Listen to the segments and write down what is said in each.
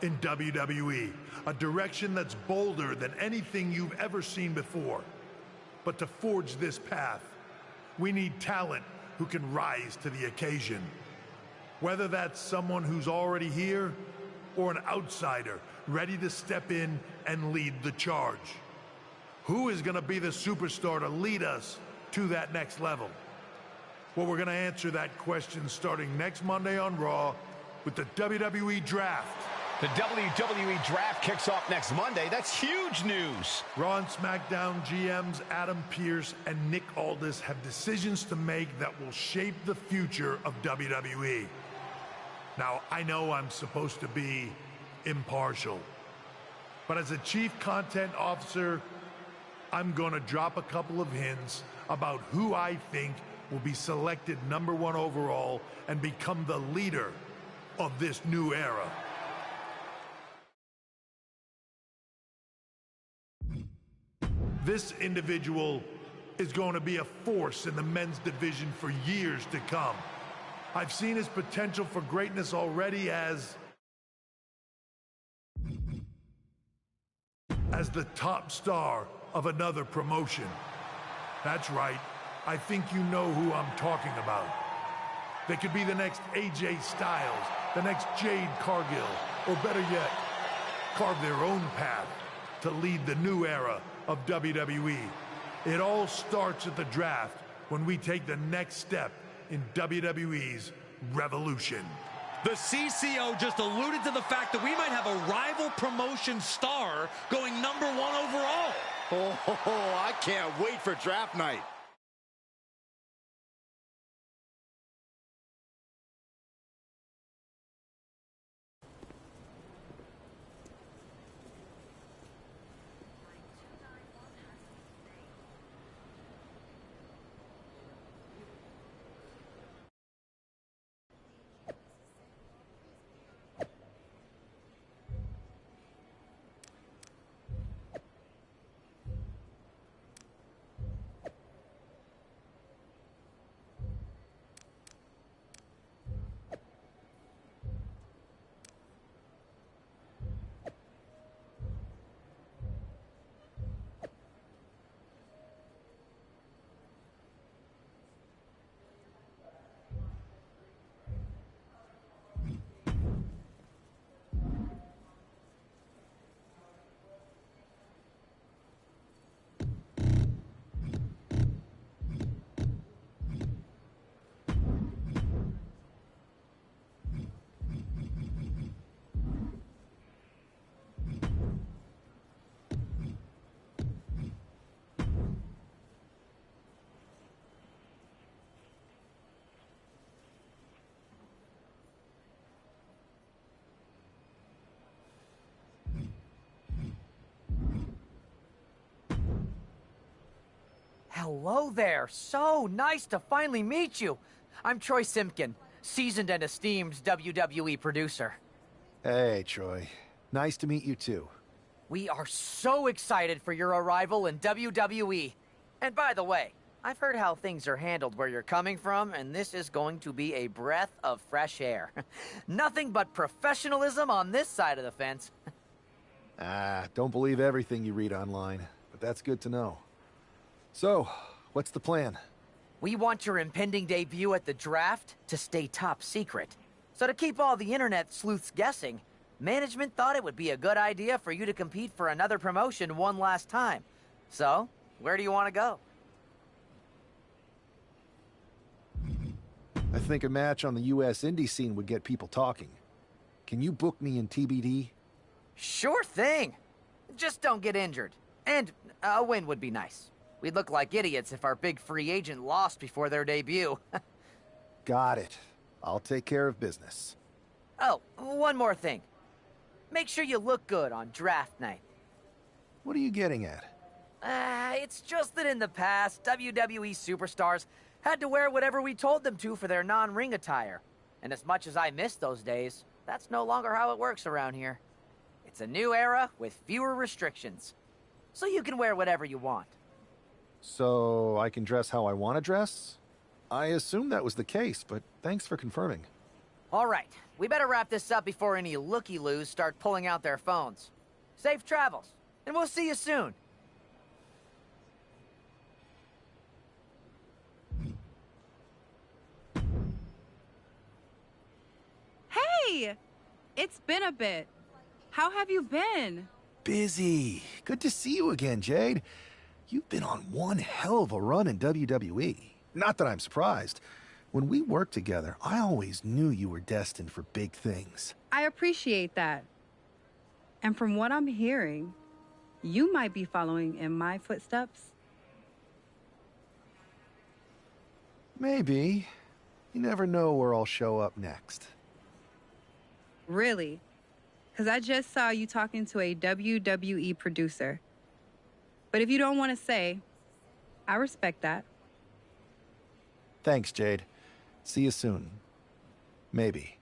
in WWE, a direction that's bolder than anything you've ever seen before. But to forge this path, we need talent who can rise to the occasion. Whether that's someone who's already here, or an outsider ready to step in and lead the charge. Who is going to be the superstar to lead us to that next level? Well, we're going to answer that question starting next Monday on Raw with the WWE Draft. The WWE Draft kicks off next Monday. That's huge news. Raw and SmackDown GMs Adam Pearce and Nick Aldis have decisions to make that will shape the future of WWE. Now, I know I'm supposed to be impartial, but as a chief content officer, I'm going to drop a couple of hints about who I think will be selected #1 overall and become the leader of this new era. This individual is going to be a force in the men's division for years to come. I've seen his potential for greatness already as the top star of another promotion. That's right, I think you know who I'm talking about. They could be the next AJ Styles, the next Jade Cargill, or better yet, carve their own path to lead the new era of WWE. It all starts at the draft when we take the next step in WWE's revolution. The CCO just alluded to the fact that we might have a rival promotion star going #1 overall. Oh, I can't wait for draft night. Hello there. So nice to finally meet you. I'm Troy Simpkin, seasoned and esteemed WWE producer. Hey, Troy. Nice to meet you, too. We are so excited for your arrival in WWE. And by the way, I've heard how things are handled where you're coming from, and this is going to be a breath of fresh air. Nothing but professionalism on this side of the fence. Don't believe everything you read online, but that's good to know. So, what's the plan? We want your impending debut at the draft to stay top secret. So to keep all the internet sleuths guessing, management thought it would be a good idea for you to compete for another promotion one last time. So, where do you want to go? I think a match on the US indie scene would get people talking. Can you book me in TBD? Sure thing. Just don't get injured. And a win would be nice. We'd look like idiots if our big free agent lost before their debut. Got it. I'll take care of business. Oh, one more thing. Make sure you look good on draft night. What are you getting at? It's just that in the past, WWE superstars had to wear whatever we told them to for their non-ring attire. And as much as I miss those days, that's no longer how it works around here. It's a new era with fewer restrictions. So you can wear whatever you want. So I can dress how I want to dress? I assumed that was the case, but thanks for confirming. All right, we better wrap this up before any looky-loos start pulling out their phones. Safe travels, and we'll see you soon. Hey! It's been a bit. How have you been? Busy. Good to see you again, Jade. You've been on one hell of a run in WWE. Not that I'm surprised. When we worked together, I always knew you were destined for big things. I appreciate that. And from what I'm hearing, you might be following in my footsteps. Maybe. You never know where I'll show up next. Really? Because I just saw you talking to a WWE producer. But if you don't want to say, I respect that. Thanks, Jade. See you soon. Maybe.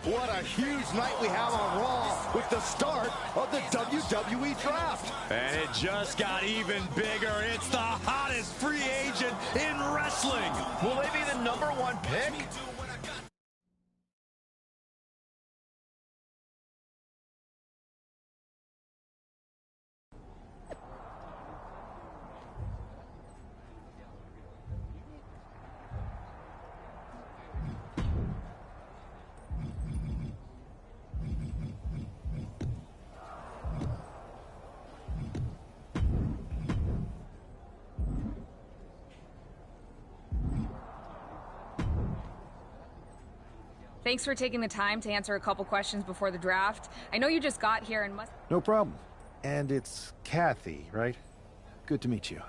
What a huge night we have on Raw with the start of the WWE Draft. And it just got even bigger. It's the hottest free agent in wrestling. Will they be the #1 pick? Thanks for taking the time to answer a couple questions before the draft. I know you just got here and must... No problem. And it's Kathy, right? Good to meet you.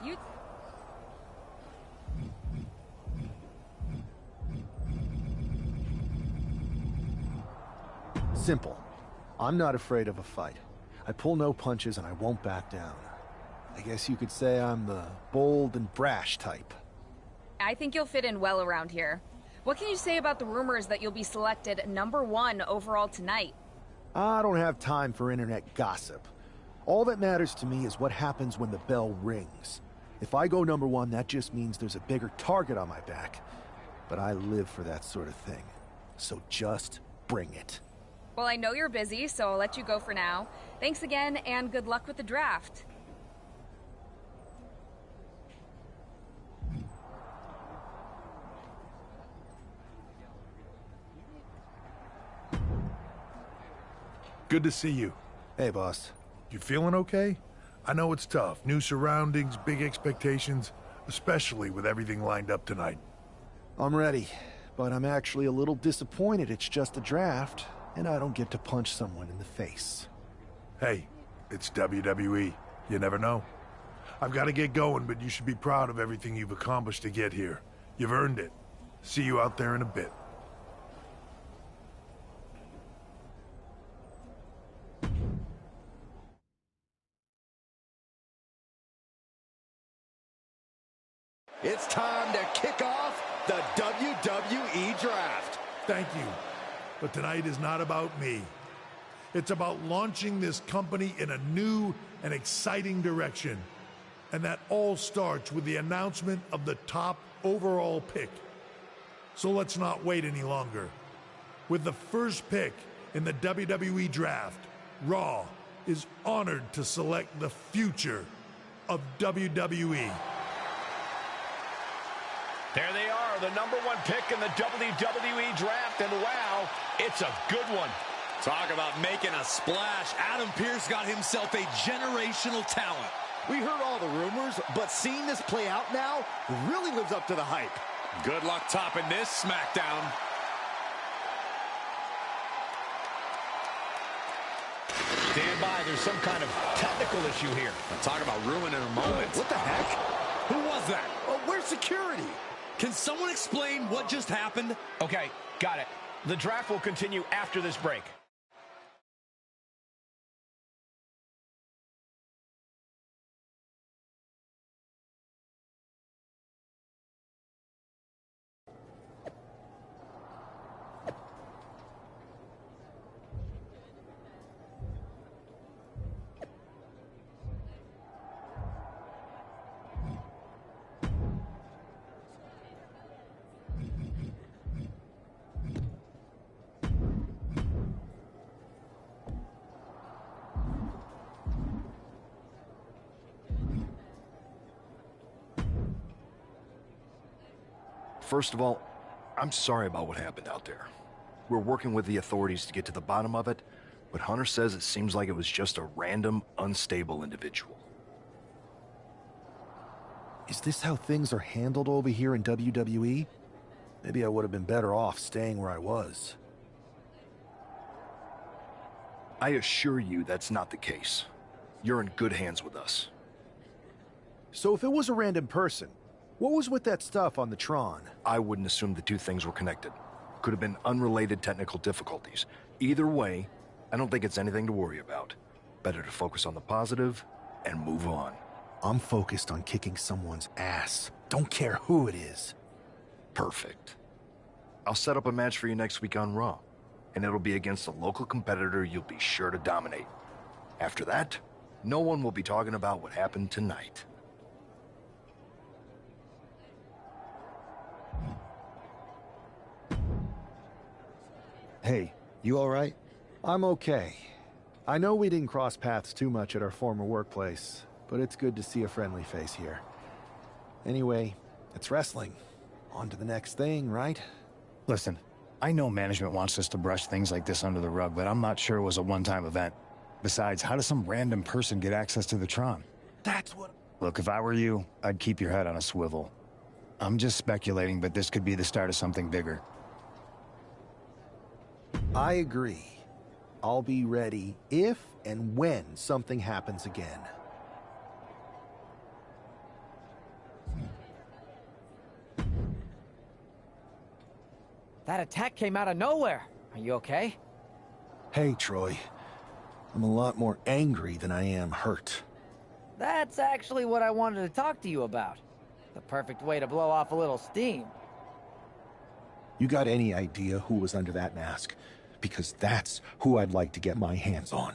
You... Simple. I'm not afraid of a fight. I pull no punches and I won't back down. I guess you could say I'm the bold and brash type. I think you'll fit in well around here. What can you say about the rumors that you'll be selected #1 overall tonight? I don't have time for internet gossip. All that matters to me is what happens when the bell rings. If I go #1, that just means there's a bigger target on my back. But I live for that sort of thing. So just bring it. Well, I know you're busy, so I'll let you go for now. Thanks again, and good luck with the draft. Good to see you. Hey, boss. You feeling okay? I know it's tough. New surroundings, big expectations, especially with everything lined up tonight. I'm ready, but I'm actually a little disappointed it's just a draft, and I don't get to punch someone in the face. Hey, it's WWE. You never know. I've got to get going, but you should be proud of everything you've accomplished to get here. You've earned it. See you out there in a bit. It's time to kick off the WWE Draft. Thank you. But tonight is not about me. It's about launching this company in a new and exciting direction. And that all starts with the announcement of the top overall pick. So let's not wait any longer. With the first pick in the WWE Draft, Raw is honored to select the future of WWE. There they are, the #1 pick in the WWE Draft, and wow, it's a good one. Talk about making a splash. Adam Pearce got himself a generational talent. We heard all the rumors, but seeing this play out now really lives up to the hype. Good luck topping this SmackDown. Stand by, there's some kind of technical issue here. Talk about ruining a moment. What the heck? Who was that? Oh, where's security? Can someone explain what just happened? Okay, got it. The draft will continue after this break. First of all, I'm sorry about what happened out there. We're working with the authorities to get to the bottom of it, but Hunter says it seems like it was just a random, unstable individual. Is this how things are handled over here in WWE? Maybe I would have been better off staying where I was. I assure you that's not the case. You're in good hands with us. So if it was a random person, what was with that stuff on the Tron? I wouldn't assume the two things were connected. Could have been unrelated technical difficulties. Either way, I don't think it's anything to worry about. Better to focus on the positive and move on. I'm focused on kicking someone's ass. Don't care who it is. Perfect. I'll set up a match for you next week on Raw, and it'll be against a local competitor you'll be sure to dominate. After that, no one will be talking about what happened tonight. Hey, you all right? I'm okay. I know we didn't cross paths too much at our former workplace, but it's good to see a friendly face here. Anyway, it's wrestling. On to the next thing, right? Listen, I know management wants us to brush things like this under the rug, but I'm not sure it was a one-time event. Besides, how does some random person get access to the Tron? That's what... Look, if I were you, I'd keep your head on a swivel. I'm just speculating, but this could be the start of something bigger. I agree. I'll be ready if and when something happens again. That attack came out of nowhere. Are you okay? Hey, Troy. I'm a lot more angry than I am hurt. That's actually what I wanted to talk to you about. The perfect way to blow off a little steam. You got any idea who was under that mask? Because that's who I'd like to get my hands on.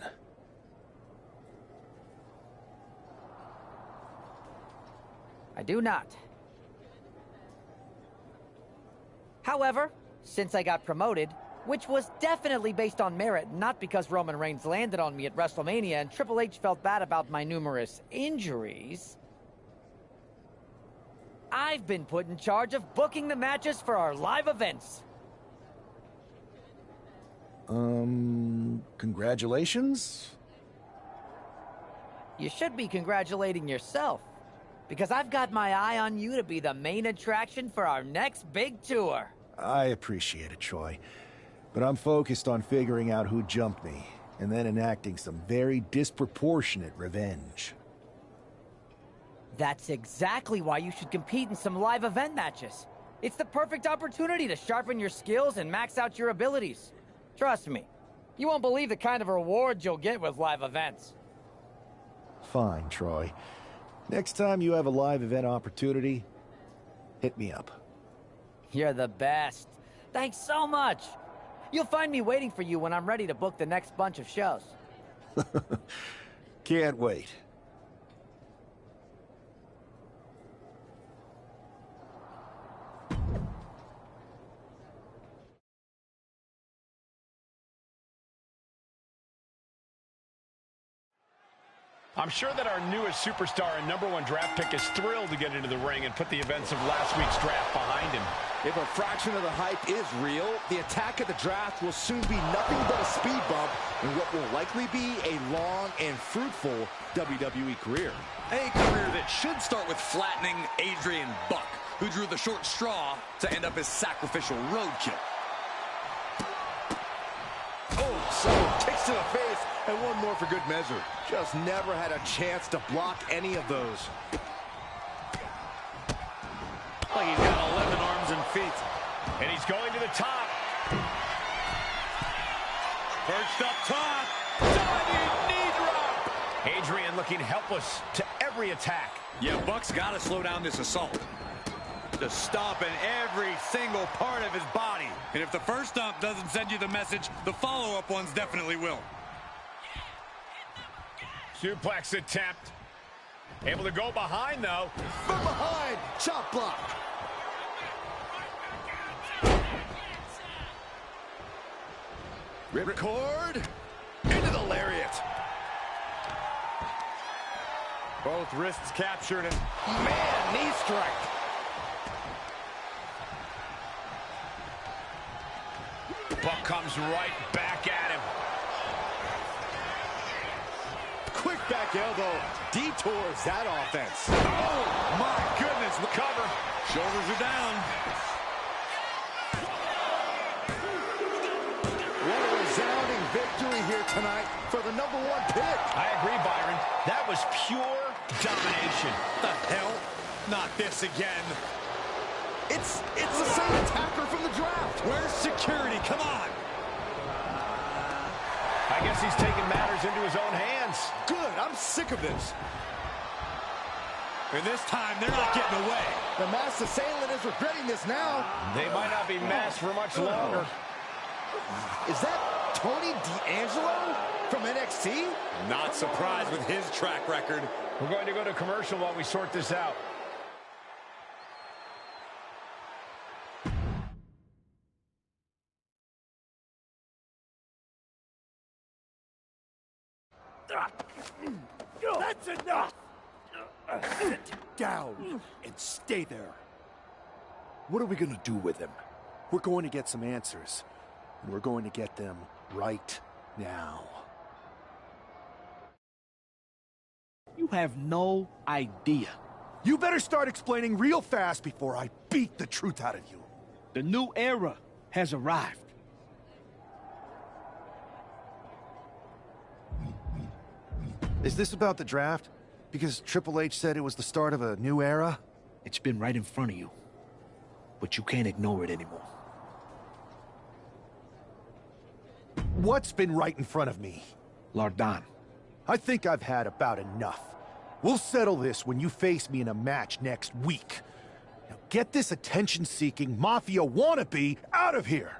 I do not. However, since I got promoted, which was definitely based on merit, not because Roman Reigns landed on me at WrestleMania and Triple H felt bad about my numerous injuries, I've been put in charge of booking the matches for our live events. Congratulations? You should be congratulating yourself, because I've got my eye on you to be the main attraction for our next big tour. I appreciate it, Troy. But I'm focused on figuring out who jumped me, and then enacting some very disproportionate revenge. That's exactly why you should compete in some live event matches. It's the perfect opportunity to sharpen your skills and max out your abilities. Trust me, you won't believe the kind of rewards you'll get with live events. Fine, Troy. Next time you have a live event opportunity, hit me up. You're the best. Thanks so much. You'll find me waiting for you when I'm ready to book the next bunch of shows. Can't wait. I'm sure that our newest superstar and #1 draft pick is thrilled to get into the ring and put the events of last week's draft behind him. If a fraction of the hype is real, the attack of the draft will soon be nothing but a speed bump in what will likely be a long and fruitful WWE career. A career that should start with flattening Adrian Buck, who drew the short straw to end up as sacrificial roadkill. Oh, so kicks to the face, and one more for good measure. Just never had a chance to block any of those. Like he's got 11 arms and feet. And he's going to the top. Perched up top. Diving knee drop. Adrian looking helpless to every attack. Yeah, Buck's got to slow down this assault. Just stomping every single part of his body. And if the first stomp doesn't send you the message, the follow-up ones definitely will. Suplex attempt. Able to go behind, though. From behind, chop block. Ripcord into the lariat. Both wrists captured and Man, knee strike. Buck comes right back at him. Quick back elbow detours that offense. Oh, my goodness. Cover. shoulders are down. What a resounding victory here tonight for the #1 pick. I agree, Byron. That was pure domination. The hell? Not this again. It's the same attacker from the draft. Where's security? Come on. I guess he's taking matters into his own hands. Good, I'm sick of this. And this time, they're not getting away. The masked assailant is regretting this now. They might not be masked for much longer. Is that Tony D'Angelo from NXT? Not surprised with his track record. We're going to go to commercial while we sort this out. That's enough! Sit down and stay there. What are we gonna do with him? We're going to get some answers. And we're going to get them right now. You have no idea. You better start explaining real fast before I beat the truth out of you. The new era has arrived. Is this about the draft? Because Triple H said it was the start of a new era? It's been right in front of you, but you can't ignore it anymore. What's been right in front of me? Lardon. I think I've had about enough. We'll settle this when you face me in a match next week. Now get this attention-seeking Mafia wannabe out of here!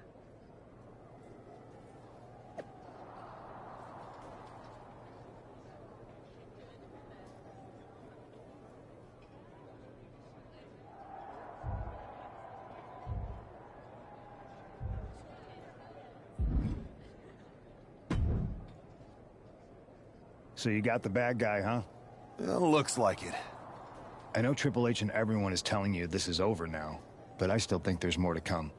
So you got the bad guy, huh? Well, looks like it. I know Triple H and everyone is telling you this is over now, but I still think there's more to come.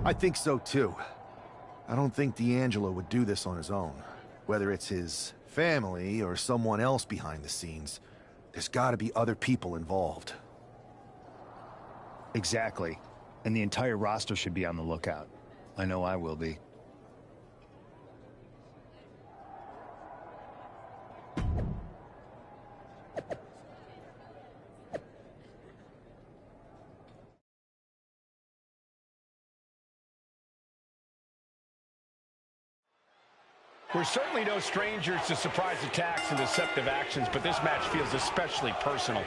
I think so, too. I don't think D'Angelo would do this on his own. Whether it's his family or someone else behind the scenes, there's gotta be other people involved. Exactly. And the entire roster should be on the lookout. I know I will be. We're certainly no strangers to surprise attacks and deceptive actions, but this match feels especially personal.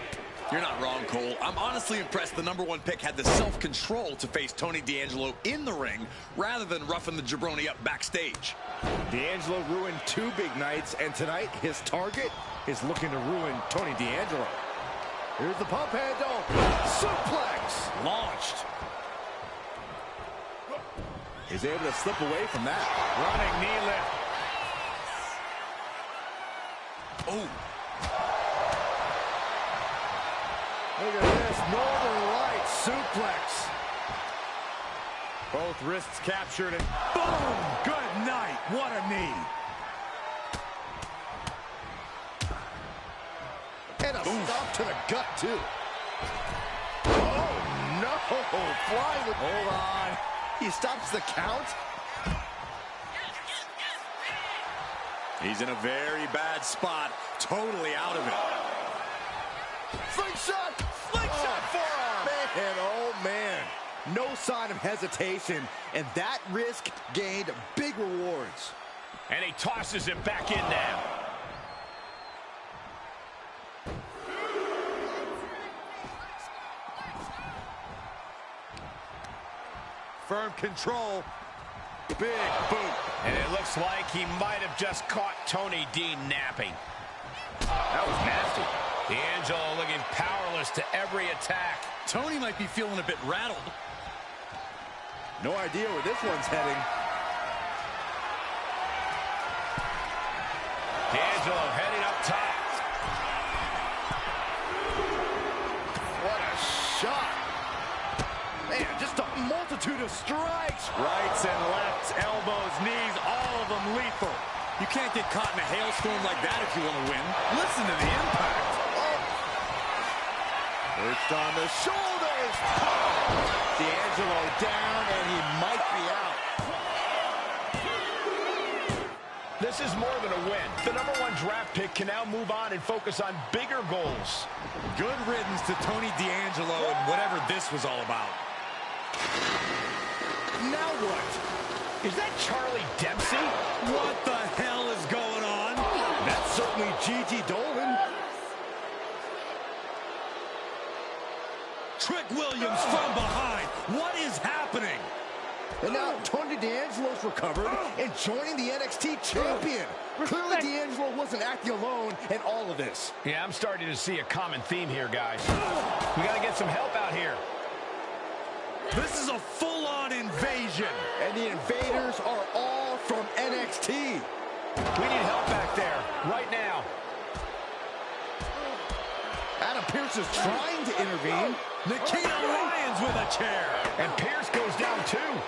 You're not wrong, Cole. I'm honestly impressed the #1 pick had the self-control to face Tony D'Angelo in the ring rather than roughing the jabroni up backstage. D'Angelo ruined 2 big nights, and tonight his target is looking to ruin Tony D'Angelo. Here's the pump handle. Suplex. Launched. He's able to slip away from that. Running knee lift. Oh. Look at this, Northern Light suplex. Both wrists captured and boom! Good night. What a knee. And a stop to the gut, too. Oh, no. Flying with... Hold on. He stops the count. He's in a very bad spot, totally out of it. Slingshot! Slingshot forearm! Man, oh man. No sign of hesitation, and that risk gained big rewards. And he tosses him back in now. Firm control. Big boot. And it looks like he might have just caught Tony D napping. That was nasty. D'Angelo looking powerless to every attack. Tony might be feeling a bit rattled. No idea where this one's heading. D'Angelo heading up top. What a shot. Man, just a multitude of strikes. Rights and lefts, elbows, knees, all of them lethal. You can't get caught in a hailstorm like that if you want to win. Listen to the impact. Oh. Perched on the shoulders. D'Angelo down, and he might be out. This is more than a win. The #1 draft pick can now move on and focus on bigger goals. Good riddance to Tony D'Angelo and whatever this was all about. Now what? Is that Charlie Dempsey? What the hell is going on? That's certainly Gigi Dolan. Trick Williams from behind. What is happening? And now Tony D'Angelo's recovered and joining the NXT champion. Clearly D'Angelo wasn't acting alone in all of this. Yeah, I'm starting to see a common theme here, guys. We got to get some help out here. This is a full-on invasion. And the invaders are all from NXT. We need help back there, right now. Adam Pearce is trying to intervene. Nikita Lyons with a chair. And Pearce goes down too.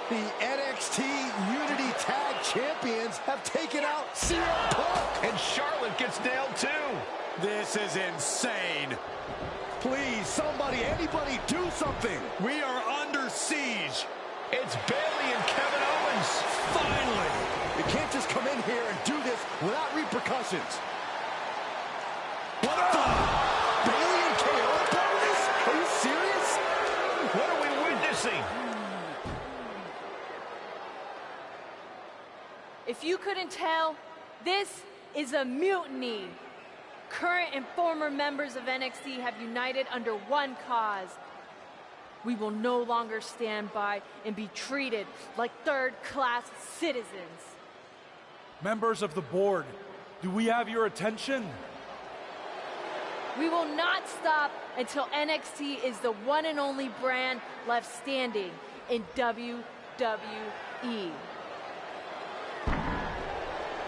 The NXT Unity Tag Champions have taken out CM Punk. And Charlotte gets nailed too. This is insane. Please, somebody, anybody, do something. We are under siege. It's Bayley and Kevin Owens. Finally! You can't just come in here and do this without repercussions. What the? Bayley and KO are part of this? Are you serious? What are we witnessing? If you couldn't tell, this is a mutiny. Current and former members of NXT have united under one cause. We will no longer stand by and be treated like third-class citizens. Members of the board, do we have your attention? We will not stop until NXT is the one and only brand left standing in WWE.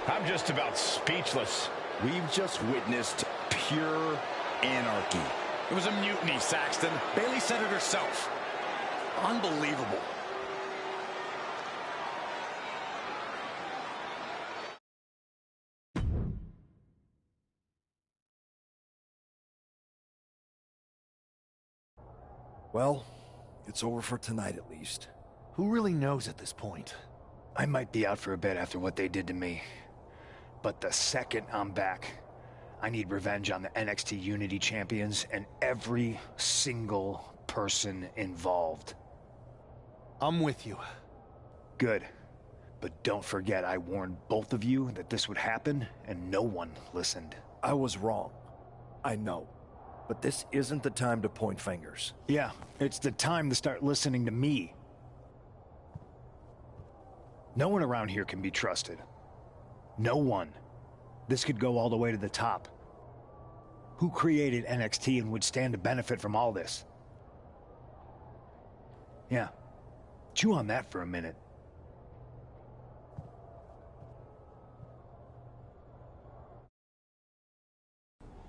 I'm just about speechless. We've just witnessed pure anarchy. It was a mutiny, Saxton. Bayley said it herself. Unbelievable. Well, it's over for tonight at least. Who really knows at this point? I might be out for a bit after what they did to me. But the second I'm back, I need revenge on the NXT Unity Champions and every single person involved. I'm with you. Good. But don't forget, I warned both of you that this would happen, and no one listened. I was wrong. I know. But this isn't the time to point fingers. Yeah, it's the time to start listening to me. No one around here can be trusted. No one. This could go all the way to the top. Who created NXT and would stand to benefit from all this? Yeah. Chew on that for a minute.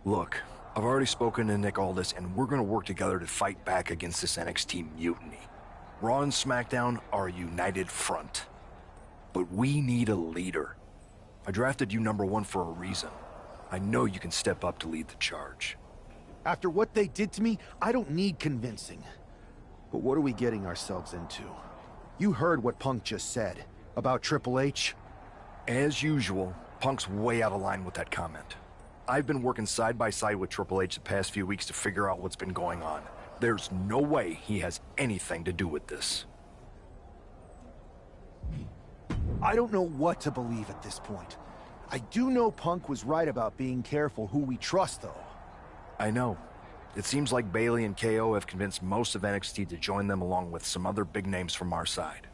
Look, I've already spoken to Nick Aldis, and we're gonna work together to fight back against this NXT mutiny. Raw and SmackDown are a united front. But we need a leader. I drafted you #1 for a reason. I know you can step up to lead the charge. After what they did to me, I don't need convincing. But what are we getting ourselves into? You heard what Punk just said about Triple H. As usual, Punk's way out of line with that comment. I've been working side by side with Triple H the past few weeks to figure out what's been going on. There's no way he has anything to do with this. I don't know what to believe at this point. I do know Punk was right about being careful who we trust, though. I know. It seems like Bayley and KO have convinced most of NXT to join them along with some other big names from our side.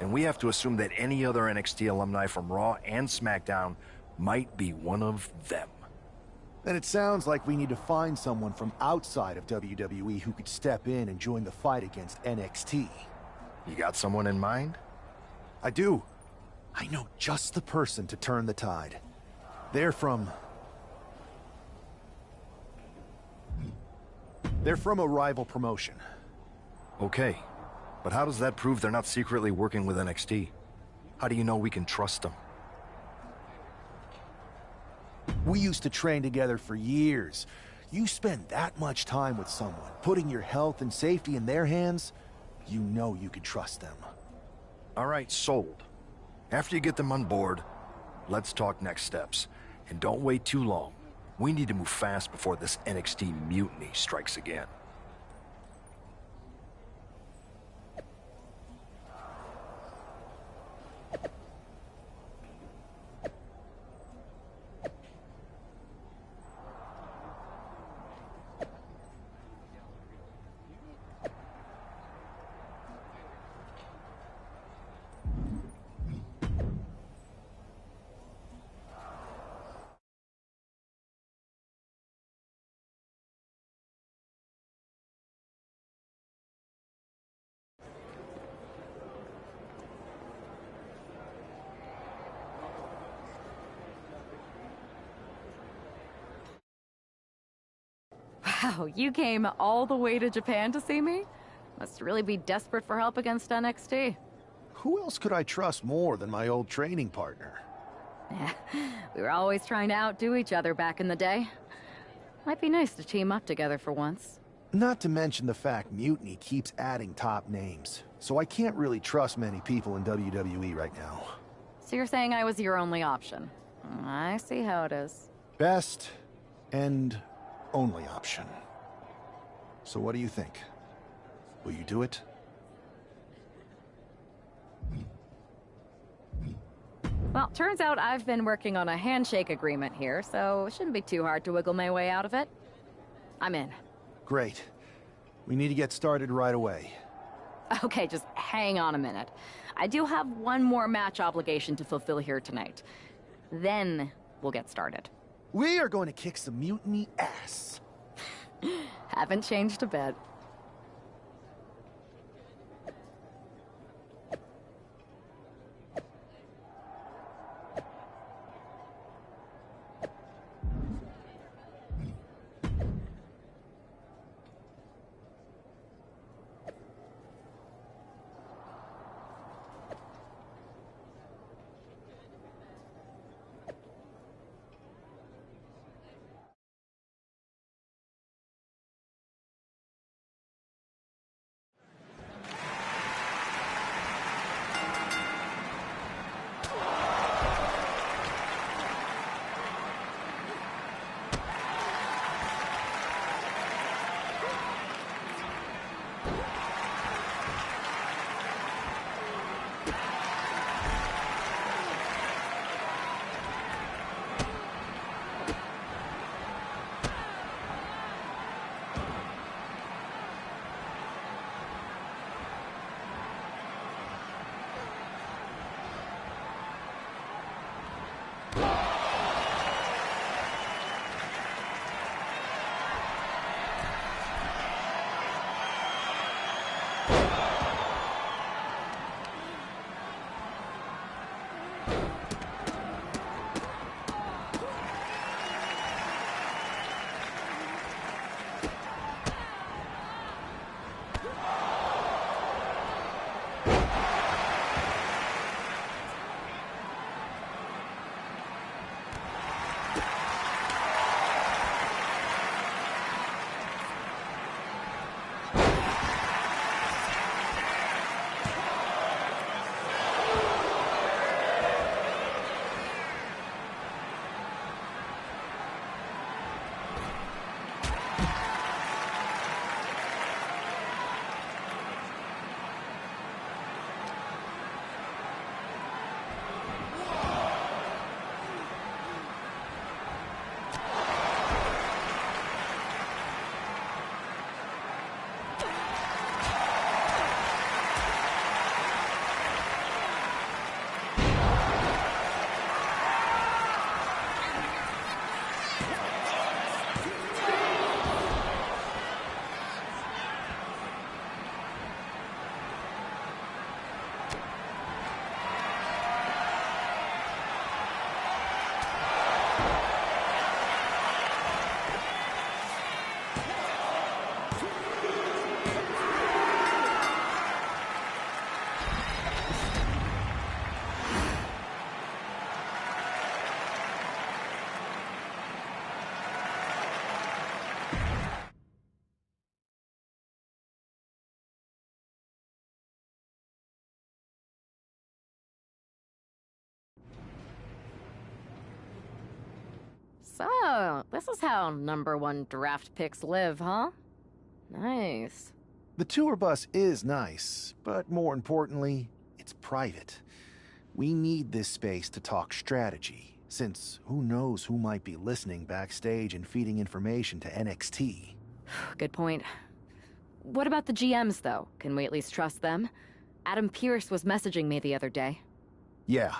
And we have to assume that any other NXT alumni from Raw and SmackDown might be one of them. Then it sounds like we need to find someone from outside of WWE who could step in and join the fight against NXT. You got someone in mind? I do. I know just the person to turn the tide. They're from a rival promotion. Okay, but how does that prove they're not secretly working with NXT? How do you know we can trust them? We used to train together for years. You spend that much time with someone, putting your health and safety in their hands, you know you can trust them. All right, sold. After you get them on board, let's talk next steps. And don't wait too long. We need to move fast before this NXT mutiny strikes again. Wow, you came all the way to Japan to see me? Must really be desperate for help against NXT. Who else could I trust more than my old training partner? Yeah, we were always trying to outdo each other back in the day. Might be nice to team up together for once. Not to mention the fact Mutiny keeps adding top names, so I can't really trust many people in WWE right now. So you're saying I was your only option? I see how it is. Best and only option. So what do you think? Will you do it? Well, turns out I've been working on a handshake agreement here, so it shouldn't be too hard to wiggle my way out of it. I'm in. Great. We need to get started right away. Okay, just hang on a minute. I do have one more match obligation to fulfill here tonight. Then we'll get started. We are going to kick some Mutiny ass. Haven't changed a bit. So, this is how #1 draft picks live, huh? Nice. The tour bus is nice, but more importantly, it's private. We need this space to talk strategy, since who knows who might be listening backstage and feeding information to NXT. Good point. What about the GMs, though? Can we at least trust them? Adam Pearce was messaging me the other day. Yeah,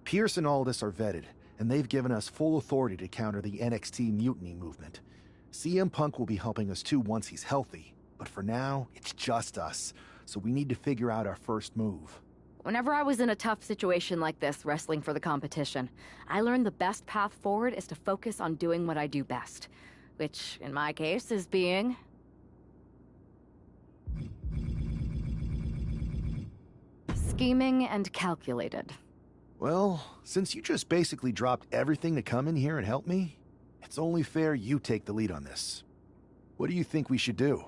Pearce and Aldis are vetted, and they've given us full authority to counter the NXT mutiny movement. CM Punk will be helping us too once he's healthy, but for now, it's just us, so we need to figure out our first move. Whenever I was in a tough situation like this, wrestling for the competition, I learned the best path forward is to focus on doing what I do best. Which, in my case, is being... scheming and calculated. Well, since you just basically dropped everything to come in here and help me, it's only fair you take the lead on this. What do you think we should do?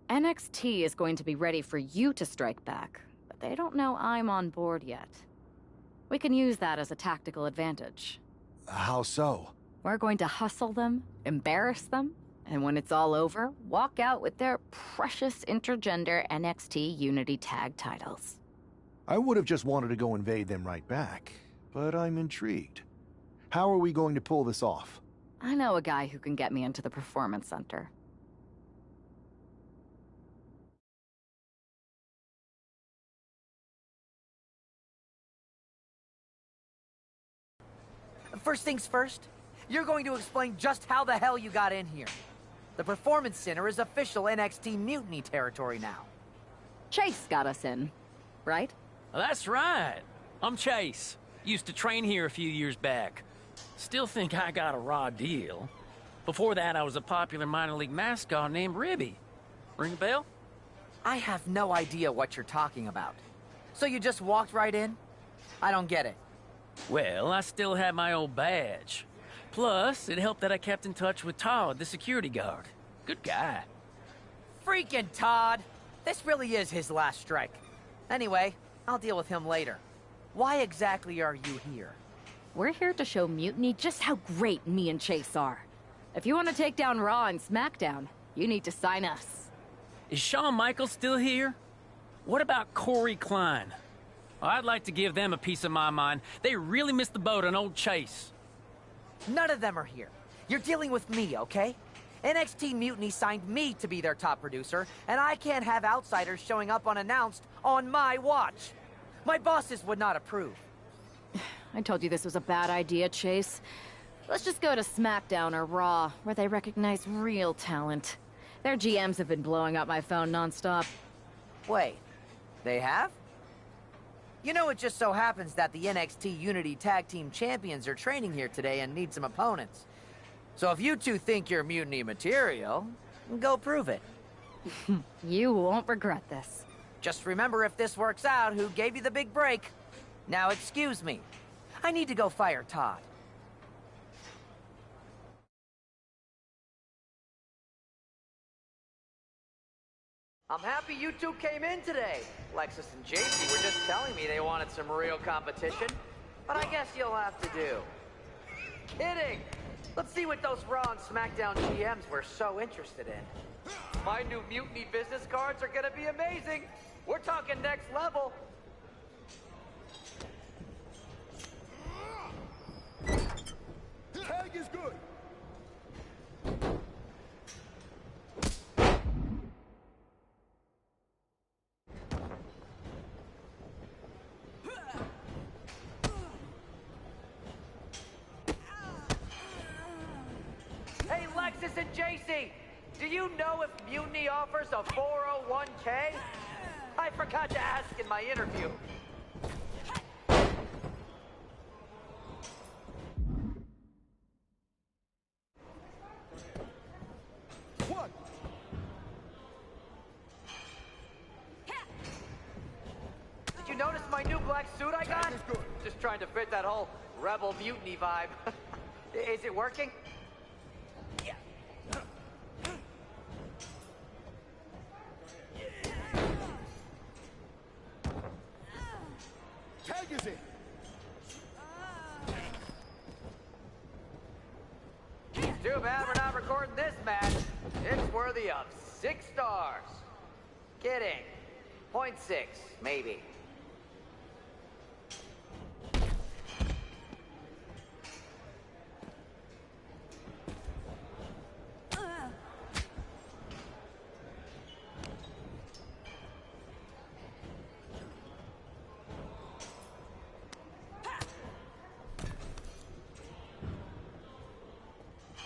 NXT is going to be ready for you to strike back, but they don't know I'm on board yet. We can use that as a tactical advantage. How so? We're going to hustle them, embarrass them, and when it's all over, walk out with their precious intergender NXT Unity Tag titles. I would have just wanted to go invade them right back, but I'm intrigued. How are we going to pull this off? I know a guy who can get me into the Performance Center. First things first, you're going to explain just how the hell you got in here. The Performance Center is official NXT Mutiny territory now. Chase got us in, right? That's right. I'm Chase. Used to train here a few years back. Still think I got a raw deal. Before that, I was a popular minor league mascot named Ribby. Ring a bell? I have no idea what you're talking about. So you just walked right in? I don't get it. Well, I still had my old badge. Plus, it helped that I kept in touch with Todd, the security guard. Good guy. Freaking Todd! This really is his last strike. Anyway, I'll deal with him later. Why exactly are you here? We're here to show Mutiny just how great me and Chase are. If you want to take down Raw and SmackDown, you need to sign us. Is Shawn Michaels still here? What about Corey Klein? I'd like to give them a piece of my mind. They really missed the boat on old Chase. None of them are here. You're dealing with me, okay? NXT Mutiny signed me to be their top producer, and I can't have outsiders showing up unannounced on my watch. My bosses would not approve. I told you this was a bad idea, Chase. Let's just go to SmackDown or Raw, where they recognize real talent. Their GMs have been blowing up my phone nonstop. Wait, they have? You know, it just so happens that the NXT Unity Tag Team Champions are training here today and need some opponents. So if you two think you're Mutiny material, go prove it. You won't regret this. Just remember, if this works out, who gave you the big break. Now excuse me. I need to go fire Todd. I'm happy you two came in today. Lexus and JC were just telling me they wanted some real competition, but I guess you'll have to do. Kidding! Let's see what those Raw and SmackDown GMs were so interested in. My new Mutiny business cards are gonna be amazing. We're talking next level. Tag is good. Hey, Lexus and JC, do you know if Mutiny offers a 401k? I forgot to ask in my interview. What? Did you notice my new black suit I got? Just trying to fit that whole rebel mutiny vibe. Is it working? Yeah. Tag is in. Too bad we're not recording this match. It's worthy of 6 stars. Kidding. 0.6, maybe.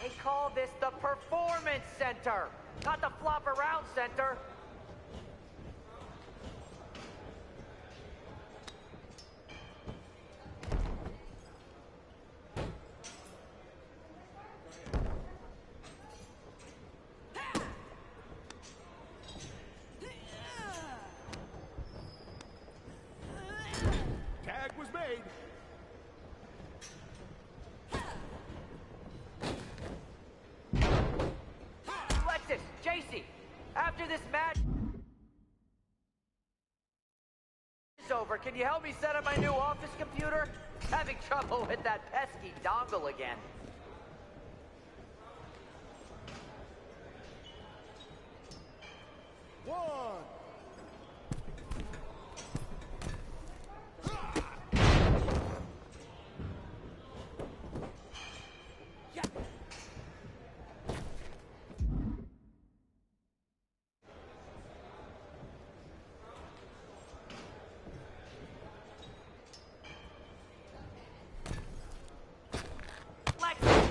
They call this the Performance Center, not the Flop Around Center. Tag was made. Lexus, this match is over, can you help me set up my new office computer? Having trouble with that pesky dongle again. One.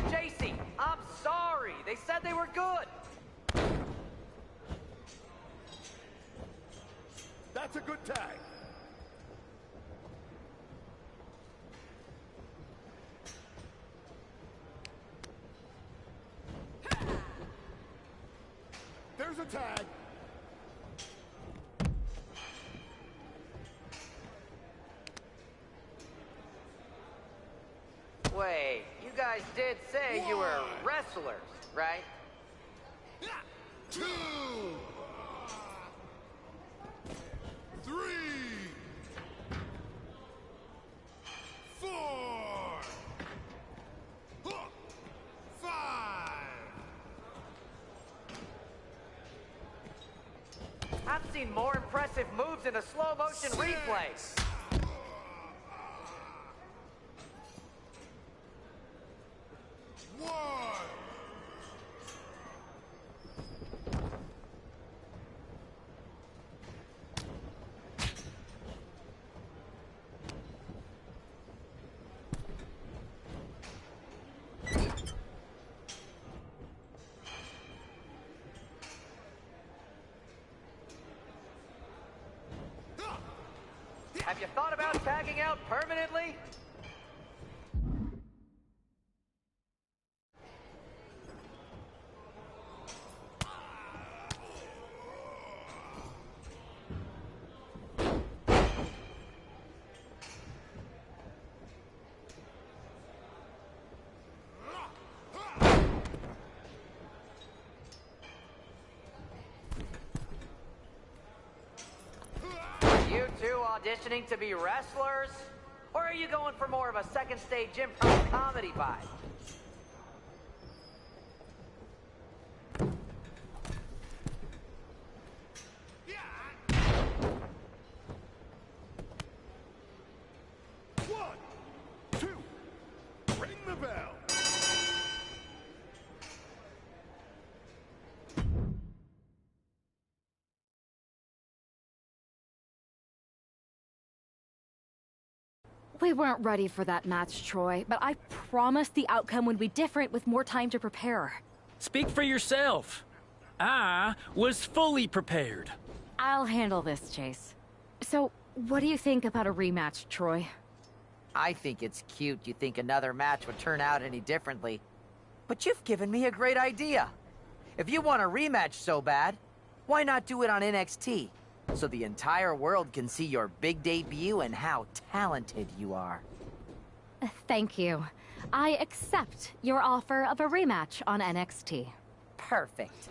JC, I'm sorry. They said they were good. That's a good tag. There's a tag. Wait, you guys did say you were wrestlers, right? 2, 3, 4, 5. I've seen more impressive moves in a slow motion replay. 1. Have you thought about tagging out permanently? You two auditioning to be wrestlers? Or are you going for more of a second stage improv comedy vibe? One, two, ring the bell. We weren't ready for that match, Troy, but I promised the outcome would be different with more time to prepare. Speak for yourself. I was fully prepared. I'll handle this, Chase. So, what do you think about a rematch, Troy? I think it's cute you think another match would turn out any differently. But you've given me a great idea. If you want a rematch so bad, why not do it on NXT? So the entire world can see your big debut and how talented you are. Thank you. I accept your offer of a rematch on NXT. Perfect.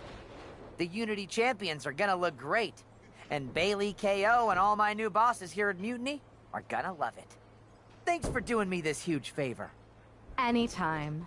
The Unity Champions are gonna look great. And Bailey, KO, and all my new bosses here at Mutiny are gonna love it. Thanks for doing me this huge favor. Anytime.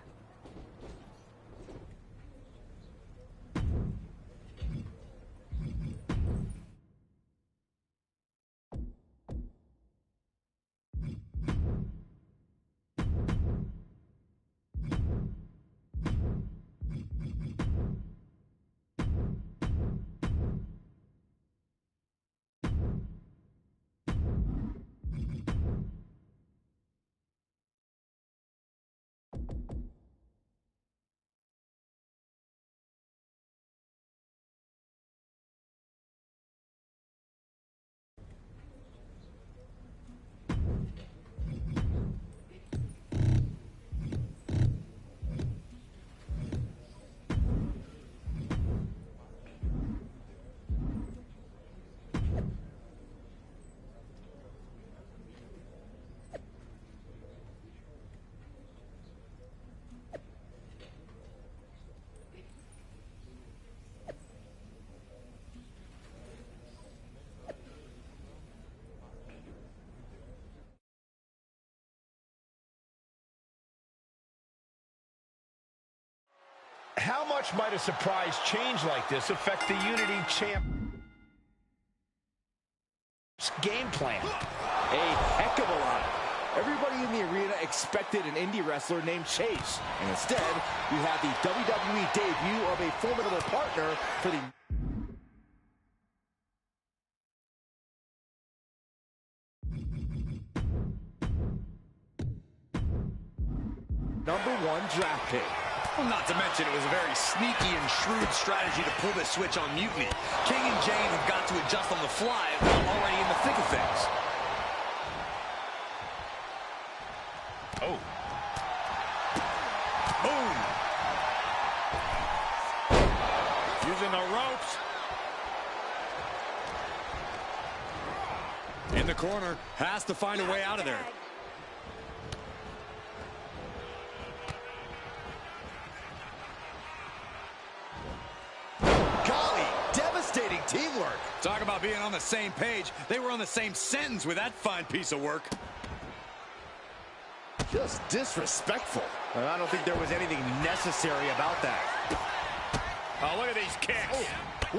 How much might a surprise change like this affect the Unity Champ's game plan? A heck of a lot. Everybody in the arena expected an indie wrestler named Chase. And instead, you have the WWE debut of a formidable partner for the #1 draft pick. Well, not to mention it was a very sneaky and shrewd strategy to pull this switch on Mutiny. King and Jane have got to adjust on the fly while already in the thick of things. Oh. Boom. Using the ropes. In the corner. Has to find a way out of there. Golly, devastating teamwork. Talk about being on the same page. They were on the same sentence with that fine piece of work. Just disrespectful. I don't think there was anything necessary about that. Oh, look at these kicks. Oh,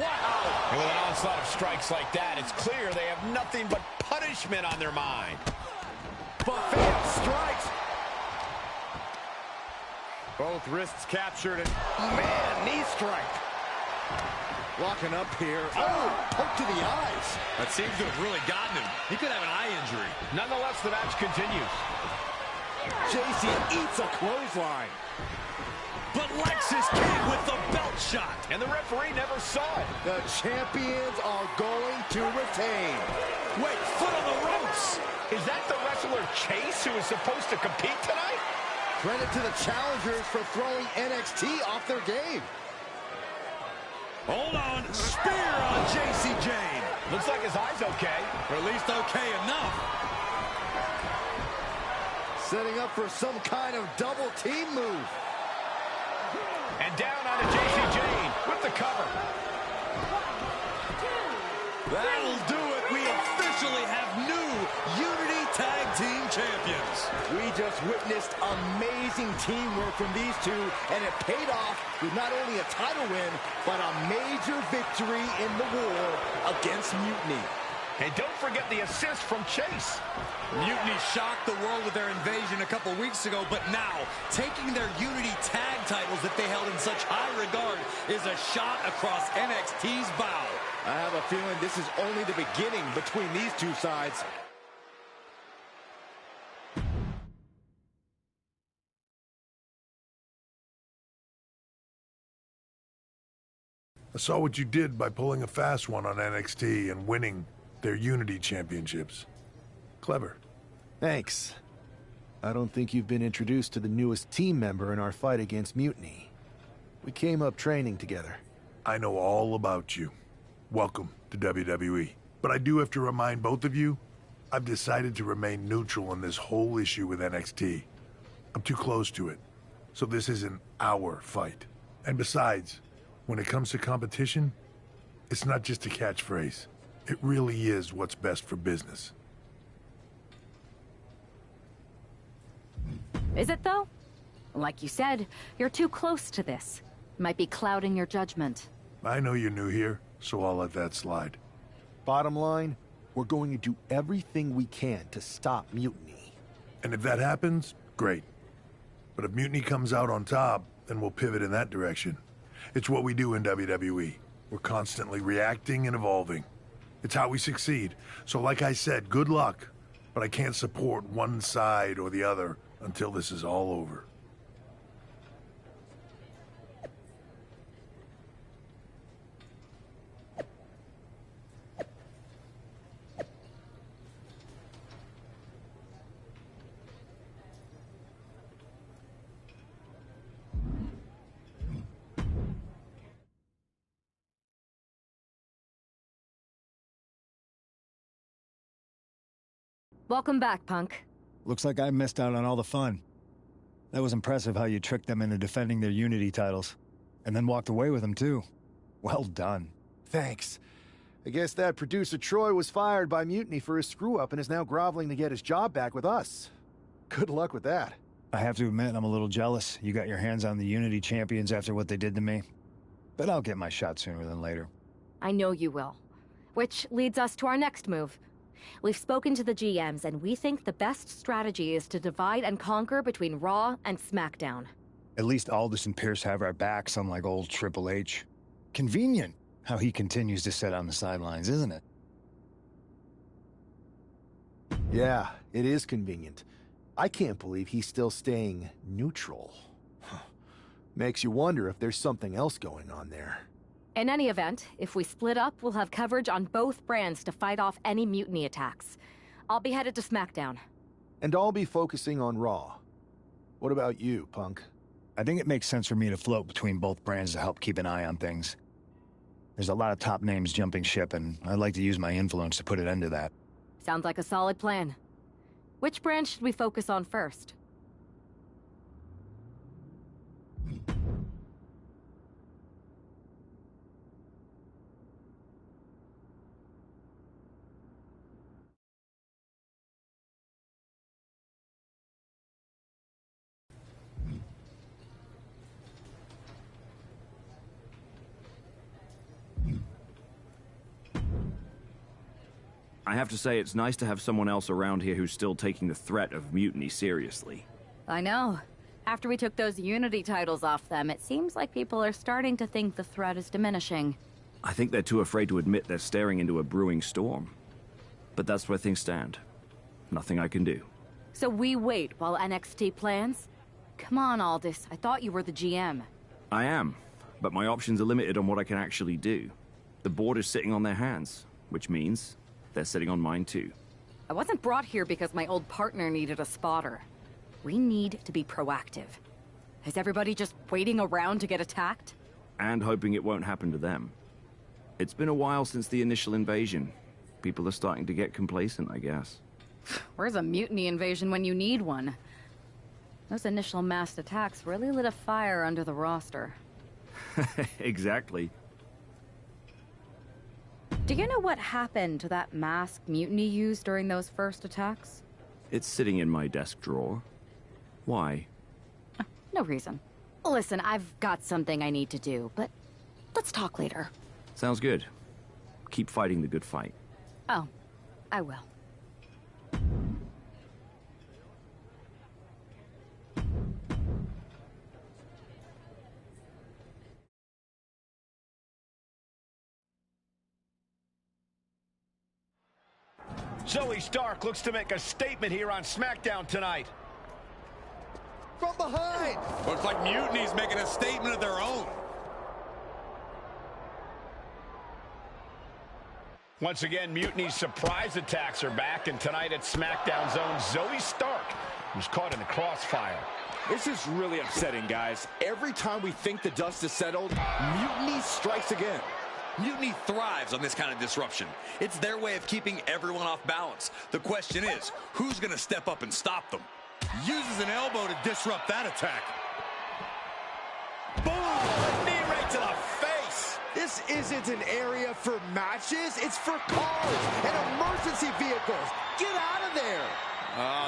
wow. And with an onslaught of strikes like that, it's clear they have nothing but punishment on their mind. Buffet of strikes. Both wrists captured and Man, knee strike. Locking up here. Oh, poke to the eyes. That seems to have really gotten him. He could have an eye injury. Nonetheless, the match continues. JC eats a clothesline. But Lexus King with the belt shot. And the referee never saw it. The champions are going to retain. Wait, foot on the ropes. Is that the wrestler Chase who is supposed to compete tonight? Credit to the challengers for throwing NXT off their game. hold on. Spear on JC Jane. Looks like his eye's okay. Or at least okay enough. Setting up for some kind of double team move. And down onto JC Jane with the cover. That'll do it. We officially have new Unity Tag Team Champions. We just witnessed amazing teamwork from these two, and it paid off with not only a title win, but a major victory in the war against Mutiny. And don't forget the assist from Chase. Mutiny shocked the world with their invasion a couple weeks ago, but now, taking their Unity tag titles that they held in such high regard is a shot across NXT's bow. I have a feeling this is only the beginning between these two sides. I saw what you did by pulling a fast one on NXT and winning their Unity championships. Clever. Thanks. I don't think you've been introduced to the newest team member in our fight against Mutiny. We came up training together. I know all about you. Welcome to WWE. But I do have to remind both of you, I've decided to remain neutral in this whole issue with NXT. I'm too close to it. So this isn't our fight. And besides, when it comes to competition, it's not just a catchphrase. It really is what's best for business. Is it, though? Like you said, you're too close to this. Might be clouding your judgment. I know you're new here, so I'll let that slide. Bottom line, we're going to do everything we can to stop Mutiny. And if that happens, great. But if Mutiny comes out on top, then we'll pivot in that direction. It's what we do in WWE. We're constantly reacting and evolving. It's how we succeed. So like I said, good luck. But I can't support one side or the other until this is all over. Welcome back, Punk. Looks like I missed out on all the fun. That was impressive how you tricked them into defending their Unity titles. And then walked away with them, too. Well done. Thanks. I guess that producer Troy was fired by Mutiny for his screw-up and is now groveling to get his job back with us. Good luck with that. I have to admit, I'm a little jealous. You got your hands on the Unity champions after what they did to me. But I'll get my shot sooner than later. I know you will. Which leads us to our next move. We've spoken to the GMs, and we think the best strategy is to divide and conquer between Raw and SmackDown. At least Aldis and Pierce have our backs, unlike old Triple H. Convenient how he continues to sit on the sidelines, isn't it? Yeah, it is convenient. I can't believe he's still staying neutral. Makes you wonder if there's something else going on there. In any event, if we split up, we'll have coverage on both brands to fight off any mutiny attacks. I'll be headed to SmackDown. And I'll be focusing on Raw. What about you, Punk? I think it makes sense for me to float between both brands to help keep an eye on things. There's a lot of top names jumping ship, and I'd like to use my influence to put an end to that. Sounds like a solid plan. Which brand should we focus on first? I have to say, it's nice to have someone else around here who's still taking the threat of mutiny seriously. I know. After we took those Unity titles off them, it seems like people are starting to think the threat is diminishing. I think they're too afraid to admit they're staring into a brewing storm. But that's where things stand. Nothing I can do. So we wait while NXT plans? Come on, Aldis. I thought you were the GM. I am, but my options are limited on what I can actually do. The board is sitting on their hands, which means they're sitting on mine too. I wasn't brought here because my old partner needed a spotter. We need to be proactive. Is everybody just waiting around to get attacked? And hoping it won't happen to them. It's been a while since the initial invasion. People are starting to get complacent, I guess. Where's a mutiny invasion when you need one? Those initial massed attacks really lit a fire under the roster. Exactly. Do you know what happened to that masked mutiny used during those first attacks? It's sitting in my desk drawer. Why? No reason. Listen, I've got something I need to do, but let's talk later. Sounds good. Keep fighting the good fight. Oh, I will. Zoe Stark looks to make a statement here on SmackDown tonight. From behind! Looks like Mutiny's making a statement of their own. Once again, Mutiny's surprise attacks are back, and tonight at SmackDown's own Zoe Stark, who's caught in the crossfire. This is really upsetting, guys. Every time we think the dust is settled, Mutiny strikes again. Mutiny thrives on this kind of disruption. It's their way of keeping everyone off balance. The question is, who's going to step up and stop them? Uses an elbow to disrupt that attack. Boom! Knee right to the face! This isn't an area for matches, it's for cars and emergency vehicles. Get out of there!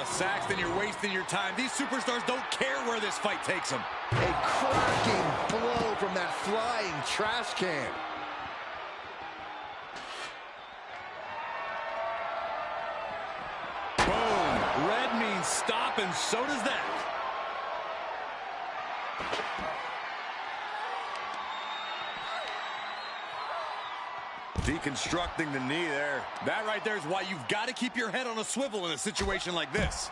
Saxton, you're wasting your time. These superstars don't care where this fight takes them. A cracking blow from that flying trash can. Boom! Red means stop, and so does that. Deconstructing the knee there. That right there is why you've got to keep your head on a swivel in a situation like this.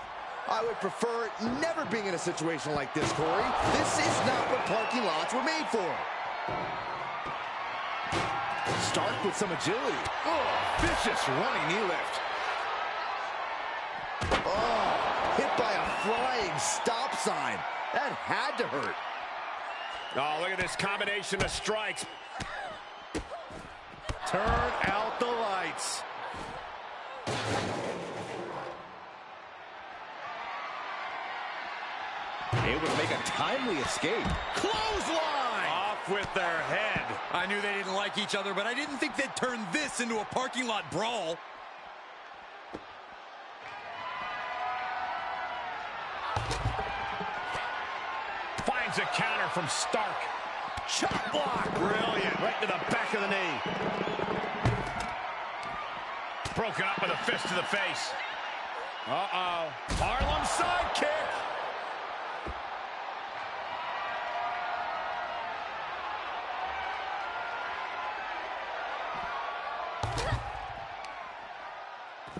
I would prefer never being in a situation like this, Corey. This is not what parking lots were made for. Stark with some agility. Oh, vicious running knee lift. Oh, hit by a flying stop sign. That had to hurt. Oh, look at this combination of strikes. Turn out the lights. Able to make a timely escape. Clothesline! Off with their head. I knew they didn't like each other, but I didn't think they'd turn this into a parking lot brawl. a counter from Stark. Chop block. Brilliant. Right to the back of the knee. Broken up with a fist to the face. Uh-oh. Harlem sidekick.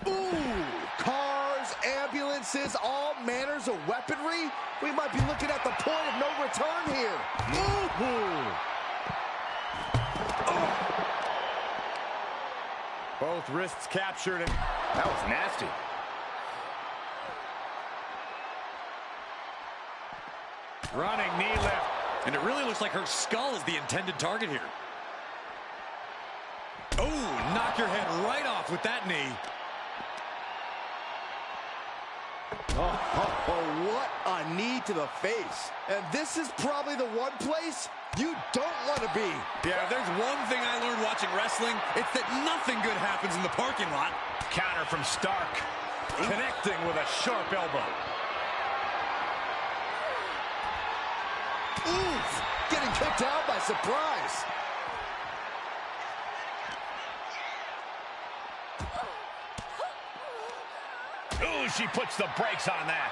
Ooh, cars, ambulances, all manners of weaponry. We might be looking at the point of no return here. Ooh. Both wrists captured, and that was nasty. Running knee lift. And it really looks like her skull is the intended target here. Oh, knock your head right off with that knee. Oh, what a knee to the face. And this is probably the one place you don't want to be. Yeah, if there's one thing I learned watching wrestling, it's that nothing good happens in the parking lot. Counter from Stark. Connecting with a sharp elbow. Oof! Getting kicked out by surprise. Ooh, she puts the brakes on that.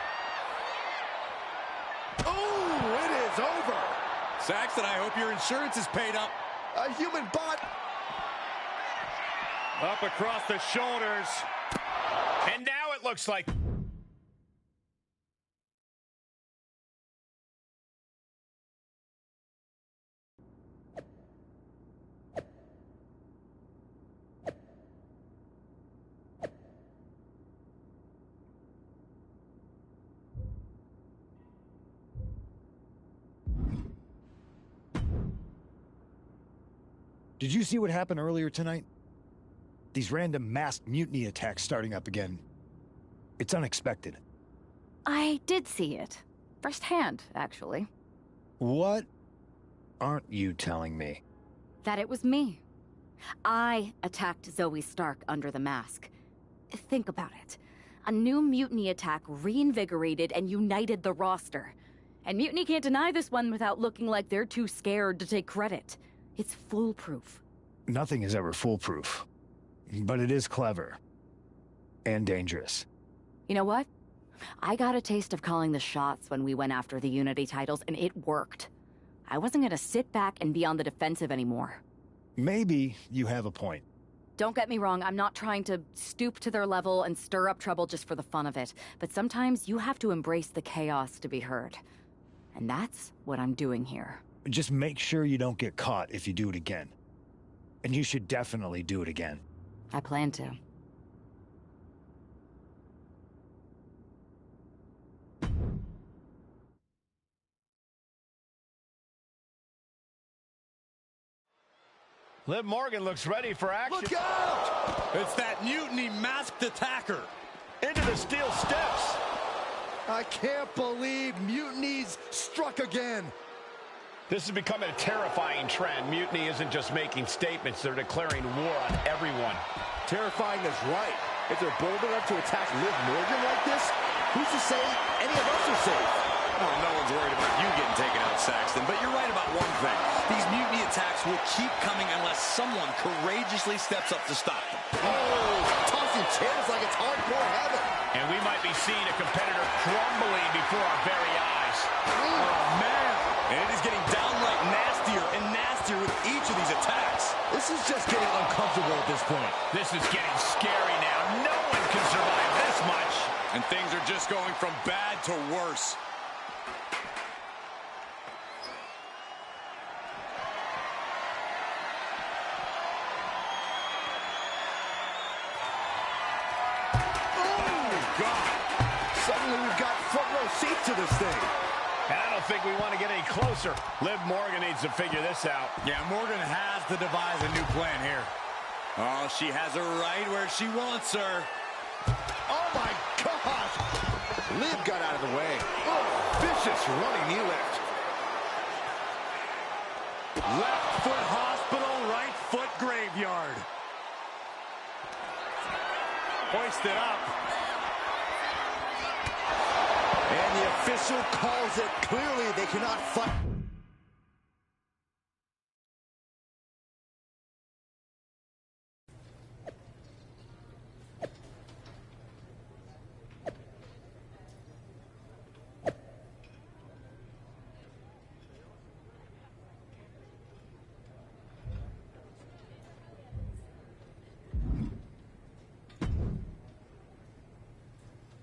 Ooh, it is over. Saxton, I hope your insurance is paid up. A human bot. Up across the shoulders. And now it looks like... Did you see what happened earlier tonight? These random masked mutiny attacks starting up again. It's unexpected. I did see it. Firsthand, actually. What aren't you telling me? That it was me. I attacked Zoe Stark under the mask. Think about it. A new mutiny attack reinvigorated and united the roster. And Mutiny can't deny this one without looking like they're too scared to take credit. It's foolproof. Nothing is ever foolproof. But it is clever. And dangerous. You know what? I got a taste of calling the shots when we went after the Unity titles, and it worked. I wasn't gonna sit back and be on the defensive anymore. Maybe you have a point. Don't get me wrong, I'm not trying to stoop to their level and stir up trouble just for the fun of it. But sometimes you have to embrace the chaos to be heard. And that's what I'm doing here. Just make sure you don't get caught if you do it again. And you should definitely do it again. I plan to. Liv Morgan looks ready for action. Look out! It's that mutiny masked attacker. Into the steel steps. I can't believe mutinies struck again. This is becoming a terrifying trend. Mutiny isn't just making statements, they're declaring war on everyone. Terrifying is right. If they're bold enough to attack Liv Morgan like this, who's to say any of us are safe? Oh, no one's worried about you getting taken out, Saxton. But you're right about one thing. These mutiny attacks will keep coming unless someone courageously steps up to stop them. Oh, tossing chairs like it's hardcore heaven. And we might be seeing a competitor crumbling before our very eyes. Oh, man. And it is getting downright nastier and nastier with each of these attacks. This is just getting uncomfortable at this point. This is getting scary now. No one can survive this much. And things are just going from bad to worse. Suddenly we've got front row seats to this thing. And I don't think we want to get any closer. Liv Morgan needs to figure this out. Yeah, Morgan has to devise a new plan here. Oh, she has her right where she wants her. Oh my gosh! Liv got out of the way. Oh, vicious running knee lift. Left foot hospital, right foot graveyard. Hoisted up. And the official calls it. Clearly, they cannot fight.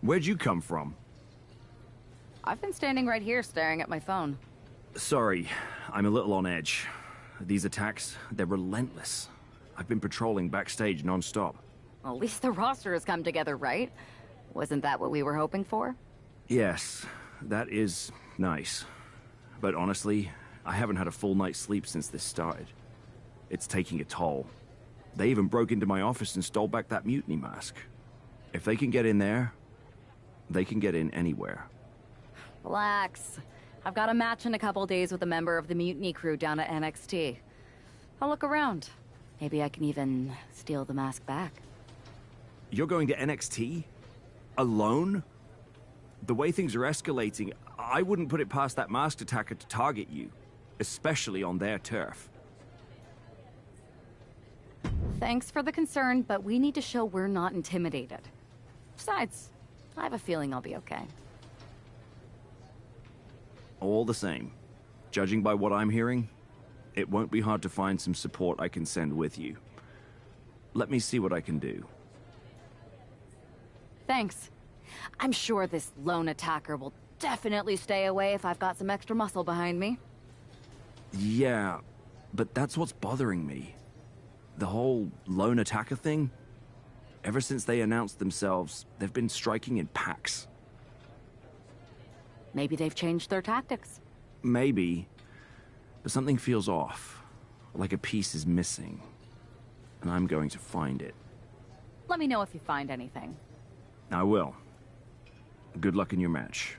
Where'd you come from? I've been standing right here staring at my phone. Sorry, I'm a little on edge. These attacks, they're relentless. I've been patrolling backstage non-stop. Well, at least the roster has come together, right? Wasn't that what we were hoping for? Yes, that is nice. But honestly, I haven't had a full night's sleep since this started. It's taking a toll. They even broke into my office and stole back that mutiny mask. If they can get in there, they can get in anywhere. Relax. I've got a match in a couple days with a member of the mutiny crew down at NXT. I'll look around. Maybe I can even steal the mask back. You're going to NXT? Alone? The way things are escalating, I wouldn't put it past that masked attacker to target you, especially on their turf. Thanks for the concern, but we need to show we're not intimidated. Besides, I have a feeling I'll be okay. All the same, judging by what I'm hearing, it won't be hard to find some support I can send with you. Let me see what I can do. Thanks. I'm sure this lone attacker will definitely stay away if I've got some extra muscle behind me. Yeah, but that's what's bothering me. The whole lone attacker thing? Ever since they announced themselves, they've been striking in packs. Maybe they've changed their tactics. Maybe, but something feels off. Like a piece is missing. And I'm going to find it. Let me know if you find anything. I will. Good luck in your match.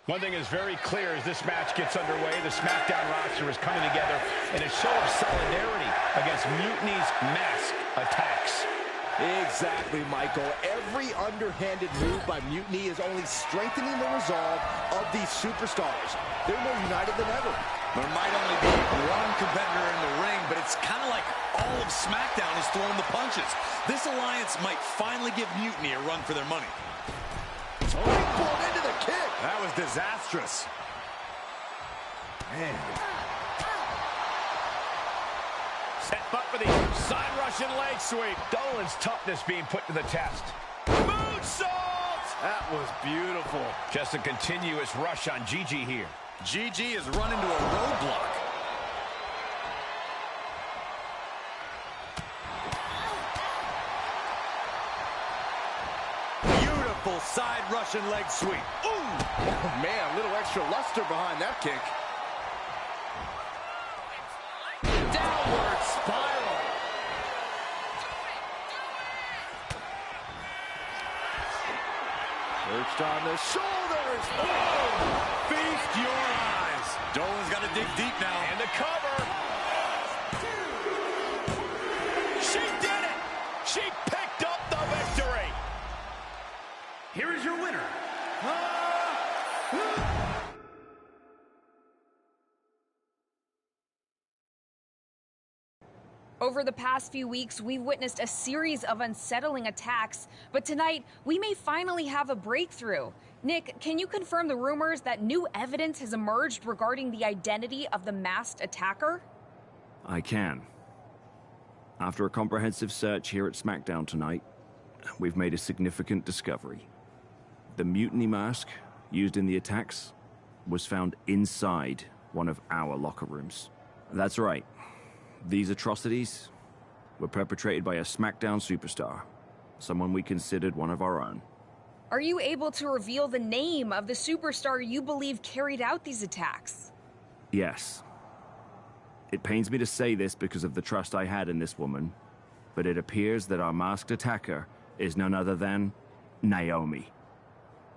One thing is very clear as this match gets underway, the SmackDown roster is coming together in a show of solidarity against Mutiny's mask attacks. Exactly, Michael. Every underhanded move by Mutiny is only strengthening the resolve of these superstars. They're more united than ever. There might only be one competitor in the ring, but it's kind of like all of SmackDown is throwing the punches. This alliance might finally give Mutiny a run for their money. Springboard into the kick. That was disastrous. Man. Set up for the side Russian leg sweep. Dolan's toughness being put to the test. Moonsault! That was beautiful. Just a continuous rush on Gigi here. Gigi has run into a roadblock. Beautiful side Russian leg sweep. Ooh! Oh, man, a little extra luster behind that kick. Downward spiral. Perched on the shoulders. Oh! Feast your eyes. Dolan's got to dig deep now. And the cover. She did it! She picked up the victory! Here is your winner. Over the past few weeks, we've witnessed a series of unsettling attacks, but tonight, we may finally have a breakthrough. Nick, can you confirm the rumors that new evidence has emerged regarding the identity of the masked attacker? I can. After a comprehensive search here at SmackDown tonight, we've made a significant discovery. The mutiny mask used in the attacks was found inside one of our locker rooms. That's right. These atrocities were perpetrated by a SmackDown superstar, someone we considered one of our own. Are you able to reveal the name of the superstar you believe carried out these attacks? Yes. It pains me to say this because of the trust I had in this woman, but it appears that our masked attacker is none other than Naomi.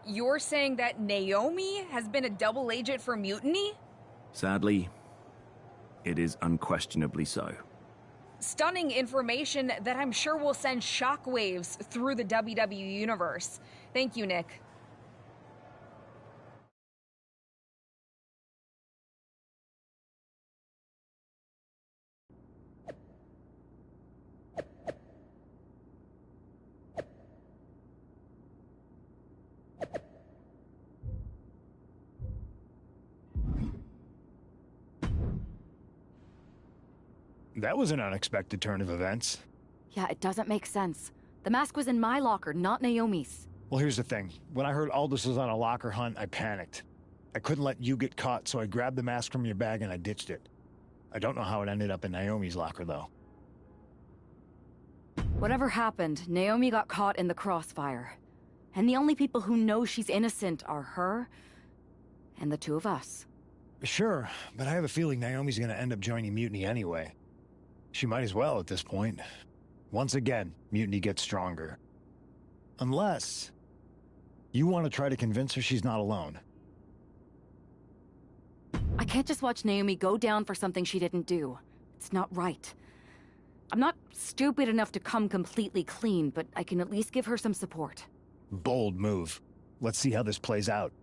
You're saying that Naomi has been a double agent for Mutiny? Sadly, it is unquestionably so. Stunning information that I'm sure will send shockwaves through the WWE universe. Thank you, Nick. That was an unexpected turn of events. Yeah, it doesn't make sense. The mask was in my locker, not Naomi's. Well, here's the thing. When I heard Aldous was on a locker hunt, I panicked. I couldn't let you get caught, so I grabbed the mask from your bag and I ditched it. I don't know how it ended up in Naomi's locker, though. Whatever happened, Naomi got caught in the crossfire. And the only people who know she's innocent are her and the two of us. Sure, but I have a feeling Naomi's gonna end up joining Mutiny anyway. She might as well at this point. Once again, Mutiny gets stronger. Unless you want to try to convince her she's not alone. I can't just watch Naomi go down for something she didn't do. It's not right. I'm not stupid enough to come completely clean, but I can at least give her some support. Bold move. Let's see how this plays out.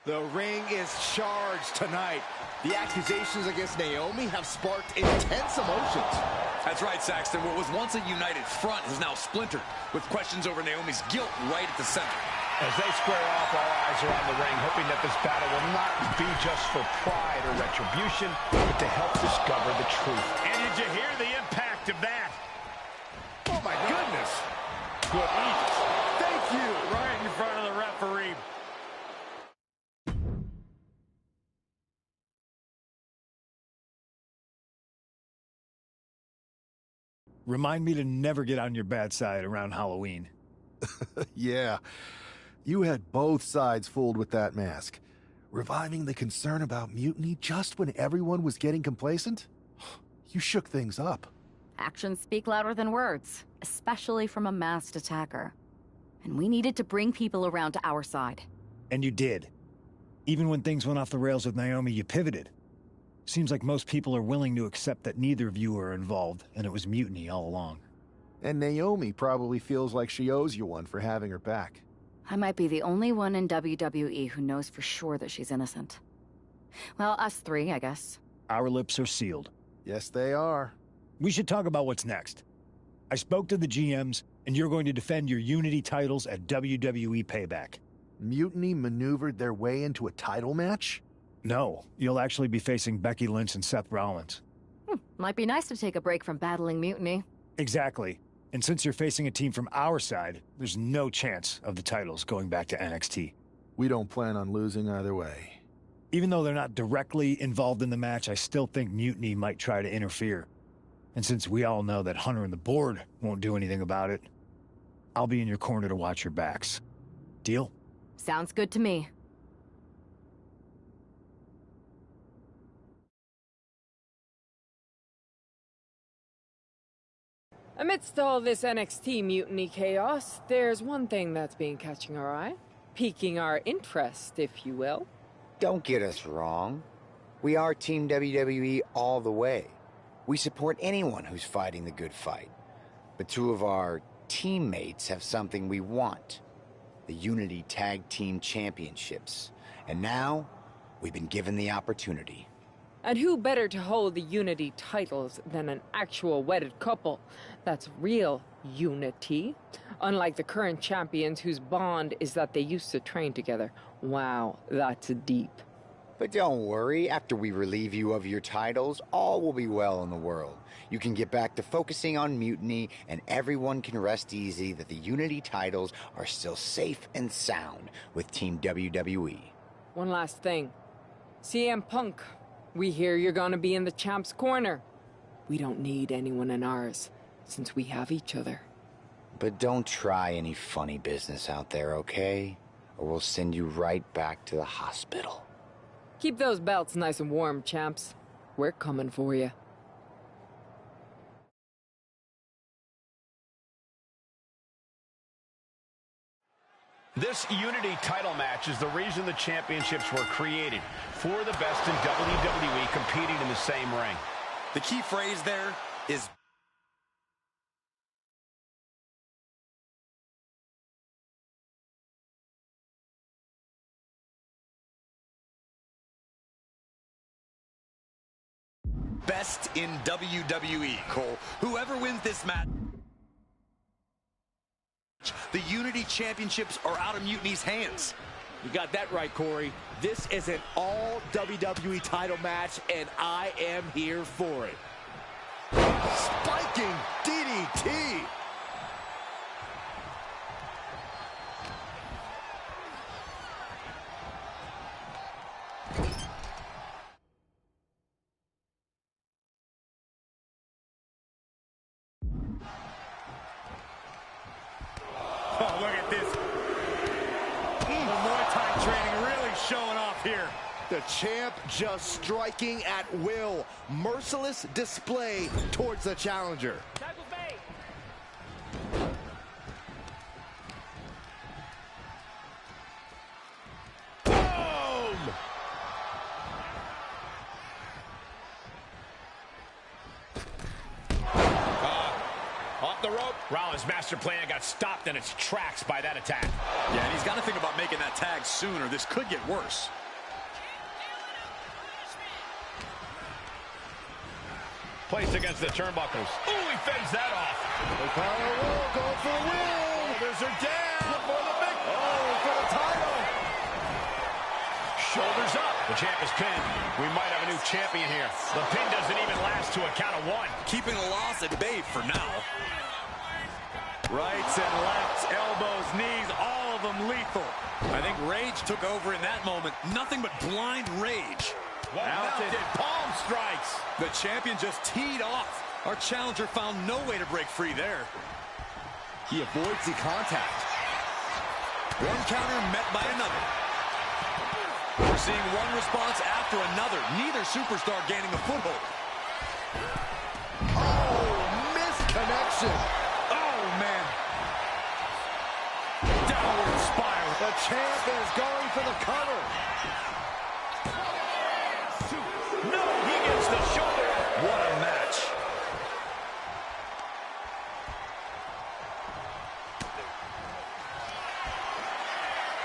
The ring is charged tonight. The accusations against Naomi have sparked intense emotions. That's right, Saxton. What was once a united front is now splintered, with questions over Naomi's guilt right at the center. As they square off, all eyes are on the ring, hoping that this battle will not be just for pride or retribution, but to help discover the truth. And did you hear the impact of that? Oh, my goodness. Good. Thank you. Right in front of the referee. Remind me to never get on your bad side around Halloween. Yeah. You had both sides fooled with that mask. Reviving the concern about mutiny just when everyone was getting complacent? You shook things up. Actions speak louder than words, especially from a masked attacker. And we needed to bring people around to our side. And you did. Even when things went off the rails with Naomi, you pivoted. Seems like most people are willing to accept that neither of you are involved, and it was mutiny all along. And Naomi probably feels like she owes you one for having her back. I might be the only one in WWE who knows for sure that she's innocent. Well, us three, I guess. Our lips are sealed. Yes, they are. We should talk about what's next. I spoke to the GMs, and you're going to defend your Unity titles at WWE Payback. Mutiny maneuvered their way into a title match? No, you'll actually be facing Becky Lynch and Seth Rollins. Might be nice to take a break from battling mutiny. Exactly. And since you're facing a team from our side, there's no chance of the titles going back to NXT. We don't plan on losing either way. Even though they're not directly involved in the match, I still think Mutiny might try to interfere. And since we all know that Hunter and the board won't do anything about it, I'll be in your corner to watch your backs. Deal? Sounds good to me. Amidst all this NXT mutiny chaos, there's one thing that's been catching our eye. Piquing our interest, if you will. Don't get us wrong. We are Team WWE all the way. We support anyone who's fighting the good fight. But two of our teammates have something we want. The Unity Tag Team Championships. And now, we've been given the opportunity. And who better to hold the Unity titles than an actual wedded couple? That's real unity. Unlike the current champions whose bond is that they used to train together. Wow, that's deep. But don't worry, after we relieve you of your titles, all will be well in the world. You can get back to focusing on Mutiny, and everyone can rest easy that the Unity titles are still safe and sound with Team WWE. One last thing. CM Punk, we hear you're gonna be in the champ's corner. We don't need anyone in ours, since we have each other. But don't try any funny business out there, okay? Or we'll send you right back to the hospital. Keep those belts nice and warm, champs. We're coming for you. This Unity title match is the reason the championships were created, for the best in WWE competing in the same ring. The key phrase there is best in WWE, Cole. Whoever wins this match, the Unity Championships are out of Mutiny's hands. You got that right, Corey. This is an all WWE title match, and I am here for it. Spiking DDT. Oh, look at this. The Muay Thai training really showing off here. The champ just striking at will. Merciless display towards the challenger. Boom! Off the rope. Rollins' master plan got stopped in its tracks by that attack. Yeah, and he's got to think about making that tag soon, or this could get worse. Placed against the turnbuckles. Ooh, he fends that off. Going for the win. Shoulders are down for the victory. Oh, for the title. Shoulders up. The champ is pinned. We might have a new champion here. The pin doesn't even last to a count of one. Keeping the loss at bay for now. Rights and lefts, elbows, knees, all of them lethal. I think rage took over in that moment. Nothing but blind rage. Mounted palm strikes. The champion just teed off. Our challenger found no way to break free there. He avoids the contact. One counter met by another. We're seeing one response after another. Neither superstar gaining a foothold. Oh, misconnection. Oh, man. Downward spiral. The champ is going for the cover. No, he gets the shoulder. What a match.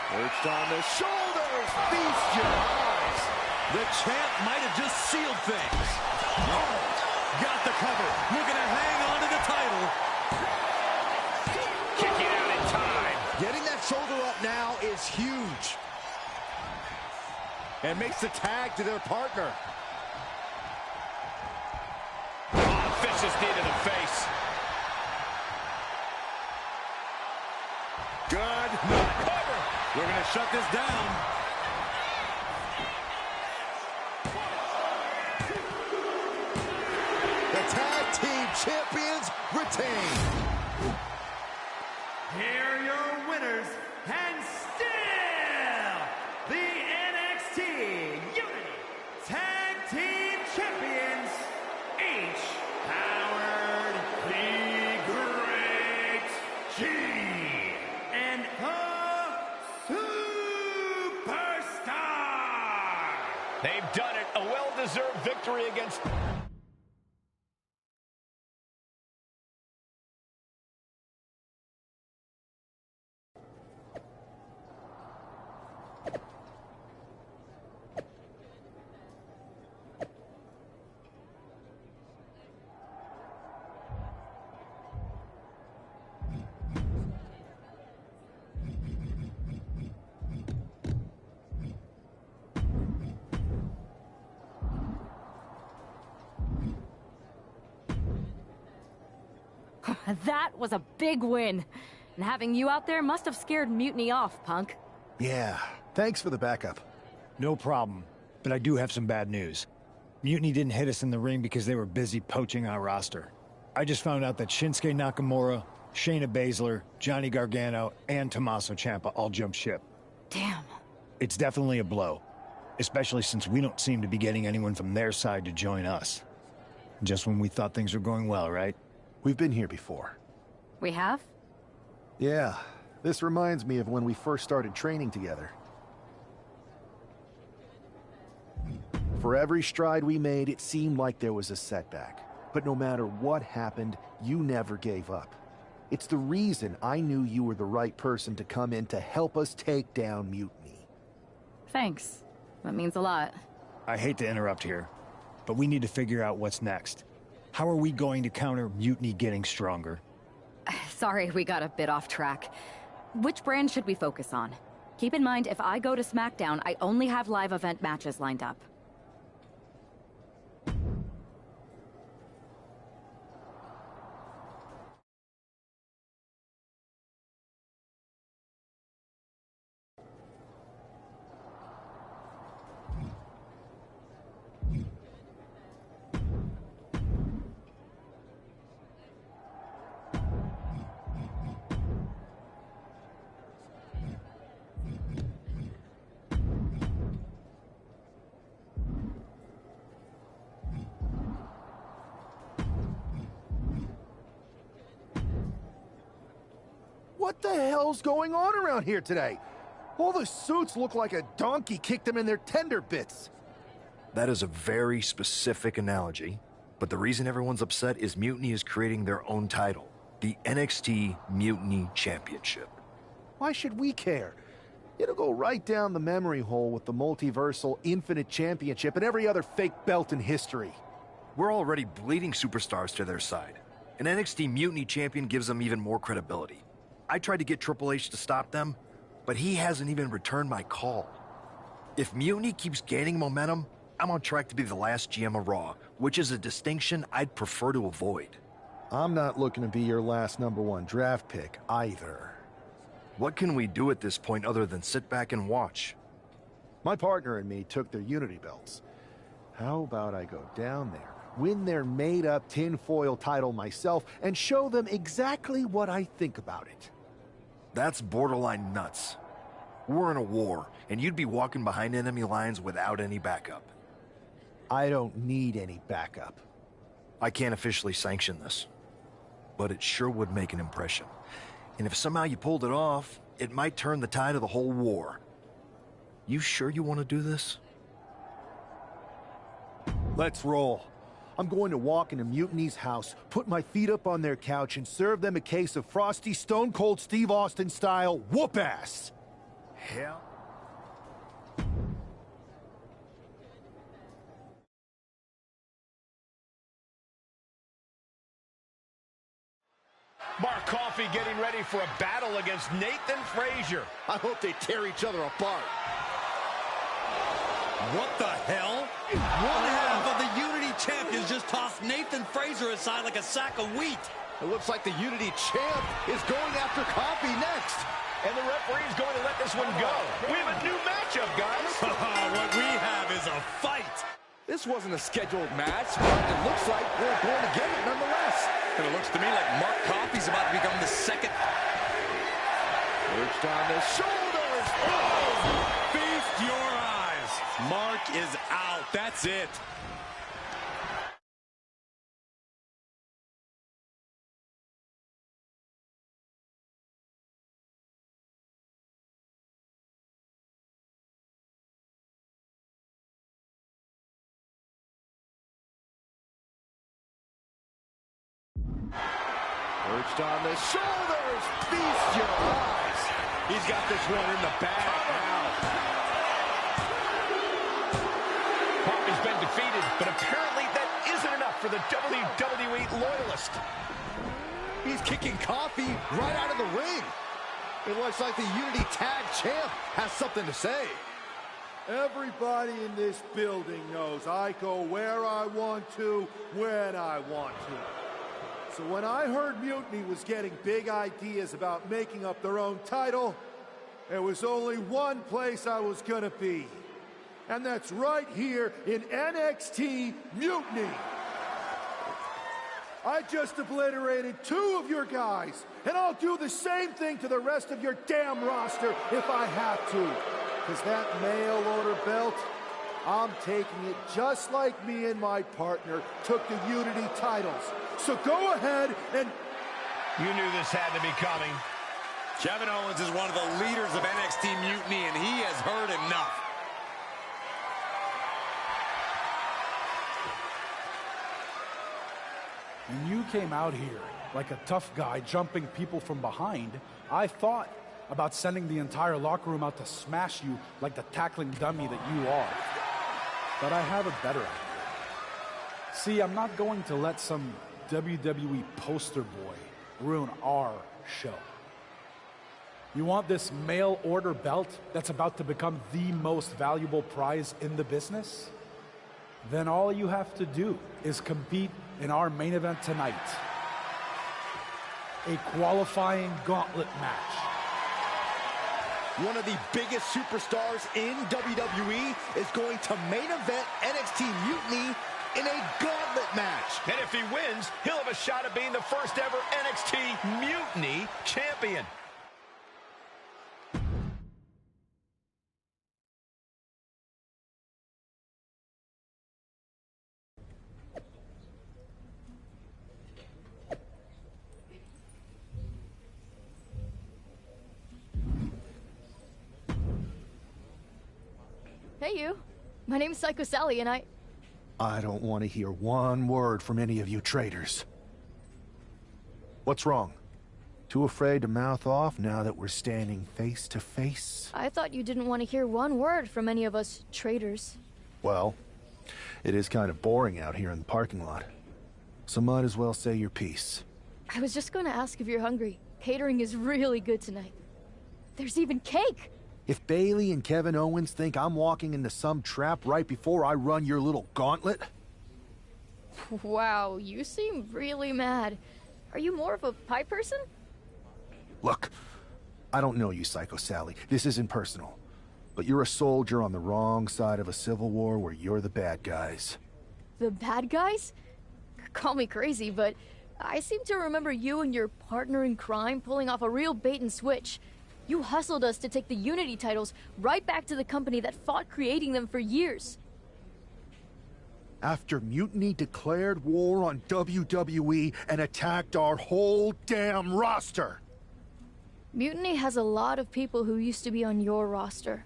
Perched on the shoulders. Feast your eyes. The champ might have just sealed things. Oh, got the cover. Looking to hang on to the title. Kicking out in time. Getting that shoulder up now is huge. And makes the tag to their partner. Vicious knee to the face. Good. Cover. We're going to shut this down. The tag team champions retain. Here are your winners, and still the NXT Unity Tag Team Champions, H. Howard, the Great G, and the Superstar. They've done it. A well-deserved victory against... That was a big win. And having you out there must have scared Mutiny off, Punk. Yeah, thanks for the backup. No problem, but I do have some bad news. Mutiny didn't hit us in the ring because they were busy poaching our roster. I just found out that Shinsuke Nakamura, Shayna Baszler, Johnny Gargano, and Tommaso Ciampa all jumped ship. Damn. It's definitely a blow, especially since we don't seem to be getting anyone from their side to join us. Just when we thought things were going well, right? We've been here before. We have? Yeah, this reminds me of when we first started training together. For every stride we made, it seemed like there was a setback. But no matter what happened, you never gave up. It's the reason I knew you were the right person to come in to help us take down Mutiny. Thanks. That means a lot. I hate to interrupt here, but we need to figure out what's next. How are we going to counter Mutiny getting stronger? Sorry, we got a bit off track. Which brand should we focus on? Keep in mind, if I go to SmackDown, I only have live event matches lined up. What the hell's going on around here today? All the suits look like a donkey kicked them in their tender bits. That is a very specific analogy, but the reason everyone's upset is Mutiny is creating their own title, the NXT Mutiny Championship. Why should we care? It'll go right down the memory hole with the multiversal Infinite Championship and every other fake belt in history. We're already bleeding superstars to their side. An NXT Mutiny champion gives them even more credibility. I tried to get Triple H to stop them, but he hasn't even returned my call. If Mutiny keeps gaining momentum, I'm on track to be the last GM of Raw, which is a distinction I'd prefer to avoid. I'm not looking to be your last #1 draft pick, either. What can we do at this point other than sit back and watch? My partner and me took their Unity belts. How about I go down there, win their made-up tinfoil title myself, and show them exactly what I think about it? That's borderline nuts. We're in a war, and you'd be walking behind enemy lines without any backup. I don't need any backup. I can't officially sanction this, but it sure would make an impression. And if somehow you pulled it off, it might turn the tide of the whole war. You sure you want to do this? Let's roll. I'm going to walk into Mutiny's house, put my feet up on their couch, and serve them a case of frosty, Stone Cold Steve Austin style whoop-ass. Hell. Mark Coffey getting ready for a battle against Nathan Frazier. I hope they tear each other apart. What the hell? One half of the Unity champions just tossed Nathan Frazier aside like a sack of wheat. It looks like the Unity champ is going after Coffey next. And the referee's going to let this one go. We have a new matchup, guys. What we have is a fight. This wasn't a scheduled match, but it looks like we're going to get it nonetheless. And it looks to me like Mark Coffey's about to become the second. Perched on the shoulders. Oh! Feast your eyes. Mark is out. That's it. Perched on the shoulders. Feast your eyes. He's got this one in the bag now. Coffey's been defeated, but apparently that isn't enough for the WWE loyalist. He's kicking Coffey right out of the ring. It looks like the Unity Tag Champ has something to say. Everybody in this building knows I go where I want to, when I want to. So when I heard Mutiny was getting big ideas about making up their own title, there was only one place I was gonna be. And that's right here in NXT Mutiny. I just obliterated 2 of your guys, and I'll do the same thing to the rest of your damn roster if I have to. Because that mail order belt, I'm taking it just like me and my partner took the Unity titles. So go ahead and... You knew this had to be coming. Kevin Owens is one of the leaders of NXT Mutiny, and he has heard enough. When you came out here like a tough guy jumping people from behind, I thought about sending the entire locker room out to smash you like the tackling dummy that you are. But I have a better idea. See, I'm not going to let some WWE poster boy ruin our show. You want this mail order belt that's about to become the most valuable prize in the business? Then all you have to do is compete in our main event tonight. A qualifying gauntlet match. One of the biggest superstars in WWE is going to main event NXT Mutiny in a gauntlet match. And if he wins, he'll have a shot at being the first ever NXT Mutiny champion. Hey, you. My name's Psycho Sally, and I don't want to hear one word from any of you traitors. What's wrong? Too afraid to mouth off now that we're standing face to face? I thought you didn't want to hear one word from any of us traitors. Well, it is kind of boring out here in the parking lot. So might as well say your piece. I was just going to ask if you're hungry. Catering is really good tonight. There's even cake! If Bailey and Kevin Owens think I'm walking into some trap right before I run your little gauntlet... Wow, you seem really mad. Are you more of a pie person? Look, I don't know you, Psycho Sally. This isn't personal. But you're a soldier on the wrong side of a civil war where you're the bad guys. The bad guys? Call me crazy, but I seem to remember you and your partner in crime pulling off a real bait and switch. You hustled us to take the Unity titles right back to the company that fought creating them for years. After Mutiny declared war on WWE and attacked our whole damn roster. Mutiny has a lot of people who used to be on your roster.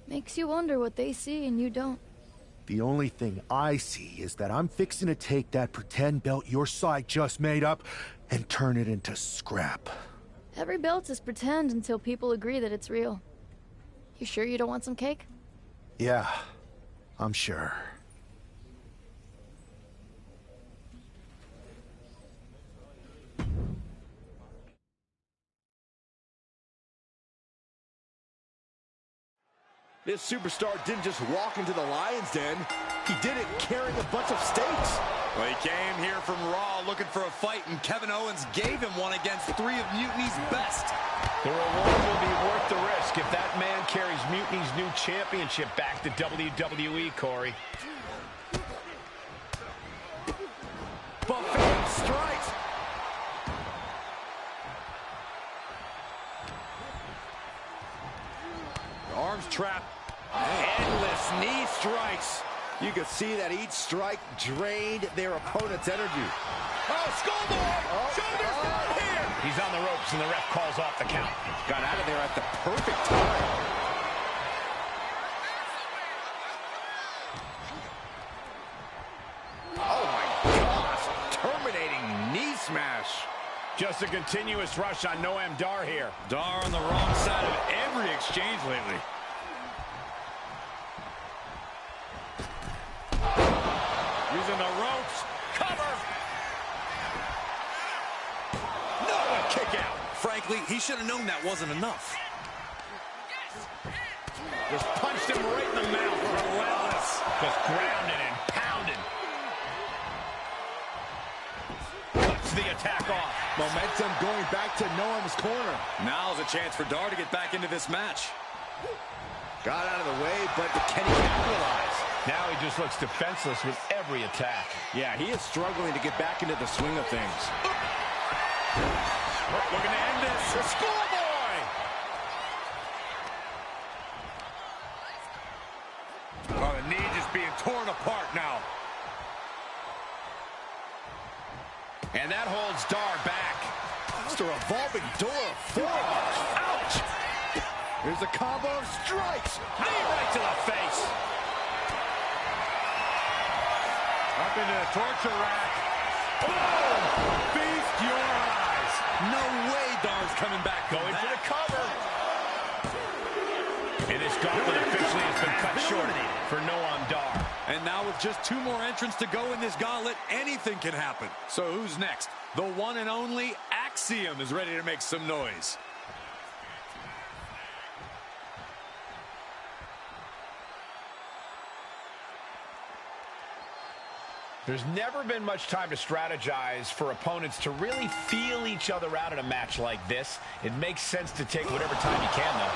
Makes you wonder what they see and you don't. The only thing I see is that I'm fixing to take that pretend belt your side just made up and turn it into scrap. Every belt is pretend until people agree that it's real. You sure you don't want some cake? Yeah, I'm sure. This superstar didn't just walk into the Lion's Den. He did it carrying a bunch of stakes. Well, he came here from Raw looking for a fight, and Kevin Owens gave him one against 3 of Mutiny's best. The reward will be worth the risk if that man carries Mutiny's new championship back to WWE, Corey. Buffet strikes. Arms trapped. Endless knee strikes. You could see that each strike drained their opponent's energy. Oh, skullboard! Shoulders down here! He's on the ropes, and the ref calls off the count. Got out of there at the perfect time. Oh, my gosh. Terminating knee smash. Just a continuous rush on Noam Dar here. Dar on the wrong side of every exchange lately. Using the ropes. Cover. No, a kick out. Frankly, he should have known that wasn't enough. Just punched him right in the mouth. Relentless. Just grounded and pounded. Cuts the attack off. Momentum going back to Noam's corner. Now's a chance for Dar to get back into this match. Got out of the way, but can he capitalize? Now he just looks defenseless with every attack. Yeah, he is struggling to get back into the swing of things. Looking to end this. The schoolboy! Oh, the knee just being torn apart now. And that holds Dar back. Just a revolving door of forearms. Ouch! Here's a combo of strikes. Knee right to the face. Up into the torture rack. Oh! Feast your eyes. No way Dar's coming back. Going for the cover. And this gauntlet officially has been cut short for Noam Dar. And now with just 2 more entrants to go in this gauntlet, anything can happen. So who's next? The one and only Axiom is ready to make some noise. There's never been much time to strategize for opponents to really feel each other out in a match like this. It makes sense to take whatever time you can, though.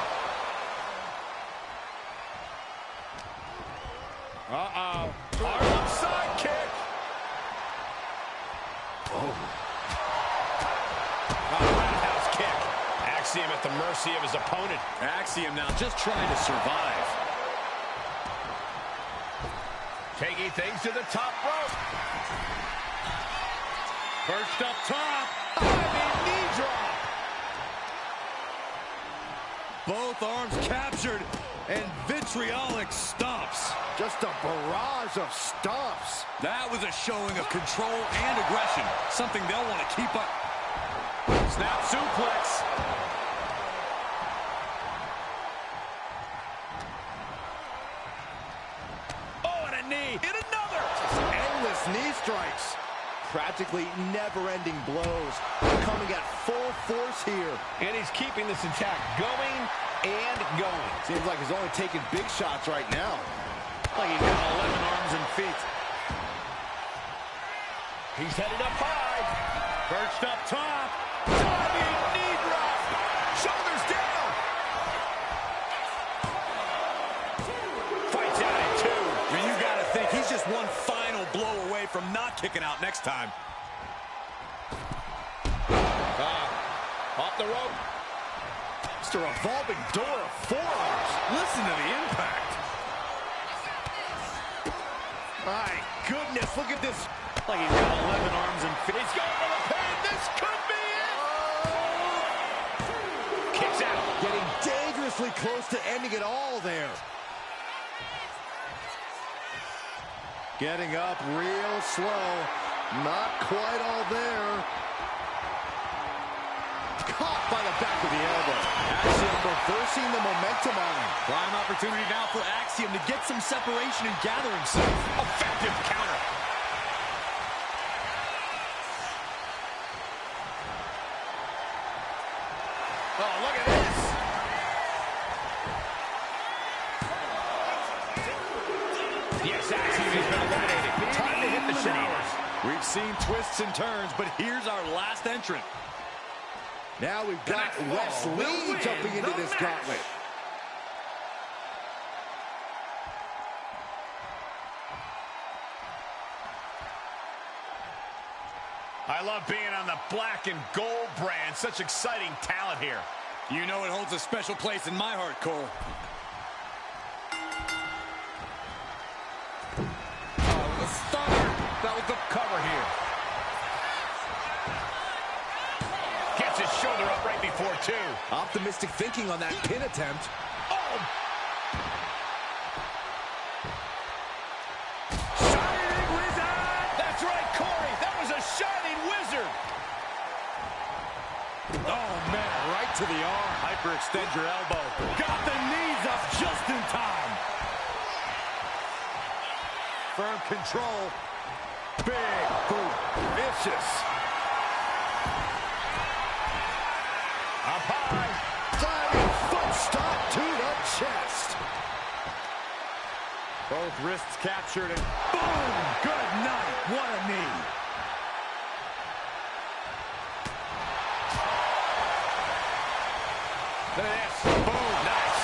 Uh-oh. Harlem sidekick. Oh. Roundhouse kick. Axiom at the mercy of his opponent. Axiom now just trying to survive. Taking things to the top rope. Perched up top. Knee drop. Both arms captured and vitriolic stomps. Just a barrage of stomps. That was a showing of control and aggression, something they'll want to keep up. Snap suplex. Oh, and a knee. And another. Endless knee strikes. Practically never-ending blows. Coming at full force here. And he's keeping this attack going and going. Seems like he's only taking big shots right now. Like he's got 11 arms and feet. He's headed up high. Perched up top. Diving knee drop. Shoulders down. Fights out at 2. I mean, you got to think he's just one final blow away from not kicking out next time. Off the rope. Just a revolving door of forearms. Listen to the impact. My goodness, look at this. Like he's got 11 arms and feet. He's going for the pin. This could be it. Kicks out. Getting dangerously close to ending it all there. Getting up real slow. Not quite all there. Caught by the back of the elbow. Axiom reversing the momentum on him. Prime opportunity now for Axiom to get some separation and gather himself. Effective counter. Oh, look at this. Yes, Axiom has been eliminated. Time to hit the showers. We've seen twists and turns, but here's our last entrant. Now we've got Wes Lee jumping into this gauntlet. I love being on the black and gold brand. Such exciting talent here. You know it holds a special place in my heart, Cole. Oh, the stunner. That was the cover here. Gets his shoulder up right before 2. Optimistic thinking on that pin attempt. Oh! Shining Wizard! That's right, Corey. That was a shining wizard. Oh, man, right to the arm. Hyperextend your elbow. Got the knees up just in time. Firm control. Big boot. Vicious. Up high. Diving foot stop to the chest. Both wrists captured and boom! Good night. What a knee. Look at this. Boom. Nice.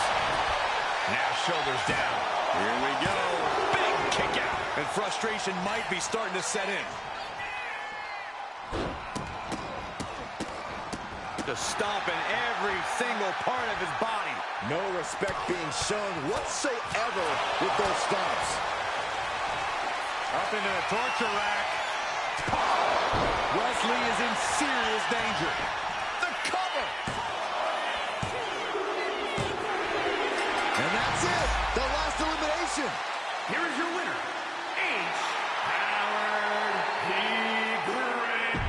Now shoulders down. Here we go. Big kick out. And frustration might be starting to set in. Just stomping every single part of his body. No respect being shown whatsoever with those stomps. Up into the torture rack. Wesley is in serious danger. The cover. And that's it. The last elimination. Here is your winner, H. Howard the Great.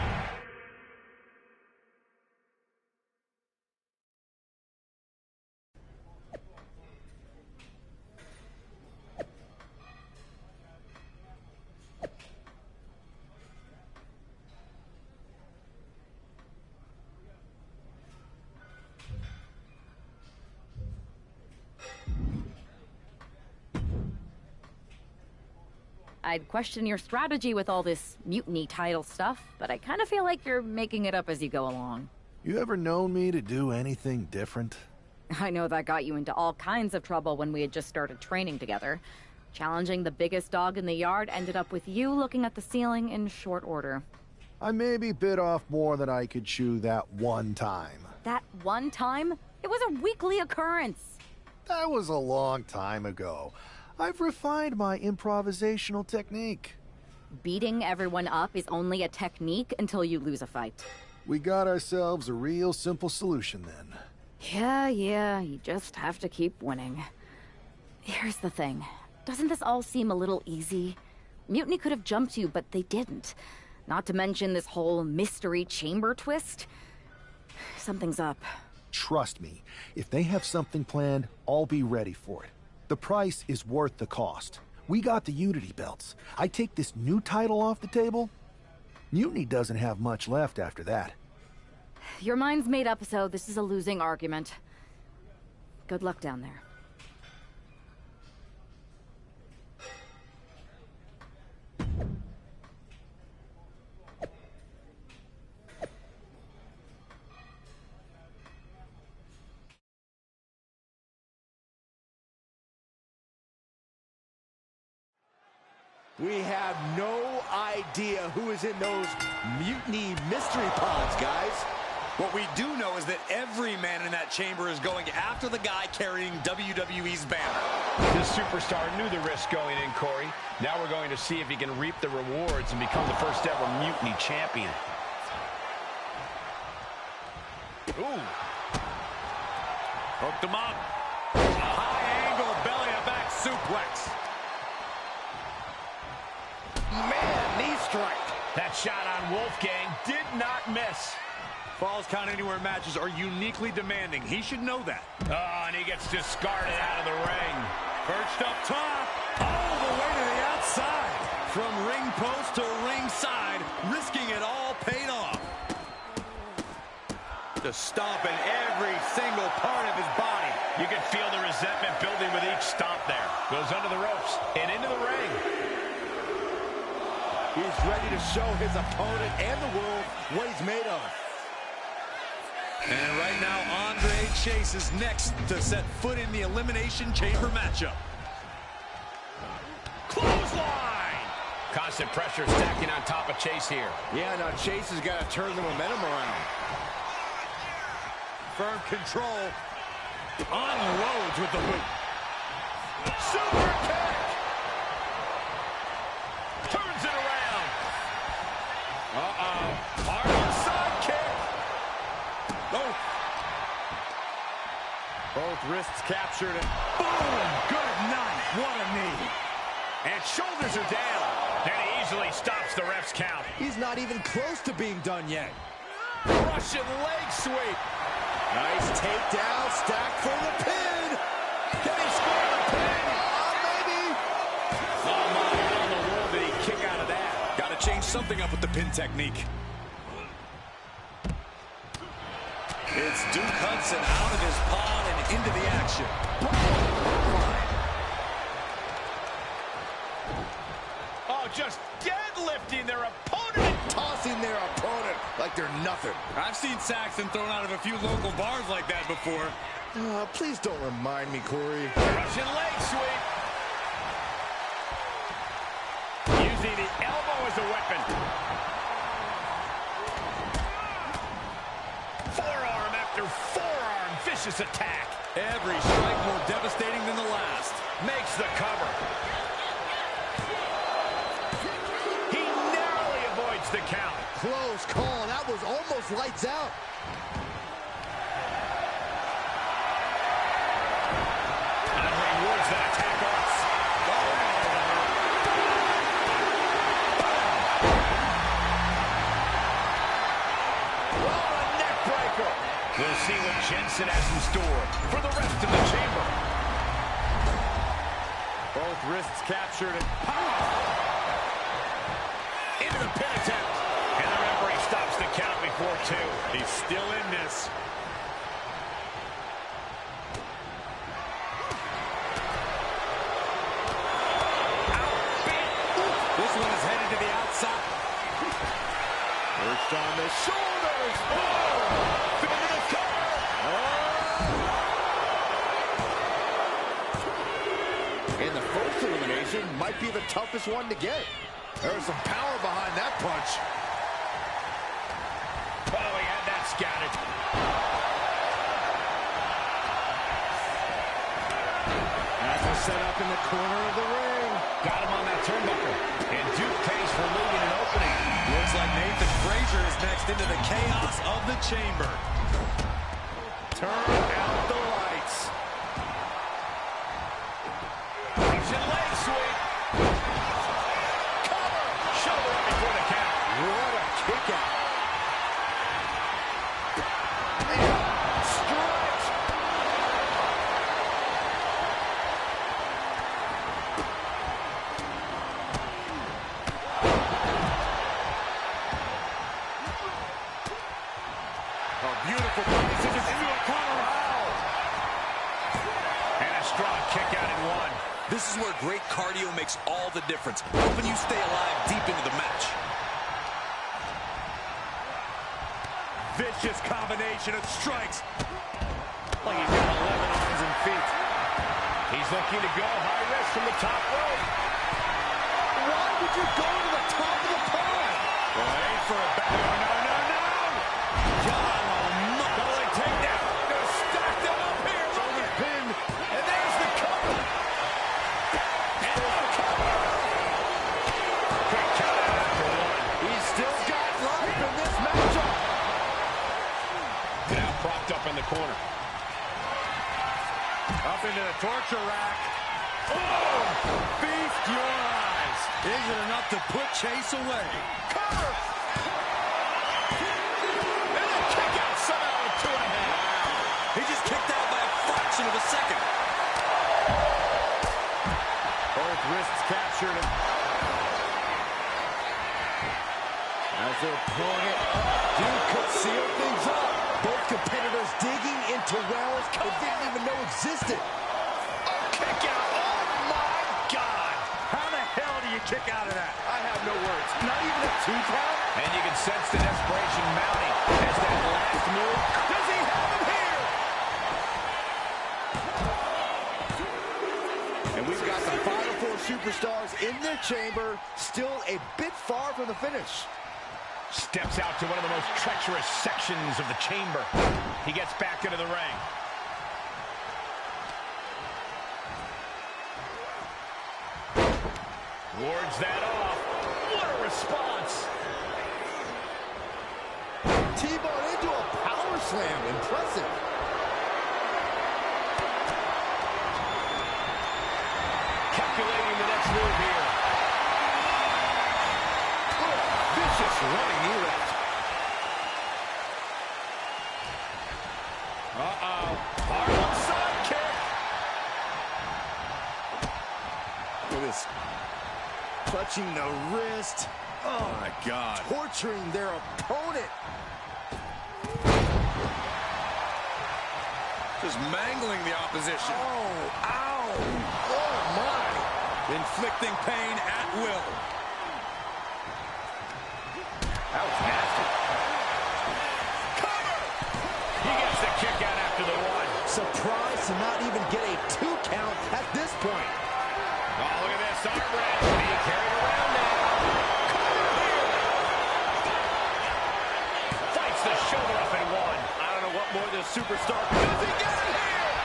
I'd question your strategy with all this mutiny title stuff, but I kind of feel like you're making it up as you go along. You ever known me to do anything different? I know that got you into all kinds of trouble when we had just started training together. Challenging the biggest dog in the yard ended up with you looking at the ceiling in short order. I maybe bit off more than I could chew that one time. That one time? It was a weekly occurrence. That was a long time ago. I've refined my improvisational technique. Beating everyone up is only a technique until you lose a fight. We got ourselves a real simple solution then. Yeah, you just have to keep winning. Here's the thing. Doesn't this all seem a little easy? Mutiny could have jumped you, but they didn't. Not to mention this whole mystery chamber twist. Something's up. Trust me, if they have something planned, I'll be ready for it. The price is worth the cost. We got the Unity belts. I take this new title off the table. Mutiny doesn't have much left after that. Your mind's made up, so this is a losing argument. Good luck down there. We have no idea who is in those mutiny mystery pods, guys. What we do know is that every man in that chamber is going after the guy carrying WWE's banner. This superstar knew the risk going in, Corey. Now we're going to see if he can reap the rewards and become the first ever mutiny champion. Ooh. Hooked him up. A high angle belly-to-back suplex. Man, knee strike. That shot on Wolfgang did not miss. Falls count anywhere matches are uniquely demanding. He should know that. Oh, and he gets discarded out of the ring. Perched up top. All the way to the outside. From ring post to ringside, risking it all paid off. Just stomping every single part of his body. You can feel the resentment building with each stomp there. Goes under the ropes and into the ring. He's ready to show his opponent and the world what he's made of. And right now, Andre Chase is next to set foot in the Elimination Chamber matchup. Clothesline! Constant pressure stacking on top of Chase here. Yeah, now Chase has got to turn the momentum around. Firm control. Unloads with the boot. Super kick! Turns it around. Uh-oh. Hard outside kick. Oh. Both wrists captured and boom! Good night. What a knee. And shoulders are down. And he easily stops the ref's count. He's not even close to being done yet. Russian leg sweep. Nice takedown, stacked for the pin. Can he score the pin? Maybe. Oh my, how in the world did he kick out of that? Got to change something up with the pin technique. It's Duke Hudson out of his pod and into the action. Oh, just deadlifting their opponent. Tossing their opponent like they're nothing. I've seen Saxton thrown out of a few local bars like that before. Please don't remind me, Corey. Russian leg sweep. Using the elbow as a weapon. Forearm after forearm. Vicious attack. Every strike more devastating than the last. Makes the cover. He narrowly avoids the count. Close call. That was almost lights out. Rewards that attack arts. Oh, a neck breaker. We'll see what Jensen has in store for the rest of the chamber. Both wrists captured and into the pin attempt. And the referee stops the count before 2. He's still in this. This one is headed to the outside. Perched on the shoulders. Oh! Into the cover. Oh! And the first elimination might be the toughest one to get. There's some power behind that punch. Oh, he had that scouted. That's a setup in the corner of the ring. Got him on that turnbuckle. And Duke pays for leaving an opening. Looks like Nathan Frazier is next into the chaos of the chamber. Turn out the lights. Russian leg sweep. Cover. Shoulder up before the count. What a kick out. Beautiful position into a corner. And a strong kick out in 1. This is where great cardio makes all the difference, helping you stay alive deep into the match. Vicious combination of strikes. Like he's got 11 arms and feet. He's looking to go high risk from the top rope. Why would you go to the top of the pile? Well, aim for a back. No. God almighty. Take down. Gonna stack them up here. Shoulders pinned. And there's the cover. And the cover. Quick count out after 1. He's still got life in this matchup. Now propped up in the corner. Up into the torture rack. Oh! Feast your eyes. Is it enough to put Chase away? Cover. And a kick out somehow in 2.5. Wow. He just kicked out by a fraction of a second. Both wrists captured. As their opponent, Duke could seal things up. Both competitors digging into wells they didn't even know existed. Kick out. Oh, my God. How the hell do you kick out of that? I have no words. Not even a 2 count? And you can sense the desperation mounting as that last move. Does he have him here? And we've got the final 4 superstars in their chamber, still a bit far from the finish. Steps out to one of the most treacherous sections of the chamber. He gets back into the ring. Wards that off. What a response. T-bone into a power slam. Impressive. Calculating the next move here. Vicious running knee lift. Uh-oh. Harlem sidekick. Look at this. Touching the wrist. Oh, my God. Torturing their opponent. Just mangling the opposition. Oh, ow. Oh, my. Inflicting pain at will. That was nasty. Cover! He gets the kick out after the one. Surprised to not even get a 2 count at this point. Oh, look at this arm wrench. Being carried around now. Cover here. Fights the shoulder up and one. I don't know what more this superstar can do. He got it here.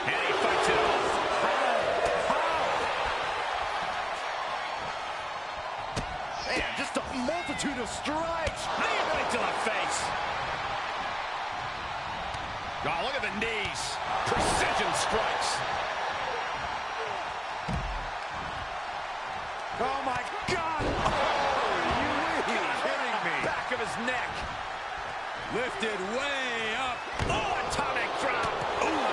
And he fights it off. Man, just a multitude of strikes. Knee right to the face. Oh, look at the knees. Precision strikes. Oh, my God. Oh, you kidding me? Back of his neck. Lifted way up. Oh, atomic drop. Ooh,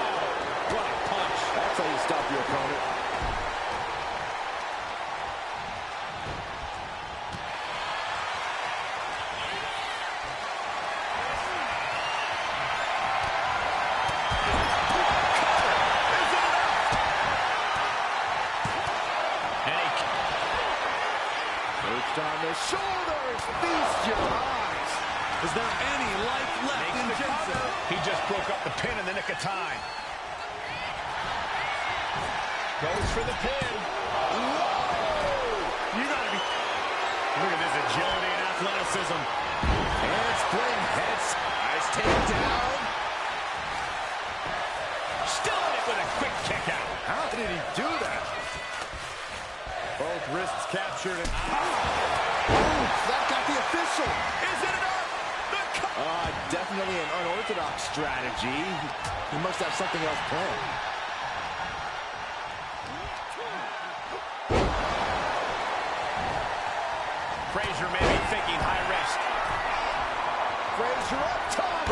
what a punch. That's how you stop your opponent. On the shoulders, feast your eyes. Is there any life left in Jensen? He just broke up the pin in the nick of time. Goes for the pin. Whoa! You gotta be... Look at this agility and athleticism. Handspring, heads. Nice takedown. Still in it with a quick kick out. How did he do that? Both wrists captured. That got the official. Is it enough? Definitely an unorthodox strategy. He must have something else planned. Frazier may be thinking high risk. Frazier up top.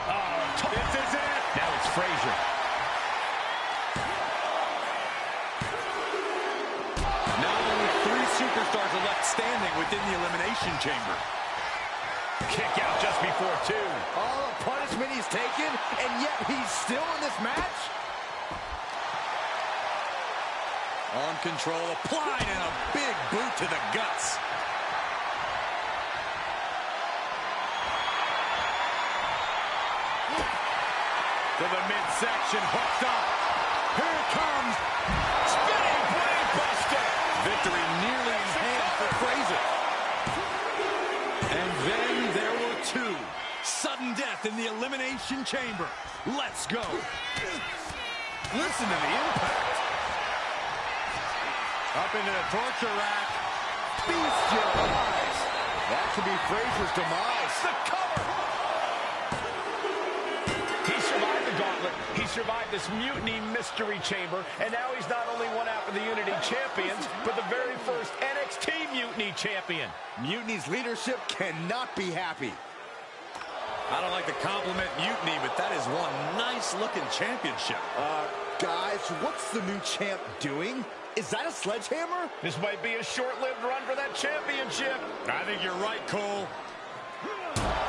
Oh, this is it. Now it's Frazier. Superstars are left standing within the Elimination Chamber. Kick out just before 2. All the punishment he's taken, and yet he's still in this match? On control, applied, and a big boot to the guts. To the midsection, hooked up. Here it comes. Spinning blade buster. Victory nearly in hand for Frazier. And then there were 2. Sudden death in the Elimination Chamber. Let's go. Listen to the impact. Up into the torture rack. Feast your eyes. That could be Frazier's demise. The cover. He survived the gauntlet. He survived this mutiny mystery chamber, and now he's not only one half of the Unity champions, but the very first NXT Mutiny champion. Mutiny's leadership cannot be happy. I don't like to compliment Mutiny, but that is one nice-looking championship. Guys, what's the new champ doing? Is that a sledgehammer? This might be a short-lived run for that championship. I think you're right, Cole.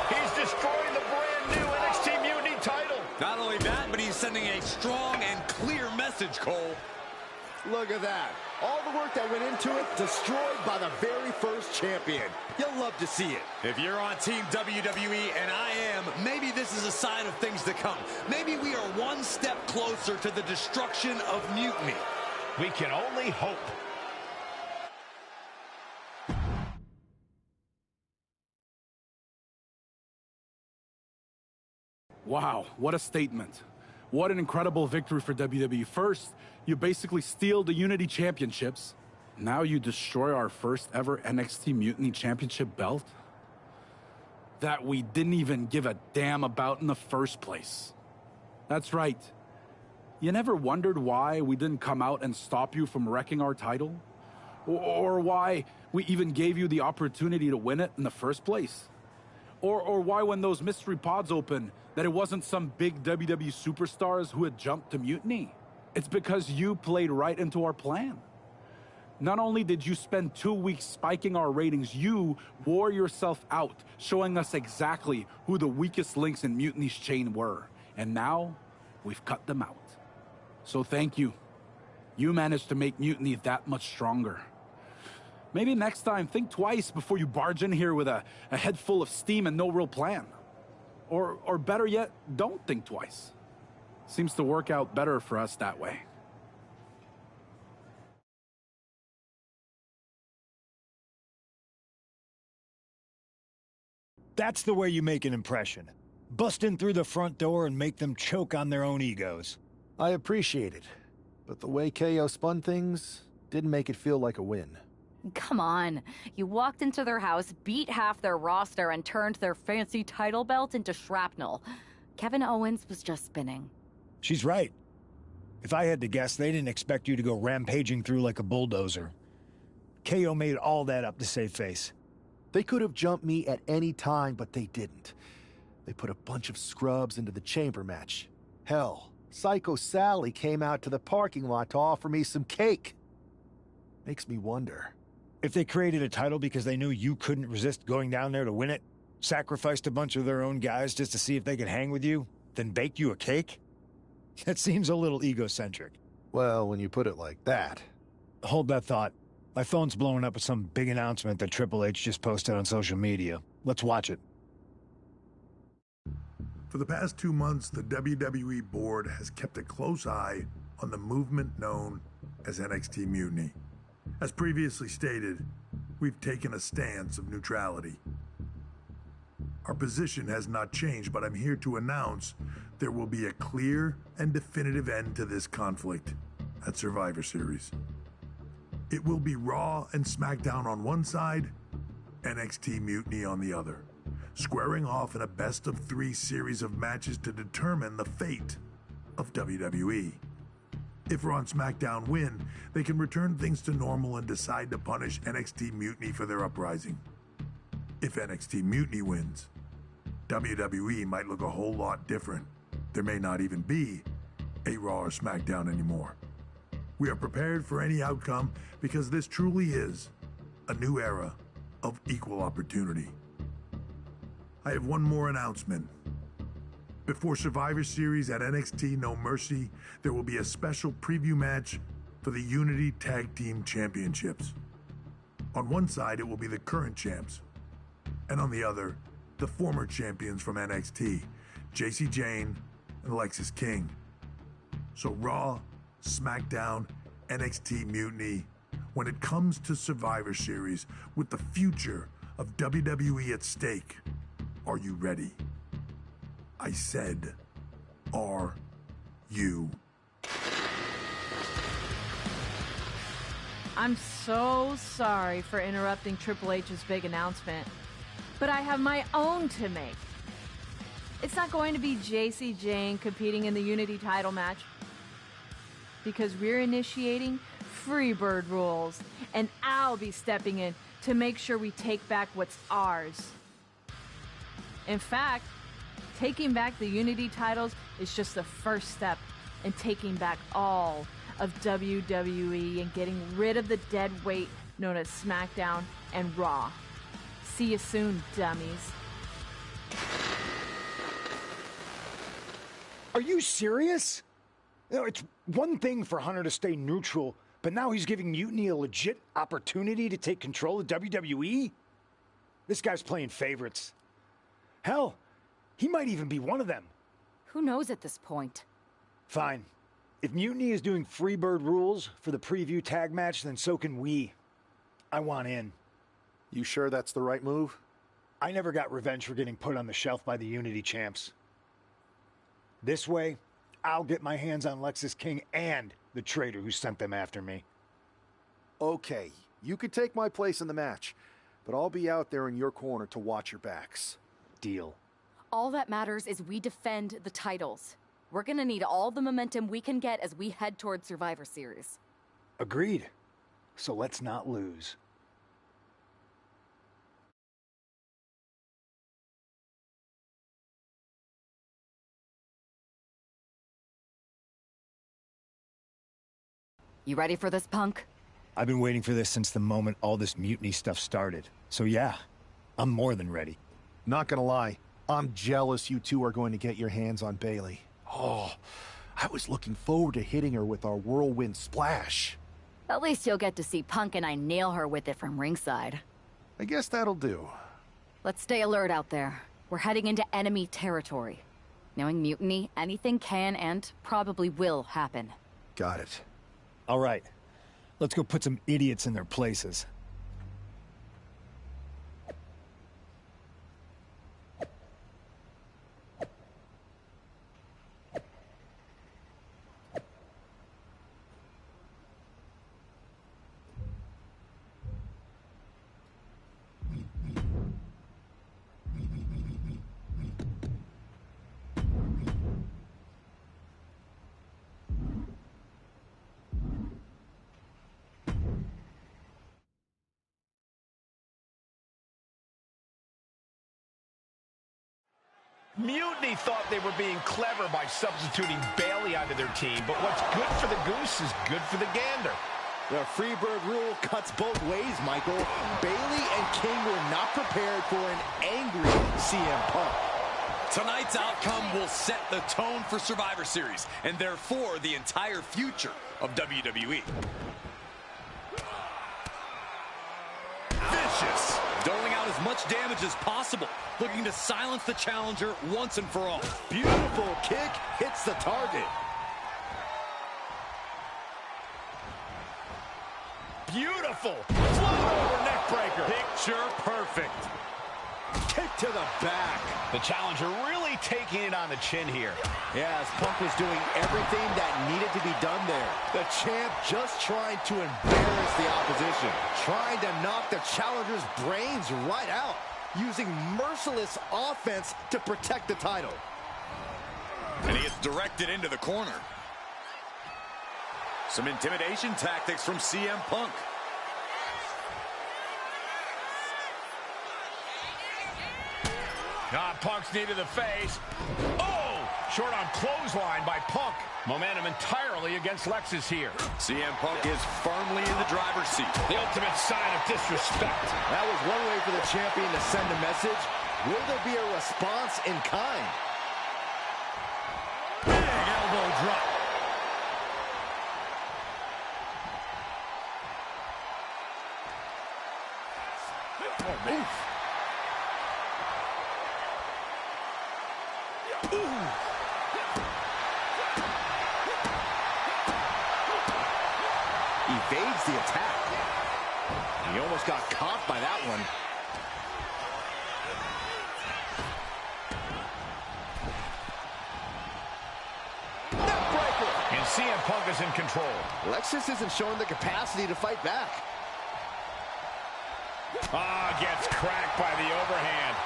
He's destroying the brand-new NXT Mutiny title. Not only that, but he's sending a strong and clear message, Cole. Look at that. All the work that went into it, destroyed by the very first champion. You'll love to see it. If you're on Team WWE, and I am, maybe this is a sign of things to come. Maybe we are one step closer to the destruction of Mutiny. We can only hope. Wow, what a statement. What an incredible victory for WWE. First, you basically steal the Unity Championships. Now you destroy our first ever NXT Mutiny Championship belt that we didn't even give a damn about in the first place. That's right. You never wondered why we didn't come out and stop you from wrecking our title? Or why we even gave you the opportunity to win it in the first place? Or why when those mystery pods opened, that it wasn't some big WWE superstars who had jumped to Mutiny? It's because you played right into our plan. Not only did you spend 2 weeks spiking our ratings, you wore yourself out, showing us exactly who the weakest links in Mutiny's chain were. And now, we've cut them out. So thank you. You managed to make Mutiny that much stronger. Maybe next time, think twice before you barge in here with a head full of steam and no real plan. Or better yet, don't think twice. Seems to work out better for us that way. That's the way you make an impression. Bust in through the front door and make them choke on their own egos. I appreciate it, but the way KO spun things didn't make it feel like a win. Come on. You walked into their house, beat half their roster, and turned their fancy title belt into shrapnel. Kevin Owens was just spinning. She's right. If I had to guess, they didn't expect you to go rampaging through like a bulldozer. KO made all that up to save face. They could have jumped me at any time, but they didn't. They put a bunch of scrubs into the chamber match. Hell, Psycho Sally came out to the parking lot to offer me some cake. Makes me wonder. If they created a title because they knew you couldn't resist going down there to win it, sacrificed a bunch of their own guys just to see if they could hang with you, then baked you a cake? That seems a little egocentric. Well, when you put it like that. Hold that thought. My phone's blowing up with some big announcement that Triple H just posted on social media. Let's watch it. For the past 2 months, the WWE board has kept a close eye on the movement known as NXT Mutiny. As previously stated, we've taken a stance of neutrality. Our position has not changed, but I'm here to announce there will be a clear and definitive end to this conflict at Survivor Series. It will be Raw and SmackDown on one side, NXT Mutiny on the other, squaring off in a best-of-3 series of matches to determine the fate of WWE. If Raw and SmackDown win, they can return things to normal and decide to punish NXT Mutiny for their uprising. If NXT Mutiny wins, WWE might look a whole lot different. There may not even be a Raw or SmackDown anymore. We are prepared for any outcome because this truly is a new era of equal opportunity. I have one more announcement. Before Survivor Series at NXT No Mercy, there will be a special preview match for the Unity Tag Team Championships. On one side, it will be the current champs, and on the other, the former champions from NXT, Jacy Jayne and Alexis King. So Raw, SmackDown, NXT Mutiny, when it comes to Survivor Series, with the future of WWE at stake, are you ready? I said, are you? I'm so sorry for interrupting Triple H's big announcement, but I have my own to make. It's not going to be Jacy Jayne competing in the Unity title match, because we're initiating Freebird rules, and I'll be stepping in to make sure we take back what's ours. In fact, taking back the Unity titles is just the first step in taking back all of WWE and getting rid of the dead weight known as SmackDown and Raw. See you soon, dummies. Are you serious? You know, it's one thing for Hunter to stay neutral, but now he's giving Mutiny a legit opportunity to take control of WWE? This guy's playing favorites. Hell, he might even be one of them. Who knows at this point? Fine. If Mutiny is doing Freebird rules for the preview tag match, then so can we. I want in. You sure that's the right move? I never got revenge for getting put on the shelf by the Unity champs. This way, I'll get my hands on Alexis King and the traitor who sent them after me. Okay, you could take my place in the match, but I'll be out there in your corner to watch your backs. Deal. All that matters is we defend the titles. We're gonna need all the momentum we can get as we head toward Survivor Series. Agreed. So let's not lose. You ready for this, Punk? I've been waiting for this since the moment all this Mutiny stuff started. So yeah, I'm more than ready. Not gonna lie, I'm jealous you two are going to get your hands on Bayley. Oh, I was looking forward to hitting her with our whirlwind splash. At least you'll get to see Punk and I nail her with it from ringside. I guess that'll do. Let's stay alert out there. We're heading into enemy territory. Knowing Mutiny, anything can and probably will happen. Got it. All right. Let's go put some idiots in their places. Mutiny thought they were being clever by substituting Bayley onto their team, but what's good for the goose is good for the gander. The Freebird rule cuts both ways, Michael. Bayley and King were not prepared for an angry CM Punk. Tonight's outcome will set the tone for Survivor Series, and therefore the entire future of WWE. Vicious, doling out as much damage as possible, looking to silence the challenger once and for all. Beautiful kick hits the target. Beautiful. Float over neck breaker. Picture perfect. Kick to the back. The challenger really taking it on the chin here. Yeah, as Punk was doing everything that needed to be done there. The champ just trying to embarrass the opposition. Trying to knock the challenger's brains right out. Using merciless offense to protect the title. And he gets directed into the corner. Some intimidation tactics from CM Punk. Punk's knee to the face. Oh! Short on clothesline by Punk. Momentum entirely against Lexus here. CM Punk is firmly in the driver's seat. The ultimate sign of disrespect. That was one way for the champion to send a message. Will there be a response in kind? Big elbow drop. Evades the attack. He almost got caught by that one. Neckbreaker. And CM Punk is in control. Lexus isn't showing the capacity to fight back. Gets cracked by the overhand.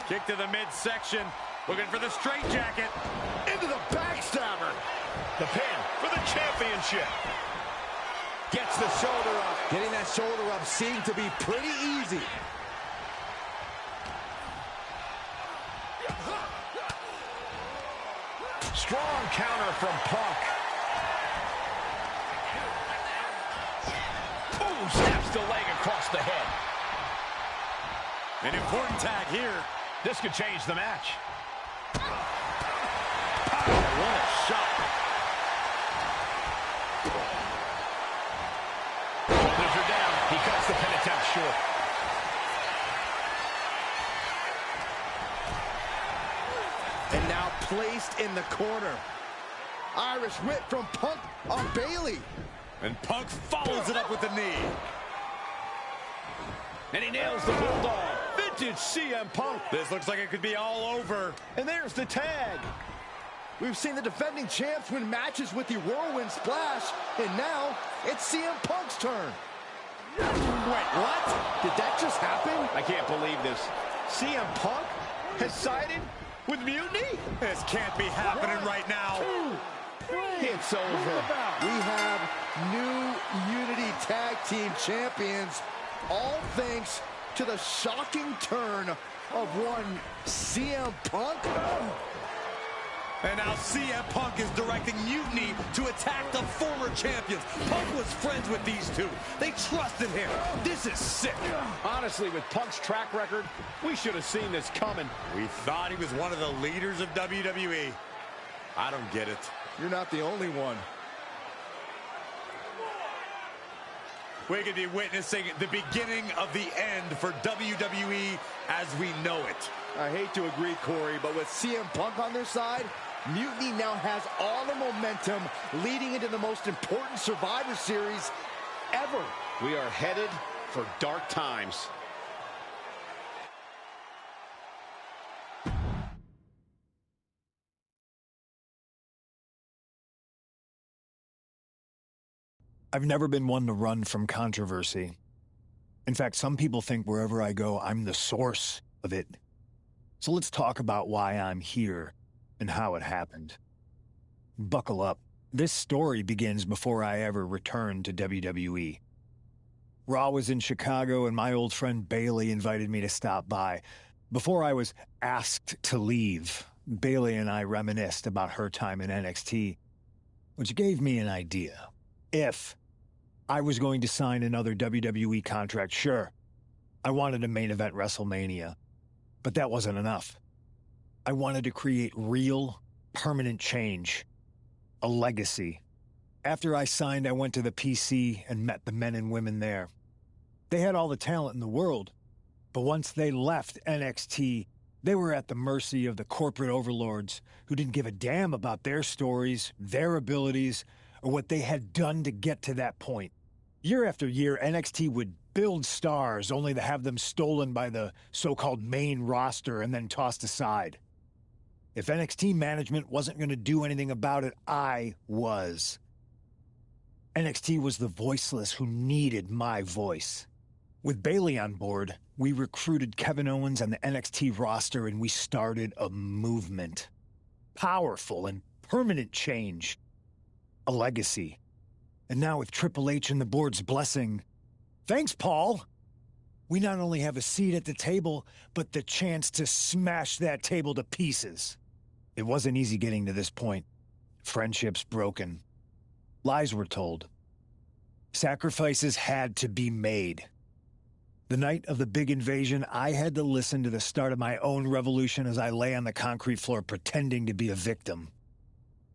Kick to the midsection. Looking for the straitjacket. Into the backstabber. The pin for the championship. Gets the shoulder up. Getting that shoulder up seemed to be pretty easy. Strong counter from Punk. Ooh, snaps the leg across the head. An important tag here. This could change the match. What a shot. Shoulders are down. He cuts the pin attempt short. And now placed in the corner. Irish whip from Punk on Bayley. And Punk follows it up with the knee. And he nails the bulldog. Vintage CM Punk. This looks like it could be all over. And there's the tag. We've seen the defending champs win matches with the whirlwind splash, and now it's CM Punk's turn. Wait, what? Did that just happen? I can't believe this. CM Punk has sided with Mutiny? This can't be happening right now. It's over. We have new Unity Tag Team Champions, all thanks to the shocking turn of one CM Punk. And now CM Punk is directing Mutiny to attack the former champions. Punk was friends with these two. They trusted him. This is sick. Honestly, with Punk's track record, we should have seen this coming. We thought he was one of the leaders of WWE. I don't get it. You're not the only one. We could be witnessing the beginning of the end for WWE as we know it. I hate to agree, Corey, but with CM Punk on their side, Mutiny now has all the momentum leading into the most important Survivor Series ever. We are headed for dark times. I've never been one to run from controversy. In fact, some people think wherever I go, I'm the source of it. So let's talk about why I'm here and how it happened. Buckle up. This story begins before I ever returned to WWE. Raw was in Chicago and my old friend Bailey invited me to stop by. Before I was asked to leave, Bailey and I reminisced about her time in NXT, which gave me an idea. If I was going to sign another WWE contract, sure, I wanted a main event WrestleMania, but that wasn't enough. I wanted to create real, permanent change, a legacy. After I signed, I went to the PC and met the men and women there. They had all the talent in the world, but once they left NXT, they were at the mercy of the corporate overlords who didn't give a damn about their stories, their abilities, or what they had done to get to that point. Year after year, NXT would build stars only to have them stolen by the so-called main roster and then tossed aside. If NXT management wasn't going to do anything about it, I was. NXT was the voiceless who needed my voice. With Bailey on board, we recruited Kevin Owens and the NXT roster and we started a movement. Powerful and permanent change. A legacy. And now with Triple H and the board's blessing, thanks, Paul! We not only have a seat at the table, but the chance to smash that table to pieces. It wasn't easy getting to this point. Friendships broken. Lies were told. Sacrifices had to be made. The night of the big invasion, I had to listen to the start of my own revolution as I lay on the concrete floor pretending to be a victim.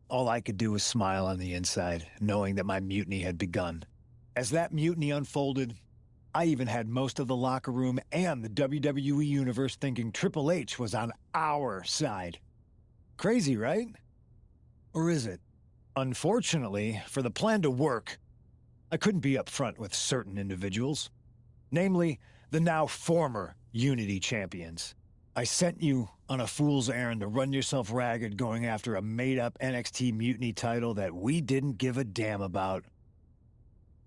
All I could do was smile on the inside, knowing that my mutiny had begun. As that mutiny unfolded, I even had most of the locker room and the WWE Universe thinking Triple H was on our side. Crazy, right? Or is it? Unfortunately, for the plan to work, I couldn't be upfront with certain individuals. Namely, the now former Unity champions. I sent you on a fool's errand to run yourself ragged going after a made-up NXT Mutiny title that we didn't give a damn about.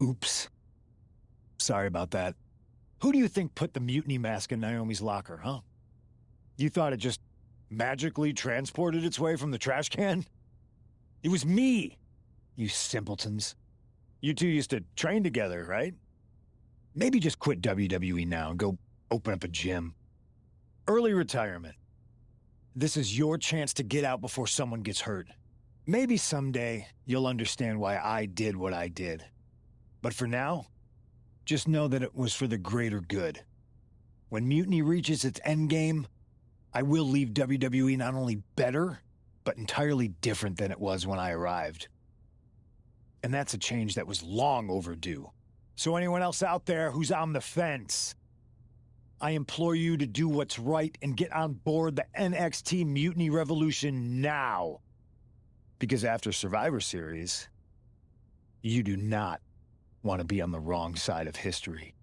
Oops. Sorry about that. Who do you think put the Mutiny mask in Naomi's locker, huh? You thought it just magically transported its way from the trash can? It was me, you simpletons. You two used to train together, right? Maybe just quit WWE now and go open up a gym. Early retirement. This is your chance to get out before someone gets hurt. Maybe someday you'll understand why I did what I did. But for now, just know that it was for the greater good. When Mutiny reaches its endgame, I will leave WWE not only better, but entirely different than it was when I arrived. And that's a change that was long overdue. So anyone else out there who's on the fence, I implore you to do what's right and get on board the NXT Mutiny Revolution now. Because after Survivor Series, you do not want to be on the wrong side of history.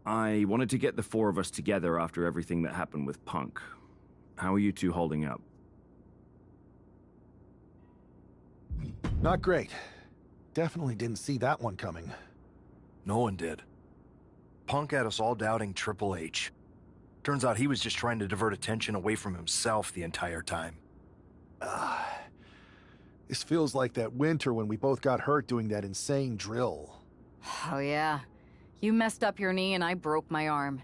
I wanted to get the four of us together after everything that happened with Punk. How are you two holding up? Not great. Definitely didn't see that one coming. No one did. Punk had us all doubting Triple H. Turns out he was just trying to divert attention away from himself the entire time. This feels like that winter when we both got hurt doing that insane drill. Oh yeah. You messed up your knee and I broke my arm.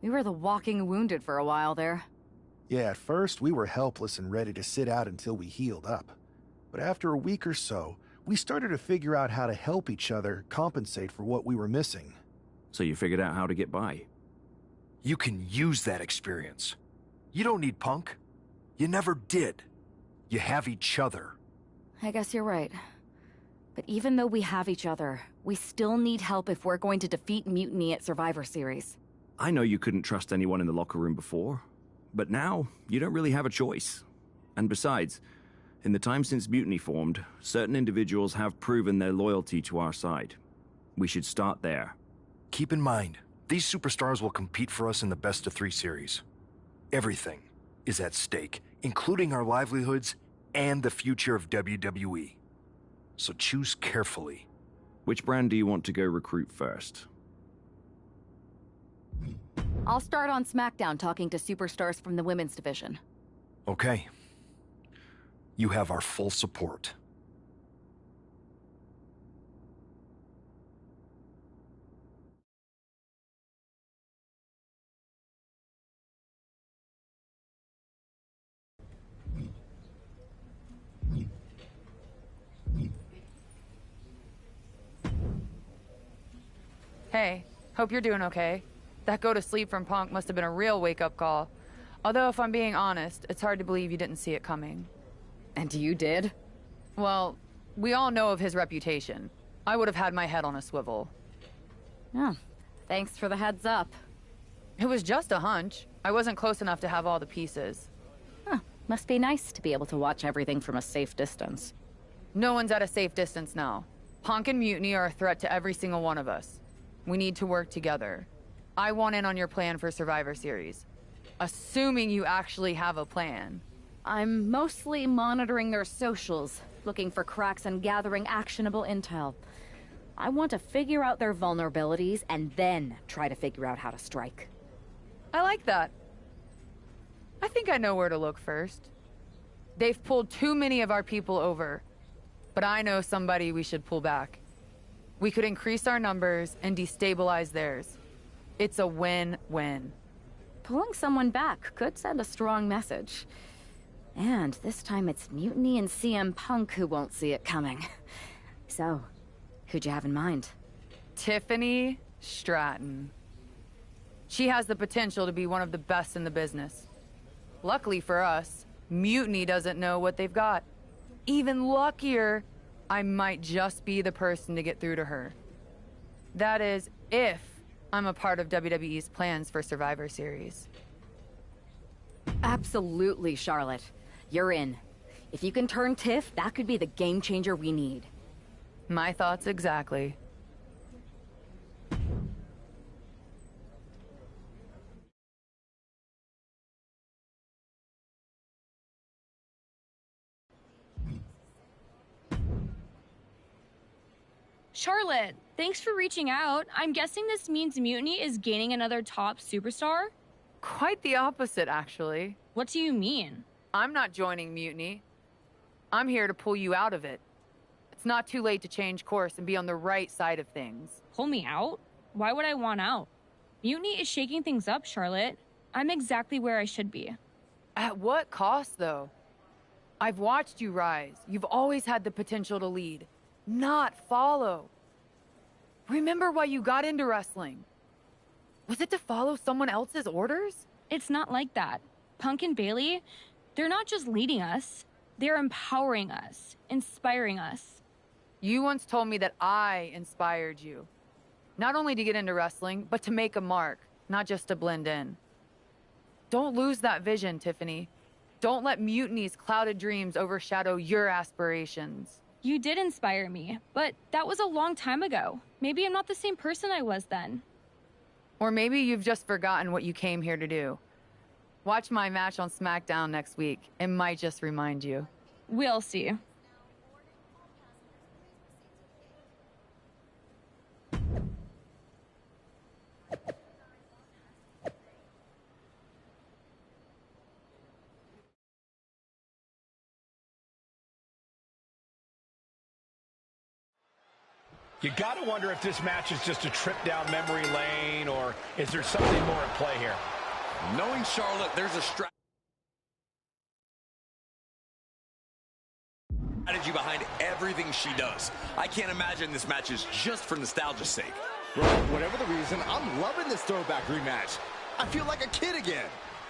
We were the walking wounded for a while there. Yeah, at first we were helpless and ready to sit out until we healed up. But after a week or so, we started to figure out how to help each other compensate for what we were missing. So you figured out how to get by? You can use that experience. You don't need Punk. You never did. You have each other. I guess you're right. But even though we have each other, we still need help if we're going to defeat Mutiny at Survivor Series. I know you couldn't trust anyone in the locker room before, but now you don't really have a choice. And besides, in the time since Mutiny formed, certain individuals have proven their loyalty to our side. We should start there. Keep in mind, these superstars will compete for us in the best-of-3 series. Everything is at stake, including our livelihoods and the future of WWE. So choose carefully. Which brand do you want to go recruit first? I'll start on SmackDown talking to superstars from the women's division. Okay. You have our full support. Hey, hope you're doing okay. That go to sleep from Punk must have been a real wake-up call. Although, if I'm being honest, it's hard to believe you didn't see it coming. And you did? Well, we all know of his reputation. I would have had my head on a swivel. Oh, thanks for the heads up. It was just a hunch. I wasn't close enough to have all the pieces. Huh, must be nice to be able to watch everything from a safe distance. No one's at a safe distance now. Punk and Mutiny are a threat to every single one of us. We need to work together. I want in on your plan for Survivor Series. Assuming you actually have a plan. I'm mostly monitoring their socials, looking for cracks and gathering actionable intel. I want to figure out their vulnerabilities and then try to figure out how to strike. I like that. I think I know where to look first. They've pulled too many of our people over, but I know somebody we should pull back. We could increase our numbers and destabilize theirs. It's a win-win. Pulling someone back could send a strong message. And this time it's Mutiny and CM Punk who won't see it coming. So, who'd you have in mind? Tiffany Stratton. She has the potential to be one of the best in the business. Luckily for us, Mutiny doesn't know what they've got. Even luckier, I might just be the person to get through to her. That is, if I'm a part of WWE's plans for Survivor Series. Absolutely, Charlotte. You're in. If you can turn Tiff, that could be the game changer we need. My thoughts exactly. Charlotte, thanks for reaching out. I'm guessing this means Mutiny is gaining another top superstar? Quite the opposite, actually. What do you mean? I'm not joining Mutiny. I'm here to pull you out of it. It's not too late to change course and be on the right side of things. Pull me out? Why would I want out? Mutiny is shaking things up, Charlotte. I'm exactly where I should be. At what cost, though? I've watched you rise. You've always had the potential to lead, not follow. Remember why you got into wrestling. Was it to follow someone else's orders? It's not like that. Punk and Bailey, they're not just leading us. They're empowering us, inspiring us. You once told me that I inspired you. Not only to get into wrestling, but to make a mark, not just to blend in. Don't lose that vision, Tiffany. Don't let Mutiny's clouded dreams overshadow your aspirations. You did inspire me, but that was a long time ago. Maybe I'm not the same person I was then. Or maybe you've just forgotten what you came here to do. Watch my match on SmackDown next week. It might just remind you. We'll see. You got to wonder if this match is just a trip down memory lane, or is there something more at play here? Knowing Charlotte, there's a strategy behind everything she does. I can't imagine this match is just for nostalgia's sake. Well, whatever the reason, I'm loving this throwback rematch. I feel like a kid again.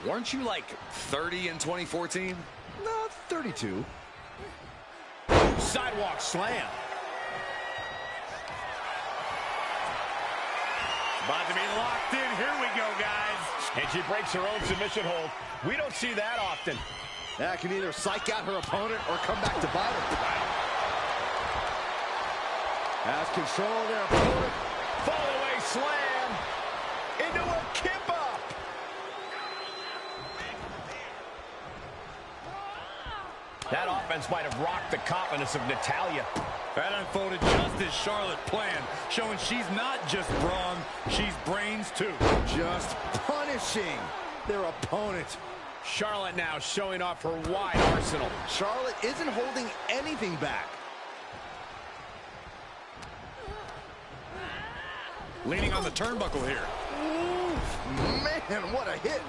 Weren't you like 30 in 2014? No, 32. Sidewalk slam. About to be locked in. Here we go, guys. And she breaks her own submission hold. We don't see that often. That can either psych out her opponent or come back to bite her. Has control of their opponent. Fall away slam into a kip up. That offense might have rocked the confidence of Natalya. That unfolded just as Charlotte planned, showing she's not just brawn, she's brains too. Just punishing their opponent. Charlotte now showing off her wide arsenal. Charlotte isn't holding anything back. Leaning on the turnbuckle here. Ooh, man, what a hit.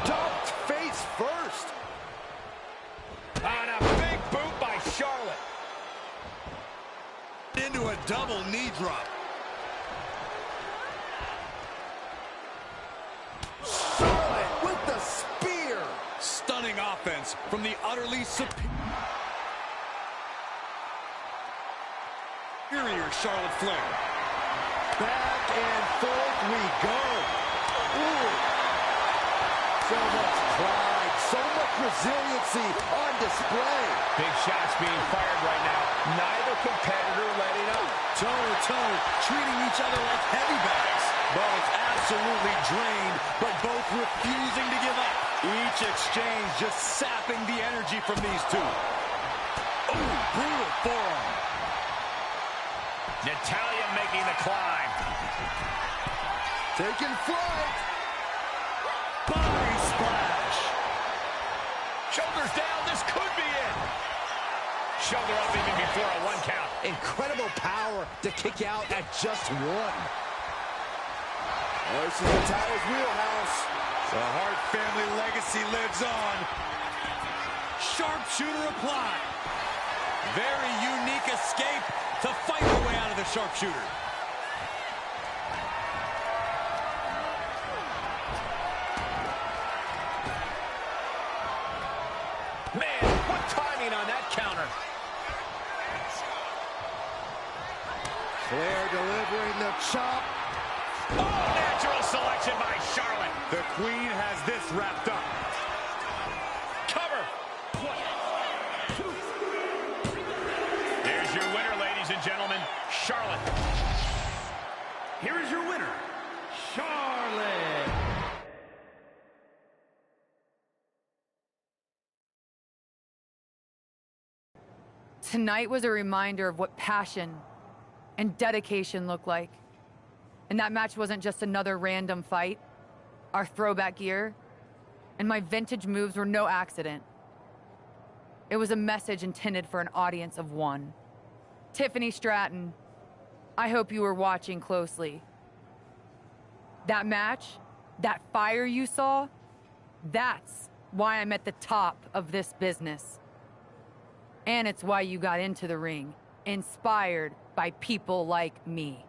Dumped face first. On a big boot by Charlotte. Into a double knee drop. Charlotte with the spear. Stunning offense from the utterly superior Charlotte Flair. Back and forth we go. Ooh. So much pride, so much resiliency on display. Big shots being fired right now. Neither competitor letting up. Toe-to-toe, treating each other like heavy bags. Both absolutely drained, but both refusing to give up. Each exchange just sapping the energy from these two. Ooh, brutal forearm. Natalya making the climb. Taking flight. Body splash. Shoulders down, this could be it. Shoulder up even before a 1 count. Incredible power to kick out at just 1. This is the title's wheelhouse. The Hart family legacy lives on. Sharpshooter applied. Very unique escape to fight her way out of the sharpshooter. Man, what timing on that counter. Flair delivering the chop. Oh, natural selection by Charlotte. The Queen has this wrapped up. Cover. Here's your winner, ladies and gentlemen, Charlotte. Here is your winner, Charlotte. Tonight was a reminder of what passion and dedication look like. And that match wasn't just another random fight. Our throwback gear and my vintage moves were no accident. It was a message intended for an audience of one. Tiffany Stratton, I hope you were watching closely. That match, that fire you saw, that's why I'm at the top of this business. And it's why you got into the ring, inspired by people like me.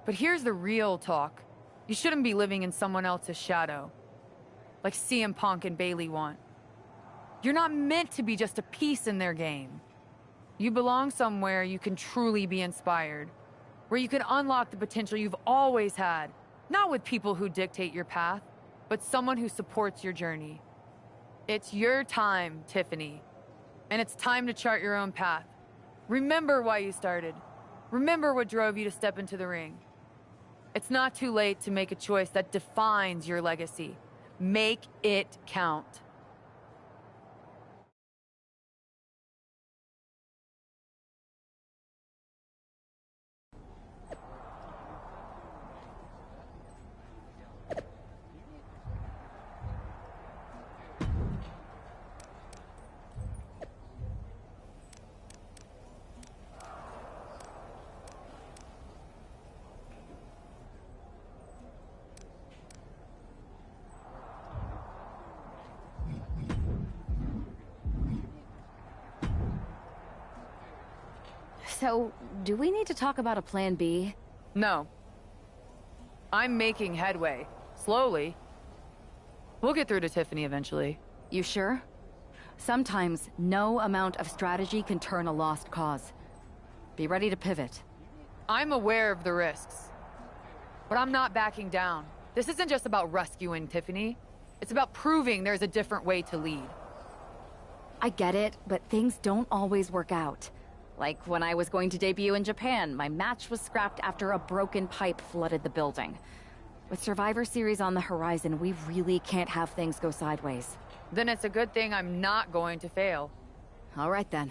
But here's the real talk. You shouldn't be living in someone else's shadow, like CM Punk and Bayley want. You're not meant to be just a piece in their game. You belong somewhere you can truly be inspired, where you can unlock the potential you've always had, not with people who dictate your path, but someone who supports your journey. It's your time, Tiffany, and it's time to chart your own path. Remember why you started. Remember what drove you to step into the ring. It's not too late to make a choice that defines your legacy. Make it count. So, do we need to talk about a plan B? No. I'm making headway. Slowly. We'll get through to Tiffany eventually. You sure? Sometimes, no amount of strategy can turn a lost cause. Be ready to pivot. I'm aware of the risks. But I'm not backing down. This isn't just about rescuing Tiffany. It's about proving there's a different way to lead. I get it, but things don't always work out. Like when I was going to debut in Japan, my match was scrapped after a broken pipe flooded the building. With Survivor Series on the horizon, we really can't have things go sideways. Then it's a good thing I'm not going to fail. All right then.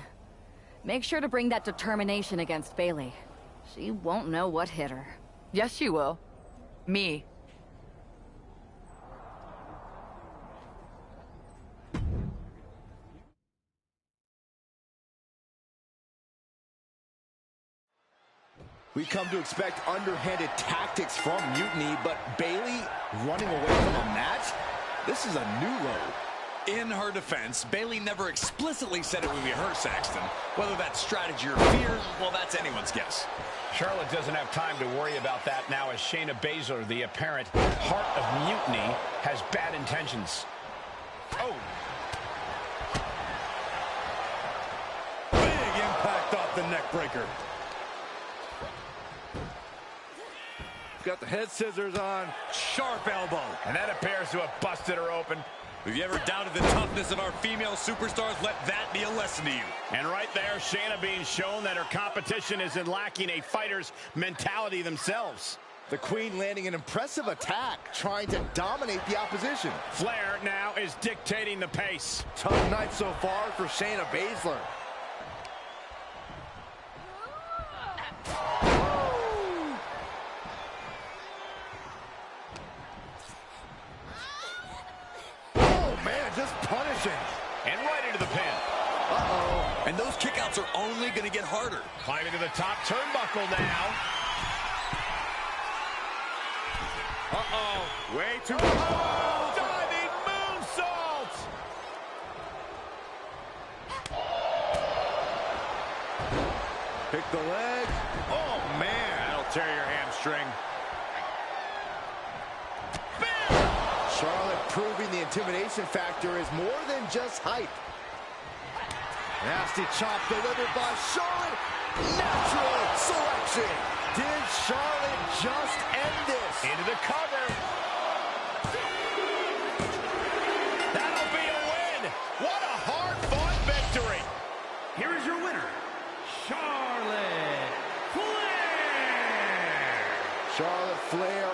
Make sure to bring that determination against Bailey. She won't know what hit her. Yes, she will. Me. We come to expect underhanded tactics from Mutiny, but Bailey running away from a match? This is a new low. In her defense, Bailey never explicitly said it would be her, Saxton. Whether that's strategy or fear, well, that's anyone's guess. Charlotte doesn't have time to worry about that now as Shayna Baszler, the apparent heart of Mutiny, has bad intentions. Oh! Big impact off the neck breaker. Got the head scissors on. Sharp elbow. And that appears to have busted her open. If you ever doubted the toughness of our female superstars, let that be a lesson to you. And right there, Shayna being shown that her competition isn't lacking a fighter's mentality themselves. The Queen landing an impressive attack, trying to dominate the opposition. Flair now is dictating the pace. Tough night so far for Shayna Baszler. Just punishing. And right into the pin. Uh-oh. And those kickouts are only going to get harder. Climbing to the top turnbuckle now. Uh-oh. Way too... Oh, diving moonsault! Pick the leg. Oh, man. That'll tear your hamstring. Charlotte proving the intimidation factor is more than just hype. Nasty chop delivered by Charlotte. Natural selection. Did Charlotte just end this? Into the cover. That'll be a win. What a hard-fought victory. Here is your winner, Charlotte Flair. Charlotte Flair.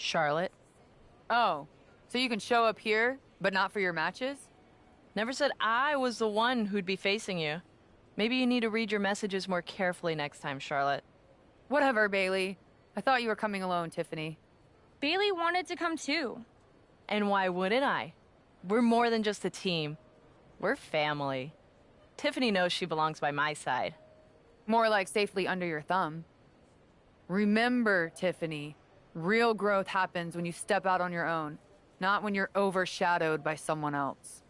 Charlotte. Oh, so you can show up here, but not for your matches? Never said I was the one who'd be facing you. Maybe you need to read your messages more carefully next time, Charlotte. Whatever, Bailey. I thought you were coming alone, Tiffany. Bailey wanted to come too. And why wouldn't I? We're more than just a team. We're family. Tiffany knows she belongs by my side. More like safely under your thumb. Remember, Tiffany, real growth happens when you step out on your own, not when you're overshadowed by someone else.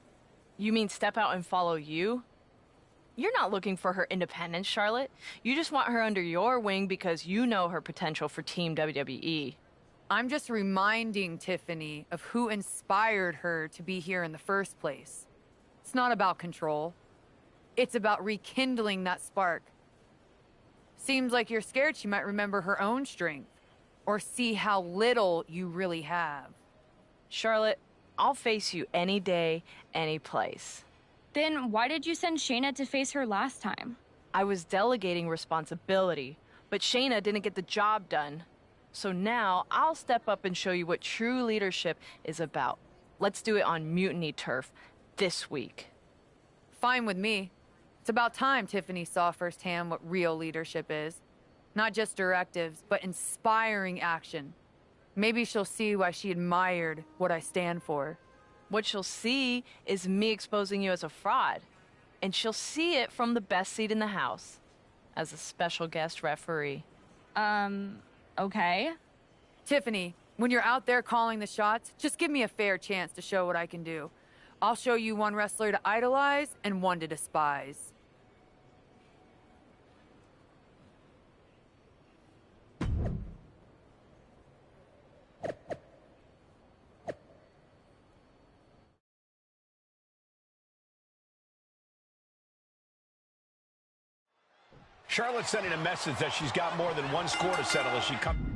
You mean step out and follow you? You're not looking for her independence, Charlotte. You just want her under your wing because you know her potential for Team WWE. I'm just reminding Tiffany of who inspired her to be here in the first place. It's not about control. It's about rekindling that spark. Seems like you're scared she might remember her own strength. Or see how little you really have. Charlotte, I'll face you any day, any place. Then why did you send Shayna to face her last time? I was delegating responsibility, but Shayna didn't get the job done. So now I'll step up and show you what true leadership is about. Let's do it on Mutiny turf this week. Fine with me. It's about time Tiffany saw firsthand what real leadership is. Not just directives, but inspiring action. Maybe she'll see why she admired what I stand for. What she'll see is me exposing you as a fraud. And she'll see it from the best seat in the house, as a special guest referee. Okay. Tiffany, When you're out there calling the shots, just give me a fair chance to show what I can do. I'll show you one wrestler to idolize and one to despise. Charlotte's sending a message that she's got more than one score to settle as she comes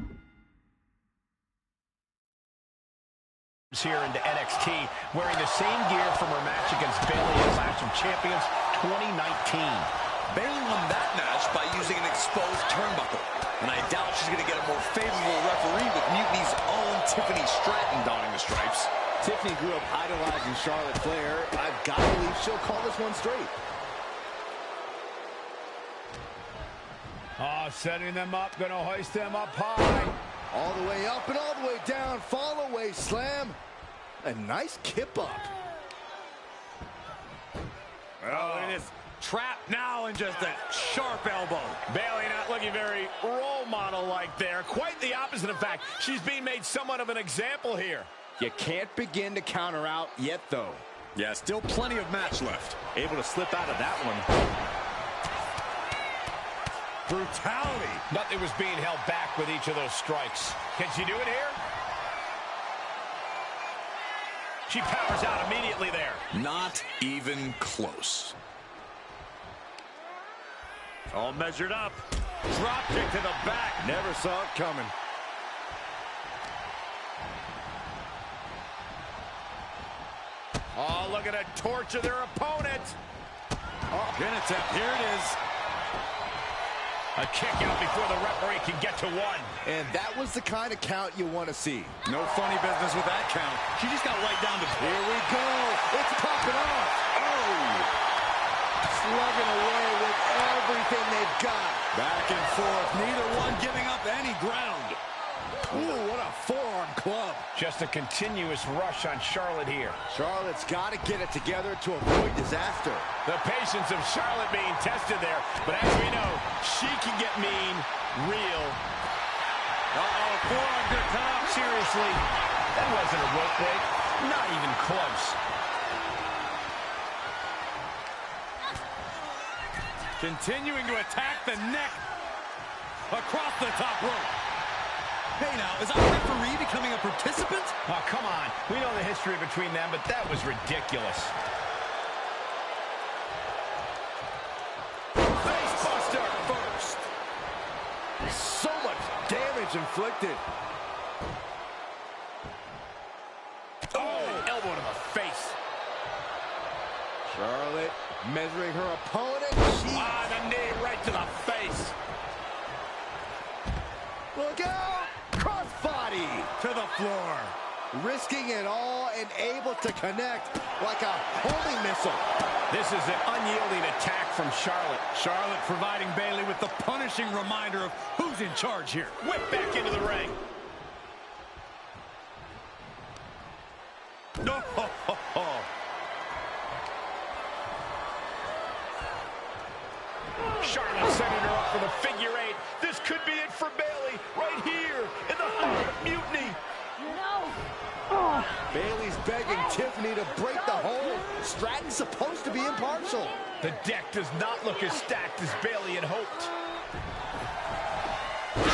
here into NXT, wearing the same gear from her match against Bayley at Clash of Champions 2019. Bayley won that match by using an exposed turnbuckle, and I doubt she's going to get a more favorable referee with Mutiny's own Tiffany Stratton donning the stripes. Tiffany grew up idolizing Charlotte Flair. I've got to believe she'll call this one straight. Oh, setting them up, gonna hoist them up high. All the way up and all the way down, fall away slam. A nice kip up. Oh, look at this. Trap now and just a sharp elbow. Bayley not looking very role model-like there. Quite the opposite, in fact. She's being made somewhat of an example here. You can't begin to counter out yet, though. Yeah, still plenty of match left. Able to slip out of that one. Brutality. Nothing was being held back with each of those strikes. Can she do it here? She powers out immediately there. Not even close. All measured up. Drop kick to the back. Never saw it coming. Oh, look at a torture their opponent. Oh, pin attempt. Here it is. A kick out before the referee can get to one. And that was the kind of count you want to see. No funny business with that count. She just got right down to... Here we go. It's popping off. Oh. Slugging away with everything they've got. Back and forth. Neither one giving up any ground. Ooh, what a forearm club. Just a continuous rush on Charlotte here. Charlotte's got to get it together to avoid disaster. The patience of Charlotte being tested there. But as we know, she can get mean real. Uh-oh, forearm gonna cut off. Seriously, that wasn't a rope break. Not even close. Continuing to attack the neck. Across the top rope. Hey now, is our referee becoming a participant? Oh, come on. We know the history between them, but that was ridiculous. Facebuster first. So much damage inflicted. Oh, elbow to the face. Charlotte measuring her opponent. The knee right to the face. Look out! Crossbody to the floor. Risking it all and able to connect like a homing missile. This is an unyielding attack from Charlotte. Charlotte providing Bayley with the punishing reminder of who's in charge here. Whip back into the ring. No. Charlotte setting her up for the figure eight. This could be it for Bayley right here in the heart of Mutiny. No. Bayley's begging Tiffany to break the hold. Stratton's supposed to be impartial. The deck does not look as stacked as Bayley had hoped.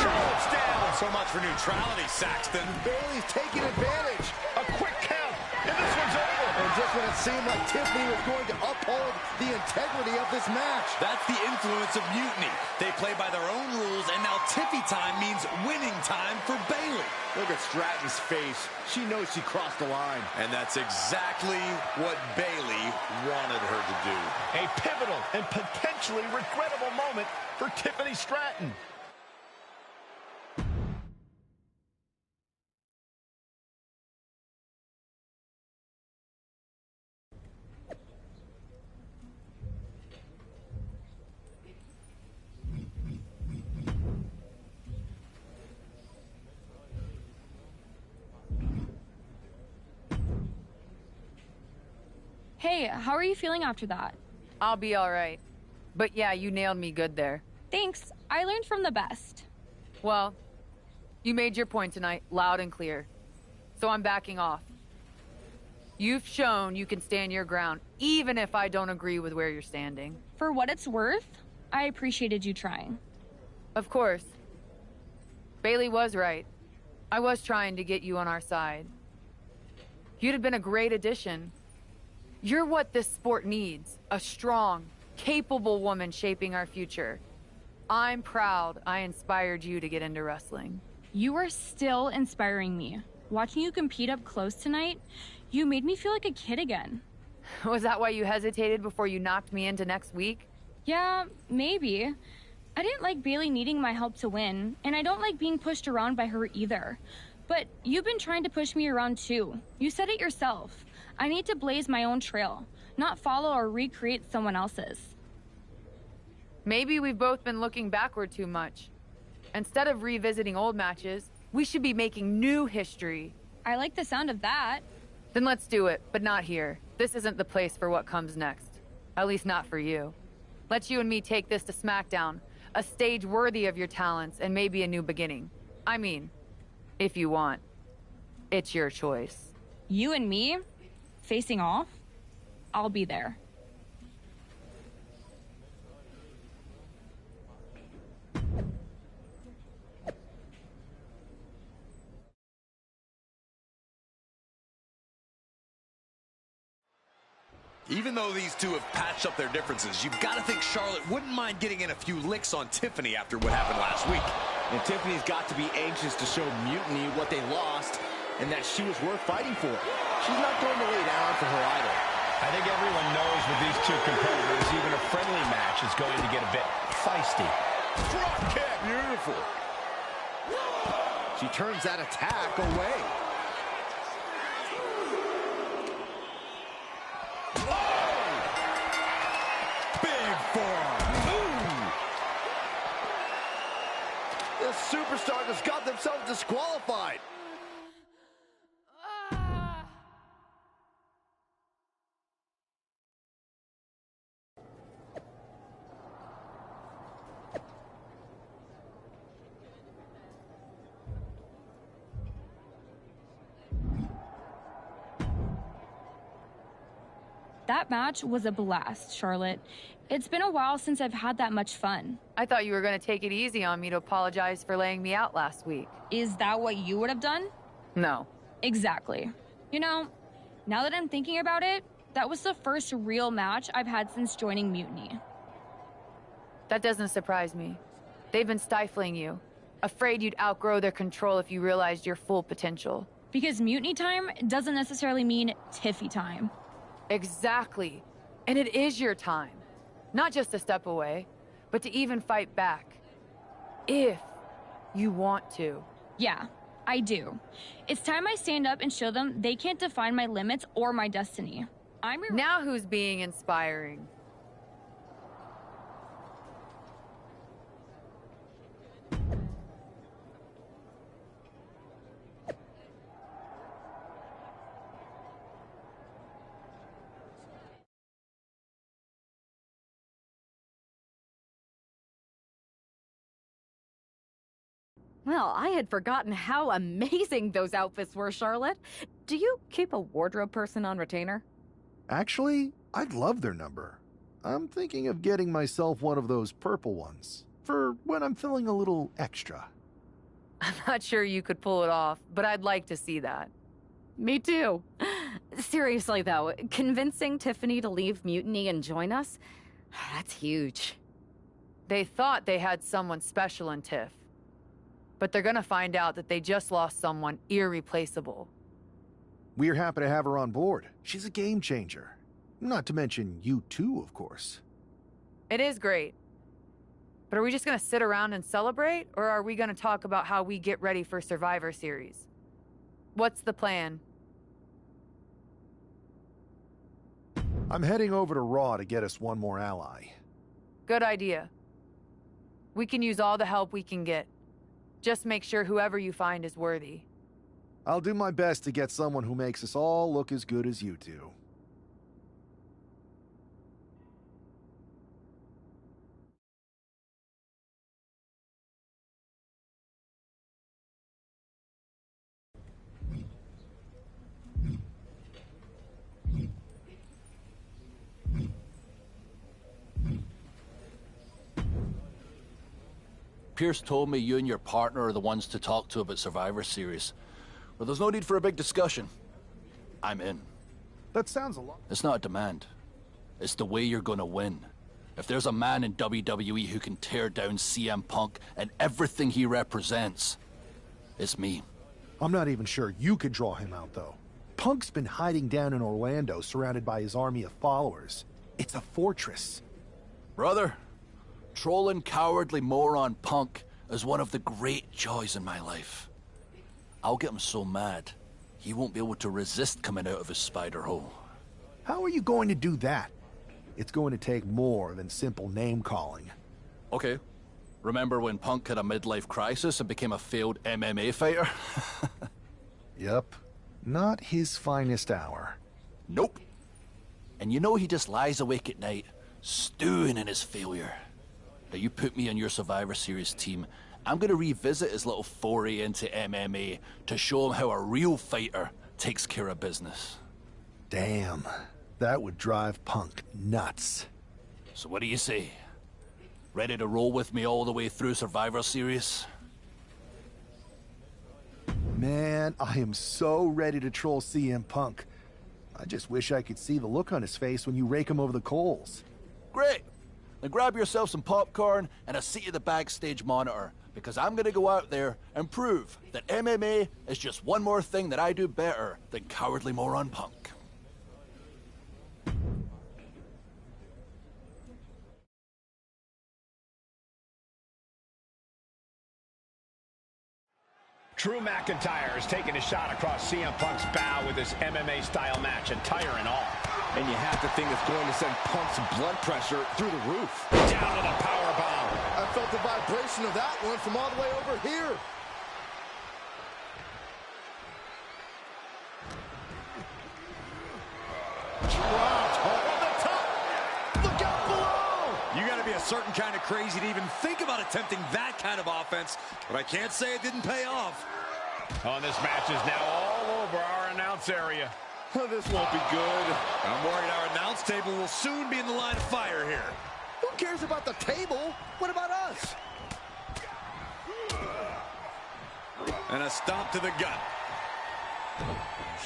Charlotte's down. So much for neutrality, Saxton. Bayley's taking advantage. A quick count, and this one's over. And just when it seemed like Tiffany was going to uphold the integrity of this match. That's the influence of Mutiny. They play by their own rules, and now Tiffy time means winning time for Bayley. Look at Stratton's face. She knows she crossed the line. And that's exactly what Bayley wanted her to do. A pivotal and potentially regrettable moment for Tiffany Stratton. Hey, how are you feeling after that? I'll be all right. But yeah, you nailed me good there. Thanks. I learned from the best. Well, You made your point tonight, loud and clear. So I'm backing off. You've shown you can stand your ground, even if I don't agree with where you're standing. For what it's worth, I appreciated you trying. Of course. Bailey was right. I was trying to get you on our side. You'd have been a great addition. You're what this sport needs. A strong, capable woman shaping our future. I'm proud I inspired you to get into wrestling. You are still inspiring me. Watching you compete up close tonight, you made me feel like a kid again. Was that why you hesitated before you knocked me into next week? Yeah, maybe. I didn't like Bailey needing my help to win, and I don't like being pushed around by her either. But you've been trying to push me around too. You said it yourself. I need to blaze my own trail, not follow or recreate someone else's. Maybe we've both been looking backward too much. Instead of revisiting old matches, we should be making new history. I like the sound of that. Then let's do it, but not here. This isn't the place for what comes next. At least not for you. Let you and me take this to SmackDown. A stage worthy of your talents and maybe a new beginning. I mean, if you want. It's your choice. You and me? Facing off? I'll be there. Even though these two have patched up their differences, you've got to think Charlotte wouldn't mind getting in a few licks on Tiffany after what happened last week. And Tiffany's got to be anxious to show Mutiny what they lost and that she was worth fighting for. She's not going to lay down for her idol. I think everyone knows with these two competitors, even a friendly match is going to get a bit feisty. Drop kick. Beautiful. She turns that attack away. The superstar just got themselves disqualified. That match was a blast, Charlotte. It's been a while since I've had that much fun. I thought you were going to take it easy on me to apologize for laying me out last week. Is that what you would have done? No. Exactly. You know, now that I'm thinking about it, that was the first real match I've had since joining Mutiny. That doesn't surprise me. They've been stifling you, afraid you'd outgrow their control if you realized your full potential. Because Mutiny time doesn't necessarily mean Tiffy time. Exactly. And it is your time. Not just a step away, but to even fight back. If you want to. Yeah, I do. It's time I stand up and show them they can't define my limits or my destiny. Now who's being inspiring? Well, I had forgotten how amazing those outfits were, Charlotte. Do you keep a wardrobe person on retainer? Actually, I'd love their number. I'm thinking of getting myself one of those purple ones, for when I'm feeling a little extra. I'm not sure you could pull it off, but I'd like to see that. Me too. Seriously, though, convincing Tiffany to leave Mutiny and join us, that's huge. They thought they had someone special in Tiff. But they're gonna find out that they just lost someone irreplaceable. We're happy to have her on board. She's a game changer. Not to mention you too, of course. It is great. But are we just gonna sit around and celebrate, or are we gonna talk about how we get ready for Survivor Series? What's the plan? I'm heading over to Raw to get us one more ally. Good idea. We can use all the help we can get. Just make sure whoever you find is worthy. I'll do my best to get someone who makes us all look as good as you two. Pierce told me you and your partner are the ones to talk to about Survivor Series. Well, there's no need for a big discussion. I'm in. That sounds a lot. It's not a demand. It's the way you're gonna win. If there's a man in WWE who can tear down CM Punk and everything he represents, it's me. I'm not even sure you could draw him out, though. Punk's been hiding down in Orlando, surrounded by his army of followers. It's a fortress. Brother, trolling cowardly moron Punk is one of the great joys in my life. I'll get him so mad, he won't be able to resist coming out of his spider hole. How are you going to do that? It's going to take more than simple name-calling. Okay. Remember when Punk had a midlife crisis and became a failed MMA fighter? Yep. Not his finest hour. Nope. And you know he just lies awake at night, stewing in his failure. Now you put me on your Survivor Series team, I'm gonna revisit his little foray into MMA to show him how a real fighter takes care of business. Damn. That would drive Punk nuts. So what do you say? Ready to roll with me all the way through Survivor Series? Man, I am so ready to troll CM Punk. I just wish I could see the look on his face when you rake him over the coals. Great! Then grab yourself some popcorn and a seat at the backstage monitor, because I'm gonna go out there and prove that MMA is just one more thing that I do better than cowardly moron Punk. Drew McIntyre is taking a shot across CM Punk's bow with this MMA-style match, attire and all. And you have to think it's going to send Punk's blood pressure through the roof. Down with a power bomb. I felt the vibration of that one from all the way over here. Dropped over the top. Look out below. You got to be a certain kind of crazy to even think about attempting that kind of offense, but I can't say it didn't pay off. Oh, this match is now all over our announce area. Oh, this won't be good. I'm worried our announce table will soon be in the line of fire here. Who cares about the table? What about us? And a stomp to the gut.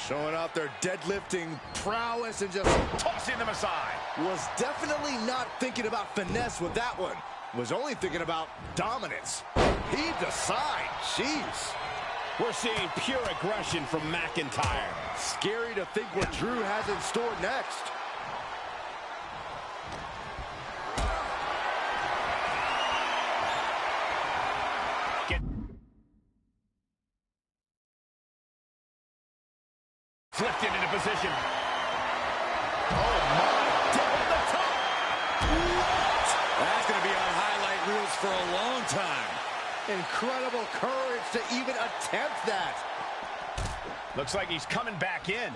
Showing off their deadlifting prowess and just tossing them aside. Was definitely not thinking about finesse with that one. Was only thinking about dominance. Heaved aside. Jeez. We're seeing pure aggression from McIntyre. Scary to think what Drew has in store next. Flipped it into position. Oh my, down the top. What? That's going to be on highlight reels for a long time. Incredible courage to even attempt that. Looks like he's coming back in.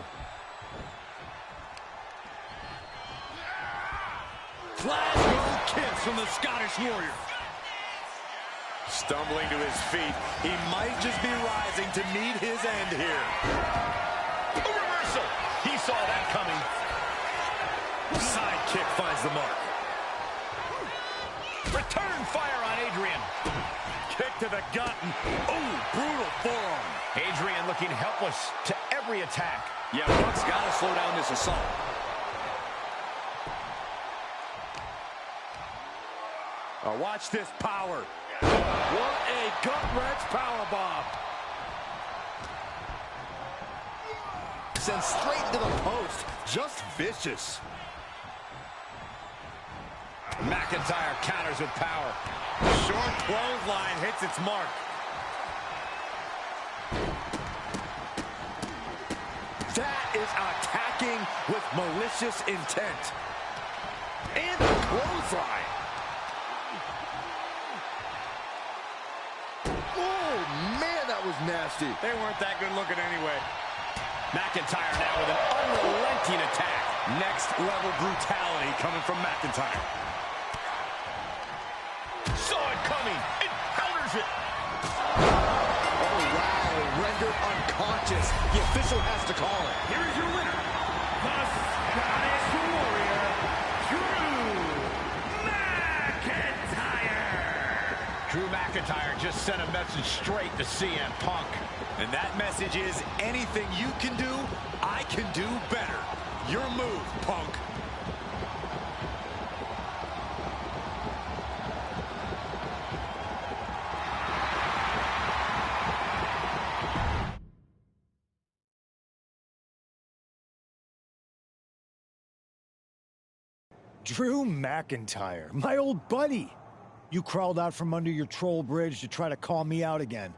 Glasgow kiss from the Scottish Warrior. Stumbling to his feet, he might just be rising to meet his end here. A reversal. He saw that coming. Side kick finds the mark. Return fire on Adrian. Kick to the gut. Oh, brutal forearm. Adrian looking helpless to every attack. Yeah, Punk's got to slow down this assault. Watch this power. What a gut-wrench powerbomb. Sent straight into the post. Just vicious. McIntyre counters with power. Short clothesline hits its mark. That is attacking with malicious intent. And the clothesline. Oh, man, that was nasty. They weren't that good looking anyway. McIntyre now with an unrelenting attack. Next level brutality coming from McIntyre. Saw it coming. It counters it. Oh, wow. Rendered unconscious. The official has to call it. Here is your winner, the Scottish Warrior, Drew McIntyre. Drew McIntyre just sent a message straight to CM Punk. And that message is, anything you can do, I can do better. Your move, Punk. Drew McIntyre, my old buddy. You crawled out from under your troll bridge to try to call me out again.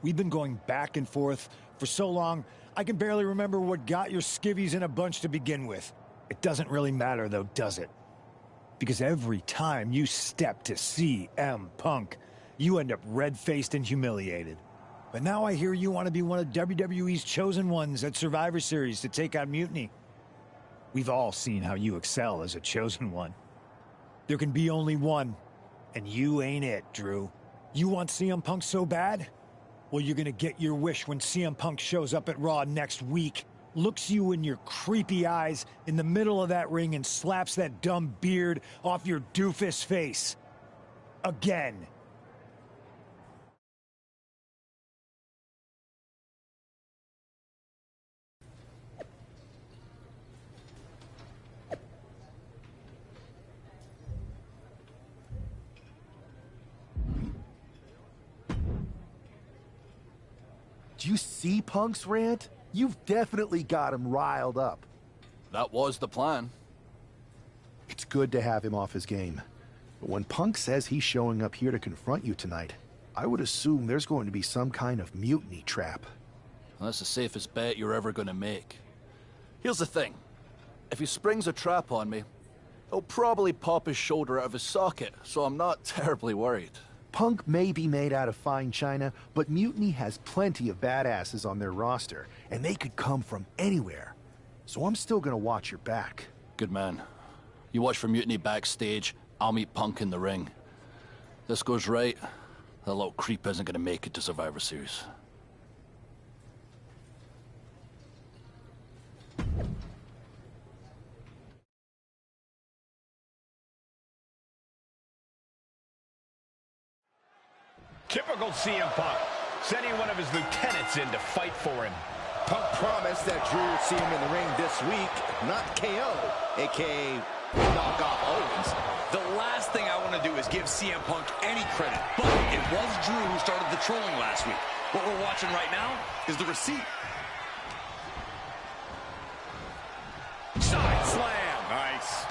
We've been going back and forth for so long, I can barely remember what got your skivvies in a bunch to begin with. It doesn't really matter though, does it? Because every time you step to CM Punk, you end up red-faced and humiliated. But now I hear you want to be one of WWE's chosen ones at Survivor Series to take on Mutiny. We've all seen how you excel as a chosen one. There can be only one, and you ain't it, Drew. You want CM Punk so bad? Well, you're gonna get your wish when CM Punk shows up at Raw next week, looks you in your creepy eyes in the middle of that ring and slaps that dumb beard off your doofus face. Again. Do you see Punk's rant? You've definitely got him riled up. That was the plan. It's good to have him off his game. But when Punk says he's showing up here to confront you tonight, I would assume there's going to be some kind of mutiny trap. Well, that's the safest bet you're ever going to make. Here's the thing. If he springs a trap on me, he'll probably pop his shoulder out of his socket, so I'm not terribly worried. Punk may be made out of fine china, but Mutiny has plenty of badasses on their roster, and they could come from anywhere. So I'm still gonna watch your back. Good man. You watch for Mutiny backstage, I'll meet Punk in the ring. This goes right, that little creep isn't gonna make it to Survivor Series. Typical CM Punk, sending one of his lieutenants in to fight for him. Punk promised that Drew would see him in the ring this week, not KO, a.k.a. knock off Owens. The last thing I want to do is give CM Punk any credit, but it was Drew who started the trolling last week. What we're watching right now is the receipt. Side slam. Nice.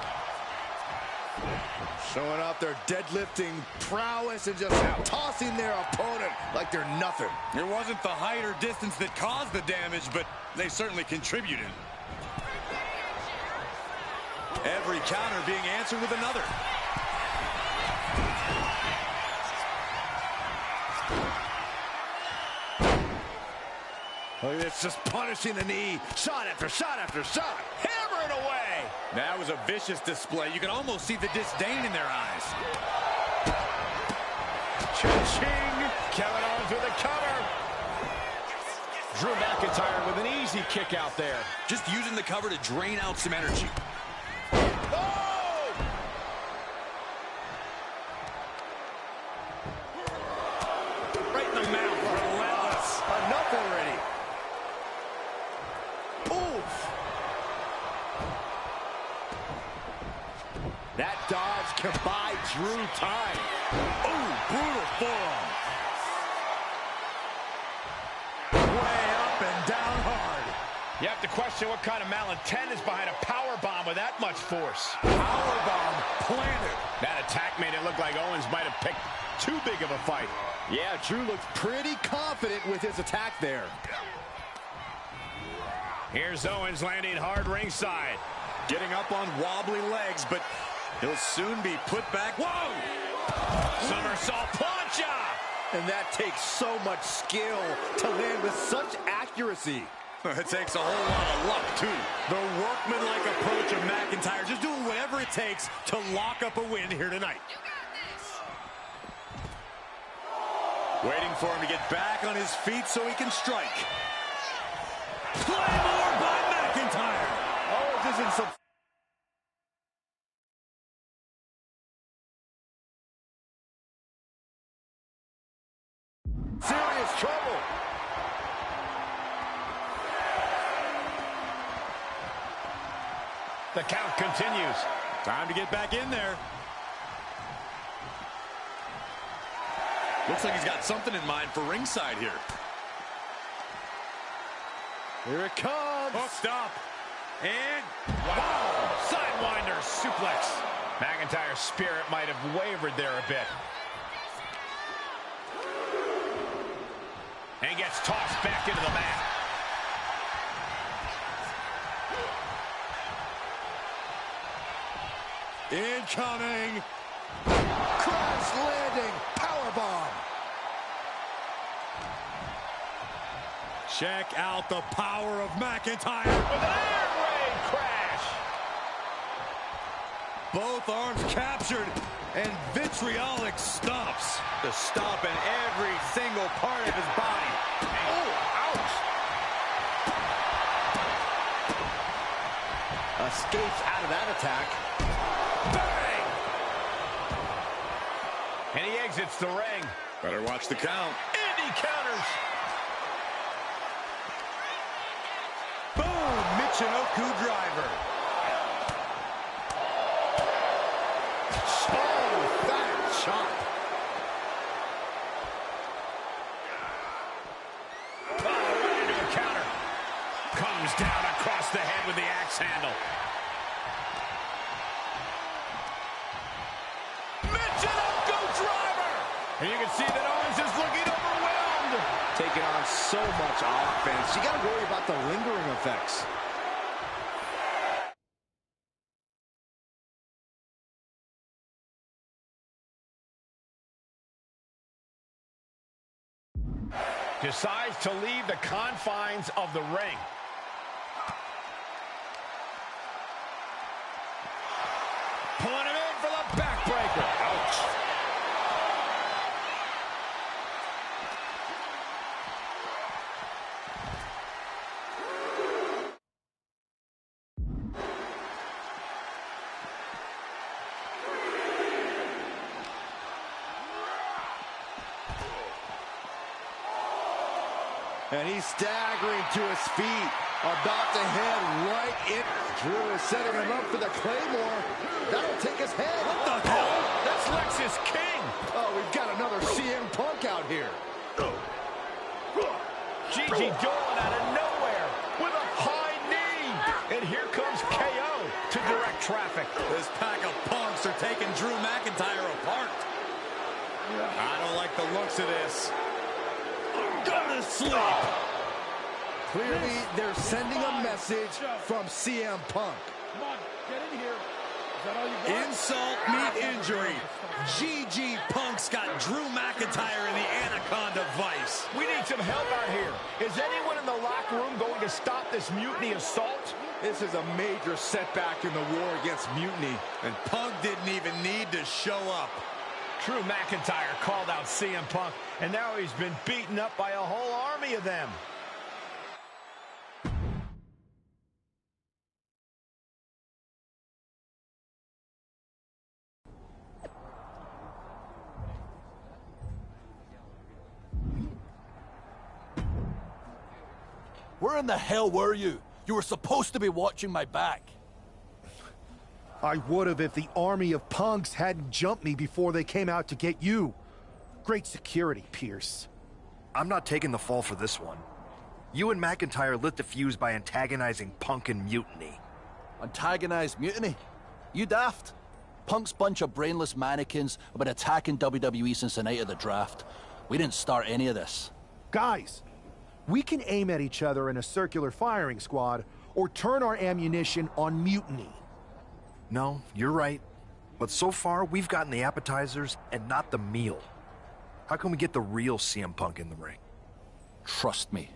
Showing off their deadlifting prowess and just tossing their opponent like they're nothing. It wasn't the height or distance that caused the damage, but they certainly contributed. Every counter being answered with another. Look at this, just punishing the knee. Shot after shot after shot. Hammering away. That was a vicious display. You can almost see the disdain in their eyes. Cha-ching! Kevin Owens with a cover. Drew McIntyre with an easy kick out there. Just using the cover to drain out some energy. Oh! Right in the mouth. Relentless. Enough already. Oof. That dodge can buy Drew time. Ooh, brutal forearm. Way up and down hard. You have to question what kind of malintent is behind a power bomb with that much force. Power bomb planted. That attack made it look like Owens might have picked too big of a fight. Yeah, Drew looked pretty confident with his attack there. Here's Owens landing hard ringside. Getting up on wobbly legs, but he'll soon be put back. Whoa! Somersault plancha! And that takes so much skill to land with such accuracy. It takes a whole lot of luck, too. The workmanlike approach of McIntyre, just doing whatever it takes to lock up a win here tonight. Waiting for him to get back on his feet so he can strike. Claymore by McIntyre. Oh, this isn't some The count continues. Time to get back in there. Looks like he's got something in mind for ringside here. Here it comes. Hooked up. And wow! Sidewinder suplex. McIntyre's spirit might have wavered there a bit. And he gets tossed back into the mat. Incoming. Crash landing. Powerbomb. Check out the power of McIntyre. With an air raid crash. Both arms captured and vitriolic stomps. The stomp in every single part of his body. Oh, ouch. Escapes out of that attack. Bang! And he exits the ring. Better watch the count. And he counters. Boom! Michinoku driver. Oh, that shot. Oh, right into a counter. Comes down across the head with the axe handle. Michinoku driver! And you can see that Owens is looking overwhelmed. Taking on so much offense. You got to worry about the lingering effects. Decides to leave the confines of the ring. Pulling him in for the backbreaker. Ouch. And he's staggering to his feet, about to head right in. Drew is setting him up for the Claymore. That'll take his head. What the hell? That's Lexus King. Oh, we've got another CM Punk out here. Gigi Dolan out of nowhere with a high knee. And here comes KO to direct traffic. This pack of punks are taking Drew McIntyre apart. I don't like the looks of this. Gonna sleep. Clearly, they're sending a message from CM Punk. Come on, get in here. Is that all you got? Insult meet injury. GG Punk's got Drew McIntyre in the Anaconda Vice. We need some help out here. Is anyone in the locker room going to stop this mutiny assault? This is a major setback in the war against mutiny. And Punk didn't even need to show up. Drew McIntyre called out CM Punk, and now he's been beaten up by a whole army of them. Where in the hell were you? You were supposed to be watching my back. I would have if the army of punks hadn't jumped me before they came out to get you. Great security, Pierce. I'm not taking the fall for this one. You and McIntyre lit the fuse by antagonizing Punk and Mutiny. Antagonize Mutiny? You daft? Punk's bunch of brainless mannequins have been attacking WWE since the night of the draft. We didn't start any of this. Guys, we can aim at each other in a circular firing squad or turn our ammunition on Mutiny. No, you're right. But so far, we've gotten the appetizers and not the meal. How can we get the real CM Punk in the ring? Trust me.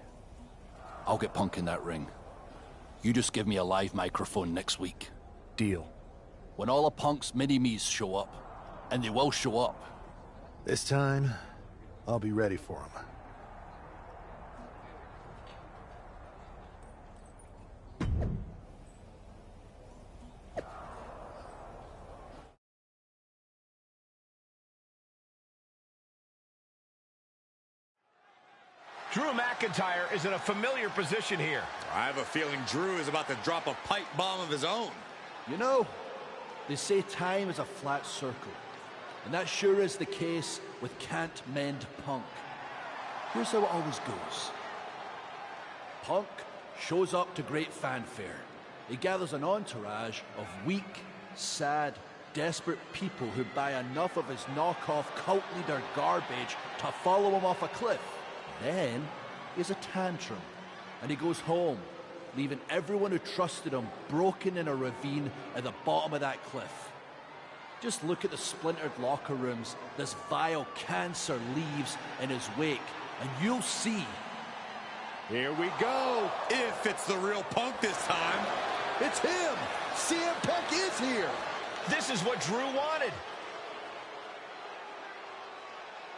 I'll get Punk in that ring. You just give me a live microphone next week. Deal. When all of Punk's mini-me's show up, and they will show up. This time, I'll be ready for him. Drew McIntyre is in a familiar position here. I have a feeling Drew is about to drop a pipe bomb of his own. You know, they say time is a flat circle, and that sure is the case with Can't Mend Punk. Here's how it always goes. Punk shows up to great fanfare. He gathers an entourage of weak, sad, desperate people who buy enough of his knockoff cult leader garbage to follow him off a cliff. Then he has a tantrum, and he goes home, leaving everyone who trusted him broken in a ravine at the bottom of that cliff. Just look at the splintered locker rooms this vile cancer leaves in his wake, and you'll see. Here we go. If it's the real Punk this time. It's him. CM Punk is here. This is what Drew wanted.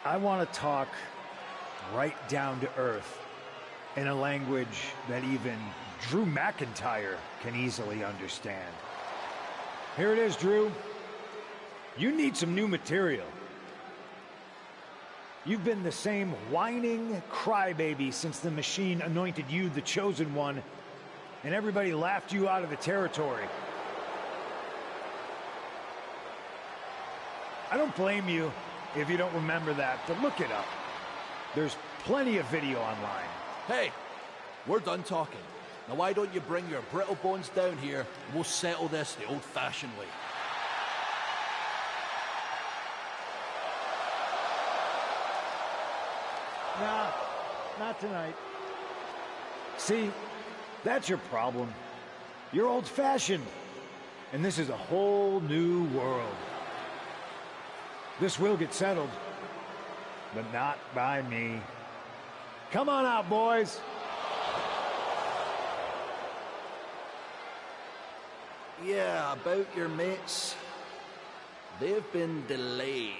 I want to talk right down to earth in a language that even Drew McIntyre can easily understand. Here it is, Drew. You need some new material. You've been the same whining crybaby since the Machine anointed you the chosen one, and everybody laughed you out of the territory. I don't blame you if you don't remember that, but look it up. There's plenty of video online. Hey, we're done talking. Now why don't you bring your brittle bones down here and we'll settle this the old-fashioned way. Nah, not tonight. See, that's your problem. You're old-fashioned, and this is a whole new world. This will get settled, but not by me. Come on out, boys. Yeah, about your mates. They've been delayed.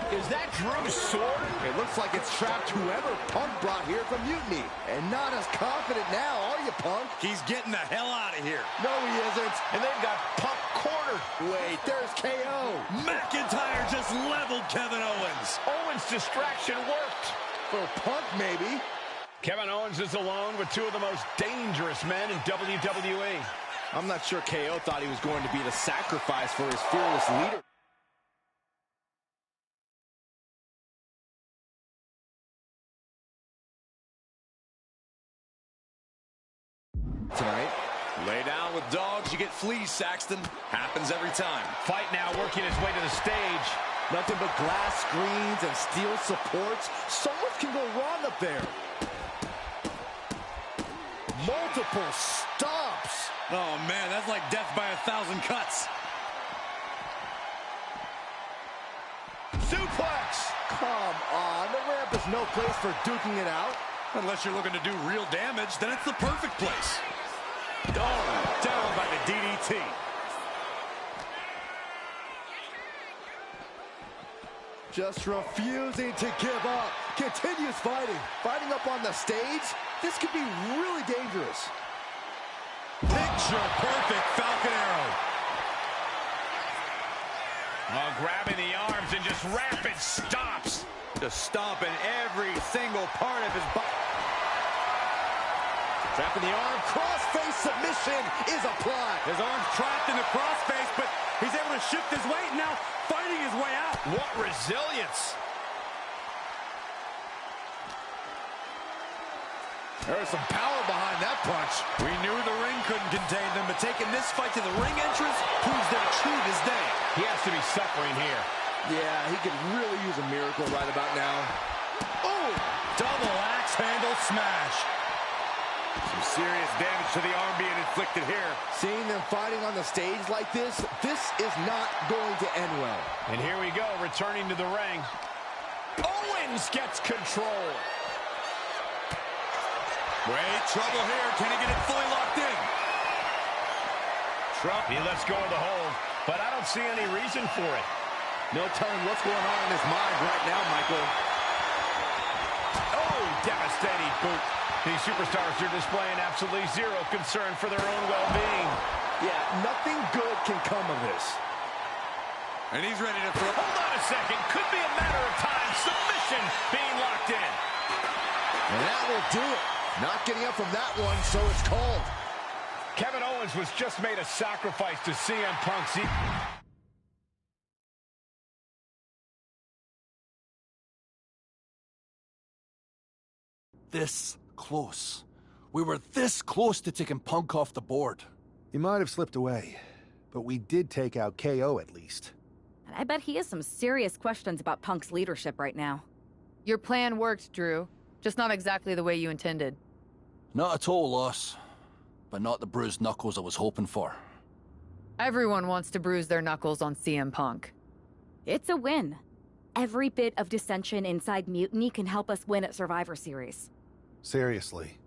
Is that Drew's sword? It looks like it's trapped whoever Punk brought here from Mutiny. And not as confident now, are you, Punk? He's getting the hell out of here. No, he isn't. And they've got Punk cornered. Wait, there's KO. McIntyre just leveled Kevin Owens. Owens' distraction worked. For Punk, maybe. Kevin Owens is alone with two of the most dangerous men in WWE. I'm not sure KO thought he was going to be the sacrifice for his fearless leader. Tonight, lay down with dogs, you get fleas, Saxton. Happens every time. Fight now working his way to the stage. Nothing but glass screens and steel supports. So much can go wrong up there. Multiple stops. Oh, man, that's like death by 1,000 cuts. Suplex! Come on, the ramp is no place for duking it out. Unless you're looking to do real damage, then it's the perfect place. Oh, down by the DDT. Just refusing to give up. Continues fighting. Fighting up on the stage. This could be really dangerous. Picture perfect Falcon Arrow. Oh, grabbing the arms and just rapid stops. Just stomping every single part of his body. Trapping the arm. Crossface submission is applied. His arm's trapped in the crossface, but he's able to shift his weight and now fighting his way out. What resilience. There's some power behind that punch. We knew the ring couldn't contain them, but taking this fight to the ring entrance proves they're true this day. He has to be suffering here. Yeah, he could really use a miracle right about now. Oh! Double axe handle smash. Some serious damage to the arm being inflicted here. Seeing them fighting on the stage like this is not going to end well. And here we go, returning to the ring. Owens gets control. Wait, trouble here. Can he get it fully locked in? He lets go of the hold, but I don't see any reason for it. No telling what's going on in his mind right now, Michael. Oh, devastating boot. These superstars are displaying absolutely zero concern for their own well-being. Yeah, nothing good can come of this. And he's ready to throw. Hold on a second. Could be a matter of time. Submission being locked in. And that will do it. Not getting up from that one, so it's called. Kevin Owens was just made a sacrifice to CM Punk's... This close. We were this close to taking Punk off the board. He might have slipped away, but we did take out KO at least. And I bet he has some serious questions about Punk's leadership right now. Your plan worked, Drew. Just not exactly the way you intended. Not a total loss, but not the bruised knuckles I was hoping for. Everyone wants to bruise their knuckles on CM Punk. It's a win. Every bit of dissension inside Mutiny can help us win at Survivor Series. Seriously.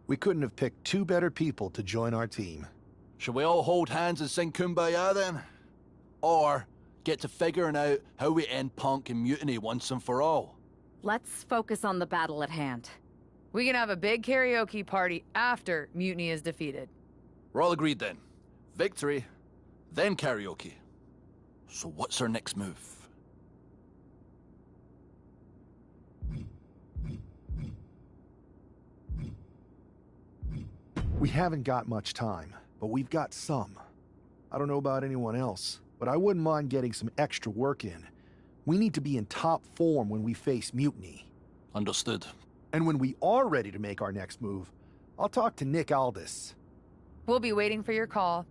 We couldn't have picked two better people to join our team. Should we all hold hands and sing Kumbaya then? Or get to figuring out how we end Punk and Mutiny once and for all? Let's focus on the battle at hand. We can have a big karaoke party after Mutiny is defeated. We're all agreed then. Victory, then karaoke. So what's our next move? We haven't got much time, but we've got some. I don't know about anyone else, but I wouldn't mind getting some extra work in. We need to be in top form when we face Mutiny. Understood. And when we are ready to make our next move, I'll talk to Nick Aldis. We'll be waiting for your call.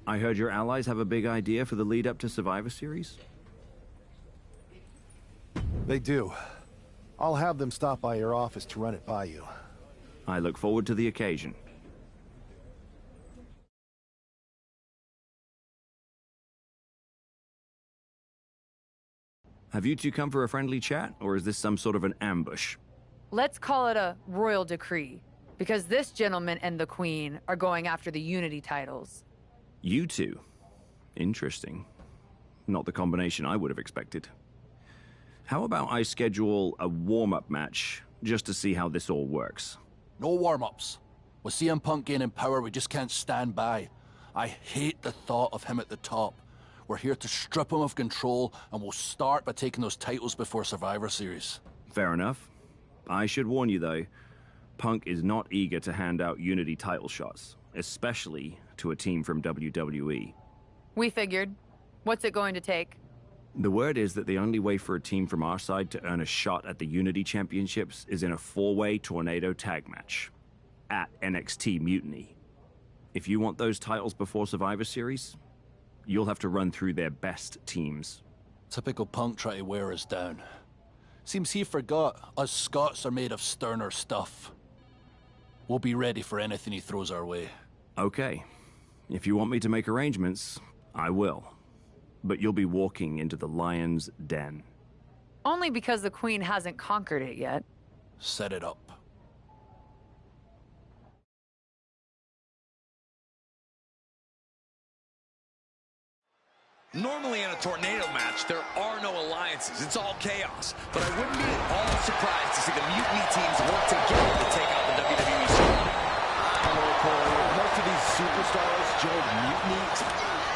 I heard your allies have a big idea for the lead up to Survivor Series? They do. I'll have them stop by your office to run it by you. I look forward to the occasion. Have you two come for a friendly chat, or is this some sort of an ambush? Let's call it a royal decree, because this gentleman and the Queen are going after the Unity titles. You two? Interesting. Not the combination I would have expected. How about I schedule a warm-up match, just to see how this all works? No warm-ups. With CM Punk gaining power, we just can't stand by. I hate the thought of him at the top. We're here to strip him of control, and we'll start by taking those titles before Survivor Series. Fair enough. I should warn you, though, Punk is not eager to hand out Unity title shots, especially to a team from WWE. We figured. What's it going to take? The word is that the only way for a team from our side to earn a shot at the Unity Championships is in a four-way tornado tag match at NXT Mutiny. If you want those titles before Survivor Series, you'll have to run through their best teams. Typical Punk try to wear us down. Seems he forgot us Scots are made of sterner stuff. We'll be ready for anything he throws our way. Okay. If you want me to make arrangements, I will. But you'll be walking into the lion's den. Only because the Queen hasn't conquered it yet. Set it up. Normally in a tornado match, there are no alliances. It's all chaos. But I wouldn't be at all surprised to see the Mutiny teams work together to take out the WWE star. Most of these superstars joined Mutiny.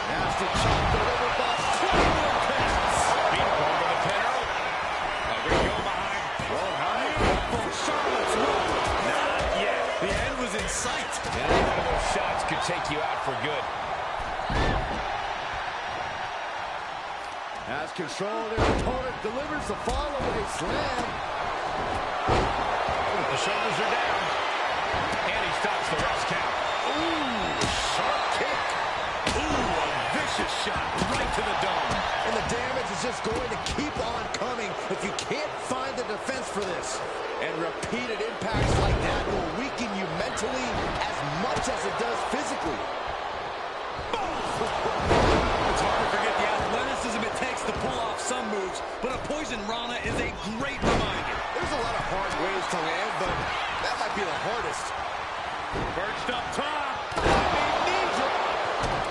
Nasty chop delivered by premium pants. Beat over the pin early. We go behind. Well, how do you for Charlotte's run? Not yet. The end was in sight. And any one of those shots could take you out for good. Has control of their opponent, delivers the fall-away slam. The shoulders are down. And he stops the ref's count. Ooh, sharp kick. Ooh, a vicious shot right to the dome. And the damage is just going to keep on coming if you can't find the defense for this. And repeated impacts like that will weaken you mentally as much as it does physically. It's hard to forget the athleticism it takes to pull off some moves, but a poison Rana is a great reminder. There's a lot of hard ways to land, but that might be the hardest. Perched up top. Knee drop.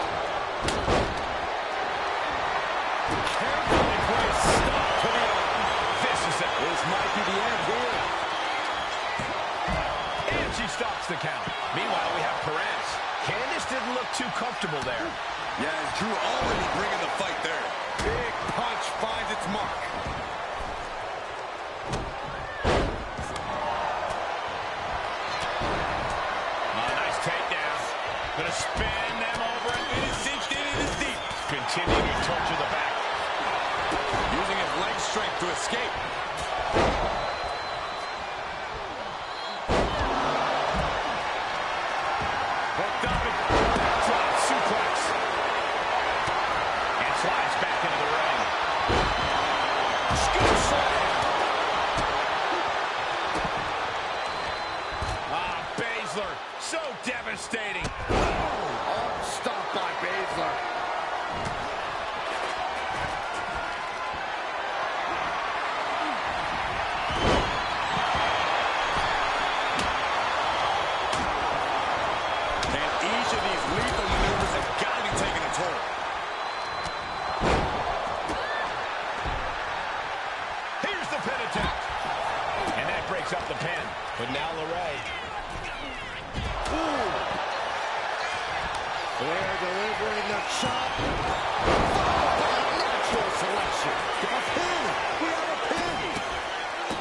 count. Meanwhile, we have Perez. Candice didn't look too comfortable there. Yeah, and Drew already bringing the fight there. Big punch finds its mark. Nice takedown. Gonna spin them over and it is cinched in, it is deep. Continuing to torture the back. Using his leg strength to escape. Hooked up and drop suplex. And slides back into the ring. Scoop slam. Baszler, so devastating. Oh, stopped by Baszler. Lethal maneuvers have got to be taking a toll. Here's the pin attempt. And that breaks up the pin. But now LeRae. Flair delivering the chop. Natural selection. A pin. We have a pin.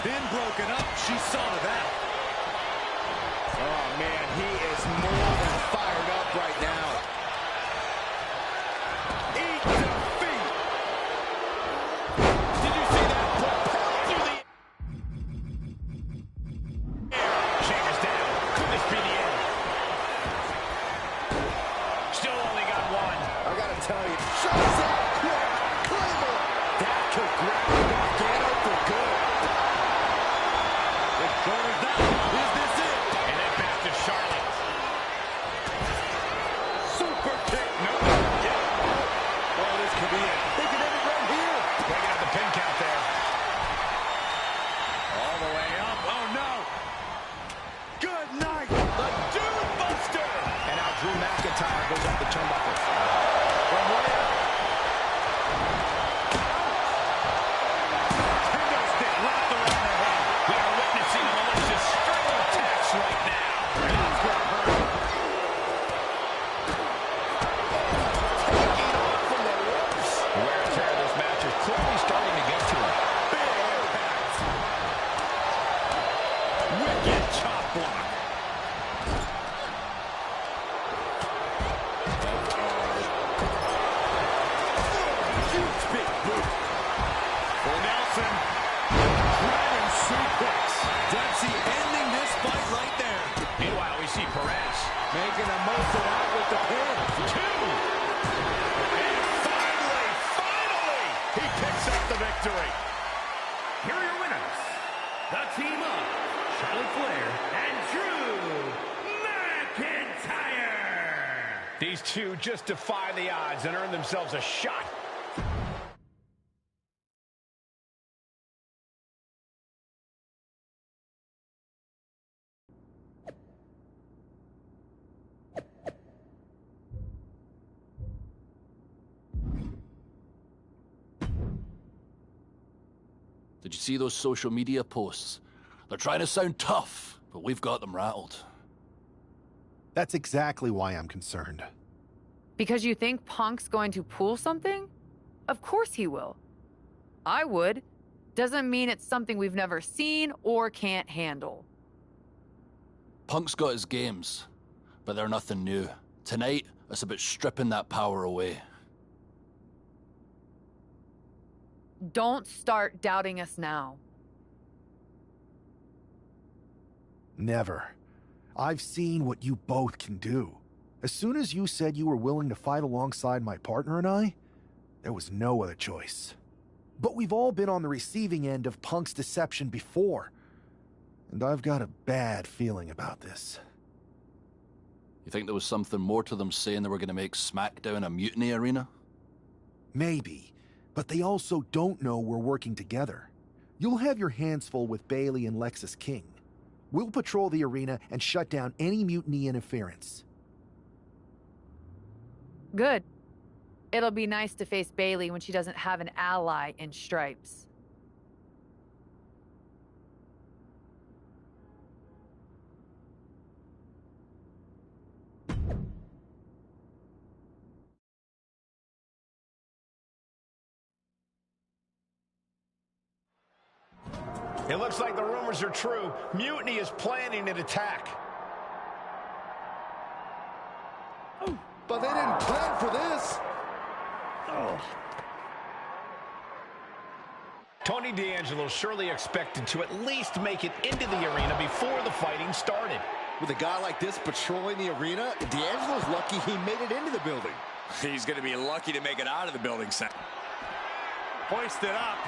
Pin broken up. She saw to that. Oh, man, he is more than fired up right now. Eat defeat. Did you see that? Propelled through the air. Sheamus down. Could this be the end? Still only got one. I gotta tell you, shots out quick. Claymore. That could grab the Gargano for good. The corner's down. Is this it? And then back to Charlotte. Super kick. No. Yeah. Oh, this could be it. They could end it right here. Breaking up the pin count there. All the way up. Oh, no. Good night. The Dude Buster. And now Drew McIntyre goes up the turnbuckle. From where? Kendo stick wrapped around the head. We are witnessing a malicious string of attacks right now. That's gonna hurt. Taking off from the ropes. The wear and tear of this match is clearly starting to get to him. Big impact. Wicked chop block. Huge big boot. For Nelson. Dragon suplex. Dempsey ending this fight right there. Meanwhile, we see Perez. Making the most of that with the pin. Two. And finally, he picks up the victory. Here are your winners, the team of Charlotte Flair and Drew McIntyre. These two just defy the odds and earn themselves a shot. Did you see those social media posts? They're trying to sound tough, but we've got them rattled. That's exactly why I'm concerned. Because you think Punk's going to pull something? Of course he will. I would. Doesn't mean it's something we've never seen or can't handle. Punk's got his games, but they're nothing new. Tonight, it's about stripping that power away. Don't start doubting us now. Never. I've seen what you both can do. As soon as you said you were willing to fight alongside my partner and I, there was no other choice. But we've all been on the receiving end of Punk's deception before. And I've got a bad feeling about this. You think there was something more to them saying they were going to make SmackDown a mutiny arena? Maybe, but they also don't know we're working together. You'll have your hands full with Bayley and Lexis King. We'll patrol the arena and shut down any mutiny interference. Good. It'll be nice to face Bayley when she doesn't have an ally in Stripes. It looks like the rumors are true. Mutiny is planning an attack. But they didn't plan for this. Tony D'Angelo surely expected to at least make it into the arena before the fighting started. With a guy like this patrolling the arena, D'Angelo's lucky he made it into the building. He's going to be lucky to make it out of the building. Hoist it up.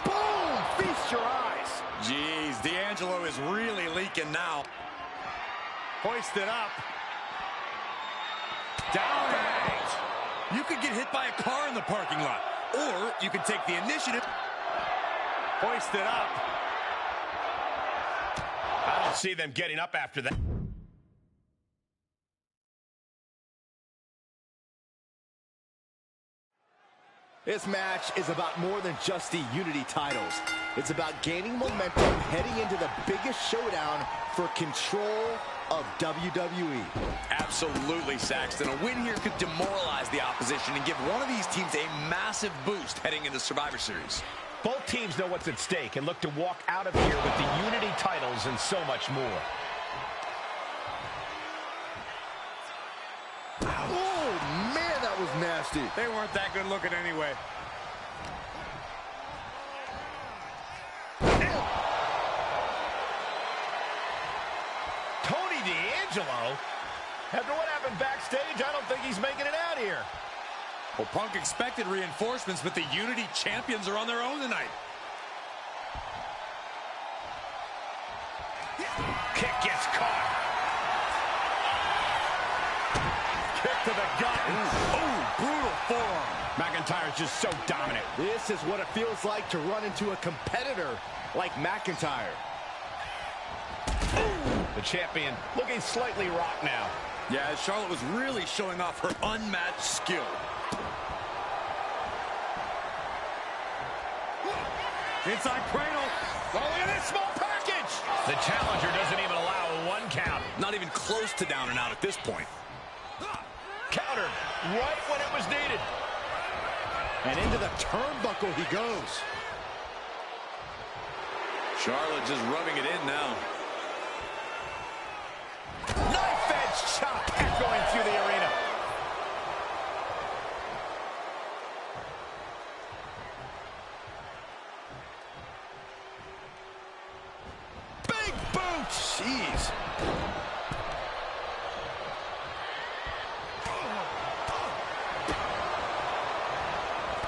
Boom! Feast your eyes. Jeez, D'Angelo is really leaking now. Hoist it up. Down and out. You could get hit by a car in the parking lot, or you could take the initiative. Hoist it up. I don't see them getting up after that. This match is about more than just the Unity titles. It's about gaining momentum heading into the biggest showdown for control of WWE. Absolutely, Saxton. A win here could demoralize the opposition and give one of these teams a massive boost heading into Survivor Series. Both teams know what's at stake and look to walk out of here with the Unity titles and so much more. Oh, man, that was nasty. They weren't that good looking anyway. Tony D'Angelo? After what happened backstage, I don't think he's making it out here. Well, Punk expected reinforcements, but the Unity champions are on their own tonight. Kick gets caught. Kick to the gut. Oh, brutal forearm. McIntyre's just so dominant. This is what it feels like to run into a competitor like McIntyre. The champion looking slightly rocked now. Yeah, Charlotte was really showing off her unmatched skill. Inside cradle. Oh, look at this small package. The challenger doesn't even allow a 1 count. Not even close to down and out at this point. Countered right when it was needed. And into the turnbuckle he goes. Charlotte just rubbing it in now. Knife edge chop echoing through the arena. Big boot. Jeez.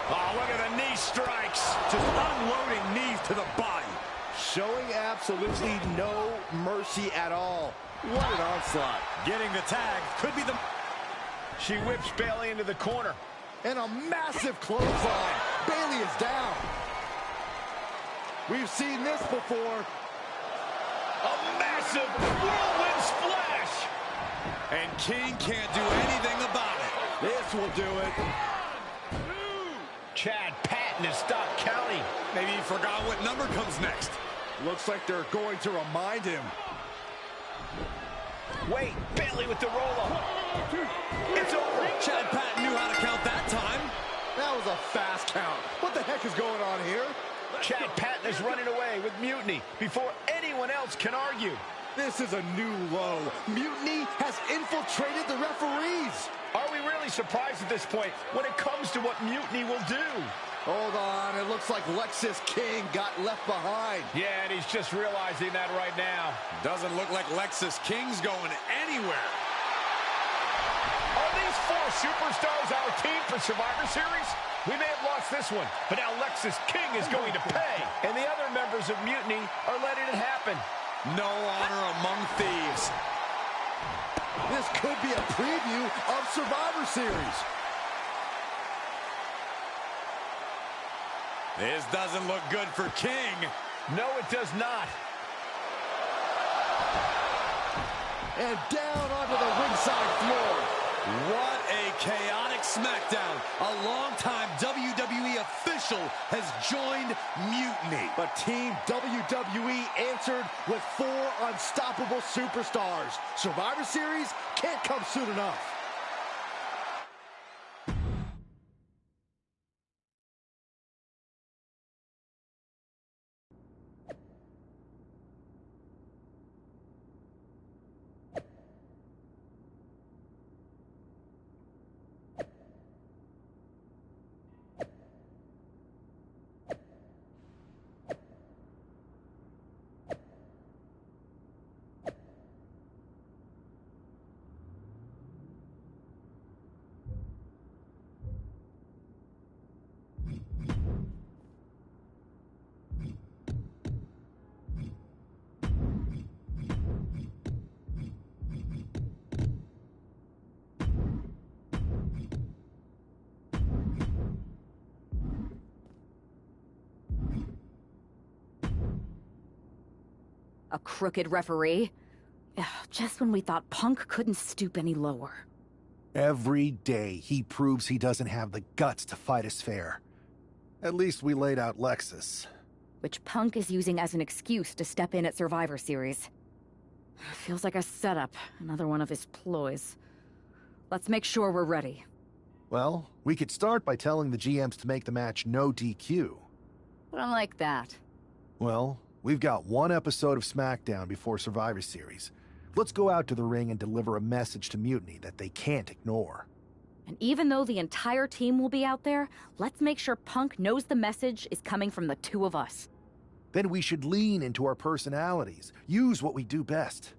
Oh, look at the knee strikes. Just unloading knees to the body. Showing absolutely no mercy at all. What an onslaught. Getting the tag could be the... She whips Bayley into the corner. And a massive clothesline. Bayley is down. We've seen this before. A massive whirlwind splash. And King can't do anything about it. This will do it. Chad Patton has stopped counting. Maybe he forgot what number comes next. Looks like they're going to remind him. Wait, Bayley with the roll-up. It's over. Chad Patton knew how to count that time. That was a fast count. What the heck is going on here? Chad Patton is running away with Mutiny before anyone else can argue. This is a new low. Mutiny has infiltrated the referees. Are we really surprised at this point when it comes to what Mutiny will do? Hold on, it looks like Lexis King got left behind. Yeah, and he's just realizing that right now. Doesn't look like Lexis King's going anywhere. Are these 4 superstars our team for Survivor Series? We may have lost this one, but now Lexis King is going to pay. And the other members of Mutiny are letting it happen. No honor among thieves. This could be a preview of Survivor Series. This doesn't look good for King. No, it does not. And down onto the ringside floor. What a chaotic SmackDown. A longtime WWE official has joined Mutiny. But Team WWE answered with 4 unstoppable superstars. Survivor Series can't come soon enough. A crooked referee? Ugh, just when we thought Punk couldn't stoop any lower. Every day he proves he doesn't have the guts to fight us fair. At least we laid out Lexus. Which Punk is using as an excuse to step in at Survivor Series. Feels like a setup, another one of his ploys. Let's make sure we're ready. Well, we could start by telling the GMs to make the match no DQ. I like that. Well, we've got one episode of SmackDown before Survivor Series. Let's go out to the ring and deliver a message to Mutiny that they can't ignore. And even though the entire team will be out there, let's make sure Punk knows the message is coming from the two of us. Then we should lean into our personalities, use what we do best.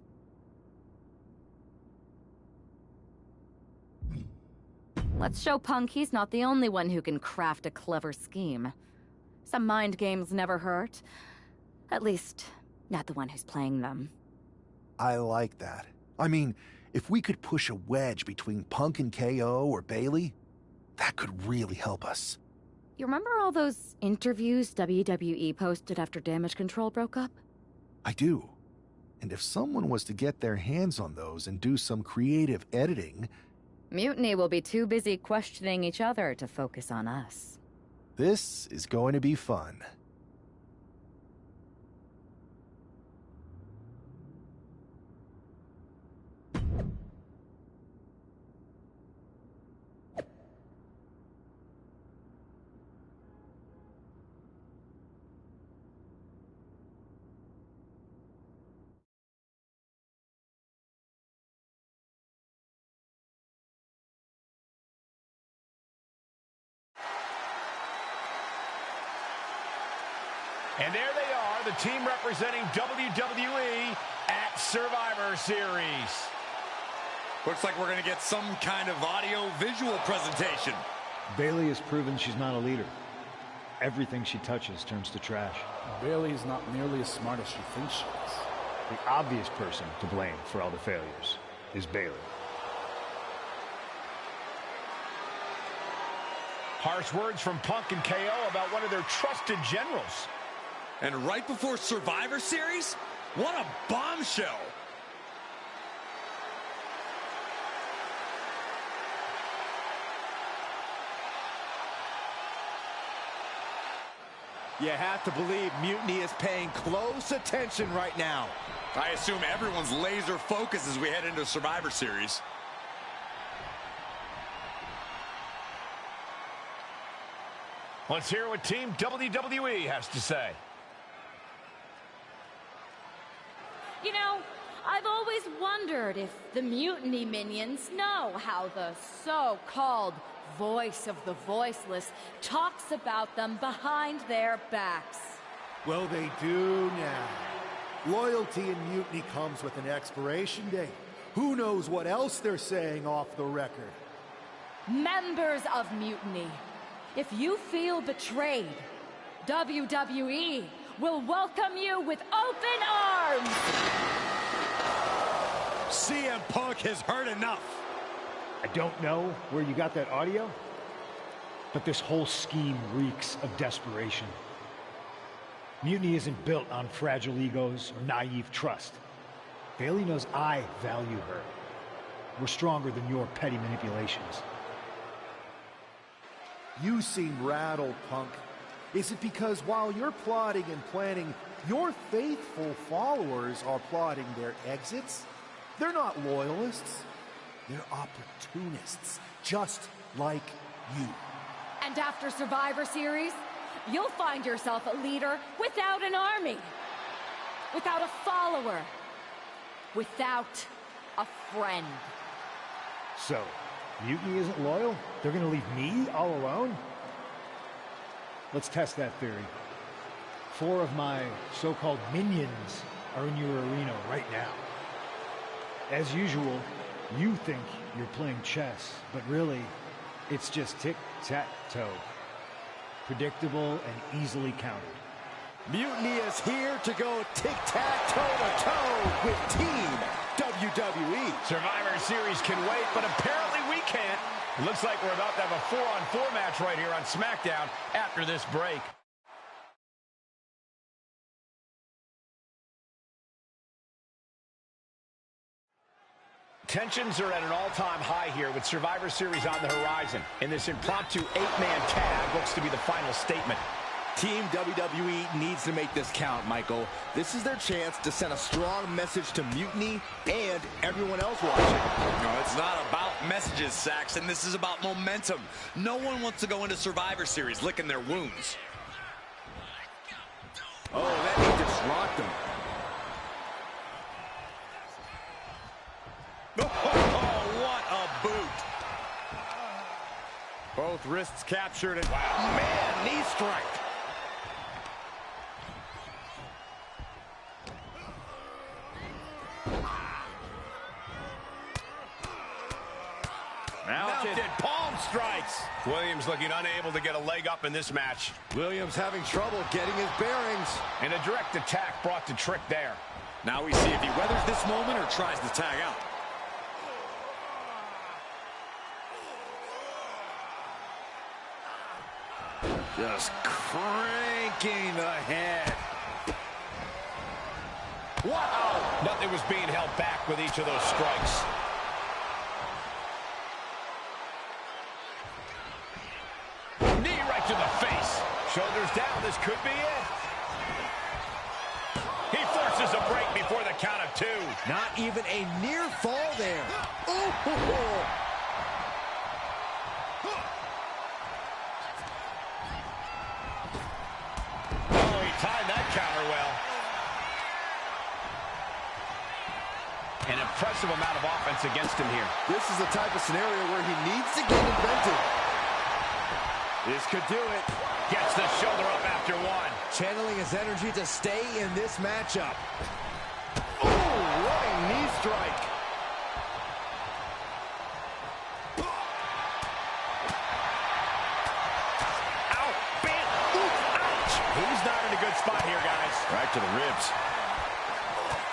Let's show Punk he's not the only one who can craft a clever scheme. Some mind games never hurt. At least, not the one who's playing them. I like that. I mean, if we could push a wedge between Punk and KO or Bayley, that could really help us. You remember all those interviews WWE posted after Damage Control broke up? I do. And if someone was to get their hands on those and do some creative editing... Mutiny will be too busy questioning each other to focus on us. This is going to be fun. And there they are, the team representing WWE at Survivor Series. Looks like we're going to get some kind of audio-visual presentation. Bayley has proven she's not a leader. Everything she touches turns to trash. Bayley is not nearly as smart as she thinks she is. The obvious person to blame for all the failures is Bayley. Harsh words from Punk and KO about one of their trusted generals. And right before Survivor Series? What a bombshell! You have to believe Mutiny is paying close attention right now. I assume everyone's laser focused as we head into Survivor Series. Let's hear what Team WWE has to say. You know, I've always wondered if the Mutiny minions know how the so-called voice of the voiceless talks about them behind their backs. Well, they do now. Loyalty in Mutiny comes with an expiration date. Who knows what else they're saying off the record? Members of Mutiny, if you feel betrayed, WWE will welcome you with open arms! CM Punk has heard enough. I don't know where you got that audio, but this whole scheme reeks of desperation. Mutiny isn't built on fragile egos or naive trust. Bayley knows I value her. We're stronger than your petty manipulations. You seem rattled, Punk. Is it because while you're plotting and planning, your faithful followers are plotting their exits? They're not loyalists. They're opportunists, just like you. And after Survivor Series, you'll find yourself a leader without an army, without a follower, without a friend. So, Mutiny isn't loyal? They're gonna leave me all alone? Let's test that theory. 4 of my so-called minions are in your arena right now. As usual, you think you're playing chess, but really, it's just tic-tac-toe. Predictable and easily countered. Mutiny is here to go tic-tac-toe-to-toe with Team WWE. Survivor Series can wait, but apparently we can't. Looks like we're about to have a 4-on-4 match right here on SmackDown after this break. tensions are at an all-time high here with Survivor Series on the horizon. And this impromptu 8-man tag looks to be the final statement. Team WWE needs to make this count, Michael. This is their chance to send a strong message to Mutiny and everyone else watching. No, it's not about messages, Saxon. This is about momentum. No one wants to go into Survivor Series licking their wounds. Oh, that he just rocked him. Oh, what a boot. Both wrists captured and wow, man, knee strike. Mounted palm strikes. Williams looking unable to get a leg up in this match. Williams having trouble getting his bearings. And a direct attack brought to trick there. Now we see if he weathers this moment or tries to tag out. Just cranking the head. Wow! Nothing was being held back with each of those strikes. Knee right to the face. Shoulders down. This could be it. He forces a break before the count of 2. Not even a near fall there. Ooh. Timed that counter well. An impressive amount of offense against him here. This is the type of scenario where he needs to get inventive. This could do it. Gets the shoulder up after 1. Channeling his energy to stay in this matchup. Oh, what a knee strike. He's not in a good spot here, guys. Right to the ribs.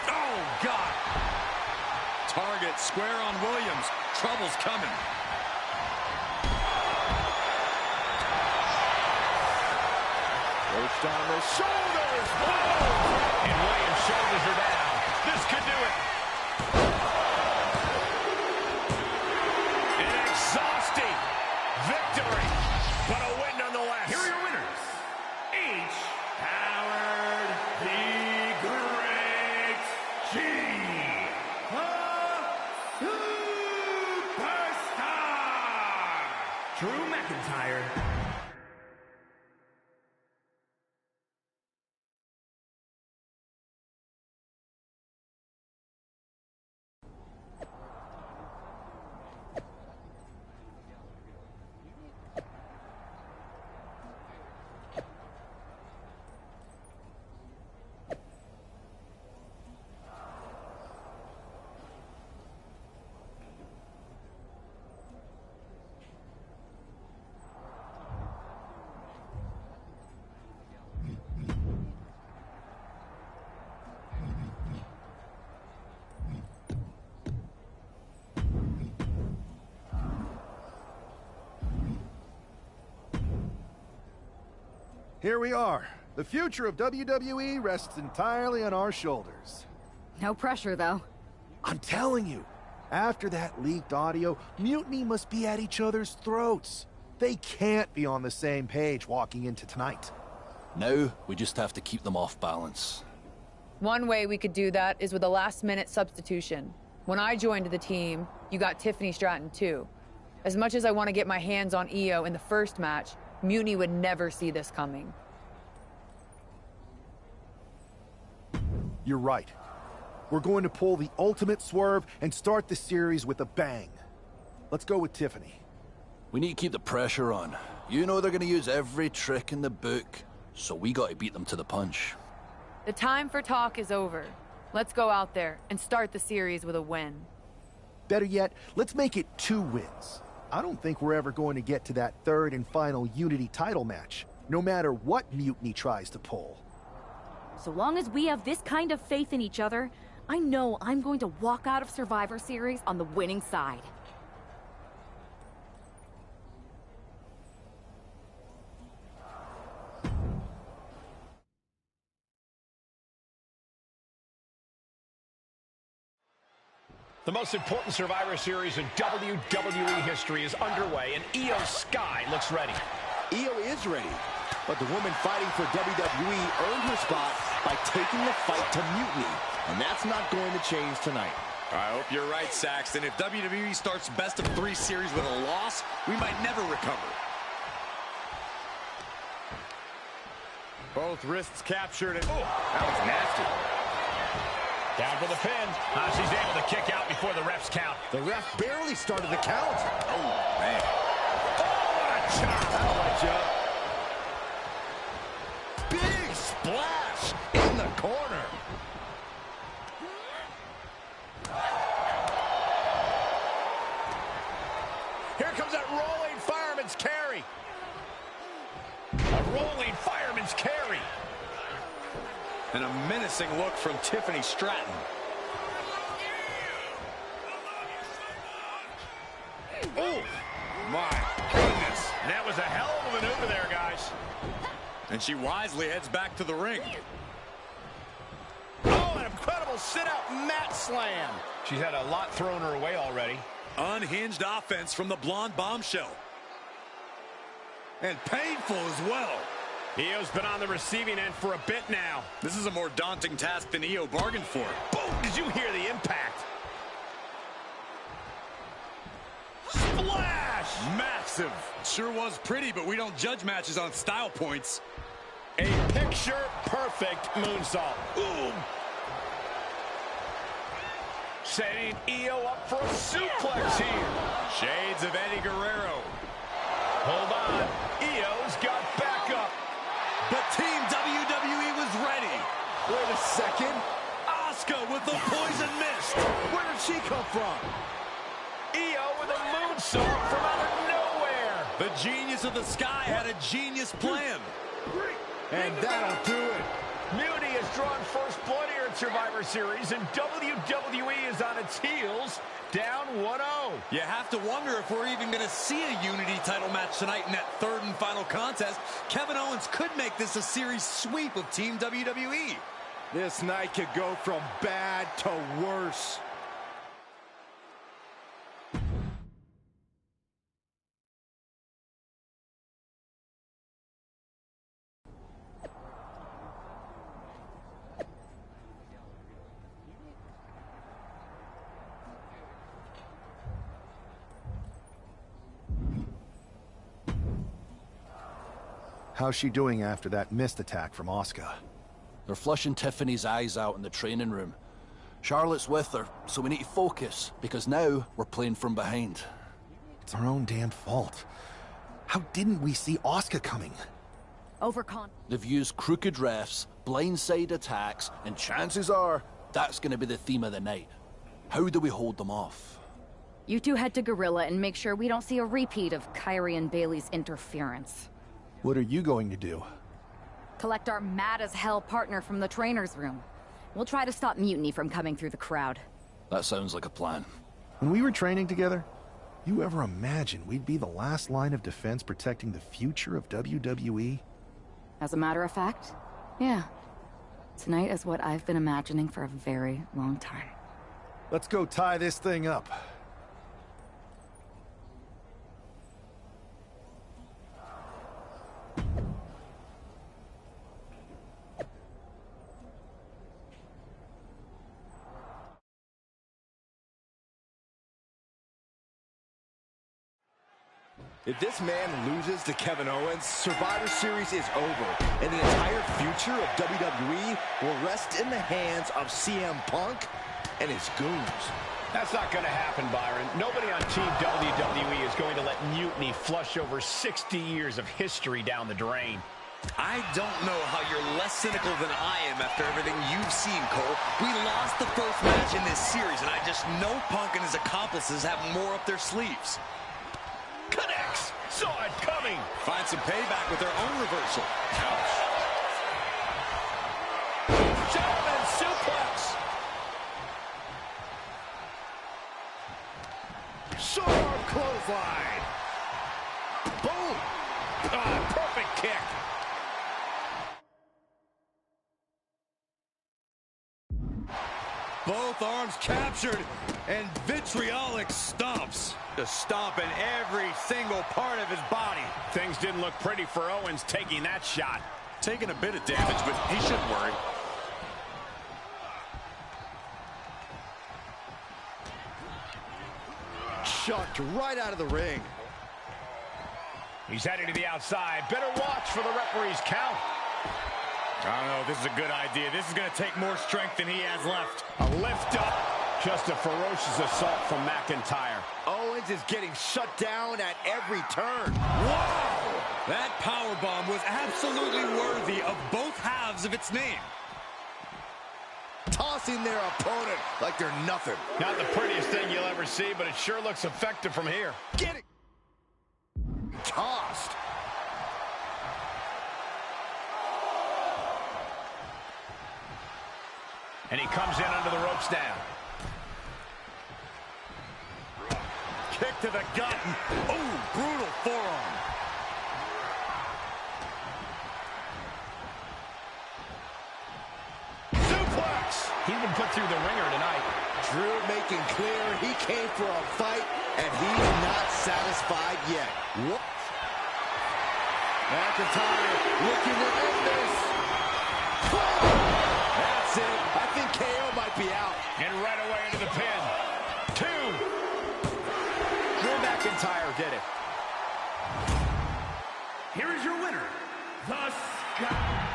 Oh, God. Target square on Williams. Trouble's coming. Perched on the shoulders. Whoa! And Williams' shoulders are down. This could do it. An exhausting victory, but a win nonetheless. Here are your winners. H. Howard the Great G. The Superstar. Drew McIntyre. Here we are. The future of WWE rests entirely on our shoulders. No pressure, though. I'm telling you, after that leaked audio, Mutiny must be at each other's throats. They can't be on the same page walking into tonight. Now, we just have to keep them off balance. One way we could do that is with a last-minute substitution. When I joined the team, you got Tiffany Stratton, too. As much as I want to get my hands on Io in the first match, Mutiny would never see this coming. You're right. We're going to pull the ultimate swerve and start the series with a bang. Let's go with Tiffany. We need to keep the pressure on. You know they're going to use every trick in the book, so we got to beat them to the punch. The time for talk is over. Let's go out there and start the series with a win. Better yet, let's make it 2 wins. I don't think we're ever going to get to that third and final Unity title match, no matter what Mutiny tries to pull. So long as we have this kind of faith in each other, I know I'm going to walk out of Survivor Series on the winning side. The most important Survivor Series in WWE history is underway, and Io Sky looks ready. Io is ready, but the woman fighting for WWE earned her spot by taking the fight to Mutiny, and that's not going to change tonight. I hope you're right, Saxton. If WWE starts best of 3 series with a loss, we might never recover. Both wrists captured, and that was nasty. Down for the pin. She's able to kick out before the refs count. The ref barely started the count. Oh, man. Oh, what a chop. That'll let you up. Big splash in the corner. Here comes that rolling fireman's carry. A rolling fireman's carry. And a menacing look from Tiffany Stratton. Oh, my goodness. That was a hell of a maneuver there, guys. And she wisely heads back to the ring. Oh, an incredible sit-out mat slam. She's had a lot thrown her way already. Unhinged offense from the blonde bombshell. And painful as well. Io's been on the receiving end for a bit now. This is a more daunting task than Io bargained for. Boom! Did you hear the impact? Splash! Massive. Sure was pretty, but we don't judge matches on style points. A picture-perfect moonsault. Boom! Setting Io up for a suplex here. Shades of Eddie Guerrero. Hold on. Io's got backup. But Team WWE was ready. Wait a second. Asuka with the poison mist. Where did she come from? Io with a moonsault from out of nowhere. The genius of the sky had a genius plan. And that'll do it. Mutiny has drawn first blood here at Survivor Series, and WWE is on its heels, down 1-0. You have to wonder if we're even going to see a Unity title match tonight in that third and final contest. Kevin Owens could make this a series sweep of Team WWE. This night could go from bad to worse. How's she doing after that missed attack from Asuka? They're flushing Tiffany's eyes out in the training room. Charlotte's with her, so we need to focus, because now we're playing from behind. It's our own damn fault. How didn't we see Asuka coming? They've used crooked refs, blindside attacks, and chances are that's going to be the theme of the night. How do we hold them off? You two head to Gorilla and make sure we don't see a repeat of Kyrie and Bailey's interference. What are you going to do? Collect our mad-as-hell partner from the trainer's room. We'll try to stop Mutiny from coming through the crowd. That sounds like a plan. When we were training together, you ever imagine we'd be the last line of defense protecting the future of WWE? As a matter of fact, yeah. Tonight is what I've been imagining for a very long time. Let's go tie this thing up. If this man loses to Kevin Owens, Survivor Series is over, and the entire future of WWE will rest in the hands of CM Punk and his goons. That's not going to happen, Byron. Nobody on Team WWE is going to let Mutiny flush over 60 years of history down the drain. I don't know how you're less cynical than I am after everything you've seen, Cole. We lost the first match in this series, and I just know Punk and his accomplices have more up their sleeves. Connects! Saw it coming! Find some payback with their own reversal. Ouch. Gentleman suplex! Short clothesline! Boom! Ah, perfect kick! Both arms captured, and vitriolic stomps. Just stomping every single part of his body. Things didn't look pretty for Owens taking that shot. Taking a bit of damage, but he shouldn't worry. Chucked right out of the ring. He's heading to the outside. Better watch for the referee's count. I don't know if this is a good idea. This is going to take more strength than he has left. A lift up. Just a ferocious assault from McIntyre. Owens is getting shut down at every turn. Wow! That powerbomb was absolutely worthy of both halves of its name. Tossing their opponent like they're nothing. Not the prettiest thing you'll ever see, but it sure looks effective from here. Get it! Tossed. And he comes in under the ropes now. Kick to the gut. Oh, brutal forearm. Suplex! He's been put through the ringer tonight. Drew making clear he came for a fight, and he's not satisfied yet. Whoop. McIntyre looking to end this. That's it. I think KO might be out. And right away into the pin. 2. Drew McIntyre did it. Here is your winner, the Sky.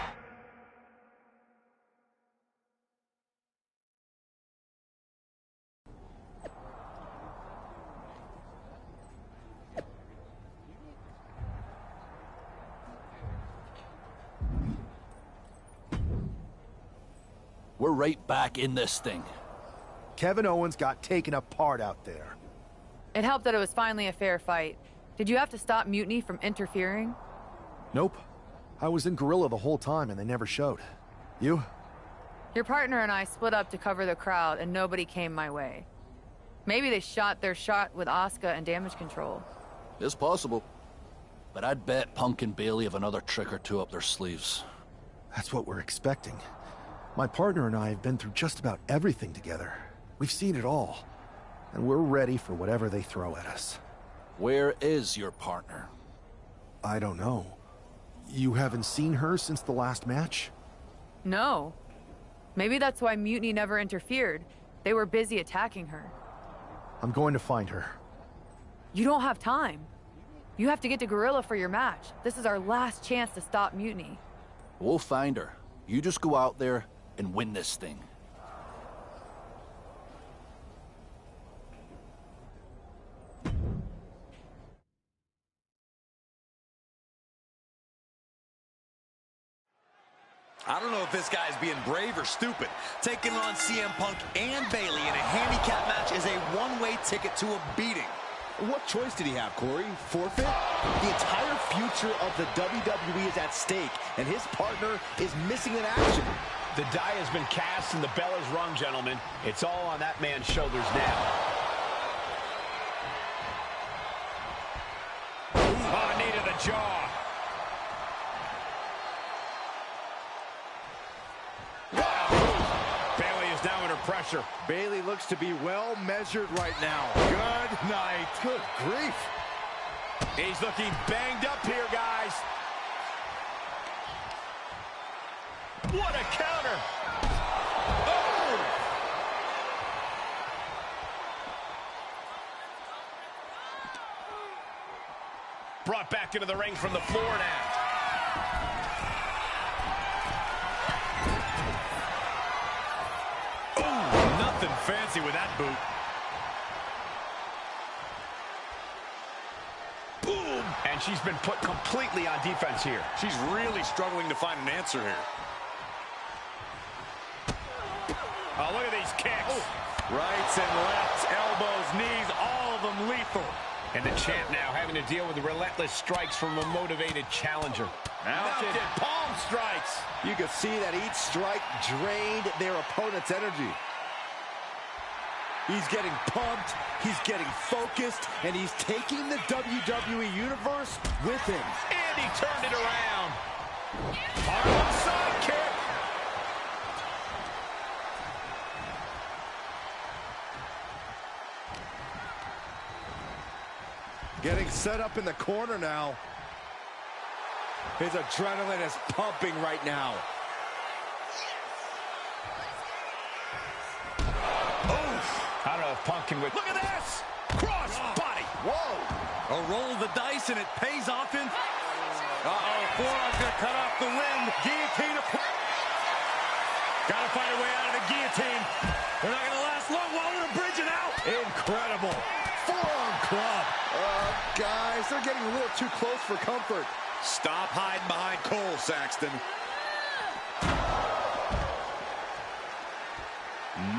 We're right back in this thing. Kevin Owens got taken apart out there. It helped that it was finally a fair fight. Did you have to stop Mutiny from interfering? Nope. I was in Gorilla the whole time and they never showed. You? Your partner and I split up to cover the crowd and nobody came my way. Maybe they shot their shot with Asuka and damage control. It's possible. But I'd bet Punk and Bailey have another trick or two up their sleeves. That's what we're expecting. My partner and I have been through just about everything together. We've seen it all. And we're ready for whatever they throw at us. Where is your partner? I don't know. You haven't seen her since the last match? No. Maybe that's why Mutiny never interfered. They were busy attacking her. I'm going to find her. You don't have time. You have to get to Gorilla for your match. This is our last chance to stop Mutiny. We'll find her. You just go out there and win this thing. I don't know if this guy's being brave or stupid. Taking on CM Punk and Bailey in a handicap match is a one-way ticket to a beating. What choice did he have, Corey? Forfeit? The entire future of the WWE is at stake, and his partner is missing in action. The die has been cast and the bell is rung, gentlemen. It's all on that man's shoulders now. Oh, knee to the jaw. Wow. Bailey is now under pressure. Bailey looks to be well measured right now. Good night. Good grief. He's looking banged up here, guys. What a counter! Oh! Brought back into the ring from the floor now. Oh, nothing fancy with that boot. Boom! And she's been put completely on defense here. She's really struggling to find an answer here. Oh, look at these kicks. Oh. Rights and lefts, elbows, knees, all of them lethal. And the champ now having to deal with the relentless strikes from a motivated challenger. Mounted palm strikes. You could see that each strike drained their opponent's energy. He's getting pumped, he's getting focused, and he's taking the WWE Universe with him. And he turned it around. Harlem side kick. Getting set up in the corner now. His adrenaline is pumping right now. I don't know if Punk can... Look at this! Cross body. Whoa! A roll of the dice, and it pays off in... Uh-oh, forearm's gonna cut off the wind. Guillotine. Gotta find a way out of the guillotine. They're not gonna last long. Waller to bridge it out. Incredible. Forearm club. Guys, they're getting a little too close for comfort. Stop hiding behind Cole, Saxton.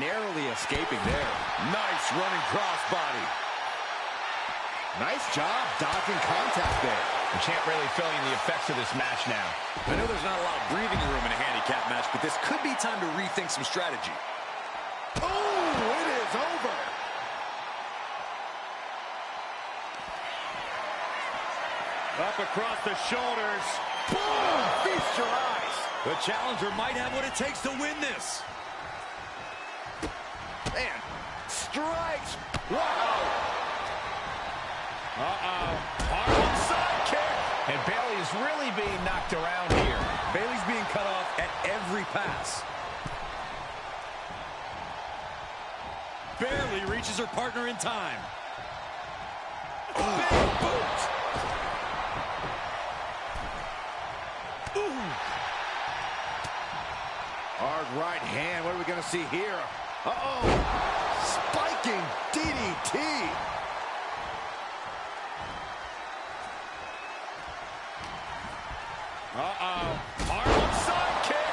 Narrowly escaping there. Nice running crossbody. Nice job dodging contact there. The champ really feeling the effects of this match now. I know there's not a lot of breathing room in a handicap match, but this could be time to rethink some strategy. Oh, it is over. Up across the shoulders. Boom! Feast your eyes. The challenger might have what it takes to win this. Man, strikes. Wow. Harlem sidekick. And Bailey is really being knocked around here. Bailey's being cut off at every pass. Barely reaches her partner in time. Big boot. Ooh. Hard right hand. What are we going to see here? Uh-oh. Spiking DDT. Harlem sidekick.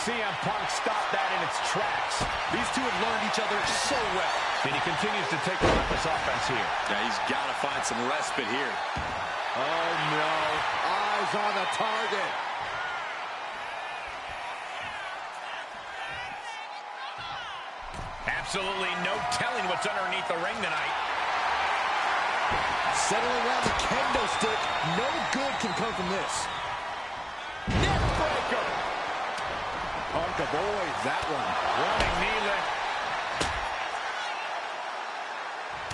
CM Punk stopped that in its tracks. These two have learned each other so well. And he continues to take relentless offense here. Yeah, he's got to find some respite here. Oh, no. Eyes on the target. Absolutely no telling what's underneath the ring tonight. Settling around the kendo stick. No good can come from this. Neck breaker. Punk avoids that one. Running knee lift.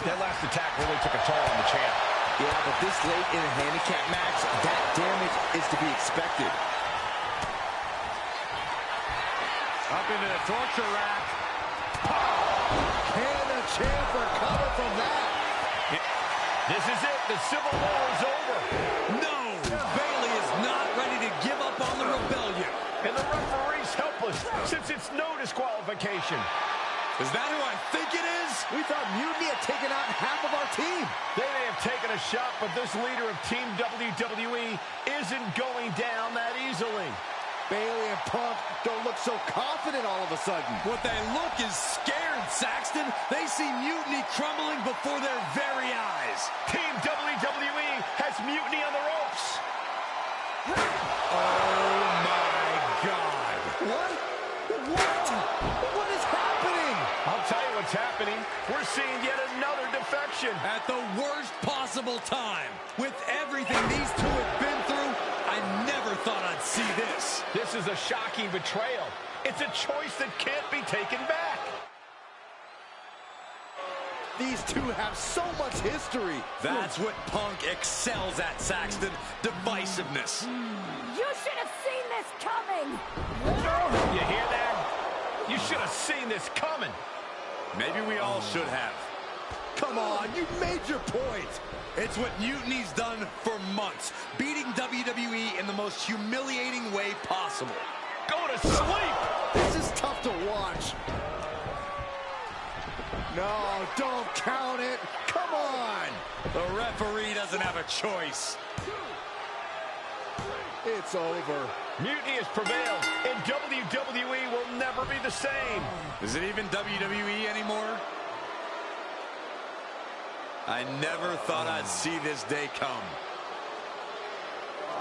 That last attack really took a toll on the champ. Yeah, but this late in a handicap match, that damage is to be expected. Up into the torture rack. Can the champ recover from that? This is it. The Civil War is over. No! Bailey is not ready to give up on the rebellion. And the referee's helpless since it's no disqualification. Is that who I think it is? We thought Mutiny had taken out half of our team. They may have taken a shot, but this leader of Team WWE isn't going down that easily. Bailey and Punk don't look so confident all of a sudden. What they look is scared, Saxton. They see Mutiny crumbling before their very eyes. Team WWE has Mutiny on the ropes. Oh, my God. What? What is happening? I'll tell you what's happening. We're seeing yet another defection. At the worst possible time. With everything these two have been through, I never thought I'd see this. This is a shocking betrayal. It's a choice that can't be taken back. These two have so much history. That's what Punk excels at, Saxton. Divisiveness. You should have seen this coming! You hear that? You should have seen this coming. Maybe we all should have. Come on, you made your point. It's what Mutiny's done for months, beating WWE in the most humiliating way possible. Go to sleep! This is tough to watch. No, don't count it. Come on. The referee doesn't have a choice. It's over. Mutiny has prevailed, and WWE will never be the same. Is it even WWE anymore? I never thought I'd see this day come.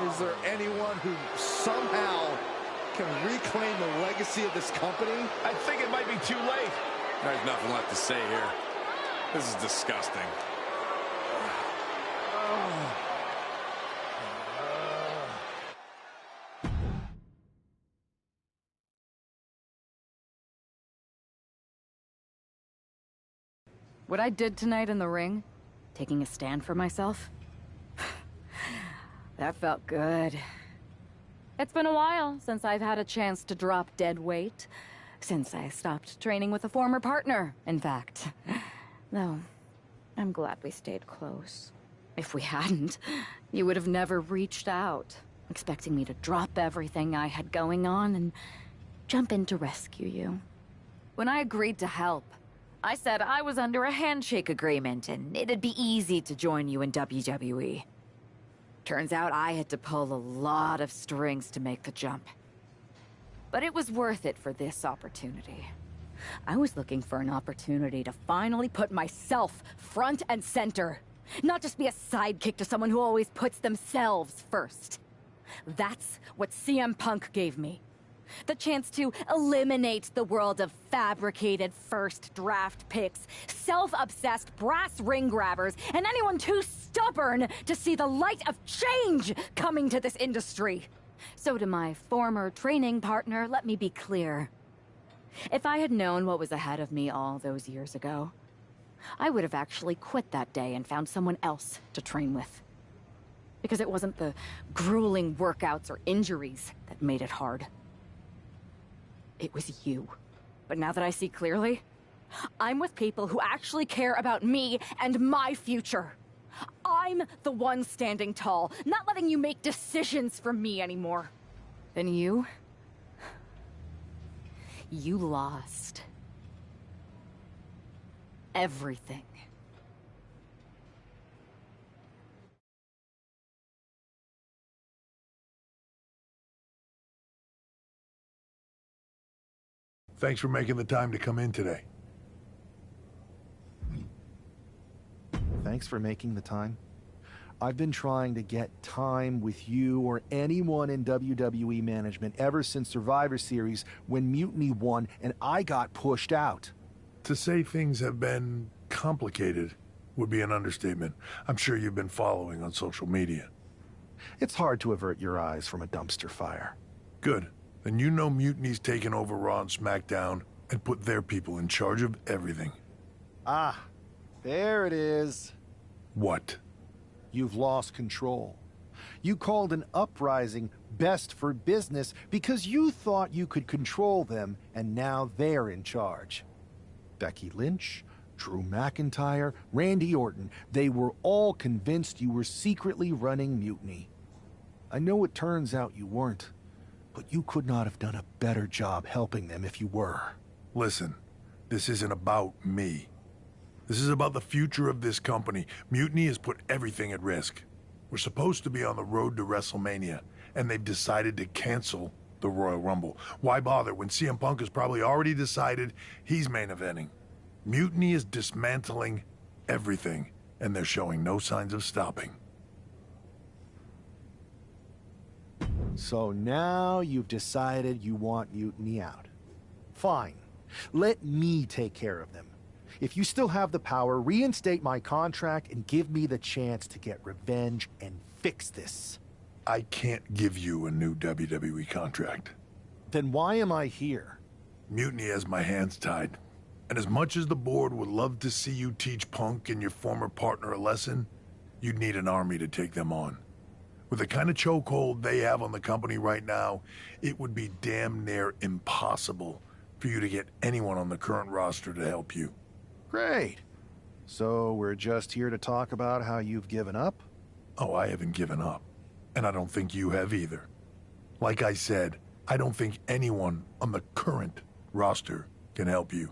Is there anyone who somehow can reclaim the legacy of this company? I think it might be too late. There's nothing left to say here. This is disgusting. What I did tonight in the ring, taking a stand for myself, that felt good. It's been a while since I've had a chance to drop dead weight. Since I stopped training with a former partner, in fact. Though, I'm glad we stayed close. If we hadn't, you would have never reached out, expecting me to drop everything I had going on and jump in to rescue you. When I agreed to help, I said I was under a handshake agreement and it'd be easy to join you in WWE. Turns out I had to pull a lot of strings to make the jump. But it was worth it for this opportunity. I was looking for an opportunity to finally put myself front and center. Not just be a sidekick to someone who always puts themselves first. That's what CM Punk gave me. The chance to eliminate the world of fabricated first draft picks, self-obsessed brass ring grabbers, and anyone too stubborn to see the light of change coming to this industry. So to my former training partner, let me be clear. If I had known what was ahead of me all those years ago, I would have actually quit that day and found someone else to train with. Because it wasn't the grueling workouts or injuries that made it hard. It was you. But now that I see clearly, I'm with people who actually care about me and my future. I'm the one standing tall, not letting you make decisions for me anymore. And you lost. Everything. Thanks for making the time to come in today. Thanks for making the time. I've been trying to get time with you or anyone in WWE management ever since Survivor Series when Mutiny won and I got pushed out. To say things have been complicated would be an understatement. I'm sure you've been following on social media. It's hard to avert your eyes from a dumpster fire. Good. Then you know Mutiny's taken over Raw and SmackDown and put their people in charge of everything. Ah, there it is. What? You've lost control. You called an uprising best for business because you thought you could control them, and now they're in charge. Becky Lynch, Drew McIntyre, Randy Orton, they were all convinced you were secretly running Mutiny. I know it turns out you weren't, but you could not have done a better job helping them if you were. Listen, this isn't about me. This is about the future of this company. Mutiny has put everything at risk. We're supposed to be on the road to WrestleMania, and they've decided to cancel the Royal Rumble. Why bother when CM Punk has probably already decided he's main eventing? Mutiny is dismantling everything, and they're showing no signs of stopping. So now you've decided you want Mutiny out. Fine. Let me take care of them. If you still have the power, reinstate my contract and give me the chance to get revenge and fix this. I can't give you a new WWE contract. Then why am I here? Mutiny has my hands tied. And as much as the board would love to see you teach Punk and your former partner a lesson, you'd need an army to take them on. With the kind of chokehold they have on the company right now, it would be damn near impossible for you to get anyone on the current roster to help you. Great. So we're just here to talk about how you've given up? Oh, I haven't given up. And I don't think you have either. Like I said, I don't think anyone on the current roster can help you.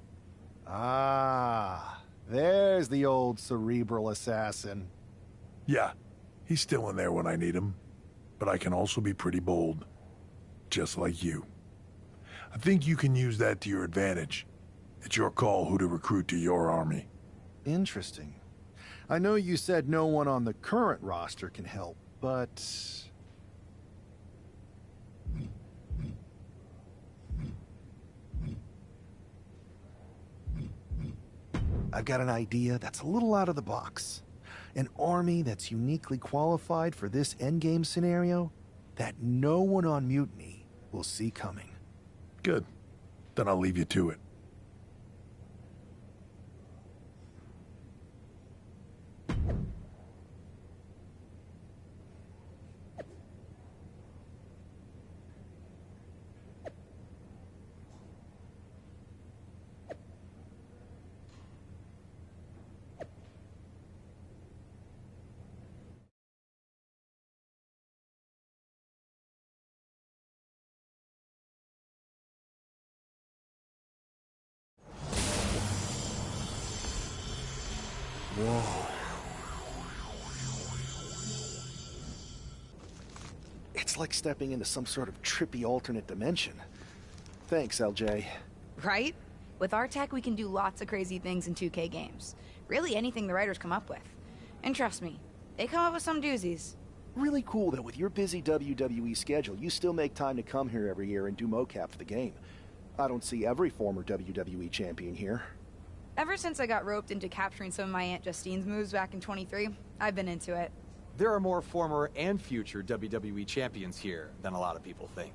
Ah, there's the old cerebral assassin. Yeah, he's still in there when I need him. But I can also be pretty bold. Just like you. I think you can use that to your advantage. It's your call who to recruit to your army. Interesting. I know you said no one on the current roster can help, but... I've got an idea that's a little out of the box. An army that's uniquely qualified for this endgame scenario that no one on Mutiny will see coming. Good. Then I'll leave you to it. It's like stepping into some sort of trippy alternate dimension. Thanks, LJ. Right? With our tech, we can do lots of crazy things in 2K games. Really anything the writers come up with. And trust me, they come up with some doozies. Really cool that with your busy WWE schedule, you still make time to come here every year and do mocap for the game. I don't see every former WWE champion here. Ever since I got roped into capturing some of my Aunt Justine's moves back in 23, I've been into it. There are more former and future WWE champions here than a lot of people think.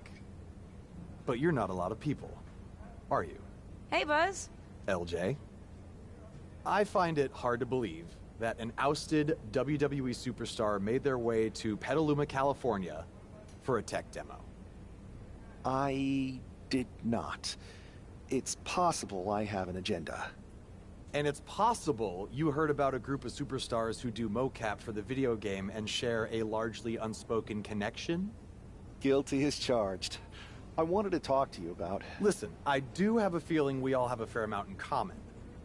But you're not a lot of people, are you? Hey, Buzz. LJ? I find it hard to believe that an ousted WWE superstar made their way to Petaluma, California for a tech demo. I did not. It's possible I have an agenda. And it's possible you heard about a group of superstars who do mocap for the video game and share a largely unspoken connection? Guilty as charged. I wanted to talk to you about... Listen, I do have a feeling we all have a fair amount in common,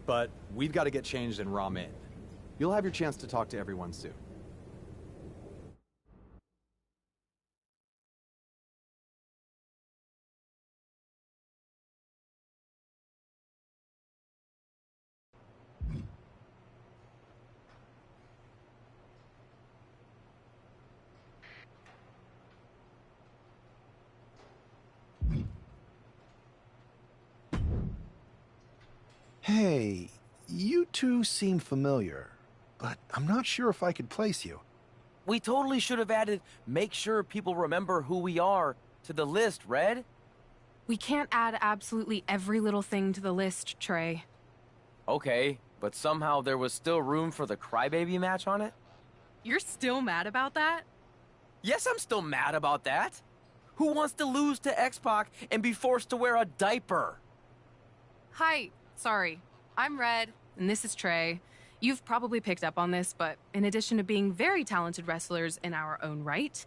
but we've got to get changed in Raw Min. You'll have your chance to talk to everyone soon. Hey, you two seem familiar, but I'm not sure if I could place you. We totally should have added make sure people remember who we are to the list, Red. We can't add absolutely every little thing to the list, Trey. Okay, but somehow there was still room for the Crybaby match on it? You're still mad about that? Yes, I'm still mad about that. Who wants to lose to X-Pac and be forced to wear a diaper? Hi, sorry. I'm Red, and this is Trey. You've probably picked up on this, but in addition to being very talented wrestlers in our own right,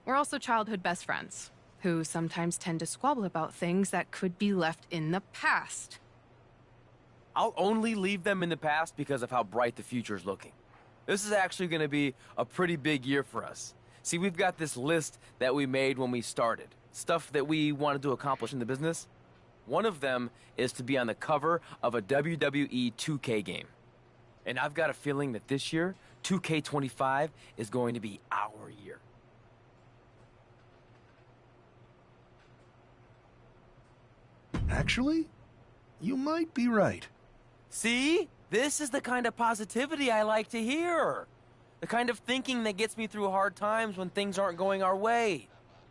we're also childhood best friends, who sometimes tend to squabble about things that could be left in the past. I'll only leave them in the past because of how bright the future's looking. This is actually going to be a pretty big year for us. See, we've got this list that we made when we started. Stuff that we wanted to accomplish in the business. One of them is to be on the cover of a WWE 2K game. And I've got a feeling that this year, 2K25 is going to be our year. Actually, you might be right. See? This is the kind of positivity I like to hear. The kind of thinking that gets me through hard times when things aren't going our way.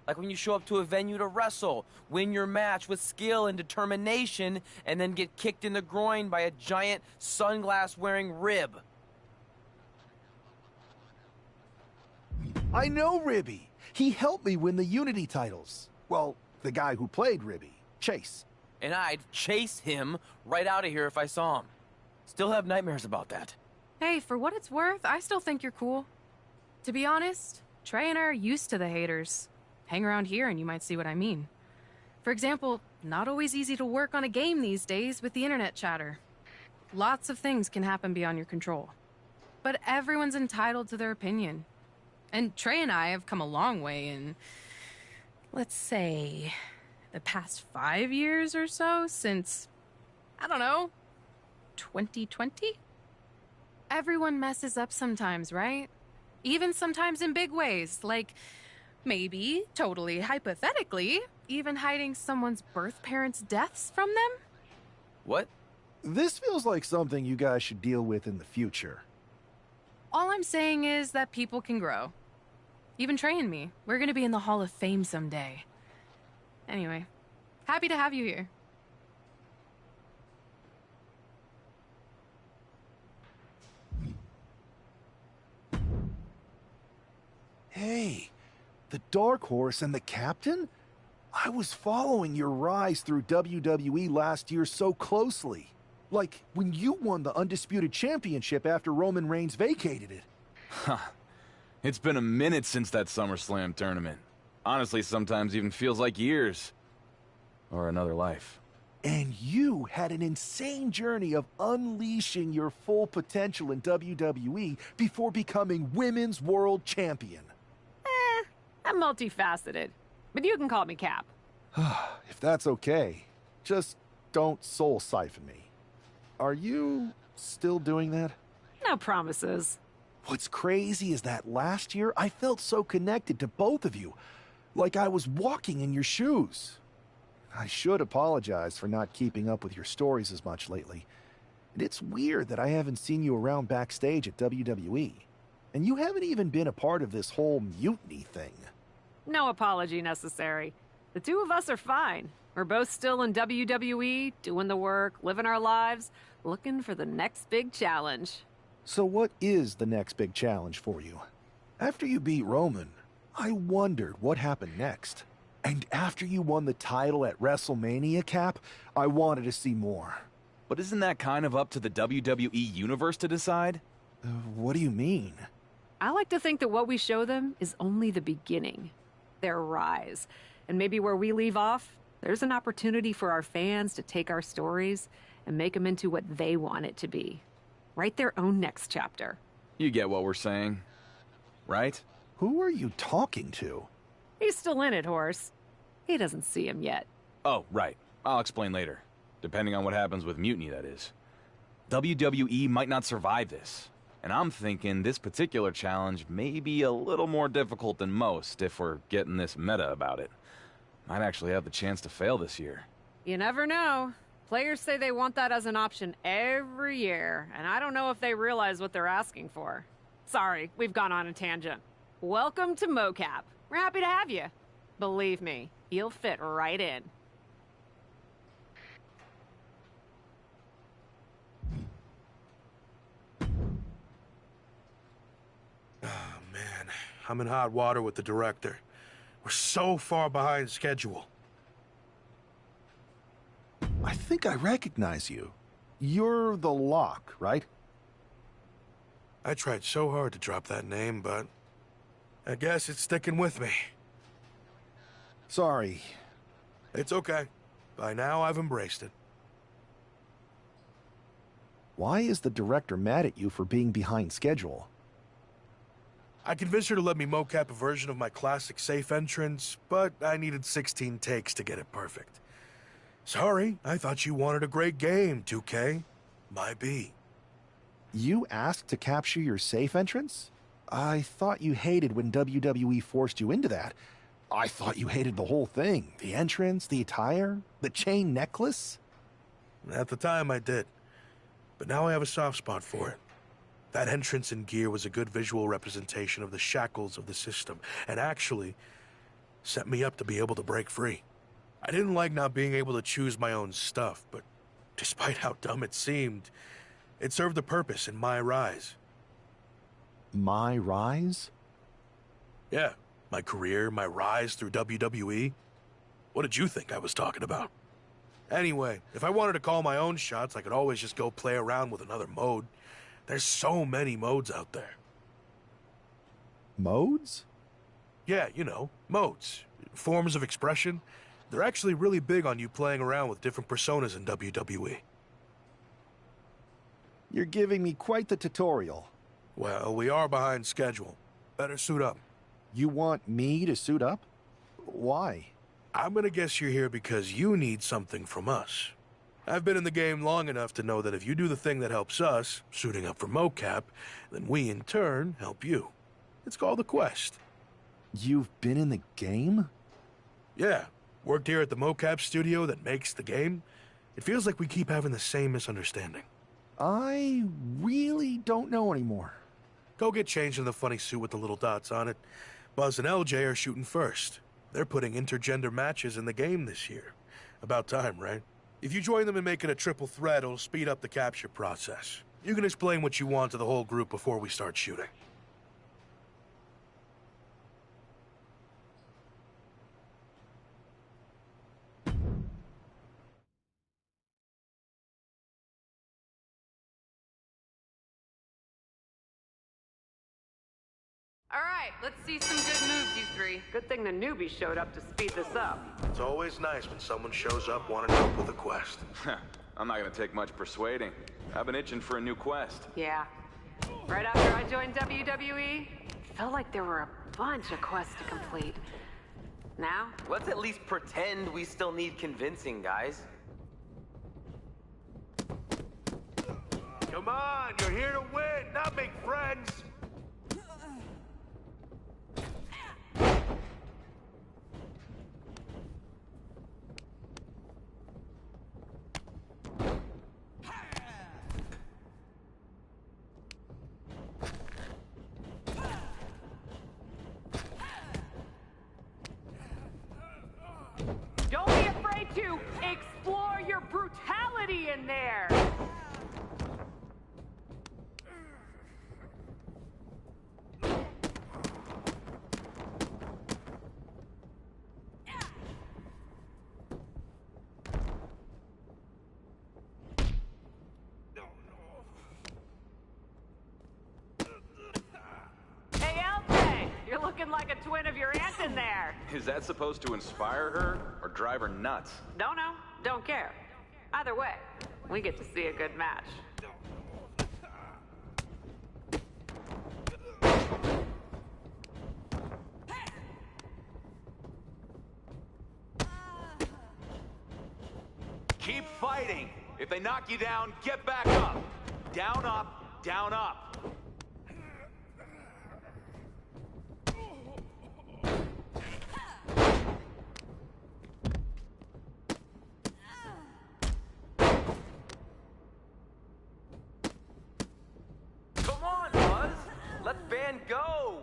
Like when you show up to a venue to wrestle, win your match with skill and determination, and then get kicked in the groin by a giant sunglass-wearing rib. I know Ribby. He helped me win the Unity titles. Well, the guy who played Ribby, Chase. And I'd chase him right out of here if I saw him. Still have nightmares about that. Hey, for what it's worth, I still think you're cool. To be honest, Trey and I are used to the haters. Hang around here and you might see what I mean. For example, not always easy to work on a game these days with the internet chatter. Lots of things can happen beyond your control. But everyone's entitled to their opinion. And Trey and I have come a long way in, let's say, the past 5 years or so since, I don't know, 2020? Everyone messes up sometimes, right? Even sometimes in big ways, like maybe, totally hypothetically, even hiding someone's birth parents' deaths from them? What? This feels like something you guys should deal with in the future. All I'm saying is that people can grow. Even Trey and me. We're gonna be in the Hall of Fame someday. Anyway, happy to have you here. Hey, the Dark Horse and the Captain? I was following your rise through WWE last year so closely. Like when you won the Undisputed Championship after Roman Reigns vacated it. Huh. It's been a minute since that SummerSlam tournament. Honestly, sometimes even feels like years. Or another life. And you had an insane journey of unleashing your full potential in WWE before becoming Women's World Champion. I I'm multifaceted, but you can call me Cap. If that's okay, just don't soul siphon me. Are you still doing that? No promises. What's crazy is that last year I felt so connected to both of you, like I was walking in your shoes. I should apologize for not keeping up with your stories as much lately. And it's weird that I haven't seen you around backstage at WWE. And you haven't even been a part of this whole mutiny thing. No apology necessary. The two of us are fine. We're both still in WWE, doing the work, living our lives, looking for the next big challenge. So what is the next big challenge for you? After you beat Roman, I wondered what happened next. And after you won the title at WrestleMania, Cap, I wanted to see more. But isn't that kind of up to the WWE Universe to decide? What do you mean? I like to think that what we show them is only the beginning. Their rise. And maybe where we leave off, there's an opportunity for our fans to take our stories and make them into what they want it to be. Write their own next chapter. You get what we're saying, right? Who are you talking to? He's still in it, Horse. He doesn't see him yet. Oh, right. I'll explain later. Depending on what happens with Mutiny, that is. WWE might not survive this. And I'm thinking this particular challenge may be a little more difficult than most if we're getting this meta about it. Might actually have the chance to fail this year. You never know. Players say they want that as an option every year, and I don't know if they realize what they're asking for. Sorry, we've gone on a tangent. Welcome to MoCap. We're happy to have you. Believe me, you'll fit right in. Oh, man. I'm in hot water with the director. We're so far behind schedule. I think I recognize you. You're the Lock, right? I tried so hard to drop that name, but I guess it's sticking with me. Sorry. It's okay. By now, I've embraced it. Why is the director mad at you for being behind schedule? I convinced her to let me mocap a version of my classic safe entrance, but I needed 16 takes to get it perfect. Sorry, I thought you wanted a great game, 2K. My B. You asked to capture your safe entrance? I thought you hated when WWE forced you into that. I thought you hated the whole thing. The entrance, the attire, the chain necklace. At the time, I did. But now I have a soft spot for it. That entrance and gear was a good visual representation of the shackles of the system, and actually set me up to be able to break free. I didn't like not being able to choose my own stuff, but despite how dumb it seemed, it served a purpose in Myrise. Myrise? Yeah, my career, my rise through WWE. What did you think I was talking about? Anyway, if I wanted to call my own shots, I could always just go play around with another mode. There's so many modes out there. Modes? Yeah, you know, modes. Forms of expression. They're actually really big on you playing around with different personas in WWE. You're giving me quite the tutorial. Well, we are behind schedule. Better suit up. You want me to suit up? Why? I'm gonna guess you're here because you need something from us. I've been in the game long enough to know that if you do the thing that helps us, suiting up for mocap, then we in turn help you. It's called the quest. You've been in the game? Yeah. Worked here at the mocap studio that makes the game. It feels like we keep having the same misunderstanding. I really don't know anymore. Go get changed in the funny suit with the little dots on it. Buzz and LJ are shooting first. They're putting intergender matches in the game this year. About time, right? If you join them and make it a triple threat, it'll speed up the capture process. You can explain what you want to the whole group before we start shooting. All right, let's see some good moves, you three. Good thing the newbie showed up to speed this up. It's always nice when someone shows up wanting help with a quest. I'm not gonna take much persuading. I've been itching for a new quest. Yeah. Right after I joined WWE, it felt like there were a bunch of quests to complete. Now? Let's at least pretend we still need convincing, guys. Come on, you're here to win, not make friends. Don't be afraid to explore your brutality in there! Hey, LJ! You're looking like a twin of your aunt in there! Is that supposed to inspire her or drive her nuts? Don't know, don't care. Either way, we get to see a good match. Keep fighting. If they knock you down, get back up. Down, up, down, up. Come on, Buzz! Let Van go!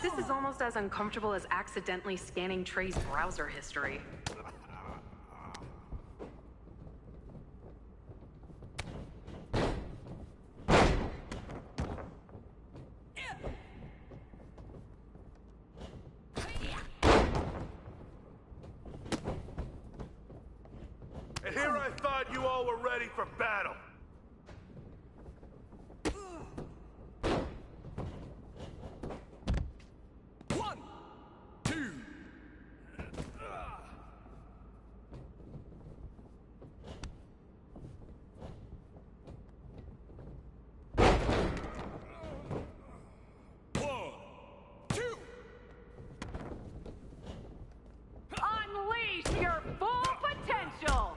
This is almost as uncomfortable as accidentally scanning Trey's browser history. And here I thought you all were ready for battle. Unleash your full potential!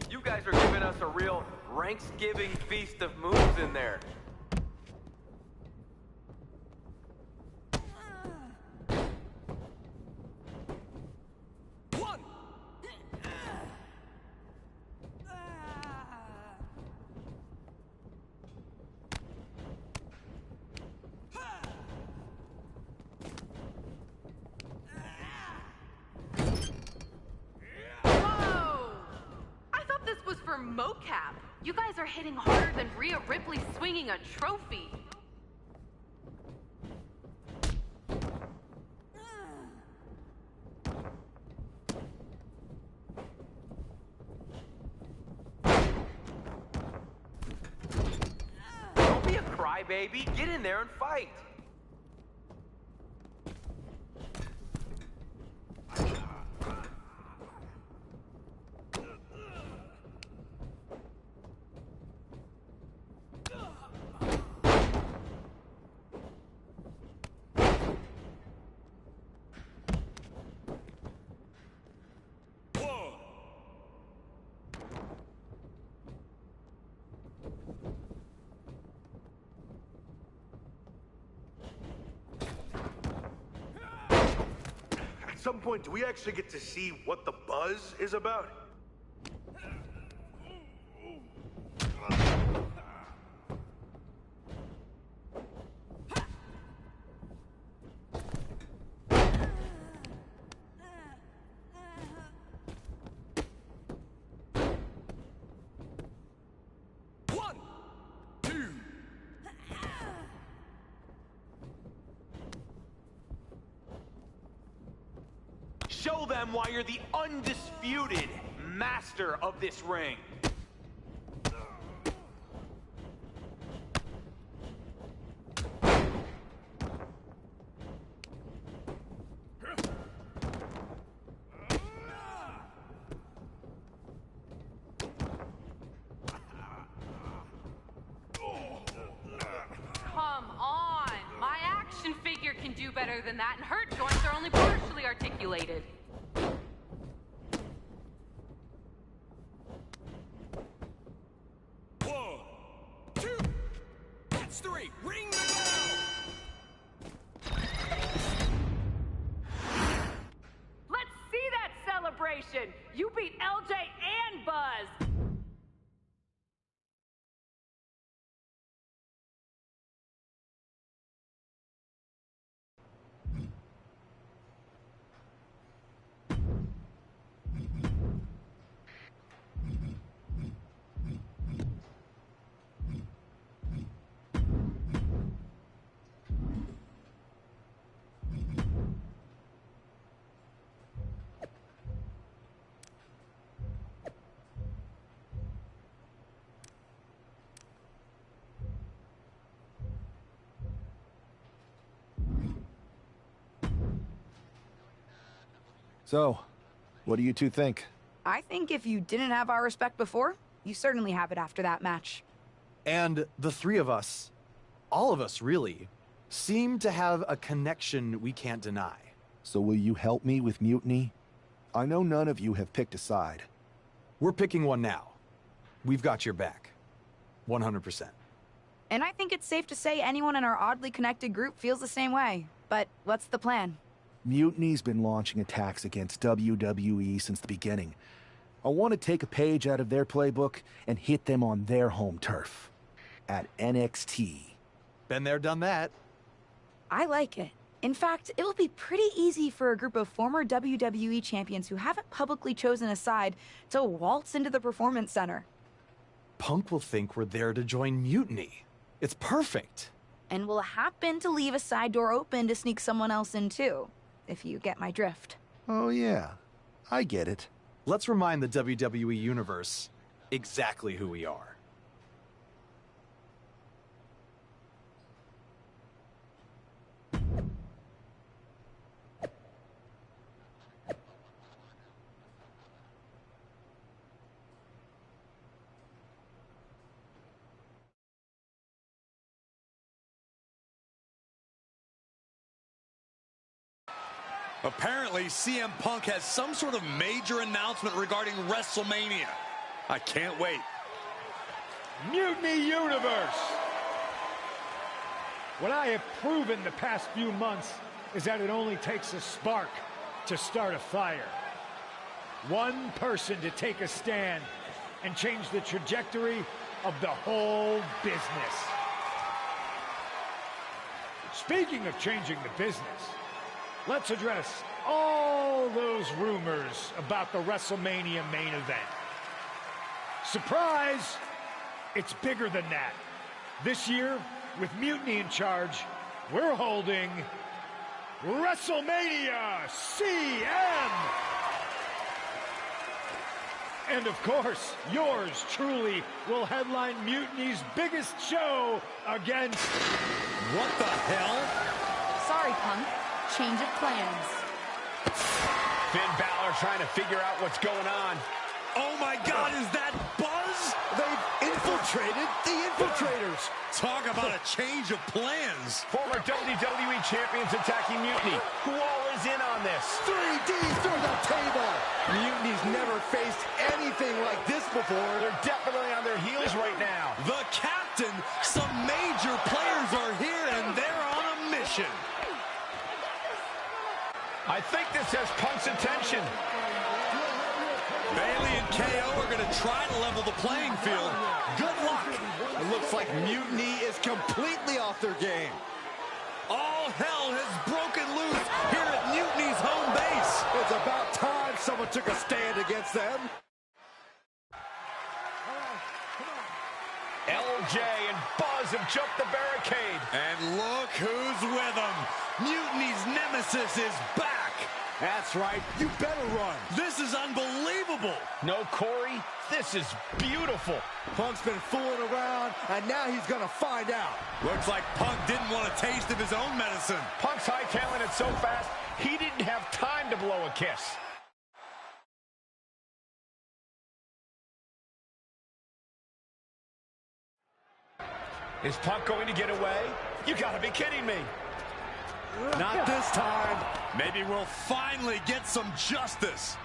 You guys are giving us a real Ranksgiving feast of moves in there. For mocap, you guys are hitting harder than Rhea Ripley swinging a trophy. Don't be a crybaby. Get in there and fight. At some point, do we actually get to see what the buzz is about? show them why you're the undisputed master of this ring. Can do better than that, and hurt joints are only partially articulated. One, two, that's three. Ring the bell. Let's see that celebration. You beat LJ and Buzz. So, what do you two think? I think if you didn't have our respect before, you certainly have it after that match. And the three of us, all of us really, seem to have a connection we can't deny. So will you help me with Mutiny? I know none of you have picked a side. We're picking one now. We've got your back. 100%. And I think it's safe to say anyone in our oddly connected group feels the same way. But what's the plan? Mutiny's been launching attacks against WWE since the beginning. I want to take a page out of their playbook and hit them on their home turf. At NXT. Been there, done that. I like it. In fact, it will be pretty easy for a group of former WWE champions who haven't publicly chosen a side to waltz into the Performance Center. Punk will think we're there to join Mutiny. It's perfect. And we'll happen to leave a side door open to sneak someone else in too, if you get my drift. Oh yeah, I get it. Let's remind the WWE Universe exactly who we are. Apparently, CM Punk has some sort of major announcement regarding WrestleMania. I can't wait. Mutiny Universe! What I have proven the past few months is that it only takes a spark to start a fire. One person to take a stand and change the trajectory of the whole business. Speaking of changing the business, let's address all those rumors about the WrestleMania main event. Surprise! It's bigger than that. This year, with Mutiny in charge, we're holding WrestleMania CM! And of course, yours truly will headline Mutiny's biggest show against... What the hell? Sorry, Punk. Change of plans. Finn Balor trying to figure out what's going on. Oh my God, is that Buzz? They've infiltrated the infiltrators. Talk about a change of plans. Former WWE champions attacking Mutiny. Who all is in on this? 3Ds through the table. Mutiny's never faced anything like this before. They're definitely on their heels right now. The captain, some major players are here and they're on a mission. I think this has Punk's attention. Bailey and KO are going to try to level the playing field. Good luck. It looks like Mutiny is completely off their game. All hell has broken loose here at Mutiny's home base. It's about time someone took a stand against them. LJ and Buzz have jumped the barricade. And look who's with them. Mutiny's nemesis is back. That's right. You better run. This is unbelievable. No, Corey, this is beautiful. Punk's been fooling around, and now he's going to find out. Looks like Punk didn't want a taste of his own medicine. Punk's hightailing it so fast, he didn't have time to blow a kiss. Is Punk going to get away? You gotta be kidding me. Not this time. Maybe we'll finally get some justice.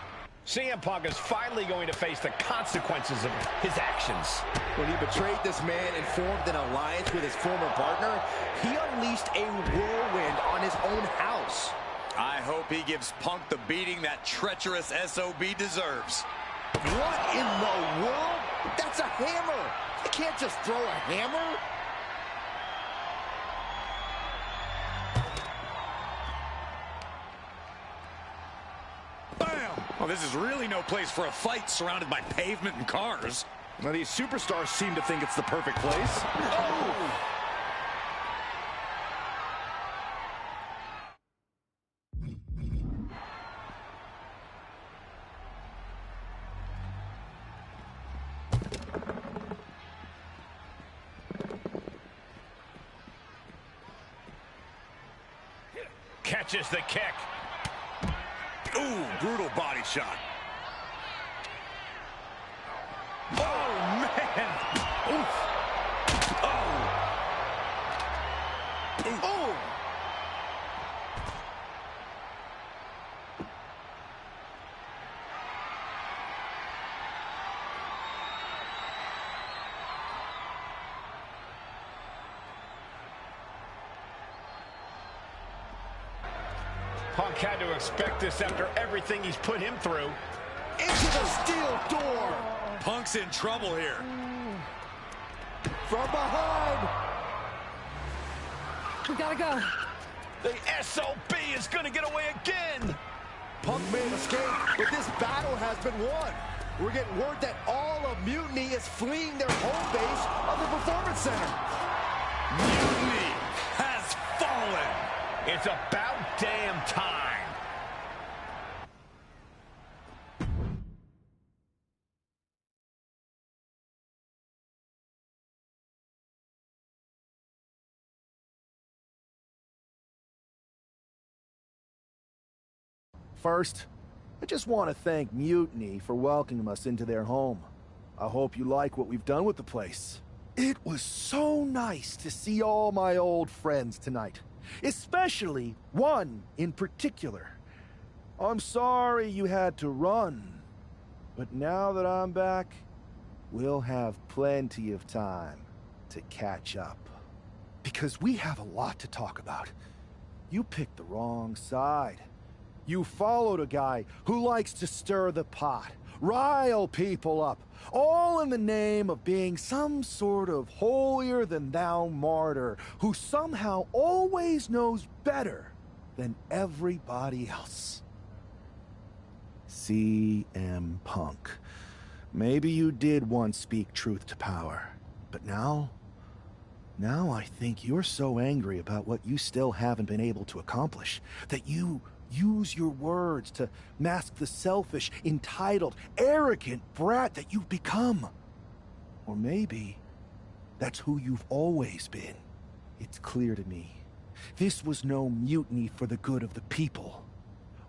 CM Punk is finally going to face the consequences of his actions. When he betrayed this man and formed an alliance with his former partner, he unleashed a whirlwind on his own house. I hope he gives Punk the beating that treacherous SOB deserves. What in the world? That's a hammer. You can't just throw a hammer. Well, this is really no place for a fight surrounded by pavement and cars. Now, these superstars seem to think it's the perfect place. Oh! Catches the kick. Ooh, brutal body shot. Oh, man. Oof. Oh. Oh. Punk had to expect this after everything he's put him through. Into the steel door. Punk's in trouble here. From behind. We gotta go. The SOB is gonna get away again. Punk made an escape, but this battle has been won. We're getting word that all of Mutiny is fleeing their home base of the Performance Center. Mutiny has fallen. It's about damn time. First, I just want to thank Mutiny for welcoming us into their home. I hope you like what we've done with the place. It was so nice to see all my old friends tonight. Especially one in particular. I'm sorry you had to run, but now that I'm back, we'll have plenty of time to catch up. Because we have a lot to talk about. You picked the wrong side. You followed a guy who likes to stir the pot, rile people up, all in the name of being some sort of holier-than-thou martyr who somehow always knows better than everybody else. CM Punk. Maybe you did once speak truth to power, but now I think you're so angry about what you still haven't been able to accomplish that you use your words to mask the selfish, entitled, arrogant brat that you've become. Or maybe that's who you've always been. It's clear to me. This was no mutiny for the good of the people.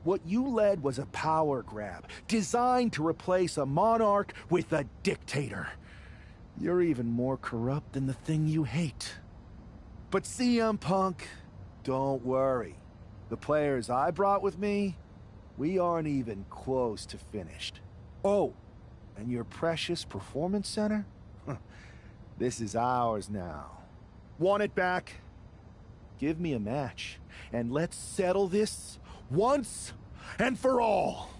What you led was a power grab, designed to replace a monarch with a dictator. You're even more corrupt than the thing you hate. But CM Punk, don't worry. The players I brought with me, we aren't even close to finished. Oh, and your precious Performance Center? This is ours now. Want it back? Give me a match, and let's settle this once and for all.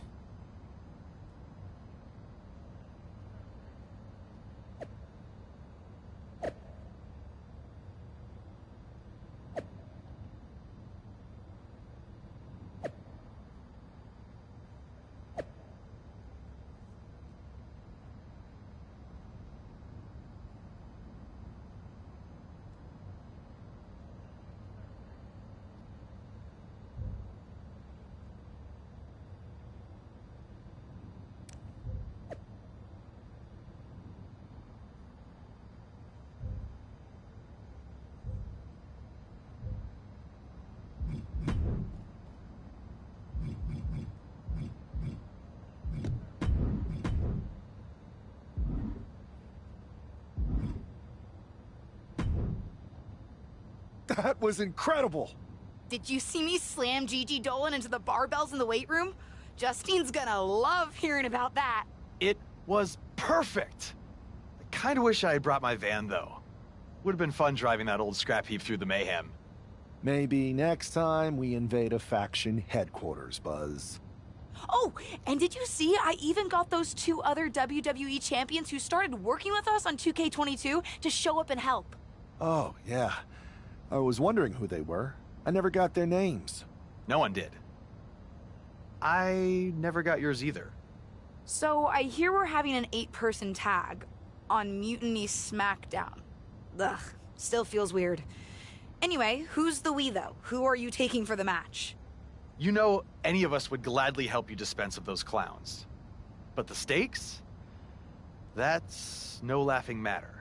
That was incredible. Did you see me slam Gigi Dolan into the barbells in the weight room? Justine's gonna love hearing about that. It was perfect. I kind of wish I had brought my van, though. Would have been fun driving that old scrap heap through the mayhem. Maybe next time we invade a faction headquarters, Buzz. Oh, and did you see I even got those 2 other WWE champions who started working with us on 2K22 to show up and help? Oh, yeah. I was wondering who they were. I never got their names. No one did. I never got yours either. So I hear we're having an 8-person tag on Mutiny SmackDown. Ugh, still feels weird. Anyway, who's the we, though? Who are you taking for the match? You know, any of us would gladly help you dispense of those clowns. But the stakes? That's no laughing matter.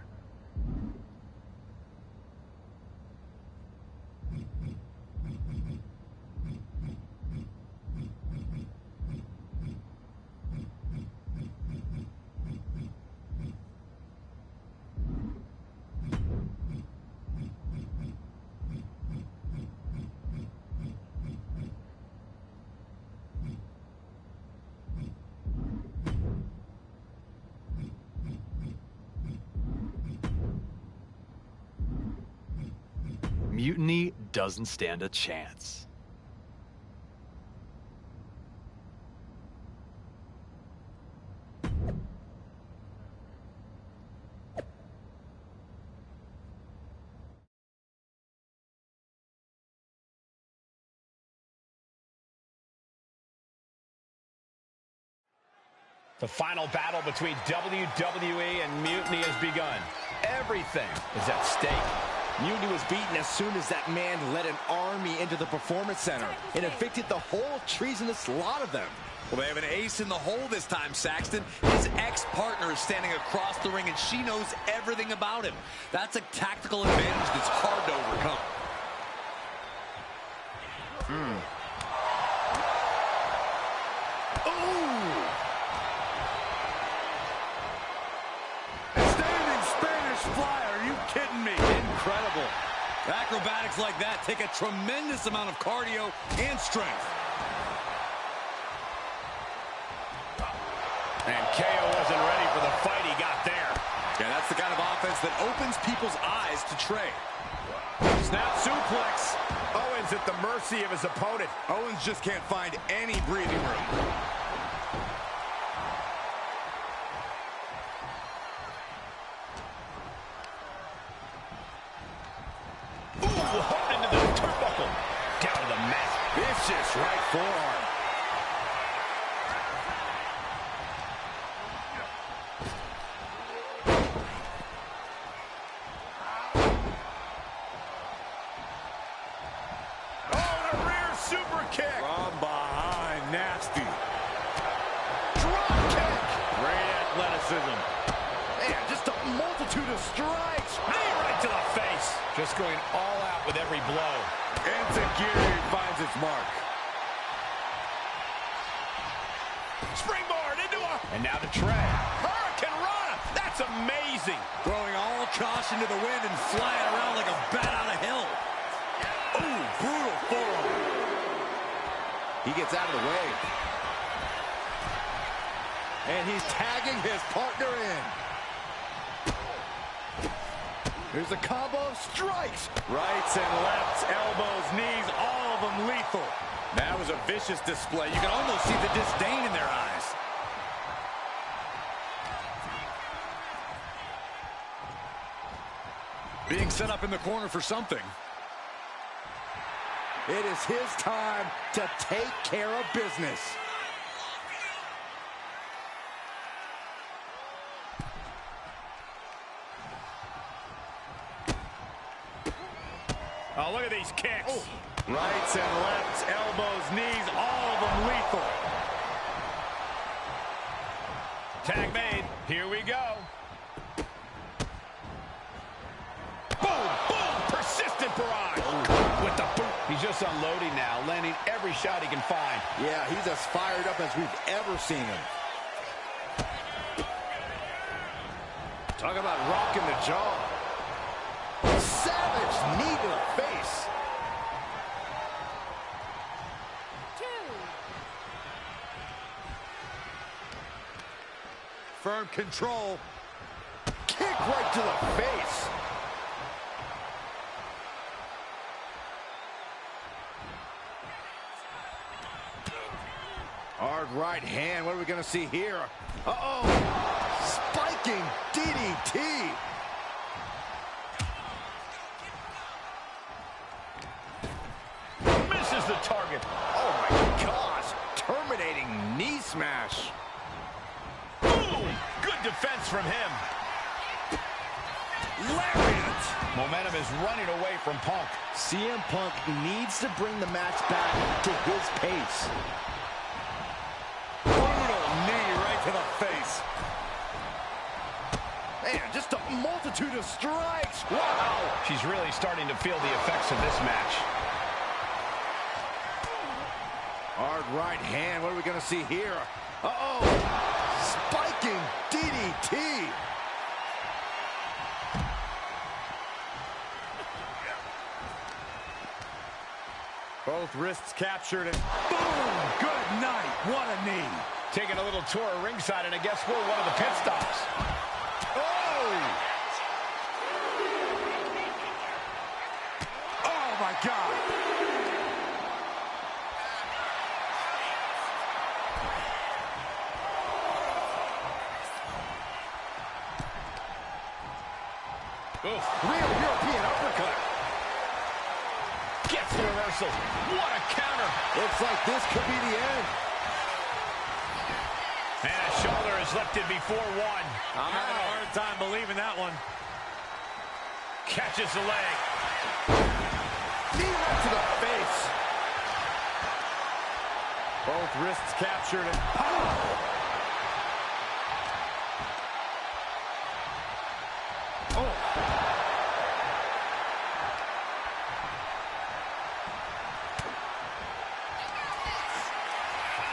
Mutiny doesn't stand a chance. The final battle between WWE and Mutiny has begun. Everything is at stake. Mutiny was beaten as soon as that man led an army into the Performance Center and evicted the whole treasonous lot of them. Well, they have an ace in the hole this time, Saxton. His ex-partner is standing across the ring, and she knows everything about him. That's a tactical advantage that's hard to overcome. Standing Spanish fly, are you kidding me? Incredible. Acrobatics like that take a tremendous amount of cardio and strength. And KO wasn't ready for the fight he got there. Yeah, that's the kind of offense that opens people's eyes to trade. Snap suplex. Owens at the mercy of his opponent. Owens just can't find any breathing room. Ooh, into the turnbuckle. Down to the mat. Vicious right forearm. Just going all out with every blow. Enziguri finds its mark. Springboard into a... And now to Trey. Hurricane Rana. That's amazing. Throwing all caution to the wind and flying around like a bat out of hell. Ooh, brutal forearm. He gets out of the way. And he's tagging his partner in. Here's a combo of strikes. Rights and lefts, elbows, knees, all of them lethal. That was a vicious display. You can almost see the disdain in their eyes. Being set up in the corner for something. It is his time to take care of business. Oh, look at these kicks. Oh. Rights and lefts, elbows, knees, all of them lethal. Tag made. Here we go. Boom, boom, persistent barrage. Oh. With the boot. He's just unloading now, landing every shot he can find. Yeah, he's as fired up as we've ever seen him. Talk about rocking the jaw. Savage knee to the face. 2. Firm control. Kick right to the face. Hard right hand. What are we going to see here? Uh-oh. Spiking DDT. Misses the target. Oh, my gosh. Terminating knee smash. Boom! Good defense from him. Lariat. Momentum is running away from Punk. CM Punk needs to bring the match back to his pace. Brutal knee right to the face. Man, just a multitude of strikes. Wow. She's really starting to feel the effects of this match. Hard right hand. What are we going to see here? Uh-oh. Spiking DDT. Both wrists captured and boom! Good night. What a knee. Taking a little tour of ringside, and I guess we're one of the pit stops. Oh! Oh, my God. Oof. Real European uppercut. Gets the reversal. What a counter. Looks like this could be the end. And a shoulder is lifted before one. I'm having a hard time believing that one. Catches the leg. Knee right to the face. Both wrists captured and pow! Oh.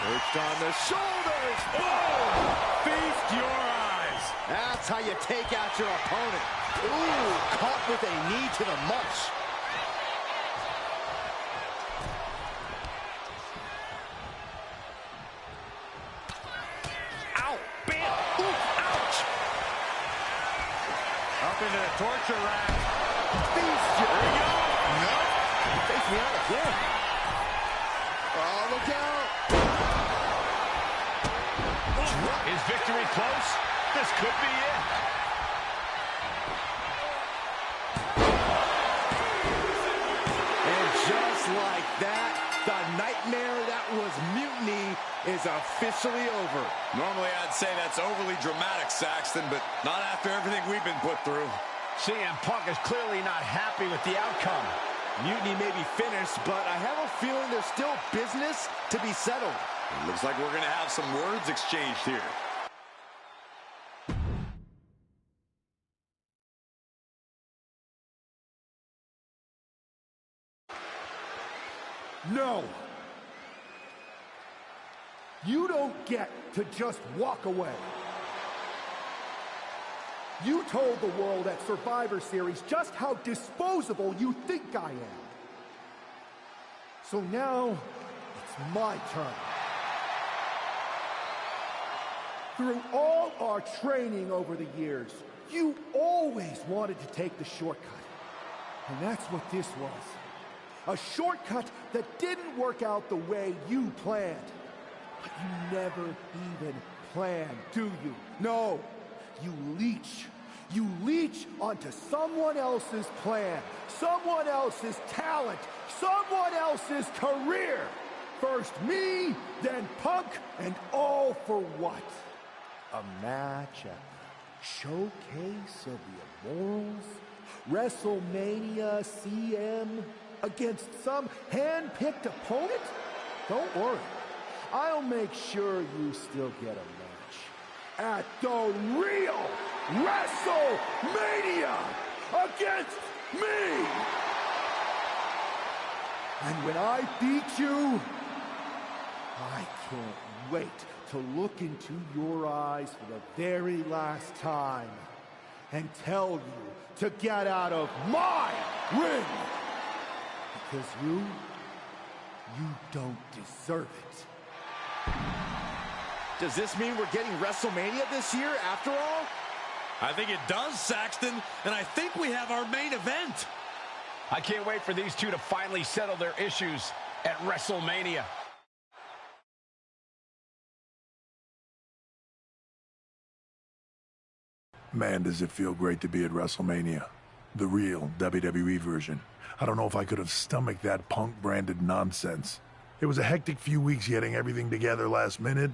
Perched on the shoulders. Oh! Feast your eyes. That's how you take out your opponent. Ooh, caught with a knee to the mush. Ow! Bam! Ooh, ouch! Up into the torture rack. Feast you. There you go. No. Face me out again. Oh, look out. Is victory close? This could be it. And just like that, the nightmare that was Mutiny is officially over. Normally, I'd say that's overly dramatic, Saxton, but not after everything we've been put through. CM Punk is clearly not happy with the outcome. Mutiny may be finished, but I have a feeling there's still business to be settled. It looks like we're going to have some words exchanged here. No. You don't get to just walk away. You told the world at Survivor Series just how disposable you think I am. So now, it's my turn. Through all our training over the years, you always wanted to take the shortcut. And that's what this was. A shortcut that didn't work out the way you planned. But you never even planned, do you? No, you leech. You leech onto someone else's plan, someone else's talent, someone else's career. First me, then Punk, and all for what? A match at the Showcase of the Immortals? WrestleMania CM? Against some hand-picked opponent? Don't worry. I'll make sure you still get a match. At the real WrestleMania against me! And when I beat you, I can't wait to look into your eyes for the very last time and tell you to get out of my ring. Because you don't deserve it. Does this mean we're getting WrestleMania this year after all? I think it does, Saxton, and I think we have our main event. I can't wait for these two to finally settle their issues at WrestleMania. Man, does it feel great to be at WrestleMania. The real WWE version. I don't know if I could have stomached that Punk-branded nonsense. It was a hectic few weeks getting everything together last minute,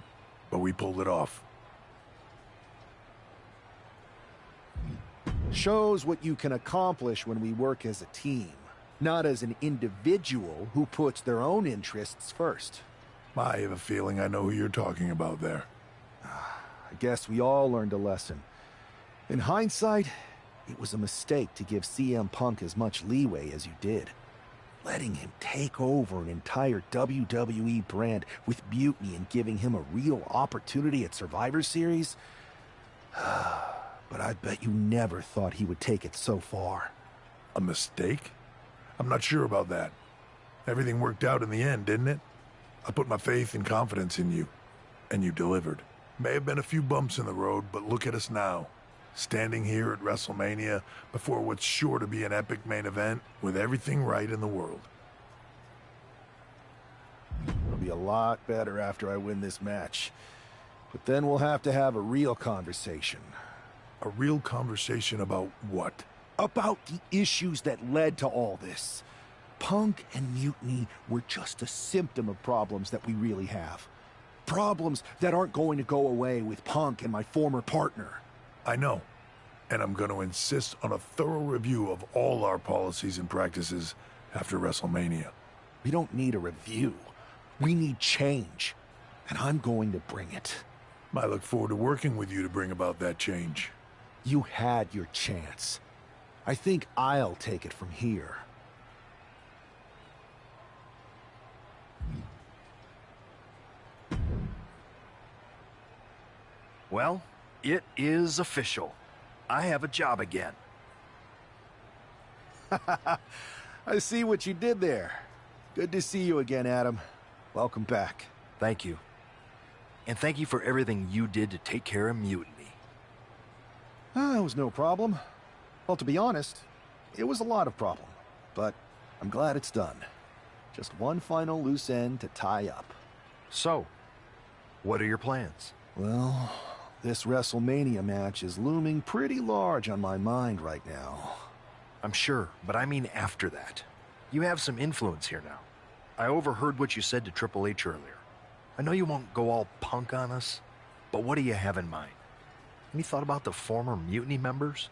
but we pulled it off. Shows what you can accomplish when we work as a team, not as an individual who puts their own interests first. I have a feeling I know who you're talking about there. I guess we all learned a lesson. In hindsight, it was a mistake to give CM Punk as much leeway as you did. Letting him take over an entire WWE brand with Mutiny and giving him a real opportunity at Survivor Series? But I bet you never thought he would take it so far. A mistake? I'm not sure about that. Everything worked out in the end, didn't it? I put my faith and confidence in you, and you delivered. May have been a few bumps in the road, but look at us now. Standing here at WrestleMania before what's sure to be an epic main event with everything right in the world. It'll be a lot better after I win this match. But then we'll have to have a real conversation. A real conversation about what? About the issues that led to all this. Punk and Mutiny were just a symptom of problems that we really have. Problems that aren't going to go away with Punk and my former partner. I know. And I'm going to insist on a thorough review of all our policies and practices after WrestleMania. We don't need a review. We need change. And I'm going to bring it. I look forward to working with you to bring about that change. You had your chance. I think I'll take it from here. Well, it is official. I have a job again. I see what you did there. Good to see you again, Adam. Welcome back. Thank you. And thank you for everything you did to take care of Mutiny. It was no problem. Well, to be honest, it was a lot of problem. But I'm glad it's done. Just one final loose end to tie up. So, what are your plans? Well, this WrestleMania match is looming pretty large on my mind right now. I'm sure, but I mean after that. You have some influence here now. I overheard what you said to Triple H earlier. I know you won't go all Punk on us, but what do you have in mind? Any thought about the former Mutiny members?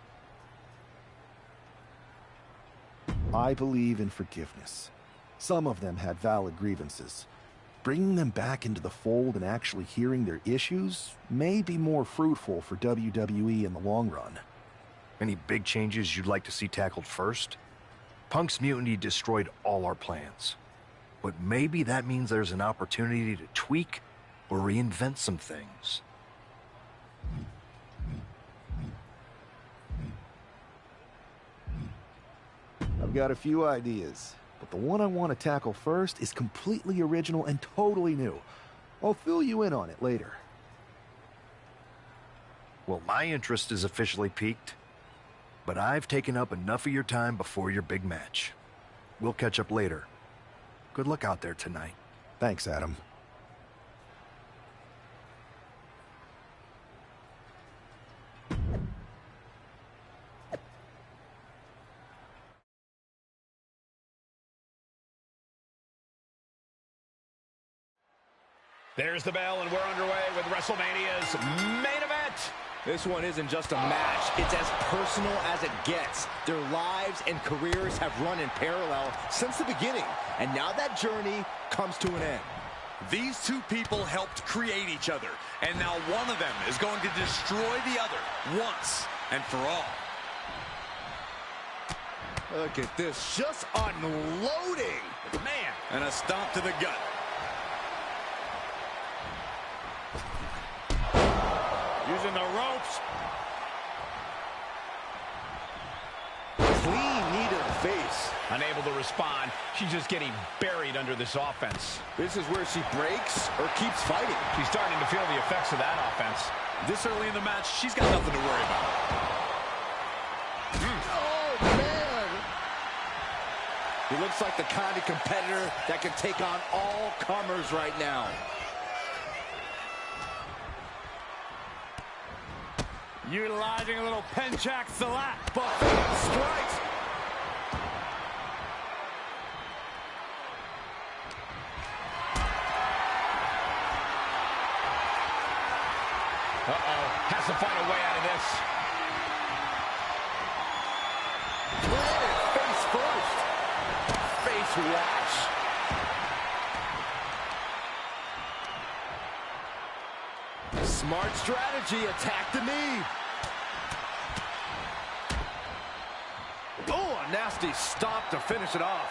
I believe in forgiveness. Some of them had valid grievances. Bringing them back into the fold and actually hearing their issues may be more fruitful for WWE in the long run. Any big changes you'd like to see tackled first? Punk's mutiny destroyed all our plans. But maybe that means there's an opportunity to tweak or reinvent some things. I've got a few ideas, but the one I want to tackle first is completely original and totally new. I'll fill you in on it later. Well, my interest is officially piqued, but I've taken up enough of your time before your big match. We'll catch up later. Good luck out there tonight. Thanks, Adam. There's the bell, and we're underway with WrestleMania's main event. This one isn't just a match. It's as personal as it gets. Their lives and careers have run in parallel since the beginning, and now that journey comes to an end. These two people helped create each other, and now one of them is going to destroy the other once and for all. Look at this, just unloading. Man, and a stomp to the gut. Using the ropes. Unable to respond. She's just getting buried under this offense. This is where she breaks or keeps fighting. She's starting to feel the effects of that offense. This early in the match, she's got nothing to worry about. Oh, man. He looks like the kind of competitor that can take on all comers right now. Utilizing a little Penchak Salat. Buffet strikes. Uh-oh. Has to find a way out of this. Face first. Face wash. Smart strategy. Attack the knee. Oh, a nasty stop to finish it off.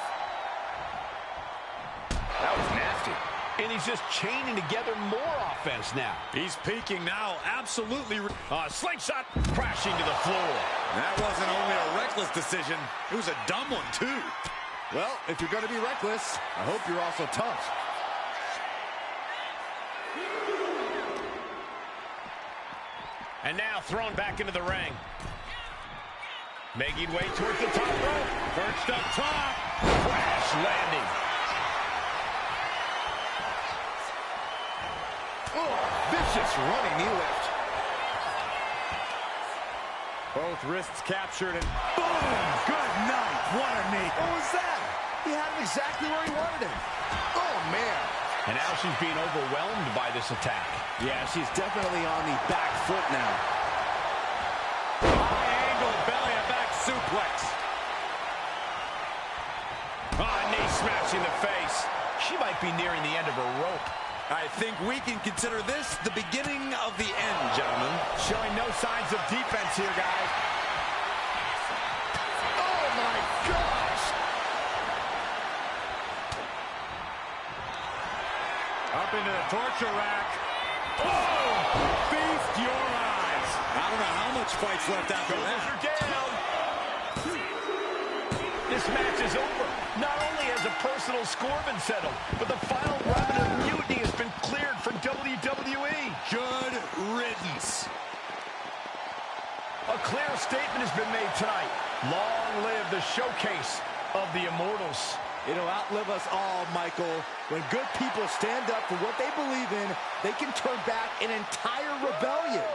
That was nasty. And he's just chaining together more offense now. He's peaking now. Absolutely. Slingshot. Crashing to the floor. That wasn't only a reckless decision. It was a dumb one, too. Well, if you're going to be reckless, I hope you're also tough. And now thrown back into the ring. Making way towards the top rope. Perched up top. Crash landing. Oh, vicious running knee lift. Both wrists captured and boom! Good night. What a knee. What was that? He had it exactly where he wanted it. Oh, man. And now she's being overwhelmed by this attack. Yeah, she's definitely on the back foot now. High angle belly and back suplex. Knee smash in the face. She might be nearing the end of her rope. I think we can consider this the beginning of the end, gentlemen. Showing no signs of defense here, guys. Oh, my gosh! Up into the torture rack. Oh! Feast your eyes. I don't know how much fight's left after that. Down. This match is over. Not only has a personal score been settled, but the final round of mutiny has been cleared from WWE. Good riddance. A clear statement has been made tonight. Long live the showcase of the Immortals. It'll outlive us all, Michael. When good people stand up for what they believe in, they can turn back an entire rebellion.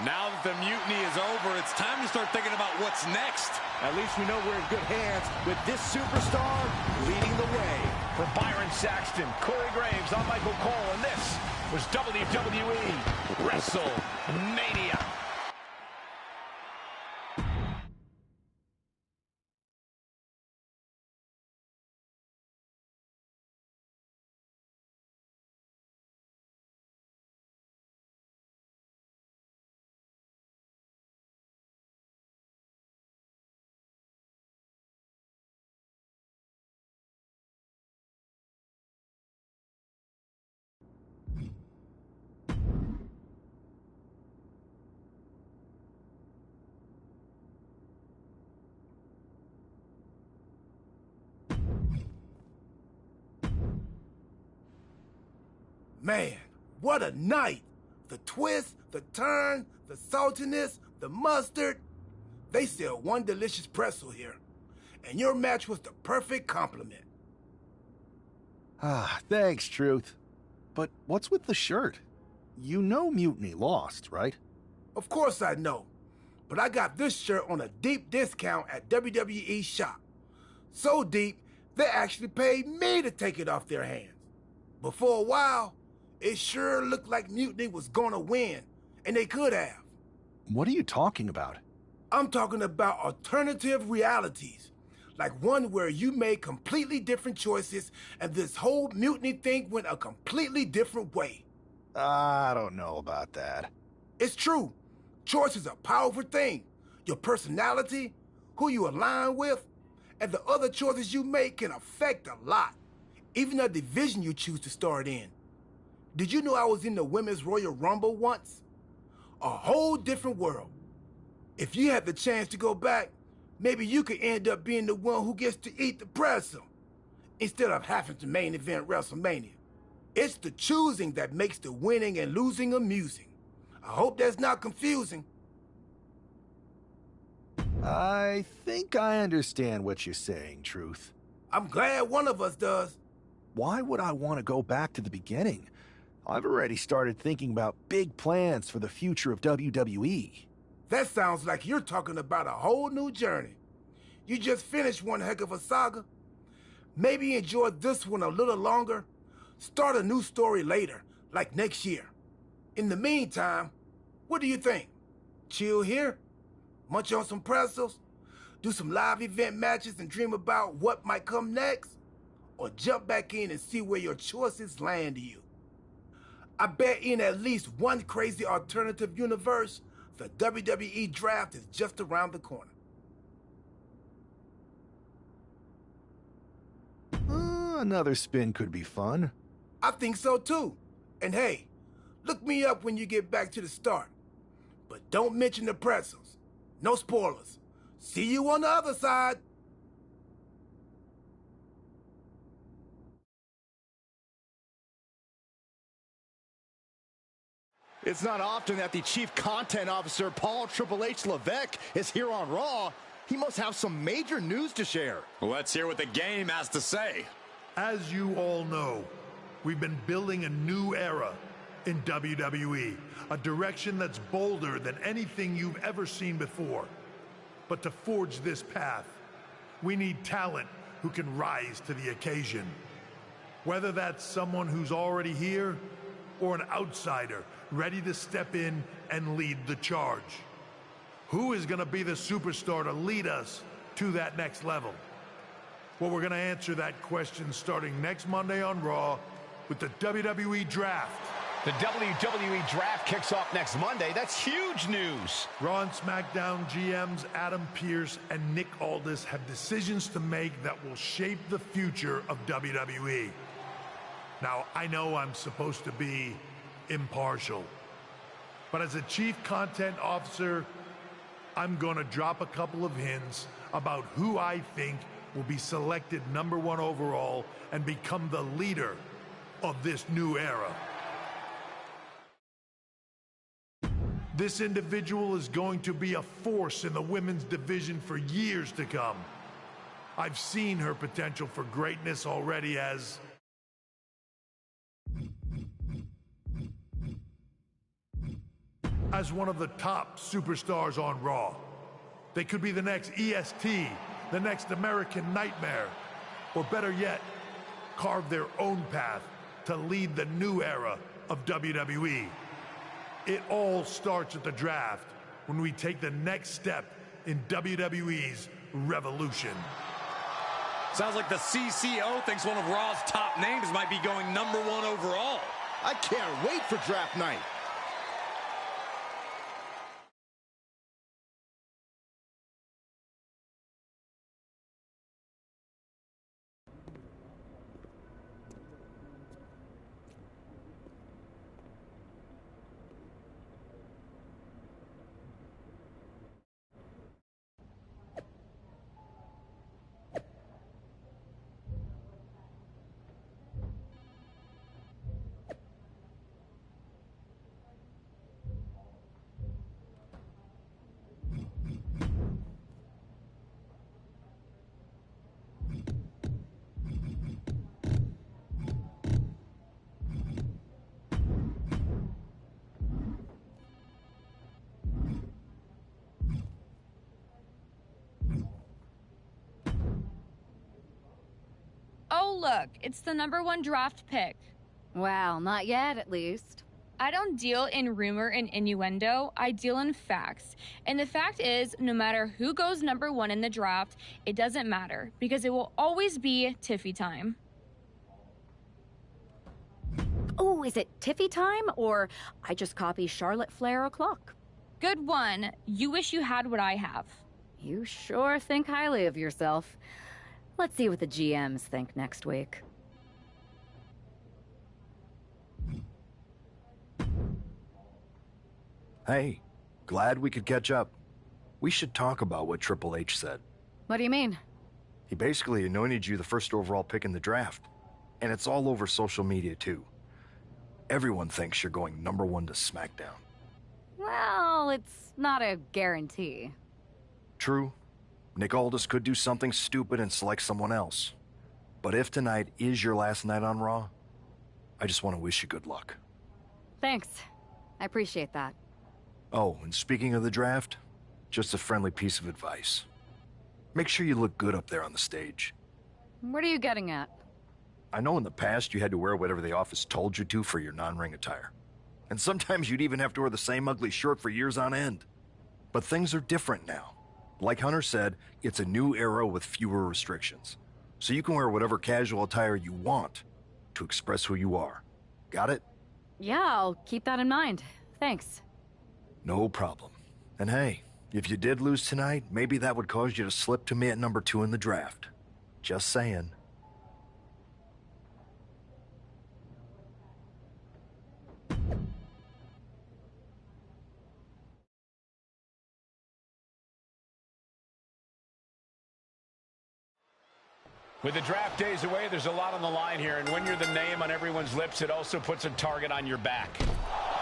Now that the mutiny is over, it's time to start thinking about what's next. At least we know we're in good hands with this superstar leading the way. For Byron Saxton, Corey Graves, I'm Michael Cole, and this was WWE WrestleMania. Man, what a night! The twist, the turn, the saltiness, the mustard. They sell one delicious pretzel here. And your match was the perfect compliment. Ah, thanks, Truth. But what's with the shirt? You know Mutiny lost, right? Of course I know. But I got this shirt on a deep discount at WWE shop. So deep, they actually paid me to take it off their hands. But for a while, it sure looked like Mutiny was gonna win, and they could have. What are you talking about? I'm talking about alternative realities, like one where you made completely different choices and this whole Mutiny thing went a completely different way. I don't know about that. It's true. Choice is a powerful thing. Your personality, who you align with, and the other choices you make can affect a lot, even the division you choose to start in. Did you know I was in the Women's Royal Rumble once? A whole different world. If you had the chance to go back, maybe you could end up being the one who gets to eat the pretzel instead of having to main event WrestleMania. It's the choosing that makes the winning and losing amusing. I hope that's not confusing. I think I understand what you're saying, Truth. I'm glad one of us does. Why would I want to go back to the beginning? I've already started thinking about big plans for the future of WWE. That sounds like you're talking about a whole new journey. You just finished one heck of a saga. Maybe enjoy this one a little longer. Start a new story later, like next year. In the meantime, what do you think? Chill here? Munch on some pretzels? Do some live event matches and dream about what might come next? Or jump back in and see where your choices land you? I bet in at least one crazy alternative universe, the WWE draft is just around the corner. Another spin could be fun. I think so too. And hey, look me up when you get back to the start. But don't mention the pretzels. No spoilers. See you on the other side. It's not often that the Chief Content Officer, Paul Triple H Levesque, is here on Raw. He must have some major news to share. Let's hear what the game has to say. As you all know, we've been building a new era in WWE, a direction that's bolder than anything you've ever seen before. But to forge this path, we need talent who can rise to the occasion. Whether that's someone who's already here or an outsider ready to step in and lead the charge. Who is going to be the superstar to lead us to that next level? Well, we're going to answer that question starting next Monday on Raw with the WWE Draft. The WWE Draft kicks off next Monday. That's huge news. Raw and SmackDown GMs Adam Pearce and Nick Aldis have decisions to make that will shape the future of WWE. Now, I know I'm supposed to be impartial, but as a Chief Content Officer, I'm gonna drop a couple of hints about who I think will be selected #1 overall and become the leader of this new era. This individual is going to be a force in the women's division for years to come. I've seen her potential for greatness already as one of the top superstars on Raw. They could be the next EST, the next American Nightmare, or better yet, carve their own path to lead the new era of WWE. It all starts at the draft when we take the next step in WWE's revolution. Sounds like the CCO thinks one of Raw's top names might be going #1 overall. I can't wait for draft night. Oh, look, it's the #1 draft pick. Well, not yet, at least. I don't deal in rumor and innuendo. I deal in facts. And the fact is, no matter who goes #1 in the draft, it doesn't matter, because it will always be Tiffy time. Oh, is it Tiffy time, or I just copy Charlotte Flair o'clock? Good one. You wish you had what I have. You sure think highly of yourself. Let's see what the GMs think next week. Hey, glad we could catch up. We should talk about what Triple H said. What do you mean? He basically anointed you the first overall pick in the draft. And it's all over social media, too. Everyone thinks you're going #1 to SmackDown. Well, it's not a guarantee. True. Nick Aldis could do something stupid and select someone else. But if tonight is your last night on Raw, I just want to wish you good luck. Thanks. I appreciate that. Oh, and speaking of the draft, just a friendly piece of advice. Make sure you look good up there on the stage. What are you getting at? I know in the past you had to wear whatever the office told you to for your non-ring attire. And sometimes you'd even have to wear the same ugly shirt for years on end. But things are different now. Like Hunter said, it's a new era with fewer restrictions. So you can wear whatever casual attire you want to express who you are. Got it? Yeah, I'll keep that in mind. Thanks. No problem. And hey, if you did lose tonight, maybe that would cause you to slip to me at #2 in the draft. Just saying. With the draft days away, there's a lot on the line here, and when you're the name on everyone's lips, it also puts a target on your back.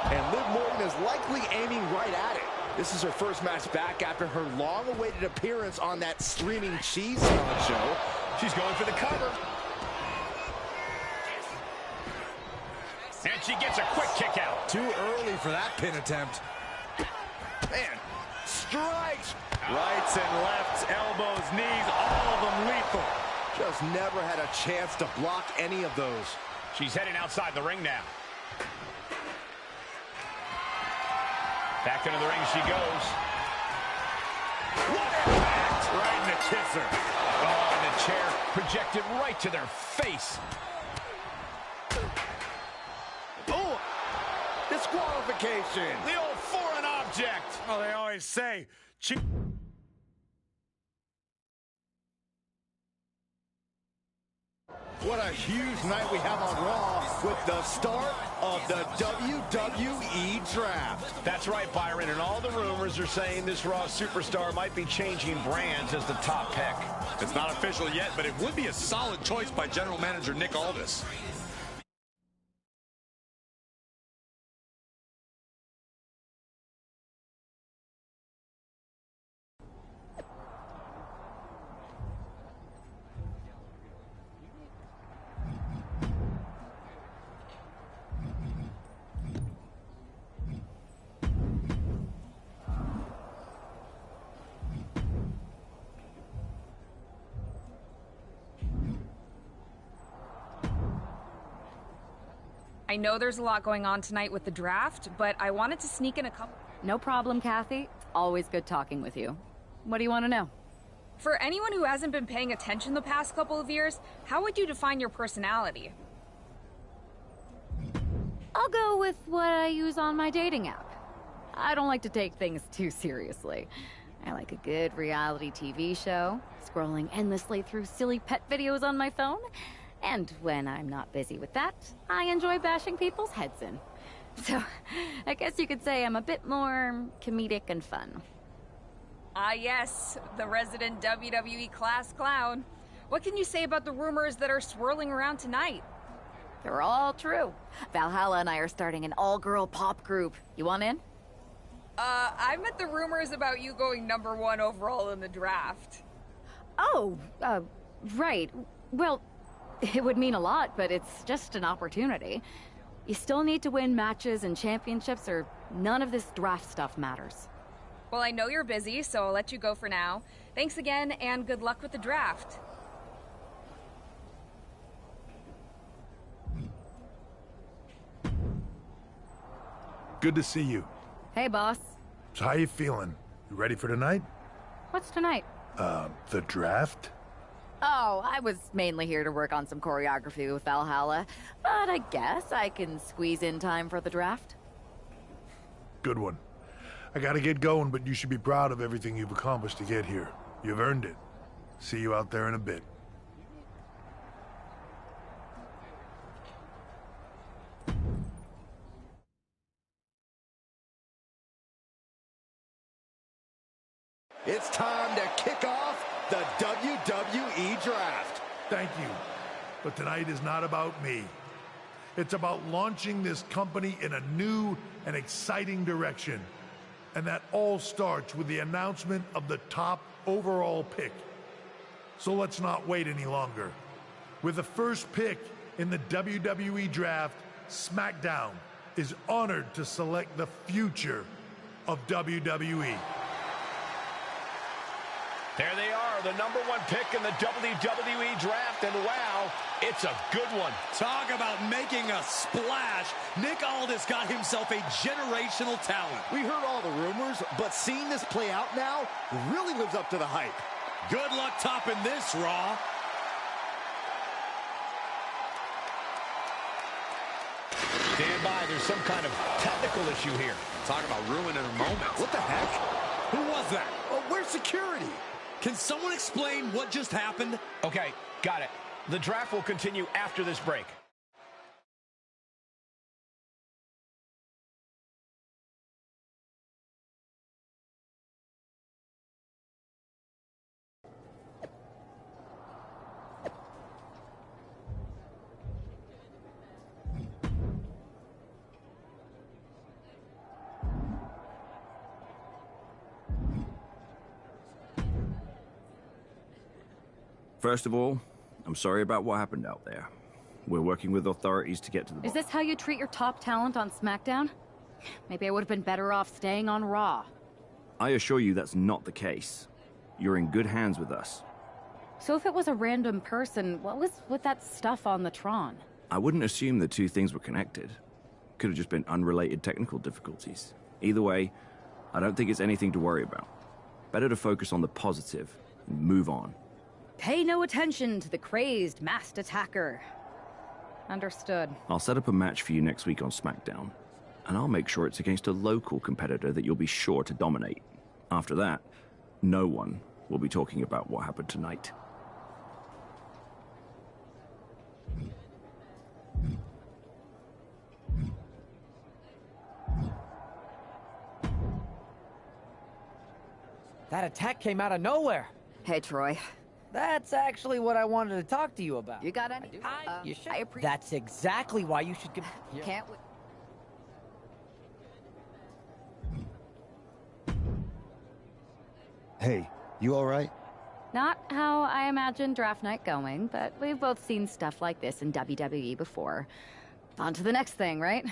And Liv Morgan is likely aiming right at it. This is her first match back after her long-awaited appearance on that streaming cheese show. She's going for the cover. And she gets a quick kick out. Too early for that pin attempt. Man, strikes. Rights and lefts, elbows, knees, all of them lethal. Just never had a chance to block any of those. She's heading outside the ring now. Back into the ring she goes. What impact! Right in the kisser. Oh, and the chair projected right to their face. Oh, disqualification. The old foreign object. Oh, they always say. What a huge night we have on Raw with the start of the WWE Draft. That's right, Byron, and all the rumors are saying this Raw superstar might be changing brands as the top pick. It's not official yet, but it would be a solid choice by General Manager Nick Aldis. I know there's a lot going on tonight with the draft, but I wanted to sneak in a couple... No problem, Kathy. It's always good talking with you. What do you want to know? For anyone who hasn't been paying attention the past couple of years, how would you define your personality? I'll go with what I use on my dating app. I don't like to take things too seriously. I like a good reality TV show, scrolling endlessly through silly pet videos on my phone, and when I'm not busy with that, I enjoy bashing people's heads in. So, I guess you could say I'm a bit more comedic and fun. Ah yes, the resident WWE class clown. What can you say about the rumors that are swirling around tonight? They're all true. Valhalla and I are starting an all-girl pop group. You want in? I meant the rumors about you going #1 overall in the draft. Oh, right. Well, it would mean a lot, but it's just an opportunity. You still need to win matches and championships, or none of this draft stuff matters. Well, I know you're busy, so I'll let you go for now. Thanks again, and good luck with the draft. Good to see you. Hey, boss. So how you feeling? You ready for tonight? What's tonight? The draft? Oh, I was mainly here to work on some choreography with Valhalla, but I guess I can squeeze in time for the draft. Good one. I gotta get going, but you should be proud of everything you've accomplished to get here. You've earned it. See you out there in a bit. It's time to kick off the WWE Draft. Thank you. But tonight is not about me. It's about launching this company in a new and exciting direction. And that all starts with the announcement of the top overall pick. So let's not wait any longer. With the first pick in the WWE Draft, SmackDown is honored to select the future of WWE. There they are, the #1 pick in the WWE Draft, and wow, it's a good one. Talk about making a splash. Nick Aldis got himself a generational talent. We heard all the rumors, but seeing this play out now really lives up to the hype. Good luck topping this, Raw. Stand by, there's some kind of technical issue here. Talk about ruining a moment. What the heck? Who was that? Oh, where's security? Can someone explain what just happened? Okay, got it. The draft will continue after this break. First of all, I'm sorry about what happened out there. We're working with authorities to get to the bottom. Is this how you treat your top talent on SmackDown? Maybe I would have been better off staying on Raw. I assure you that's not the case. You're in good hands with us. So if it was a random person, what was with that stuff on the Tron? I wouldn't assume the two things were connected. Could have just been unrelated technical difficulties. Either way, I don't think it's anything to worry about. Better to focus on the positive and move on. Pay no attention to the crazed masked attacker. Understood. I'll set up a match for you next week on SmackDown, and I'll make sure it's against a local competitor that you'll be sure to dominate. After that, no one will be talking about what happened tonight. That attack came out of nowhere. Hey, Troy. That's actually what I wanted to talk to you about. You got any? You should. I appreciate. That's exactly why you should. Can't. Hey, you all right? Not how I imagine draft night going, but we've both seen stuff like this in WWE before. On to the next thing, right?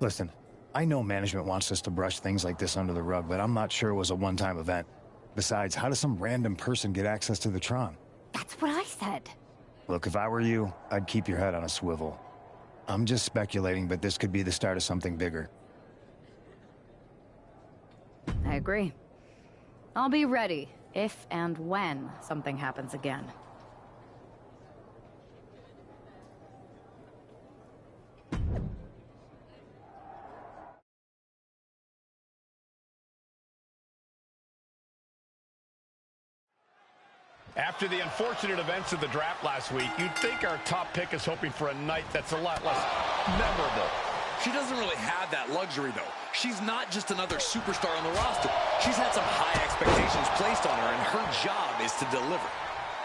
Listen, I know management wants us to brush things like this under the rug, but I'm not sure it was a one-time event. Besides, how does some random person get access to the Tron? That's what I said. Look, if I were you, I'd keep your head on a swivel. I'm just speculating, but this could be the start of something bigger. I agree. I'll be ready if and when something happens again. After the unfortunate events of the draft last week, you'd think our top pick is hoping for a night that's a lot less memorable. She doesn't really have that luxury, though. She's not just another superstar on the roster. She's had some high expectations placed on her, and her job is to deliver.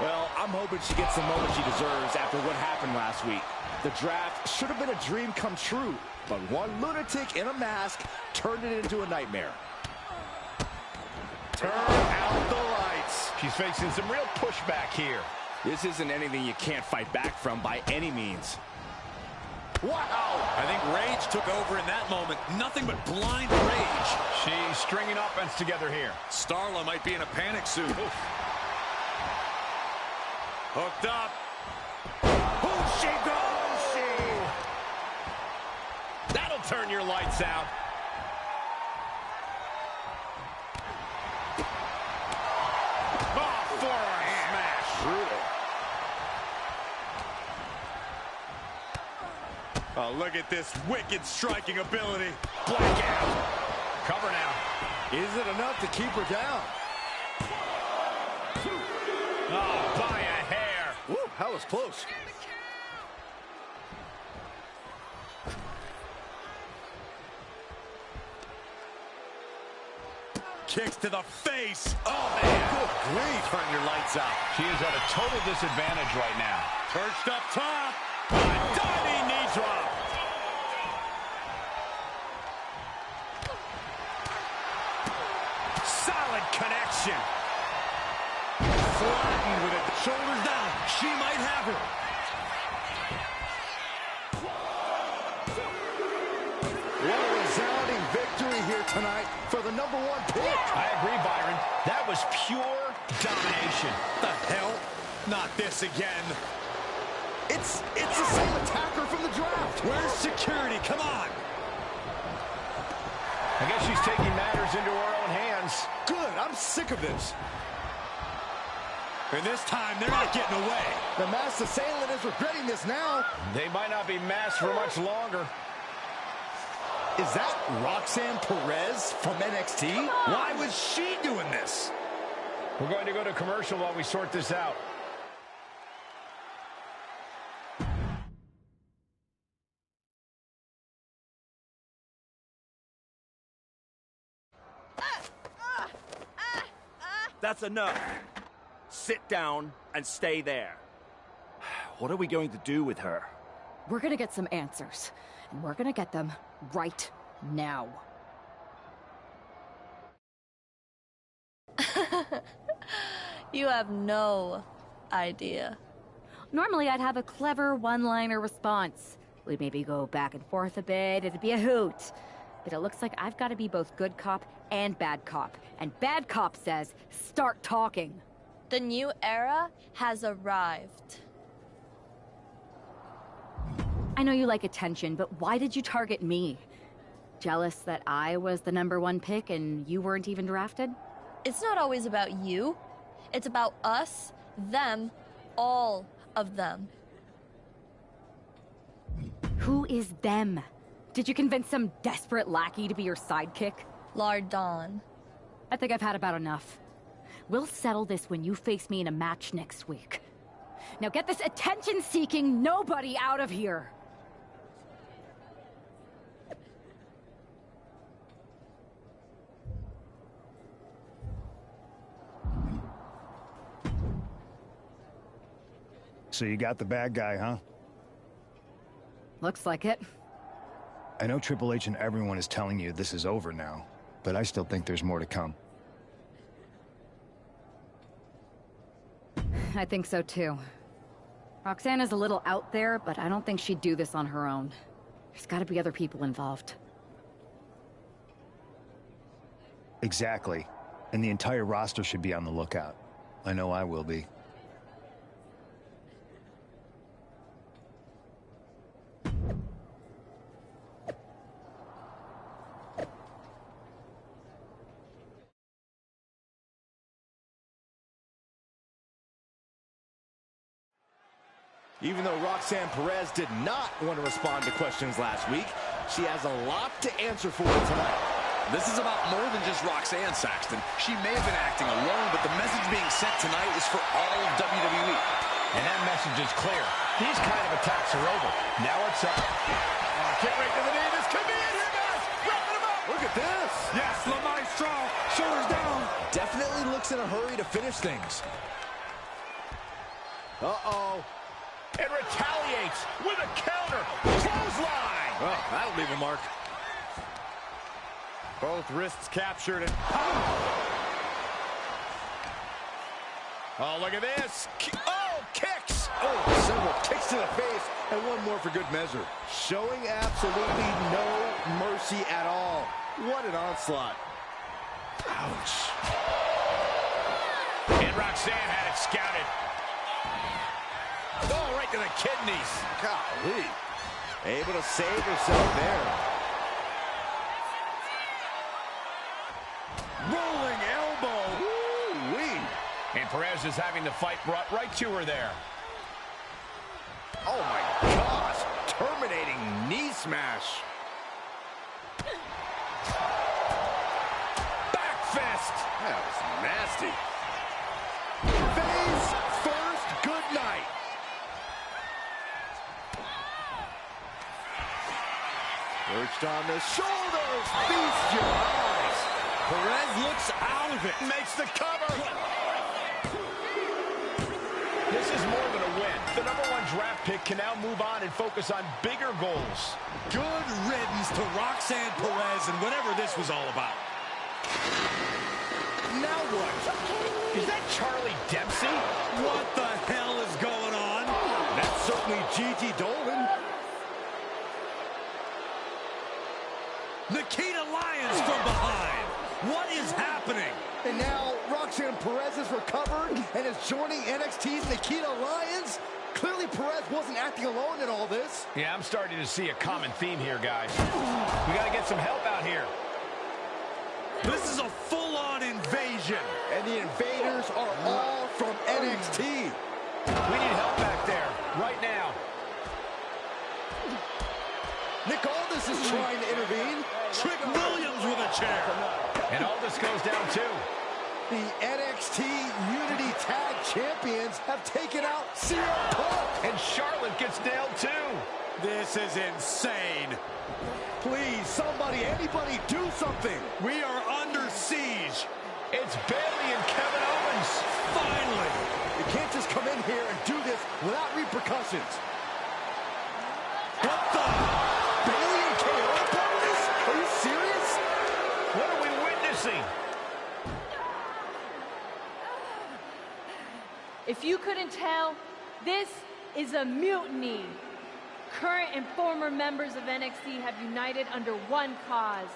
Well, I'm hoping she gets the moment she deserves after what happened last week. The draft should have been a dream come true, but one lunatic in a mask turned it into a nightmare. Turn out the lights. She's facing some real pushback here. This isn't anything you can't fight back from by any means. Wow! I think rage took over in that moment. Nothing but blind rage. She's stringing offense together here. Starla might be in a panic suit. Oof. Hooked up. Who's she goes, she? That'll turn your lights out. Oh, forearm smash. Brutal. Oh, look at this wicked striking ability. Blackout. Cover now. Is it enough to keep her down? Oh, by a hair. Woo, that was close. kicks to the face. Oh, man. Good grief. Turn your lights out. She is at a total disadvantage right now. Perched up top. A diving knee drop. Solid connection. Flattened with it. Shoulders down. She might have her. What a resounding victory here tonight for the #1 pick. I agree, Byron. That was pure domination. The hell? Not this again. It's the same attacker from the draft. Where's security? Come on. I guess she's taking matters into her own hands. Good. I'm sick of this. And this time, they're not getting away. The masked assailant is regretting this now. They might not be masked for much longer. Is that Roxanne Perez from NXT? Why was she doing this? We're going to go to commercial while we sort this out. That's enough. Sit down and stay there. What are we going to do with her? We're gonna get some answers, and we're gonna get them right now. You have no idea. Normally, I'd have a clever one-liner response. We'd maybe go back and forth a bit, it'd be a hoot. But it looks like I've got to be both good cop and bad cop. And bad cop says, start talking. The new era has arrived. I know you like attention, but why did you target me? Jealous that I was the #1 pick and you weren't even drafted? It's not always about you. It's about us, them, all of them. Who is them? Did you convince some desperate lackey to be your sidekick? Lardon. I think I've had about enough. We'll settle this when you face me in a match next week. Now get this attention-seeking nobody out of here! So you got the bad guy, huh? Looks like it. I know Triple H and everyone is telling you this is over now, but I still think there's more to come. I think so too. Roxanne is a little out there, but I don't think she'd do this on her own. There's gotta be other people involved. Exactly. And the entire roster should be on the lookout. I know I will be. Even though Roxanne Perez did not want to respond to questions last week, she has a lot to answer for tonight. This is about more than just Roxanne, Saxton. She may have been acting alone, but the message being sent tonight is for all of WWE. And that message is clear. These kind of attacks are over. Now it's up. Kick right to the knee. This could be it here, guys. Wrapping him up. Look at this. Yes, La Maestro. Shoulders down. Definitely looks in a hurry to finish things. Uh-oh. And retaliates with a counter. Clothesline. Oh, that'll leave a mark. Both wrists captured and... Oh, look at this. Oh, kicks. Oh, several kicks to the face, and one more for good measure. Showing absolutely no mercy at all. What an onslaught. Ouch. And Roxanne had it scouted. Oh, right to the kidneys. Golly. Able to save herself there. Rolling elbow. Woo-wee. And Perez is having the fight brought right to her there. Oh, my gosh. Terminating knee smash. Back fist. That was nasty. Face first, good night. Perched on the shoulders, feast your eyes. Perez looks out of it. Makes the cover. This is more than a win. The #1 draft pick can now move on and focus on bigger goals. Good riddance to Roxanne Perez and whatever this was all about. Now what? Is that Charlie Dempsey? What the hell is going on? That's certainly Gigi Dolan. Nikita Lyons from behind. What is happening? And now Roxanne Perez is recovered and is joining NXT's Nikita Lyons. Clearly Perez wasn't acting alone in all this. Yeah, I'm starting to see a common theme here, guys. We got to get some help out here. This is a full-on invasion. And the invaders are all from NXT. We need help back there, right now. Nick Aldis is trying to intervene. Trick Williams with a chair. And Aldis goes down too. The NXT Unity Tag Champions have taken out CM Punk. And Charlotte gets nailed too. This is insane. Please, somebody, anybody, do something. We are under siege. It's Bayley and Kevin Owens. Finally. You can't just come in here and do this without repercussions. What the? Bayley and KO are part of this? Are you serious? What are we witnessing? If you couldn't tell, this is a mutiny. Current and former members of NXT have united under one cause.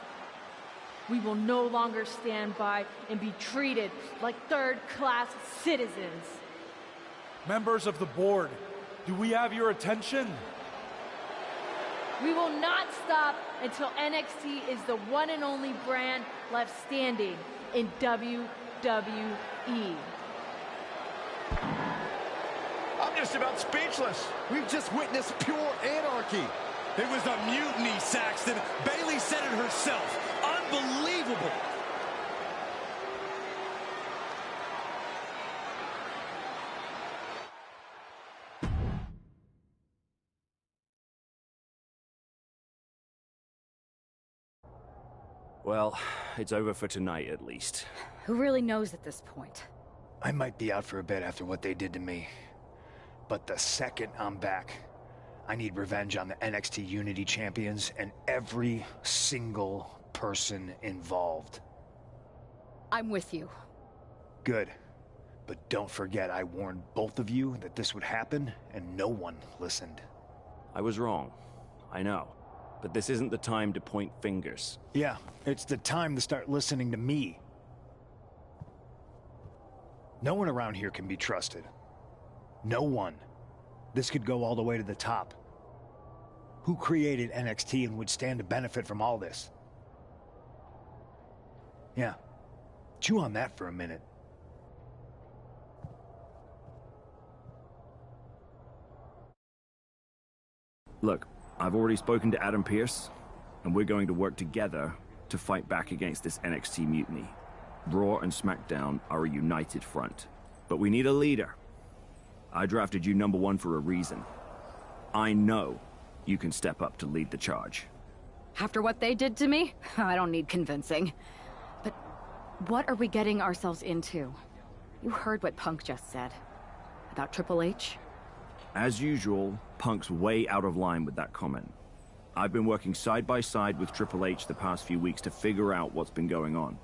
We will no longer stand by and be treated like third-class citizens. Members of the board, do we have your attention? We will not stop until NXT is the one and only brand left standing in WWE. I'm just about speechless. We've just witnessed pure anarchy. It was a mutiny, Saxton. Bayley said it herself. Unbelievable. Well, it's over for tonight at least. Who really knows at this point? I might be out for a bit after what they did to me. But the second I'm back, I need revenge on the NXT Unity Champions and every single person involved. I'm with you. Good. But don't forget I warned both of you that this would happen, and no one listened. I was wrong. I know. But this isn't the time to point fingers. Yeah, it's the time to start listening to me. No one around here can be trusted. No one. This could go all the way to the top. Who created NXT and would stand to benefit from all this? Yeah. Chew on that for a minute. Look, I've already spoken to Adam Pearce, and we're going to work together to fight back against this NXT mutiny. Raw and SmackDown are a united front. But we need a leader. I drafted you #1 for a reason. I know you can step up to lead the charge. After what they did to me, I don't need convincing. But what are we getting ourselves into? You heard what Punk just said. About Triple H? As usual, Punk's way out of line with that comment. I've been working side by side with Triple H the past few weeks to figure out what's been going on.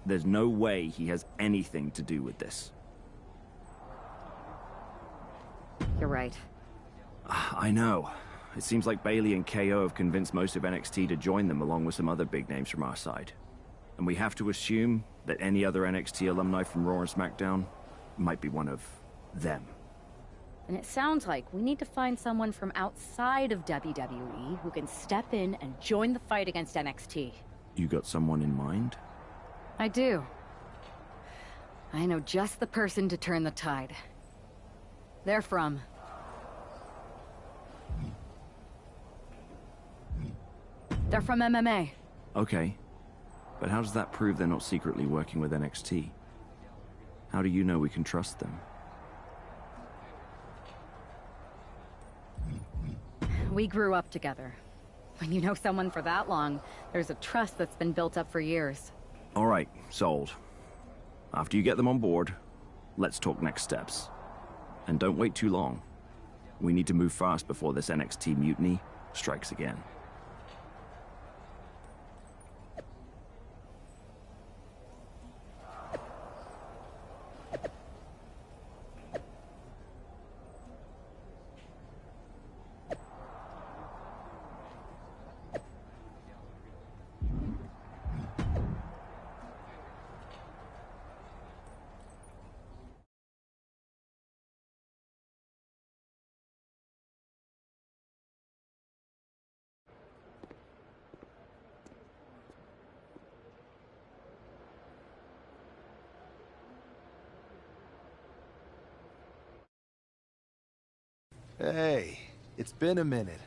There's no way he has anything to do with this. You're right. I know. It seems like Bayley and KO have convinced most of NXT to join them along with some other big names from our side. And we have to assume that any other NXT alumni from Raw and SmackDown might be one of them. And it sounds like we need to find someone from outside of WWE who can step in and join the fight against NXT. You got someone in mind? I do. I know just the person to turn the tide. They're from... They're from MMA. Okay. But how does that prove they're not secretly working with NXT? How do you know we can trust them? We grew up together. When you know someone for that long, there's a trust that's been built up for years. All right, sold. After you get them on board, let's talk next steps. And don't wait too long. We need to move fast before this NXT mutiny strikes again. Hey, it's been a minute.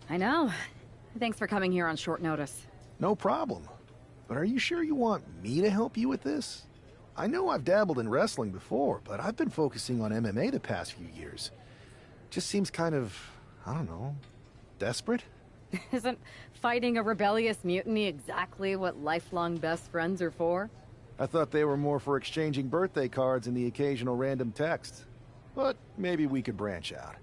I know. Thanks for coming here on short notice. No problem. But are you sure you want me to help you with this? I know I've dabbled in wrestling before, but I've been focusing on MMA the past few years. Just seems kind of, I don't know, desperate? Isn't fighting a rebellious mutiny exactly what lifelong best friends are for? I thought they were more for exchanging birthday cards and the occasional random text. But maybe we could branch out.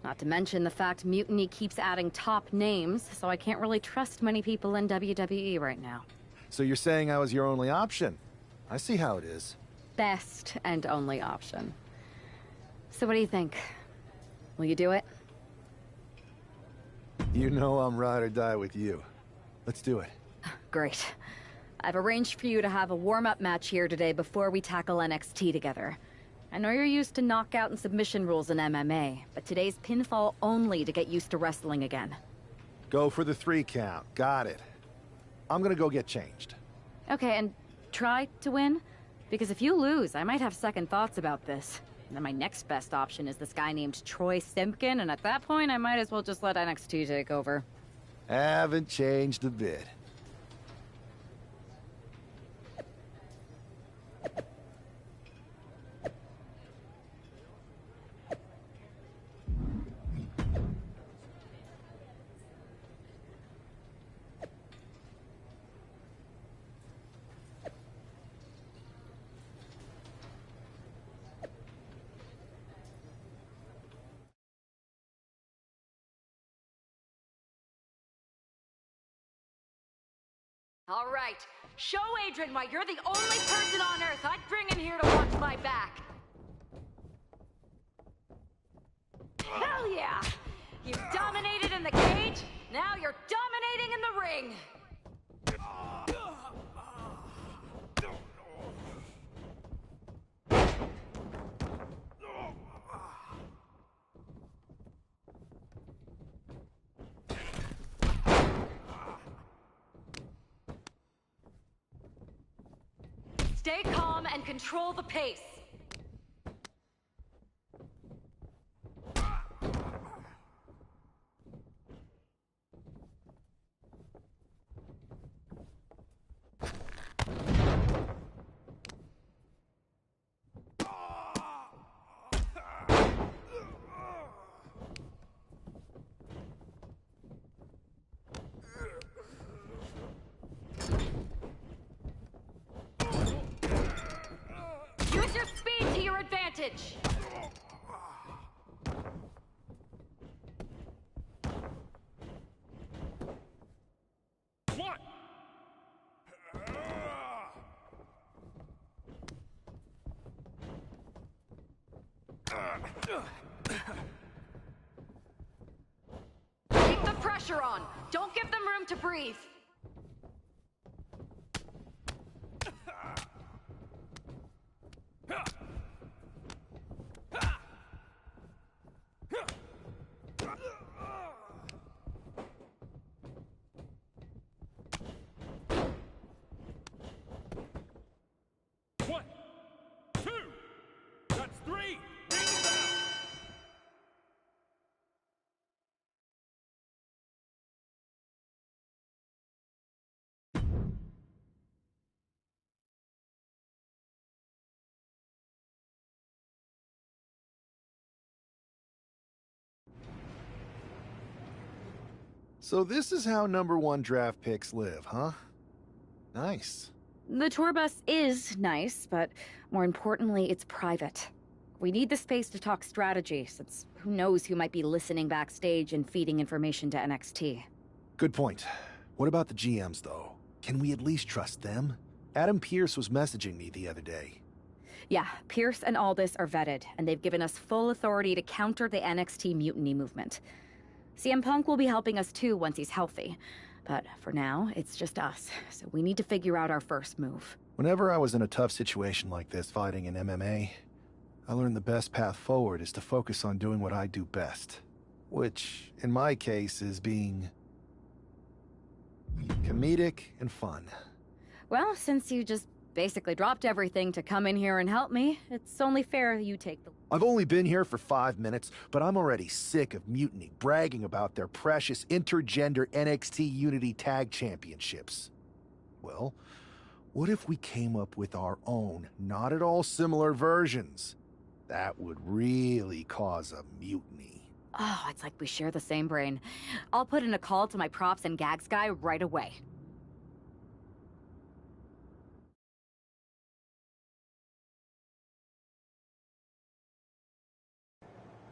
Not to mention the fact Mutiny keeps adding top names, so I can't really trust many people in WWE right now. So you're saying I was your only option? I see how it is. Best and only option. So what do you think? Will you do it? You know I'm ride or die with you. Let's do it. Great. I've arranged for you to have a warm-up match here today before we tackle NXT together. I know you're used to knockout and submission rules in MMA, but today's pinfall only to get used to wrestling again. Go for the 3 count. Got it. I'm gonna go get changed. Okay, and try to win? Because if you lose, I might have second thoughts about this. And then my next best option is this guy named Troy Simpkin, and at that point, I might as well just let NXT take over. Haven't changed a bit. All right, show Adrian why you're the only person on Earth I'd bring in here to watch my back. Hell yeah! You've dominated in the cage, now you're dominating in the ring! Stay calm and control the pace. Use your speed to your advantage. Keep the pressure on. Don't give them room to breathe. One, two, that's 3. Bring it down. So this is how #1 draft picks live, huh? Nice. The tour bus is nice, but more importantly, it's private. We need the space to talk strategy, since who knows who might be listening backstage and feeding information to NXT. Good point. What about the GMs, though? Can we at least trust them? Adam Pearce was messaging me the other day. Yeah, Pierce and Aldis are vetted, and they've given us full authority to counter the NXT mutiny movement. CM Punk will be helping us too once he's healthy. But for now, it's just us, so we need to figure out our first move. Whenever I was in a tough situation like this fighting in MMA, I learned the best path forward is to focus on doing what I do best. Which, in my case, is being comedic and fun. Well, since you just basically dropped everything to come in here and help me, it's only fair you take the... I've only been here for 5 minutes, but I'm already sick of Mutiny bragging about their precious intergender NXT Unity Tag Championships. Well, what if we came up with our own, not at all similar versions? That would really cause a mutiny. Oh, it's like we share the same brain. I'll put in a call to my props and gags guy right away.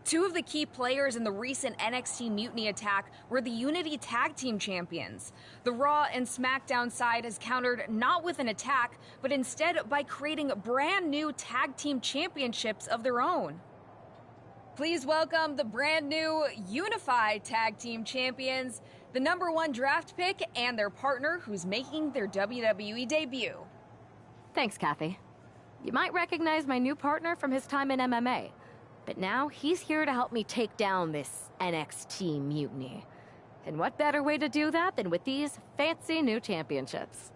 Two of the key players in the recent NXT Mutiny attack were the Unity Tag Team Champions. The Raw and SmackDown side has countered not with an attack, but instead by creating brand new Tag Team Championships of their own. Please welcome the brand new Unified Tag Team Champions, the #1 draft pick, and their partner who's making their WWE debut. Thanks, Kathy. You might recognize my new partner from his time in MMA. But now he's here to help me take down this NXT mutiny. And what better way to do that than with these fancy new championships?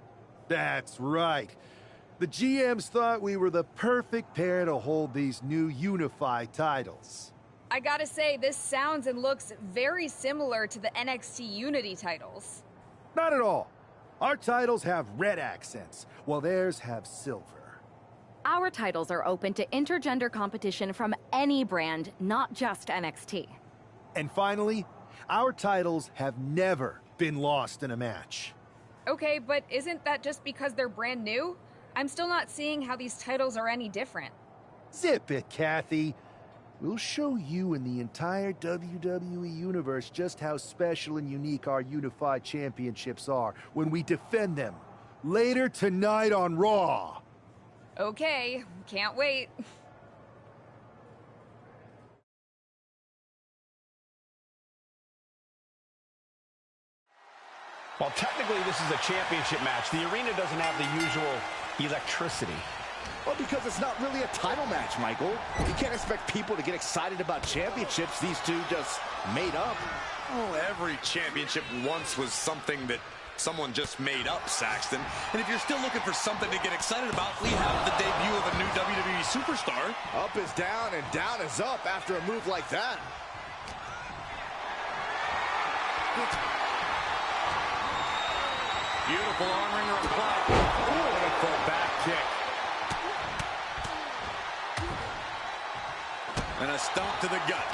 That's right. The GMs thought we were the perfect pair to hold these new unified titles. I gotta say, this sounds and looks very similar to the NXT Unity titles. Not at all. Our titles have red accents, while theirs have silver. Our titles are open to intergender competition from any brand, not just NXT. And finally, our titles have never been lost in a match. Okay, but isn't that just because they're brand new? I'm still not seeing how these titles are any different. Zip it, Kathy. We'll show you and the entire WWE Universe just how special and unique our unified championships are when we defend them later tonight on Raw. Okay, can't wait. Well, technically this is a championship match. The arena doesn't have the usual electricity. Well, because it's not really a title match, Michael. You can't expect people to get excited about championships these two just made up. Oh, every championship once was something that someone just made up, Saxton. And if you're still looking for something to get excited about, we have the debut of a new WWE superstar. Up is down and down is up after a move like that. Beautiful arm-wringer applied. Beautiful back kick. And a stomp to the gut.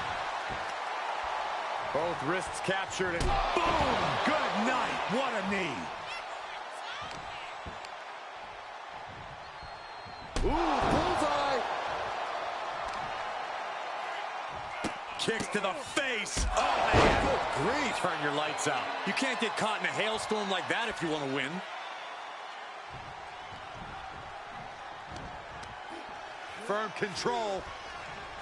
Both wrists captured and boom! Good night. What a knee. Ooh, bullseye. Kicks to the face. Oh, man. Good grief. Turn your lights out. You can't get caught in a hailstorm like that if you want to win. Firm control.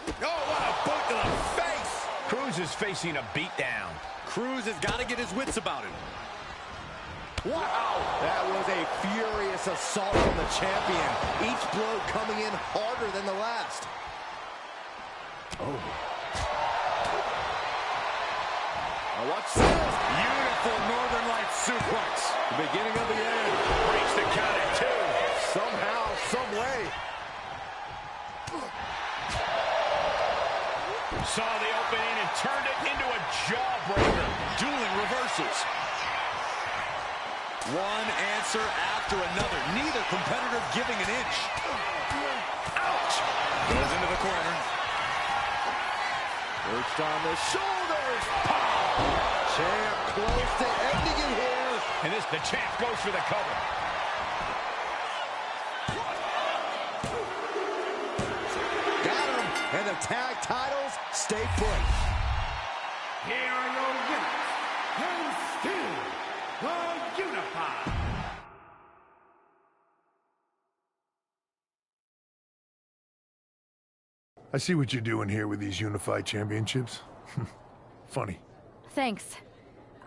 Oh, what a boot to the face. Cruz is facing a beatdown. Cruz has got to get his wits about him. Wow! That was a furious assault from the champion. Each blow coming in harder than the last. Oh. Now watch this. Beautiful Northern Lights suplex. The beginning of the end. Breaks the count at 2. Somehow, some way. Saw the opening and turned it into a jawbreaker. Dueling reversals. One answer after another. Neither competitor giving an inch. Ouch! Goes into the corner. Perched on the shoulders. Pow! Champ close to ending it here. And the champ goes for the cover. and the tag titles stay put. Here are your winners, and still the Unified. I see what you're doing here with these Unified Championships. Funny. Thanks.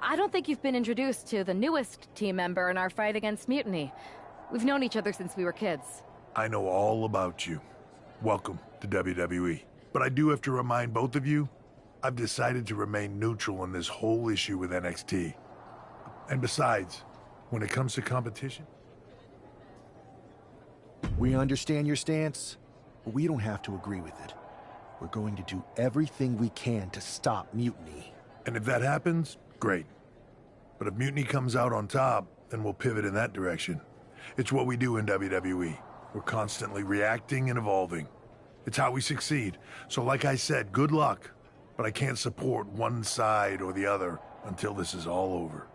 I don't think you've been introduced to the newest team member in our fight against Mutiny. We've known each other since we were kids. I know all about you. Welcome to WWE. But I do have to remind both of you, I've decided to remain neutral in this whole issue with NXT. And besides, when it comes to competition... We understand your stance, but we don't have to agree with it. We're going to do everything we can to stop Mutiny. And if that happens, great. But if Mutiny comes out on top, then we'll pivot in that direction. It's what we do in WWE. We're constantly reacting and evolving. It's how we succeed. So like I said, good luck. But I can't support one side or the other until this is all over.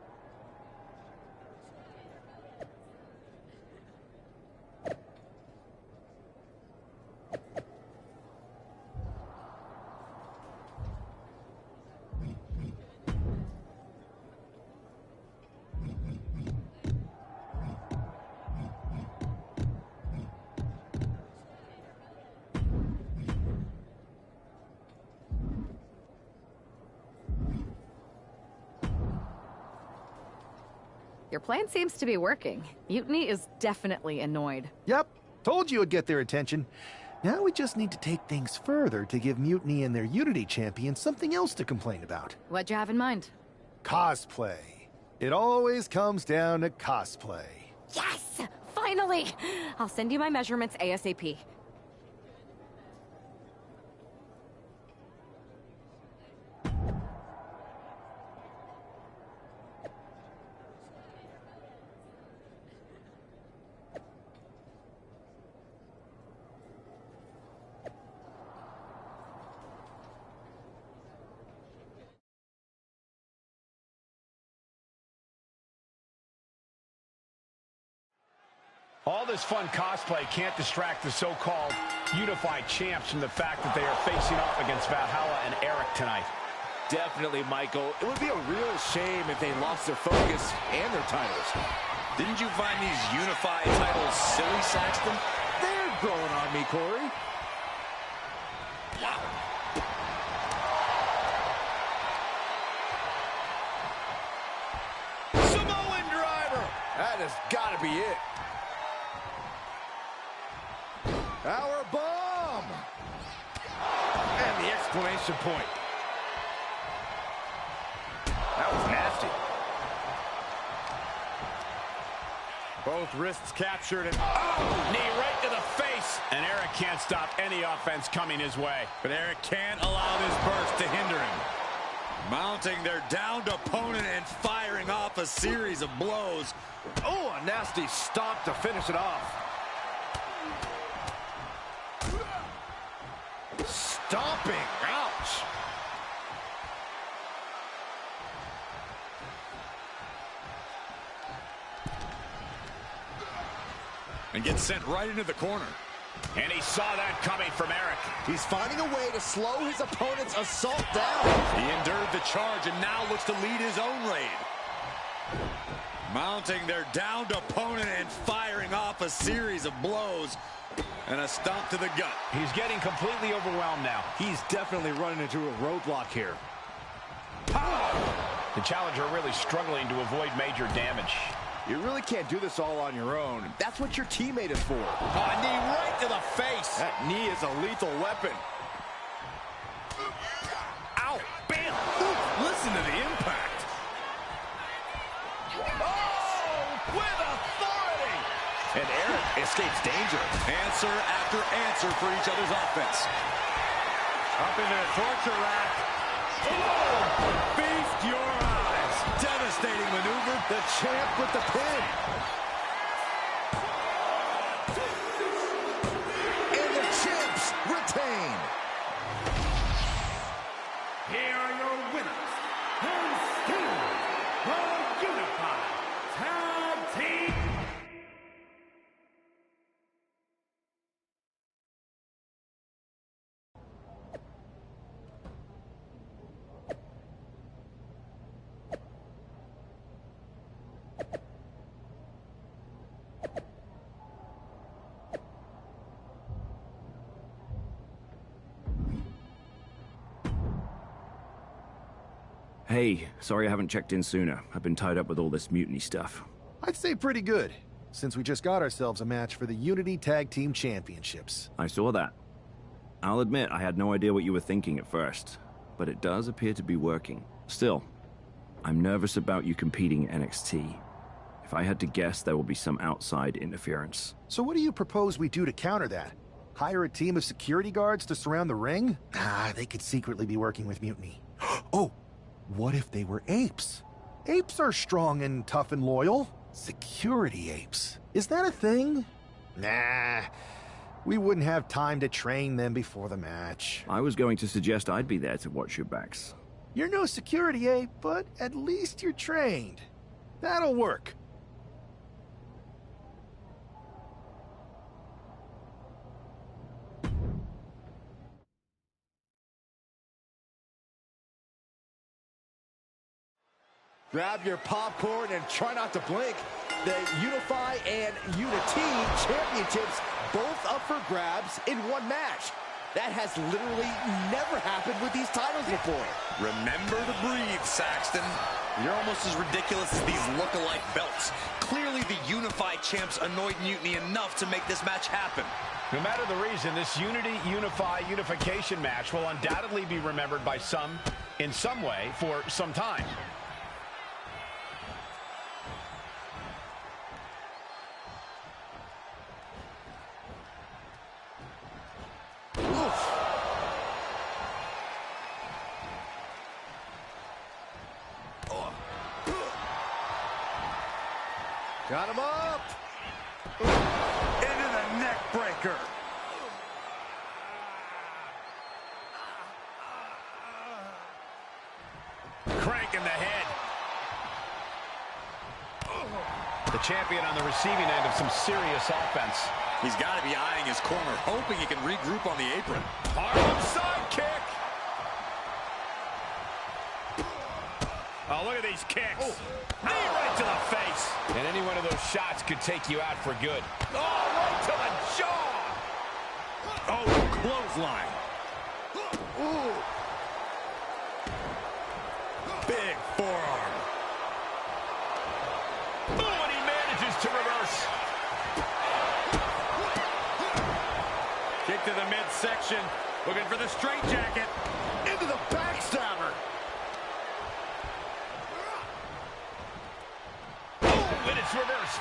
Your plan seems to be working. Mutiny is definitely annoyed. Yep, told you it'd get their attention. Now we just need to take things further to give Mutiny and their Unity champion something else to complain about. What'd you have in mind? Cosplay. It always comes down to cosplay. Yes! Finally! I'll send you my measurements ASAP. All this fun cosplay can't distract the so-called unified champs from the fact that they are facing off against Valhalla and Eric tonight. Definitely, Michael. It would be a real shame if they lost their focus and their titles. Didn't you find these unified titles silly, Saxton? They're growing on me, Corey. Wow. Samoan driver. That has got to be it. Power bomb! And the exclamation point. That was nasty. Both wrists captured and knee right to the face. And Eric can't stop any offense coming his way. But Eric can't allow this burst to hinder him. Mounting their downed opponent and firing off a series of blows. Oh, a nasty stomp to finish it off. Stomping. Ouch. And gets sent right into the corner. And he saw that coming from Eric. He's finding a way to slow his opponent's assault down. He endured the charge and now looks to lead his own raid. Mounting their downed opponent and firing off a series of blows. And a stomp to the gut. He's getting completely overwhelmed now. He's definitely running into a roadblock here. The challenger really struggling to avoid major damage. You really can't do this all on your own. That's what your teammate is for. A knee right to the face. That knee is a lethal weapon. Ow, bam. Listen to the impact. Oh, with authority. And Eric escapes danger. Answer after answer for each other's offense. Up into the torture rack. Oh, feast your eyes. Devastating maneuver. The champ with the pin. And the champs retain. Here are your winners, and still the Unified Tag Team. Hey, sorry I haven't checked in sooner. I've been tied up with all this mutiny stuff. I'd say pretty good, since we just got ourselves a match for the Unity Tag Team Championships. I saw that. I'll admit I had no idea what you were thinking at first, but it does appear to be working. Still, I'm nervous about you competing in NXT. If I had to guess, there will be some outside interference. So what do you propose we do to counter that? Hire a team of security guards to surround the ring? Ah, they could secretly be working with Mutiny. Oh, what if they were apes? Apes are strong and tough and loyal. Security apes. Is that a thing? Nah, we wouldn't have time to train them before the match. I was going to suggest I'd be there to watch your backs. You're no security ape, but at least you're trained. That'll work. Grab your popcorn and try not to blink. The Unify and Unity championships both up for grabs in one match. That has literally never happened with these titles before. Remember to breathe, Saxton. You're almost as ridiculous as these look-alike belts. Clearly the Unify champs annoyed Mutiny enough to make this match happen. No matter the reason, this Unity-Unify unification match will undoubtedly be remembered by some in some way for some time. Got him up. Into the neck breaker. Cranking the head. The champion on the receiving end of some serious offense. He's got to be eyeing his corner, hoping he can regroup on the apron. Harlem sidekick. Oh, look at these kicks. Knee right to the face. And any one of those shots could take you out for good. Oh, right to the jaw. Oh, clothesline. Ooh. Big forearm. Oh, and he manages to reverse. Kick to the midsection. Looking for the straitjacket. Into the backstabber. And it's reversed.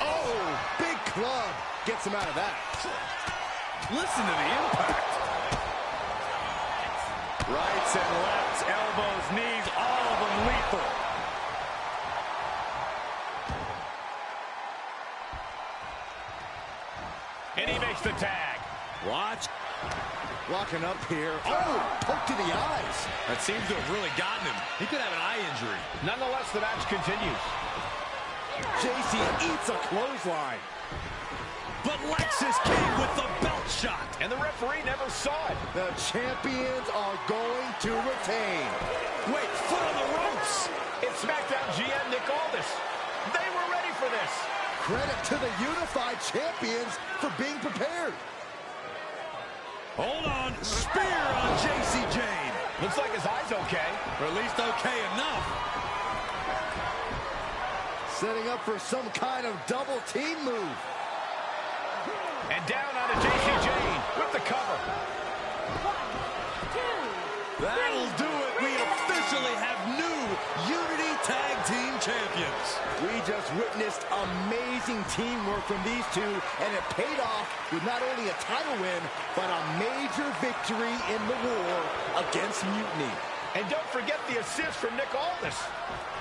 Oh, big club. Gets him out of that. Listen to the impact. Rights and lefts, elbows, knees, all of them lethal. And he makes the tag. Watch. Locking up here. Oh, poke to the eyes. That seems to have really gotten him. He could have an eye injury. Nonetheless, the match continues. JC eats a clothesline. But Lexus came with the belt shot. And the referee never saw it. The champions are going to retain. Wait, foot on the ropes. It's SmackDown GM Nick Aldis. They were ready for this. Credit to the Unified champions for being prepared. Hold on. Spear on JC Jane. Looks like his eye's okay. Or at least okay enough. Setting up for some kind of double team move. And down onto JC Jane with the cover. 1, 2, That'll do it. We officially have new Unity Tag Team Champions. We just witnessed amazing teamwork from these two, and it paid off with not only a title win, but a major victory in the war against Mutiny. And don't forget the assist from Nick Aldis.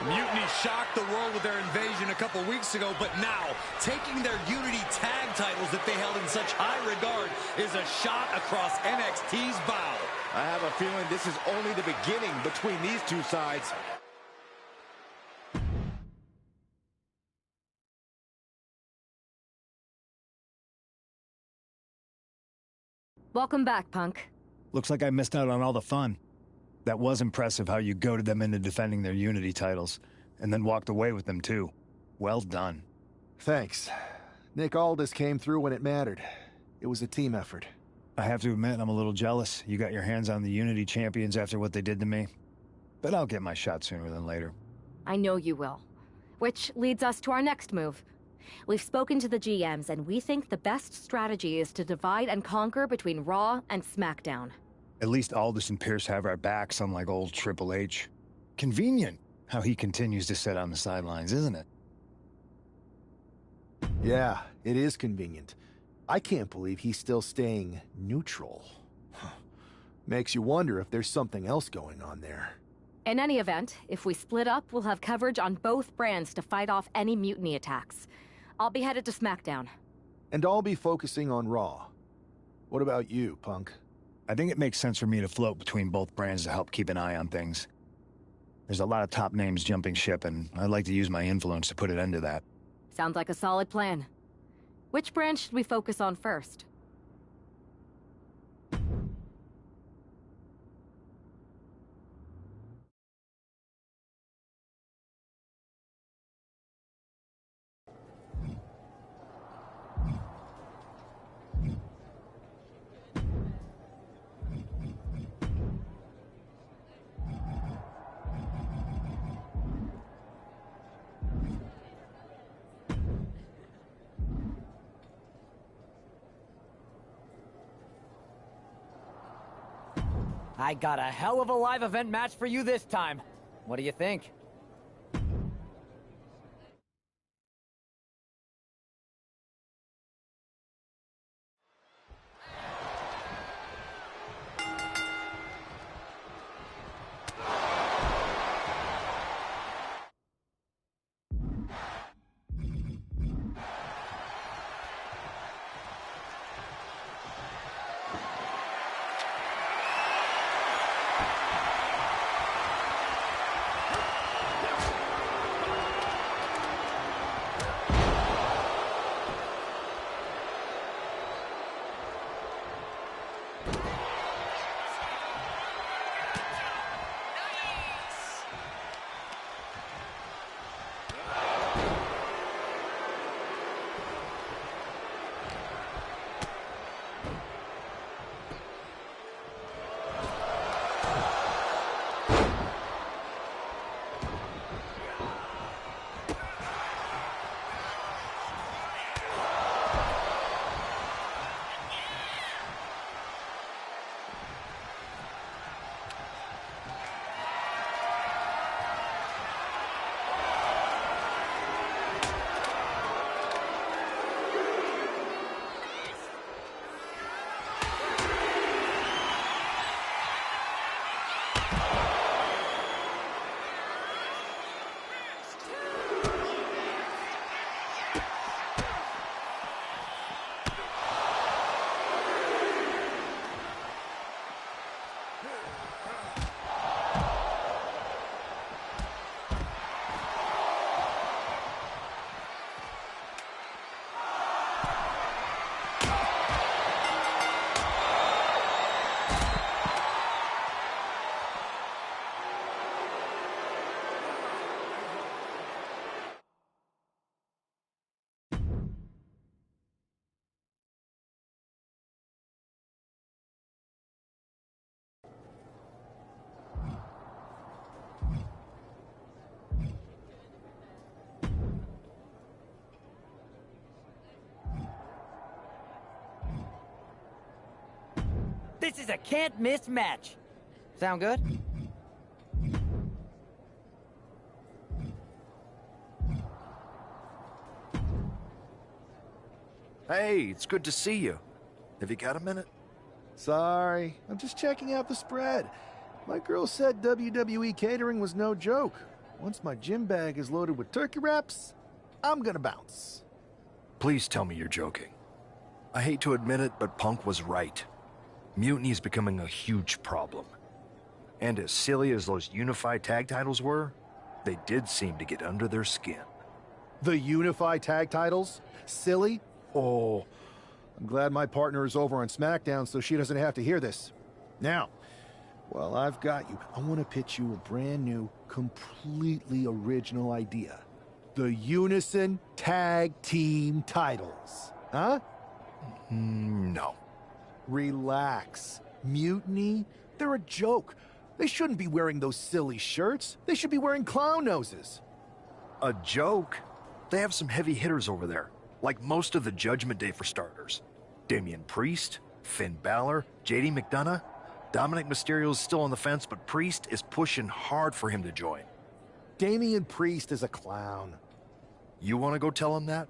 Mutiny shocked the world with their invasion a couple weeks ago, but now, taking their Unity tag titles that they held in such high regard is a shot across NXT's bow. I have a feeling this is only the beginning between these two sides. Welcome back, Punk. Looks like I missed out on all the fun. That was impressive how you goaded them into defending their Unity titles, and then walked away with them too. Well done. Thanks. Nick Aldis came through when it mattered. It was a team effort. I have to admit, I'm a little jealous. You got your hands on the Unity champions after what they did to me. But I'll get my shot sooner than later. I know you will. Which leads us to our next move. We've spoken to the GMs, and we think the best strategy is to divide and conquer between Raw and SmackDown. At least Aldous and Pierce have our backs, unlike old Triple H. Convenient how he continues to sit on the sidelines, isn't it? Yeah, it is convenient. I can't believe he's still staying neutral. Makes you wonder if there's something else going on there. In any event, if we split up, we'll have coverage on both brands to fight off any mutiny attacks. I'll be headed to SmackDown. And I'll be focusing on Raw. What about you, Punk? I think it makes sense for me to float between both brands to help keep an eye on things. There's a lot of top names jumping ship, and I'd like to use my influence to put an end to that. Sounds like a solid plan. Which brand should we focus on first? I got a hell of a live event match for you this time. What do you think? This is a can't-miss match. Sound good? Hey, it's good to see you. Have you got a minute? Sorry, I'm just checking out the spread. My girl said WWE catering was no joke. Once my gym bag is loaded with turkey wraps, I'm gonna bounce. Please tell me you're joking. I hate to admit it, but Punk was right. Mutiny is becoming a huge problem. And as silly as those unified tag titles were, they did seem to get under their skin. The unified tag titles? Silly? Oh, I'm glad my partner is over on SmackDown so she doesn't have to hear this. Now, while I've got you, I want to pitch you a brand new, completely original idea. The Unison Tag Team titles. Huh? No. Relax. Mutiny? They're a joke. They shouldn't be wearing those silly shirts. They should be wearing clown noses. A joke? They have some heavy hitters over there, like most of the Judgment Day for starters. Damian Priest, Finn Balor, JD McDonough. Dominic Mysterio's still on the fence, but Priest is pushing hard for him to join. Damian Priest is a clown. You want to go tell him that?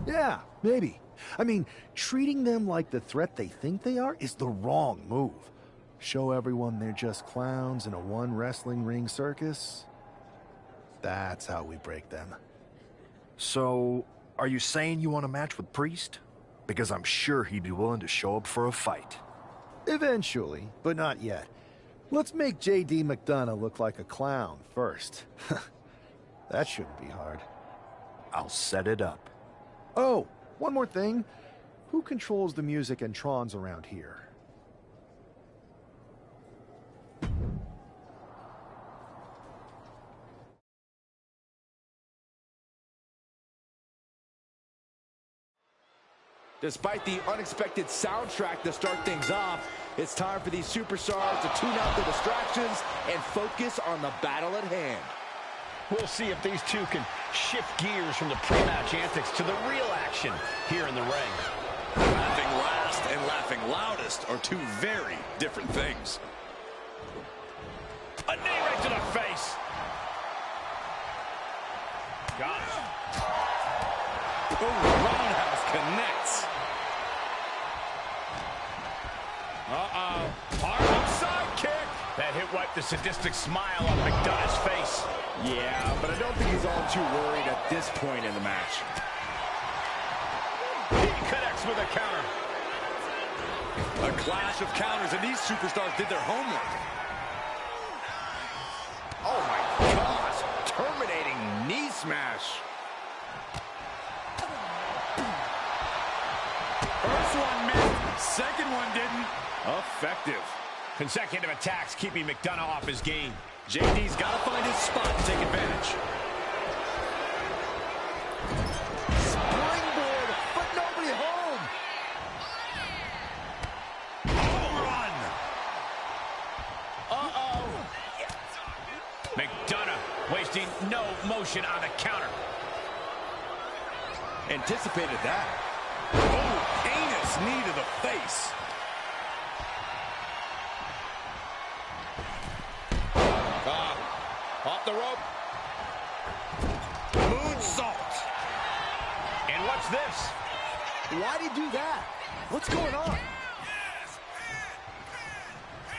Yeah, maybe. I mean, treating them like the threat they think they are is the wrong move. Show everyone they're just clowns in a one wrestling ring circus. That's how we break them. So, are you saying you want a match with Priest? Because I'm sure he'd be willing to show up for a fight. Eventually, but not yet. Let's make JD McDonough look like a clown first. That shouldn't be hard. I'll set it up. Oh, one more thing. Who controls the music and Trons around here? Despite the unexpected soundtrack to start things off, it's time for these superstars to tune out the distractions and focus on the battle at hand. We'll see if these two can shift gears from the pre-match antics to the real action here in the ring. Laughing last and laughing loudest are two very different things. A knee right to the face. Gosh. Oh, roundhouse connects. Harlem sidekick. That hit wiped the sadistic smile on McDonough's face. Yeah, but I don't think he's all too worried at this point in the match. He connects with a counter. A clash of counters, and these superstars did their homework. Oh my gosh, terminating knee smash. First one missed, second one didn't. Effective. Consecutive attacks keeping McDonough off his game. JD's got to find his spot and take advantage. Springboard, but nobody home. Home run. McDonough wasting no motion on the counter. Anticipated that. Oh, heinous knee to the face. Off the rope. Moonsault. And what's this? Why'd he do that? What's going on?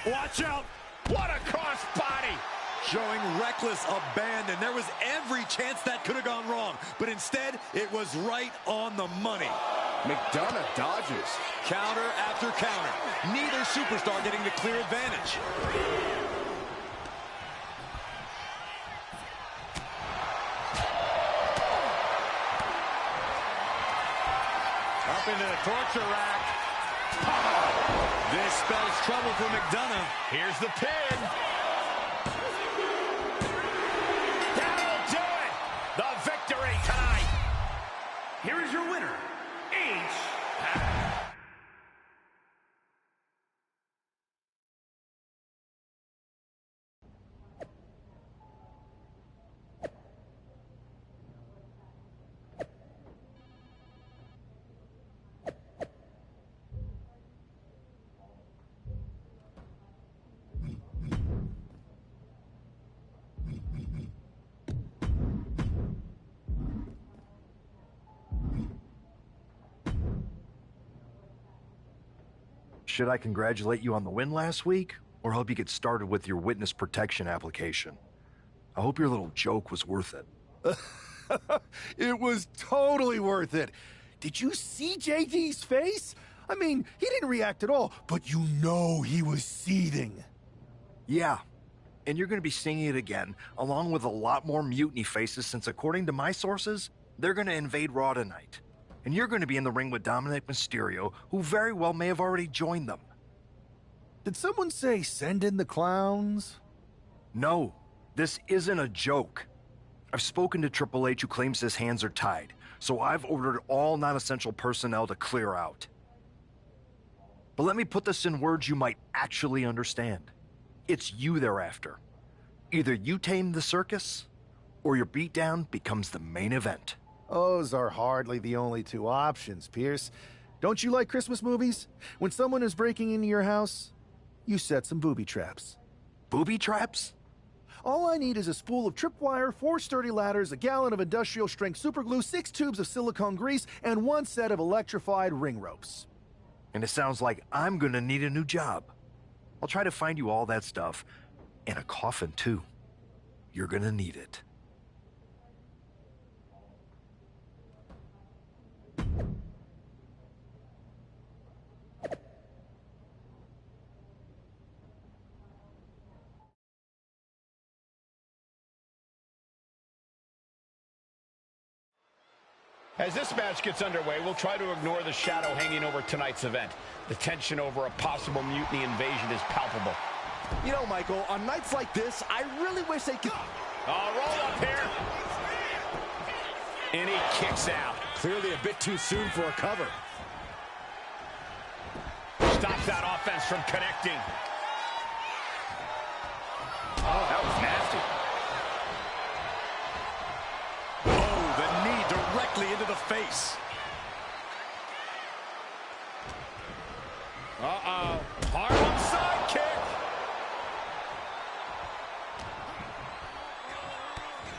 Watch out. What a crossbody. Showing reckless abandon. There was every chance that could have gone wrong, but instead, it was right on the money. McDonough dodges. Counter after counter. Neither superstar getting the clear advantage. Up into the torture rack. This spells trouble for McDonough. Here's the pin. That'll do it. The victory tonight. Here is your winner, H. Should I congratulate you on the win last week, or help you get started with your witness protection application? I hope your little joke was worth it. It was totally worth it. Did you see JD's face? I mean, he didn't react at all, but you know he was seething. Yeah, and you're going to be seeing it again, along with a lot more mutiny faces, since according to my sources, they're going to invade Raw tonight. And you're going to be in the ring with Dominic Mysterio, who very well may have already joined them. Did someone say send in the clowns? No, this isn't a joke. I've spoken to Triple H, who claims his hands are tied. So I've ordered all non-essential personnel to clear out. But let me put this in words you might actually understand. It's you they're after. Either you tame the circus, or your beatdown becomes the main event. Those are hardly the only two options, Pierce. Don't you like Christmas movies? When someone is breaking into your house, you set some booby traps. Booby traps? All I need is a spool of tripwire, 4 sturdy ladders, a gallon of industrial-strength superglue, 6 tubes of silicone grease, and 1 set of electrified ring ropes. And it sounds like I'm gonna need a new job. I'll try to find you all that stuff, and a coffin too. You're gonna need it. As this match gets underway, we'll try to ignore the shadow hanging over tonight's event. The tension over a possible mutiny invasion is palpable. You know, Michael, on nights like this, I really wish they could... Roll up here. And he kicks out. Clearly a bit too soon for a cover. Stops that offense from connecting. Oh, that was nasty. Directly into the face. Harlem side kick.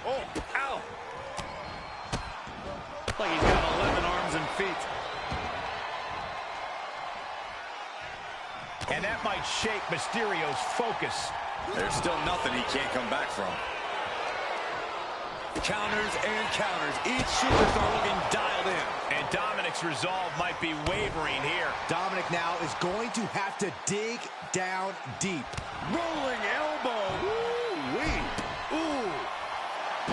Oh, ow. Like he's got 11 arms and feet. And that might shake Mysterio's focus. There's still nothing he can't come back from. Counters and counters. Each superstar looking dialed in. And Dominic's resolve might be wavering here. Dominic now is going to have to dig down deep. Rolling elbow. Ooh-wee. Ooh.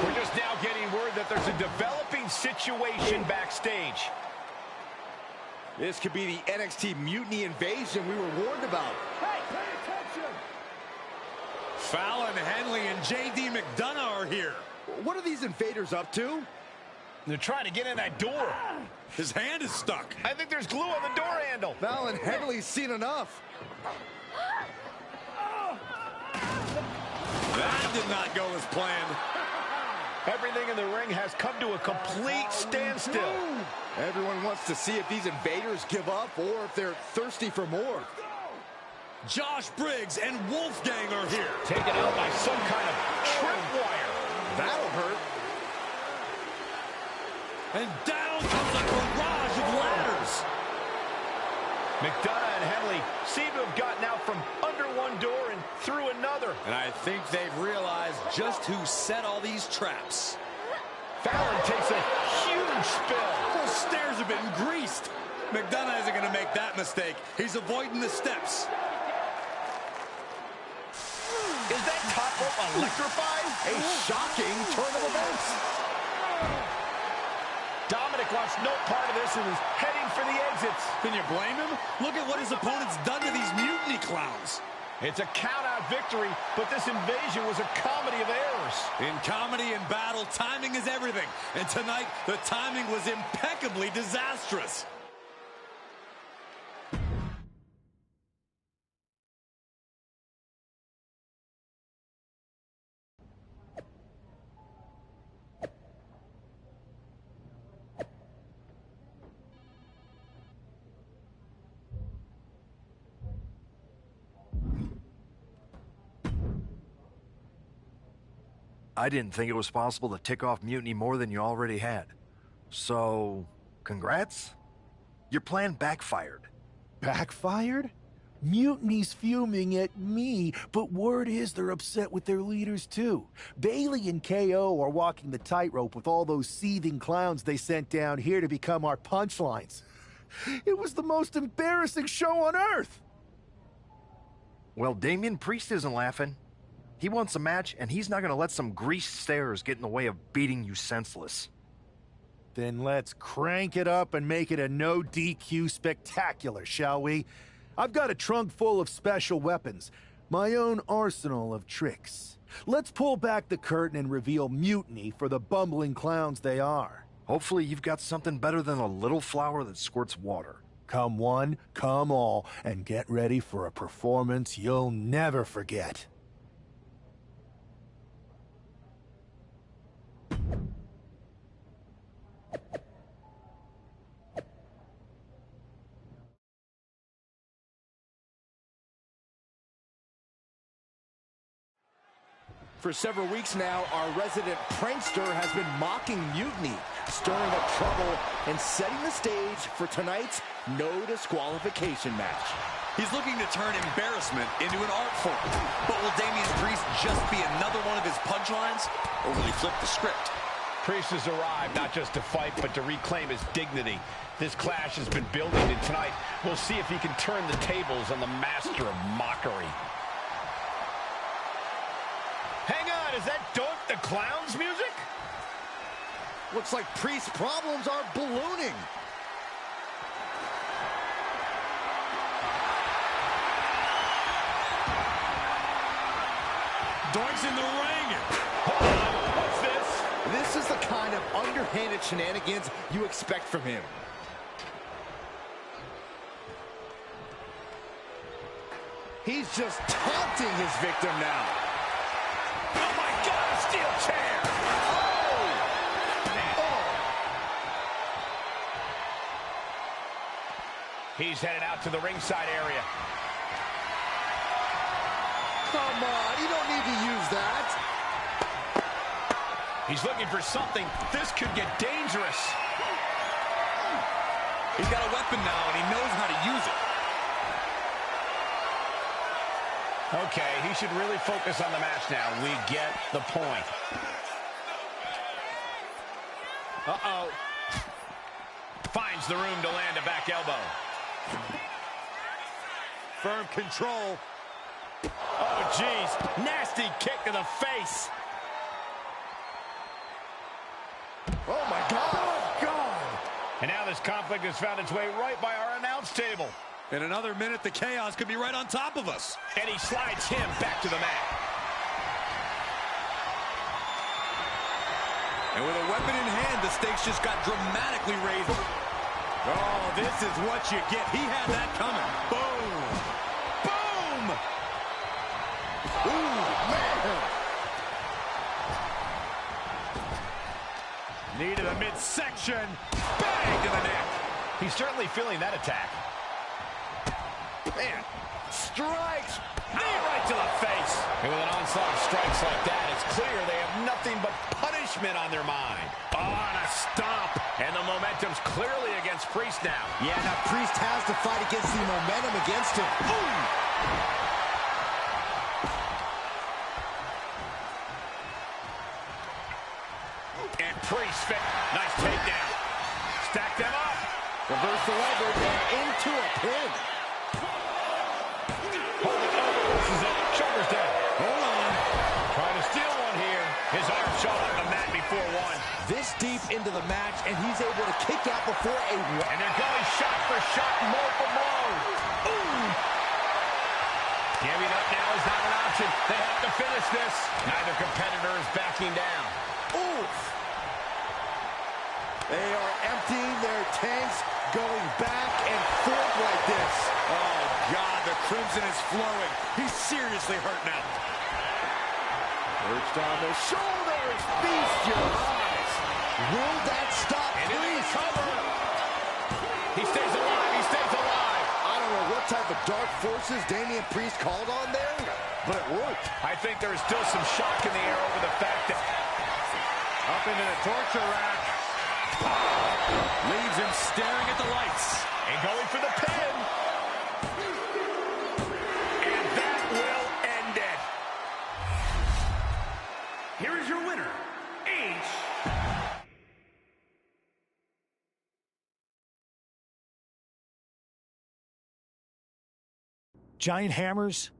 We're just now getting word that there's a developing situation backstage. This could be the NXT Mutiny invasion we were warned about. Hey, pay attention. Fallon Henley and J.D. McDonough are here. What are these invaders up to? They're trying to get in that door. His hand is stuck. I think there's glue on the door handle. Fallon Henley's seen enough. That did not go as planned. Everything in the ring has come to a complete standstill. Everyone wants to see if these invaders give up or if they're thirsty for more. Josh Briggs and Wolfgang are here. Taken out by some kind of tripwire. That'll hurt. And down comes a barrage of ladders. McDonough and Henley seem to have gotten out from under one door and through another. And I think they've realized just who set all these traps. Fallon takes a huge spill. Those stairs have been greased. McDonough isn't going to make that mistake. He's avoiding the steps. Is that top rope electrified? A shocking turn of events. Dominic wants no part of this and is heading for the exits. Can you blame him? Look at what his opponent's done to these mutiny clowns. It's a count-out victory, but this invasion was a comedy of errors. In comedy and battle, timing is everything. And tonight, the timing was impeccably disastrous. I didn't think it was possible to tick off Mutiny more than you already had. So, congrats? Your plan backfired. Backfired? Mutiny's fuming at me, but word is they're upset with their leaders too. Bailey and KO are walking the tightrope with all those seething clowns they sent down here to become our punchlines. It was the most embarrassing show on earth! Well, Damian Priest isn't laughing. He wants a match, and he's not going to let some greased stairs get in the way of beating you senseless. Then let's crank it up and make it a no DQ spectacular, shall we? I've got a trunk full of special weapons, my own arsenal of tricks. Let's pull back the curtain and reveal Mutiny for the bumbling clowns they are. Hopefully you've got something better than a little flower that squirts water. Come one, come all, and get ready for a performance you'll never forget. For several weeks now, our resident prankster has been mocking Mutiny, stirring up trouble, and setting the stage for tonight's no disqualification match. He's looking to turn embarrassment into an art form. But will Damian Priest just be another one of his punchlines, or will he flip the script? Priest has arrived not just to fight, but to reclaim his dignity. This clash has been building, and tonight we'll see if he can turn the tables on the master of mockery. Hang on, is that Doink the Clown's music? Looks like Priest's problems are ballooning. Doink's in the ring. Hold on, what's this? This is the kind of underhanded shenanigans you expect from him. He's just taunting his victim now. Oh my God, a steel chair! He's headed out to the ringside area. Come on, you don't need to use that. He's looking for something. This could get dangerous. He's got a weapon now, and he knows how to use it. Okay, he should really focus on the match now. We get the point. Uh-oh. Finds the room to land a back elbow. Firm control. Oh, jeez. Nasty kick to the face. Oh, my God. Oh, God. And now this conflict has found its way right by our announce table. In another minute, the chaos could be right on top of us. And he slides him back to the mat. And with a weapon in hand, the stakes just got dramatically raised. Oh, this is what you get. He had that coming. Boom. Boom. Ooh, man. Knee to the midsection. Bang to the neck. He's certainly feeling that attack. Man, strikes. Knee right to the face. And with an onslaught of strikes like that, it's clear they have nothing but punishment on their mind. Oh, and a stomp. And the momentum's clearly against Priest now. Yeah, now Priest has to fight against the momentum against him. Ooh. And Priest fit. Nice takedown. Stack them up. Reverse the leverage and into a pin. This is it. Shoulders down. Hold on. Trying to steal one here. His arm shot on the mat before one. This deep into the match, and he's able to kick out before a... And they're going shot for shot, multiple blows. Ooh! Giving up now is not an option. They have to finish this. Neither competitor is backing down. Oof! They are emptying their tanks, going back and forth like this. Oh, God, the crimson is flowing. He's seriously hurt now. Perched on the shoulders. Feast your eyes. Will that stop Priest? He stays alive. He stays alive. I don't know what type of dark forces Damian Priest called on there, but it worked. I think there is still some shock in the air over the fact that... Up into the torture rack. Leaves him staring at the lights. And going for the pin. And that will end it. Here is your winner, H. Giant hammers,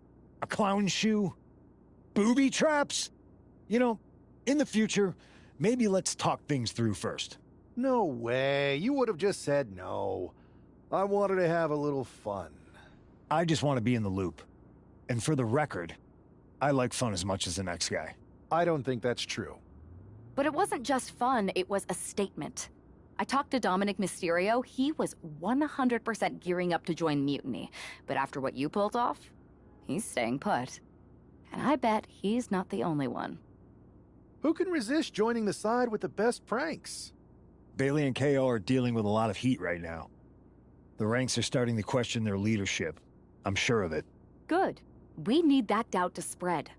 a clown shoe, booby traps. You know, in the future, maybe let's talk things through first. No way. You would have just said no. I wanted to have a little fun. I just want to be in the loop. And for the record, I like fun as much as the next guy. I don't think that's true. But it wasn't just fun, it was a statement. I talked to Dominic Mysterio. He was 100% gearing up to join Mutiny. But after what you pulled off, he's staying put. And I bet he's not the only one. Who can resist joining the side with the best pranks? Bailey and KO are dealing with a lot of heat right now. The ranks are starting to question their leadership. I'm sure of it. Good. We need that doubt to spread.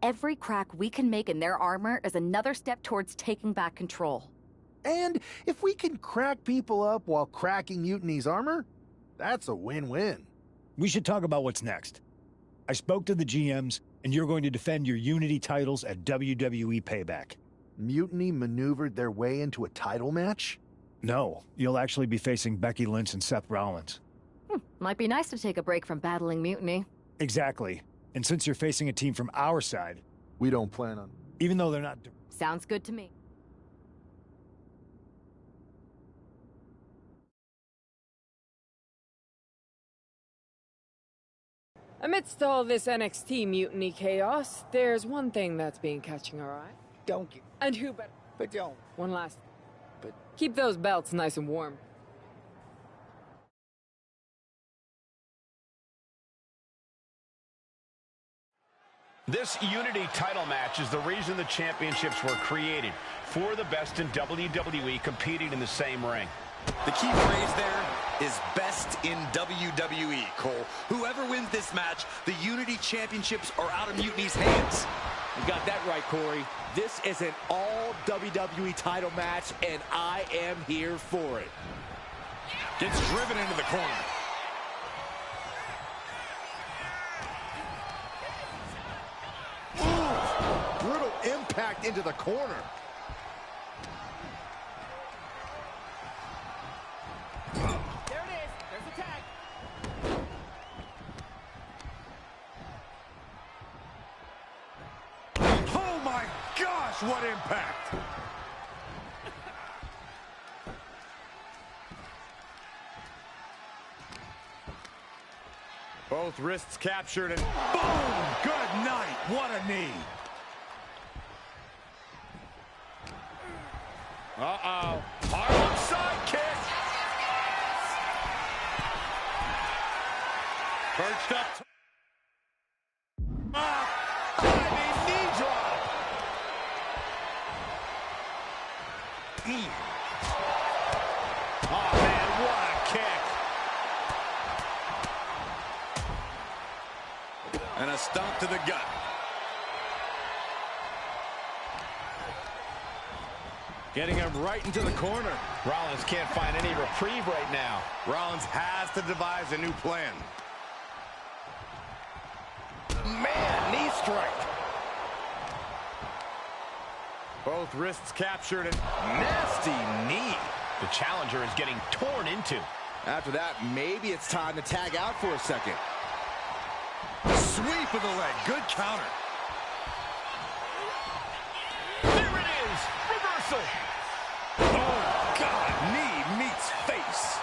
Every crack we can make in their armor is another step towards taking back control. And if we can crack people up while cracking Mutiny's armor, that's a win-win. We should talk about what's next. I spoke to the GMs, and you're going to defend your Unity titles at WWE Payback. Mutiny maneuvered their way into a title match? No, you'll actually be facing Becky Lynch and Seth Rollins. Might be nice to take a break from battling Mutiny. Exactly. And since you're facing a team from our side... We don't plan on... Even though they're not... Sounds good to me. Amidst all this NXT Mutiny chaos, there's one thing that's been catching our eye. Don't get... And who better? But don't. One last... But... Keep those belts nice and warm. This Unity title match is the reason the championships were created. For the best in WWE competing in the same ring. The key phrase there is best in WWE, Cole. Whoever wins this match, the Unity Championships are out of Mutiny's hands. You got that right, Corey. This is an all WWE title match, and I am here for it. Gets driven into the corner. Brutal impact into the corner. There it is. There's the tag. Oh my gosh, what impact! Both wrists captured and boom! Good night. What a knee. Uh-oh. Harlem sidekick. Perched up. Diving knee drop. Oh, man, what a kick. And a stomp to the gut. Getting him right into the corner. Rollins can't find any reprieve right now. Rollins has to devise a new plan. Man, knee strike. Both wrists captured and nasty knee. The challenger is getting torn into. After that, maybe it's time to tag out for a second. Sweep of the leg. Good counter. There it is. Reversal. Oh, God. Knee meets face.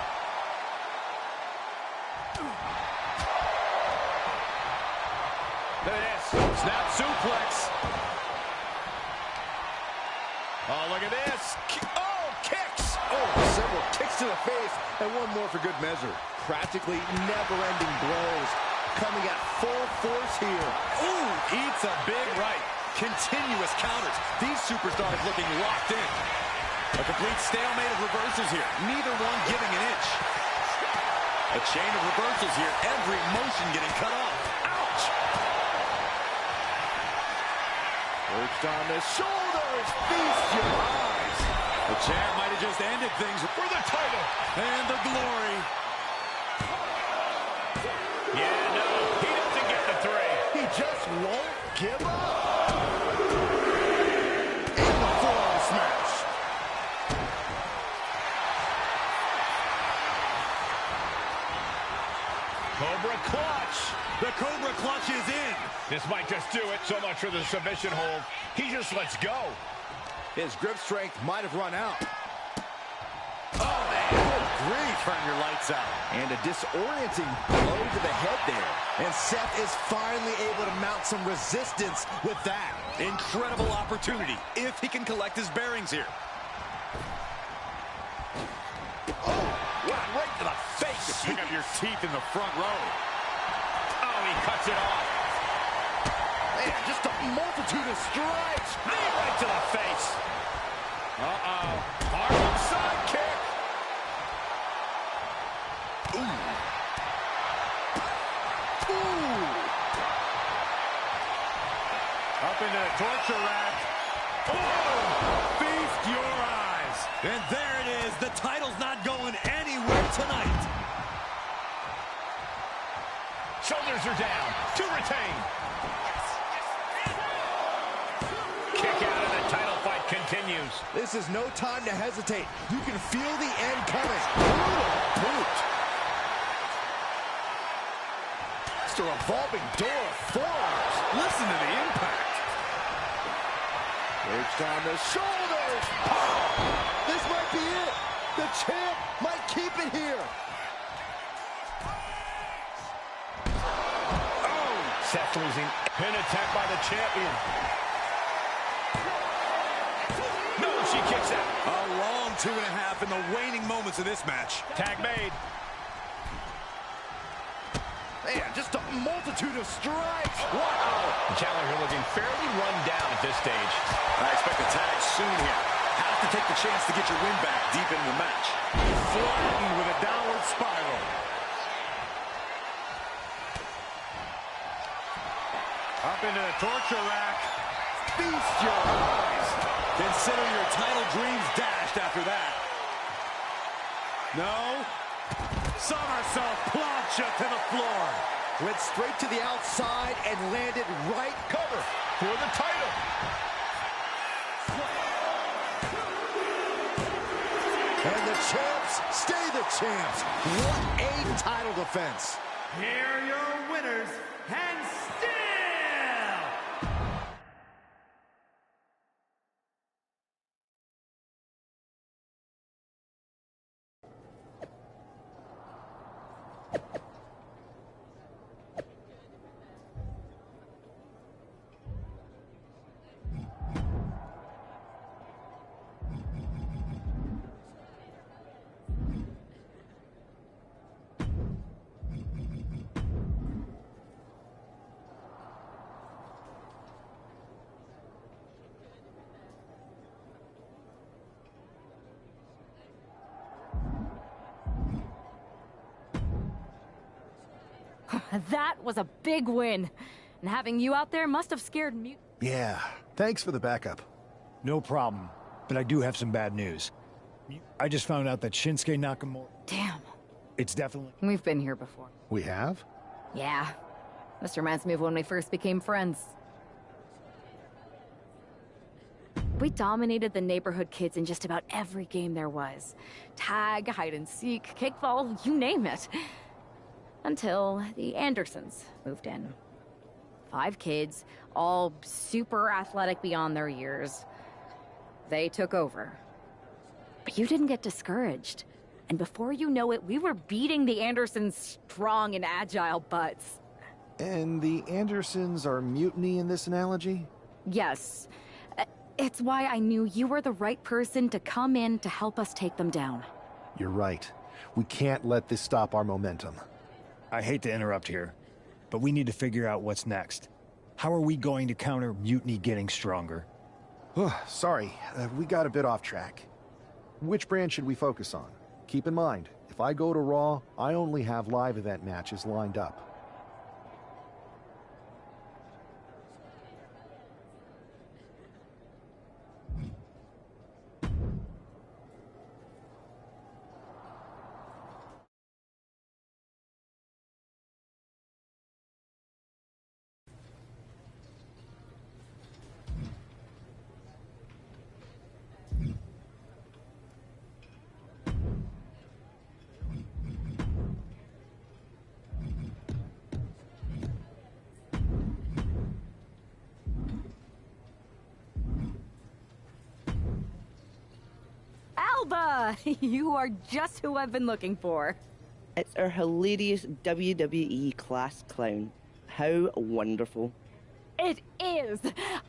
Look at this. Snap suplex. Oh, look at this. Oh, kicks. Oh, several kicks to the face, and one more for good measure. Practically never-ending blows. Coming at full force here. Ooh, eats a big right. Continuous counters. These superstars looking locked in. A complete stalemate of reversals here. Neither one giving an inch. A chain of reversals here. Every motion getting cut off. Ouch! Perched on the shoulders. Feast your eyes. The champ might have just ended things for the title. And the glory. Yeah, no, he doesn't get the three. He just won't give up. And the forearm smash. Cobra clutch. The Cobra clutch is in. This might just do it. So much for the submission hold. He just lets go. His grip strength might have run out. Oh, man. Good grief. Turn your lights out. And a disorienting blow to the head there. And Seth is finally able to mount some resistance with that. Incredible opportunity if he can collect his bearings here. to the face. You pick up your teeth in the front row. Oh, he cuts it off. Man, just a multitude of strikes. Knee right to the face. Uh-oh. Harlem side kick. Ooh. Ooh. Up into the torture rack. Oh! Feast your eyes. And there it is. The title's not going anywhere tonight. Shoulders are down. To retain. Kick out and the title fight continues. This is no time to hesitate. You can feel the end coming. Brutal boot. It's a revolving door of forearms. Listen to the impact. Reached on the shoulders. Oh, this might be it. The champ might keep it here. Oh, Seth losing. Pin attempt by the champion. No, she kicks out. A long 2.5 in the waning moments of this match. Tag made. Man, just a multitude of strikes. Wow. The challenger looking fairly run down at this stage. I expect a tag soon here. Have to take the chance to get your win back deep into the match. Flattened with a downward spiral. Up into the torture rack. Feast your eyes. Consider your title dreams dashed after that. No. Somersault plancha to the floor. Went straight to the outside and landed right cover for the title. And the champs stay the champs. What a title defense. Here are your winners, and still... That was a big win. And having you out there must have scared me. Yeah, thanks for the backup. No problem, but I do have some bad news. I just found out that Shinsuke Nakamura... Damn. It's definitely... We've been here before. We have? Yeah. This reminds me of when we first became friends. We dominated the neighborhood kids in just about every game there was. Tag, hide and seek, kickball, you name it. Until the Andersons moved in. 5 kids, all super athletic beyond their years. They took over. But you didn't get discouraged. And before you know it, we were beating the Andersons' strong and agile butts. And the Andersons are mutiny in this analogy? Yes. It's why I knew you were the right person to come in to help us take them down. You're right. We can't let this stop our momentum. I hate to interrupt here, but we need to figure out what's next. How are we going to counter mutiny getting stronger? Sorry, we got a bit off track. Which brand should we focus on? Keep in mind, if I go to Raw, I only have live event matches lined up. Alba! You are just who I've been looking for. It's our hilarious WWE class clown. How wonderful. It is!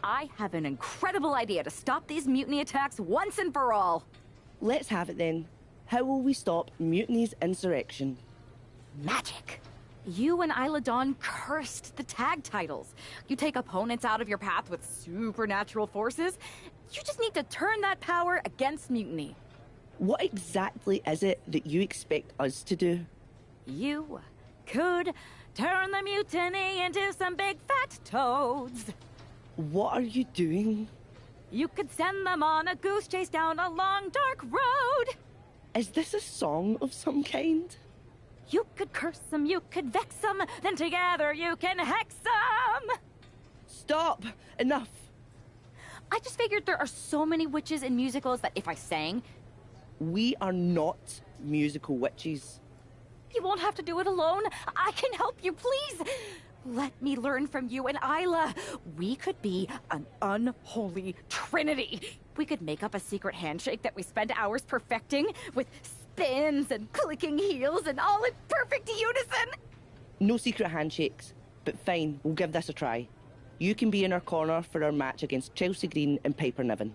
I have an incredible idea to stop these mutiny attacks once and for all. Let's have it then. How will we stop Mutiny's insurrection? Magic. You and Isla Dawn cursed the tag titles. You take opponents out of your path with supernatural forces. You just need to turn that power against Mutiny. What exactly is it that you expect us to do? You could turn the Mutiny into some big fat toads. What are you doing? You could send them on a goose chase down a long, dark road. Is this a song of some kind? You could curse them, you could vex them, then together you can hex them! Stop! Enough! I just figured there are so many witches in musicals that if I sang... We are not musical witches. You won't have to do it alone. I can help you, please! Let me learn from you and Isla. We could be an unholy trinity. We could make up a secret handshake that we spend hours perfecting with spins and clicking heels and all in perfect unison. No secret handshakes, but fine, we'll give this a try. You can be in our corner for our match against Chelsea Green and Piper Niven.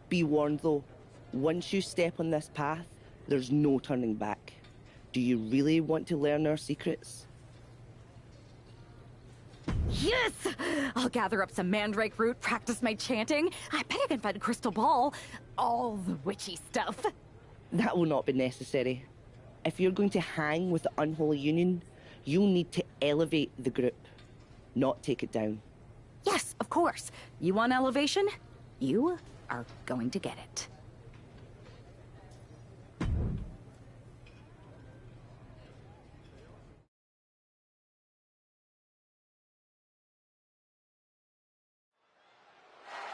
Be warned though, once you step on this path, there's no turning back. Do you really want to learn our secrets? Yes! I'll gather up some mandrake root, practice my chanting. I bet I can find a crystal ball. All the witchy stuff. That will not be necessary. If you're going to hang with the Unholy Union, you'll need to elevate the group, not take it down. Yes, of course. You want elevation? You are going to get it.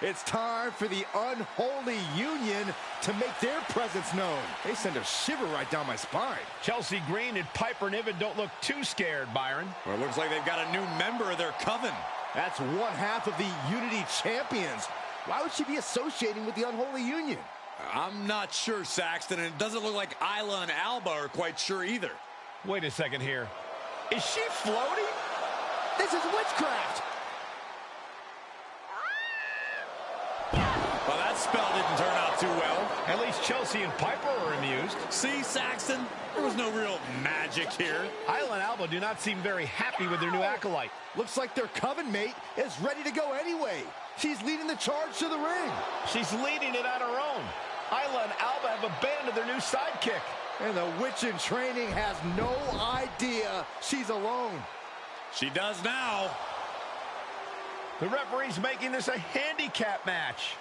It's time for the Unholy Union to make their presence known. They send a shiver right down my spine. Chelsea Green and Piper Niven don't look too scared, Byron. Well, it looks like they've got a new member of their coven. That's one half of the Unity Champions. Why would she be associating with the Unholy Union? I'm not sure, Saxton, and it doesn't look like Isla and Alba are quite sure either. Wait a second here. Is she floating? This is witchcraft! Well, that spell didn't turn out too well. At least Chelsea and Piper are amused. See, Saxton? There was no real magic here. Isla and Alba do not seem very happy with their new acolyte. Looks like their coven mate is ready to go anyway. She's leading the charge to the ring. She's leading it on her own. Isla and Alba have abandoned their new sidekick. And the witch in training has no idea she's alone. She does now. The referee's making this a handicap match.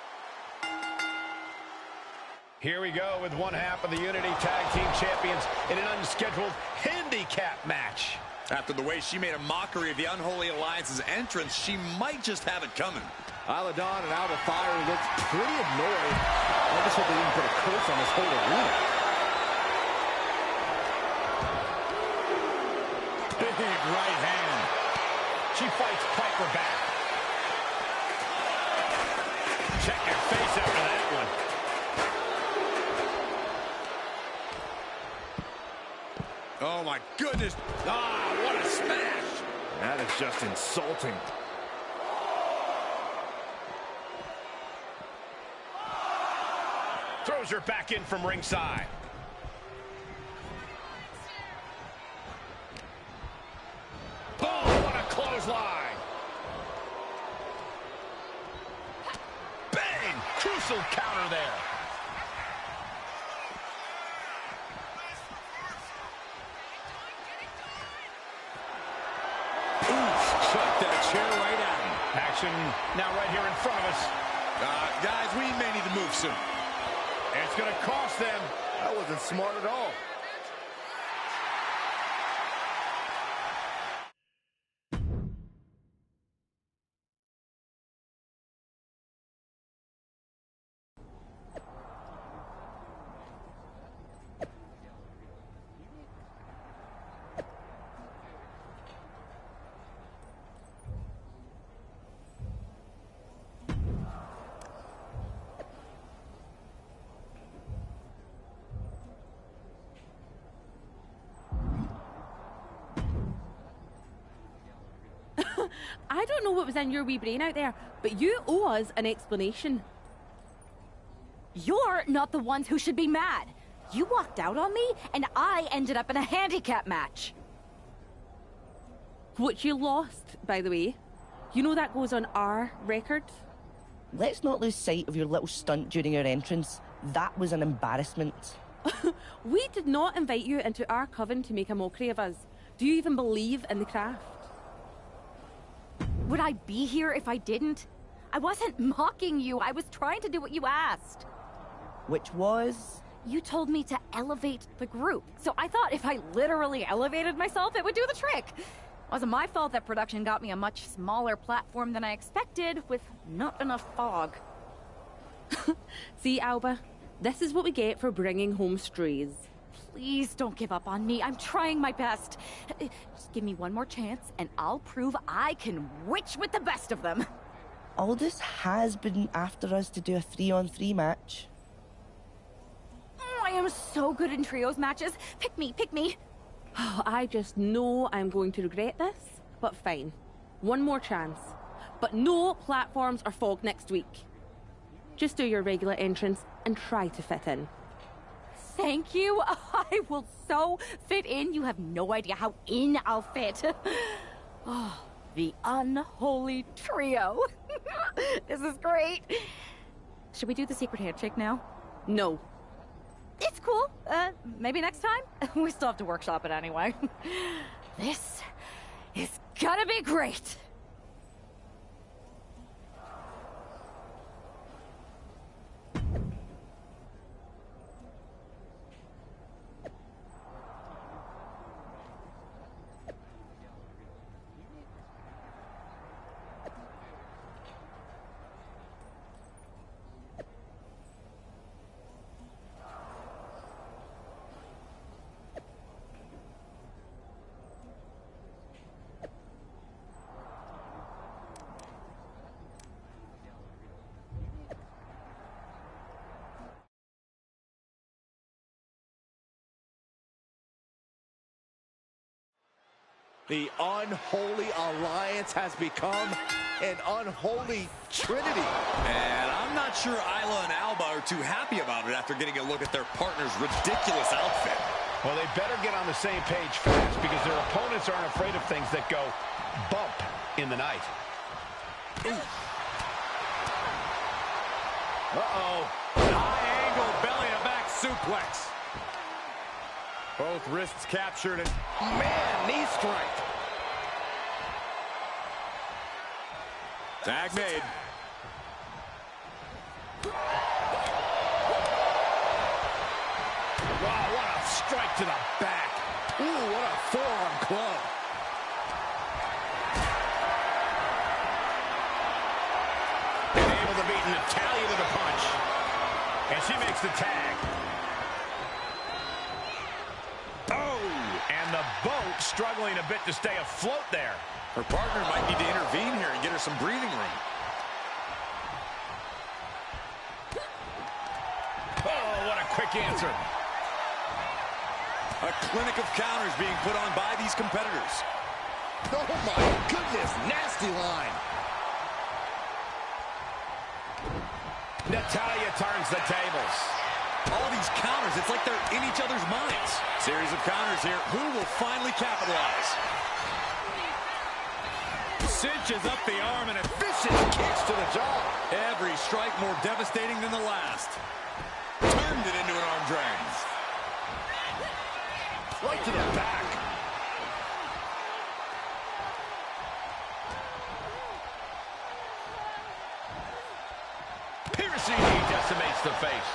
Here we go with one half of the Unity Tag Team Champions in an unscheduled handicap match. After the way she made a mockery of the Unholy Alliance's entrance, she might just have it coming. Isla Dawn and Alba Fire looked pretty annoyed. I just hope they didn't put a curse on this whole arena. Big right hand. She fights Piper back. Check your face after that one. Oh, my goodness. Ah, what a smash. That is just insulting. Throws her back in from ringside. Oh, what a clothesline. Bang! Crucial counter there. Chucked that chair right at him. Action now right here in front of us. Guys, we may need to move soon. It's going to cost them. That wasn't smart at all. I don't know what was in your wee brain out there, but you owe us an explanation. You're not the ones who should be mad. You walked out on me, and I ended up in a handicap match. Which you lost, by the way. You know that goes on our record? Let's not lose sight of your little stunt during your entrance. That was an embarrassment. We did not invite you into our coven to make a mockery of us. Do you even believe in the craft? Would I be here if I didn't? I wasn't mocking you. I was trying to do what you asked. Which was? You told me to elevate the group. So I thought if I literally elevated myself, it would do the trick. It wasn't my fault that production got me a much smaller platform than I expected with not enough fog. See, Alba? This is what we get for bringing home strays. Please don't give up on me. I'm trying my best. Just give me one more chance, and I'll prove I can witch with the best of them. Aldous has been after us to do a 3-on-3 match. I am so good in trios matches. Pick me, pick me. Oh, I just know I'm going to regret this, but fine. One more chance. But no platforms or fog next week. Just do your regular entrance and try to fit in. Thank you. I will so fit in. You have no idea how in I'll fit. Oh, the unholy trio. This is great. Should we do the secret handshake now? No. It's cool. Maybe next time? We still have to workshop it anyway. This is gonna be great. The unholy alliance has become an unholy trinity. And I'm not sure Isla and Alba are too happy about it after getting a look at their partner's ridiculous outfit. Well, they better get on the same page fast because their opponents aren't afraid of things that go bump in the night. Uh-oh. High-angle belly-to-back suplex. Both wrists captured and, man, knee strike. Tag made. Wow, what a strike to the back. Ooh, what a forearm club. And able to beat Natalya with a punch. And she makes the tag. And the boat struggling a bit to stay afloat there. Her partner might need to intervene here and get her some breathing room. Oh, what a quick answer. A clinic of counters being put on by these competitors. Oh my goodness, nasty line. Natalya turns the tables. All these counters, it's like they're in each other's minds. Series of counters here. Who will finally capitalize? Cinches up the arm and a vicious kicks to the jaw. Every strike more devastating than the last. Turned it into an arm drag. Right to the back. Piercing knee decimates the face.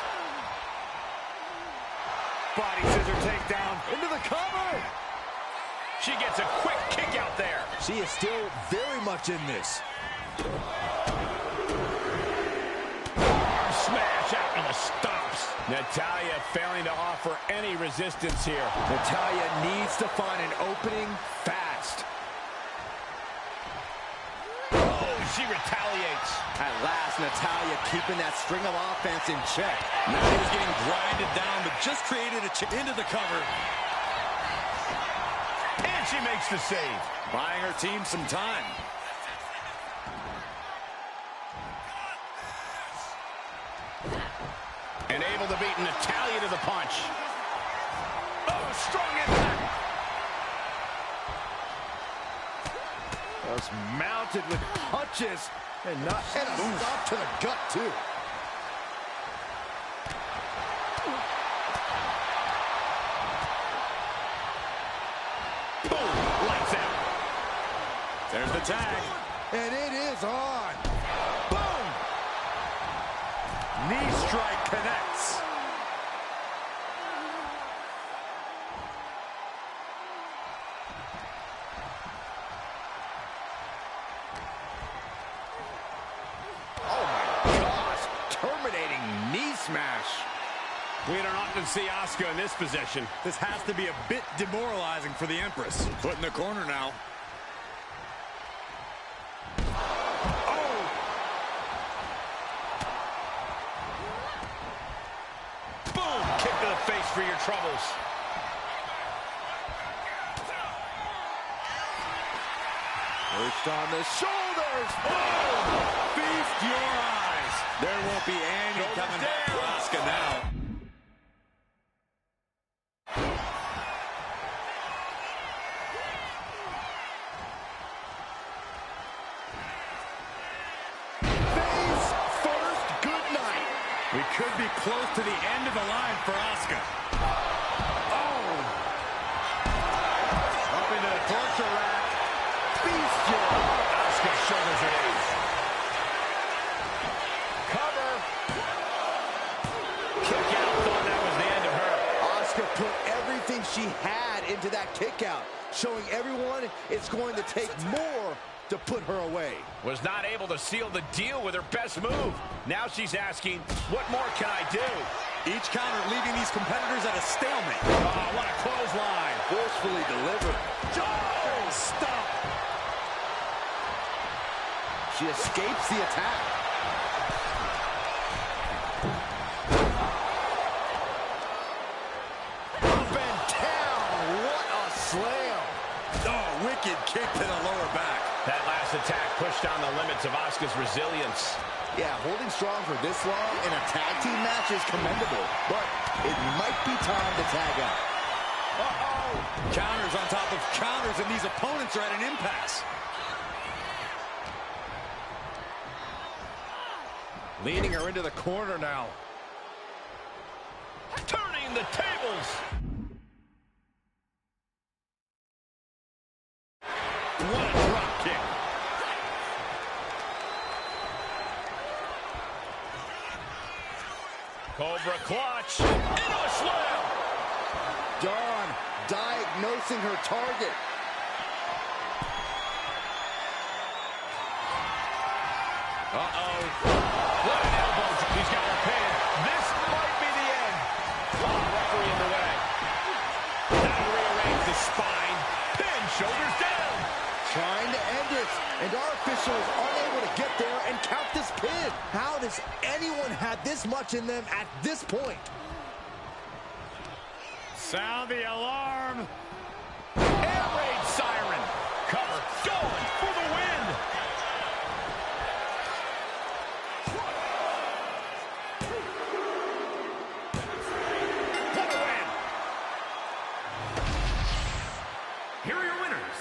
Body scissor takedown into the cover. She gets a quick kick out there. She is still very much in this. Arm smash out in the stumps. Natalya failing to offer any resistance here. Natalya needs to find an opening fast. Oh, she retaliates. At last, Natalya keeping that string of offense in check. Now he was getting grinded down, but just created a chip into the cover. And she makes the save. Buying her team some time. And able to beat Natalya to the punch. Oh, strong impact. Just mounted with punches and a stop to the gut, too. Boom, lights out. There's the tag. And it is on. Boom! Knee strike connects. Oh my gosh, terminating knee smash. We don't often see Asuka in this position. This has to be a bit demoralizing for the Empress. Put in the corner now. For your troubles. Perched on the shoulders. Oh! Feast your eyes. There won't be any coming back for Asuka now. Face first, good night. We could be close to the end of the line for Asuka. Oh! Up into the torture rack. Feast your Asuka shoulders her in. Cover. Kick out. Thought that was the end of her. Asuka put everything she had into that kick out, showing everyone it's going to take more to put her away. Was not able to seal the deal with her best move. Now she's asking, what more can I do? Each counter leaving these competitors at a stalemate. Oh, what a clothesline. Forcefully delivered. Oh, stop. She escapes the attack. Up and down. What a slam. Oh, wicked kick to the lower back. That last attack pushed down the limits of Asuka's resilience. Yeah, holding strong for this long in a tag team match is commendable, but it might be time to tag out. Uh-oh! Counters on top of counters, and these opponents are at an impasse. Leading her into the corner now. Turning the tables. What a drop kick. Cobra clutch. Into a slam. Dawn diagnosing her target. Uh-oh. What an elbow. He's got her pinned. This might be the end. Oh, referee in the way. That'll rearrange the spine. Pin, shoulders down. Trying to end it, and our official is unable to get there and count this pin. How does anyone have this much in them at this point? Sound the alarm. Air raid siren. Cover. Going for the win. What a win. Here are your winners.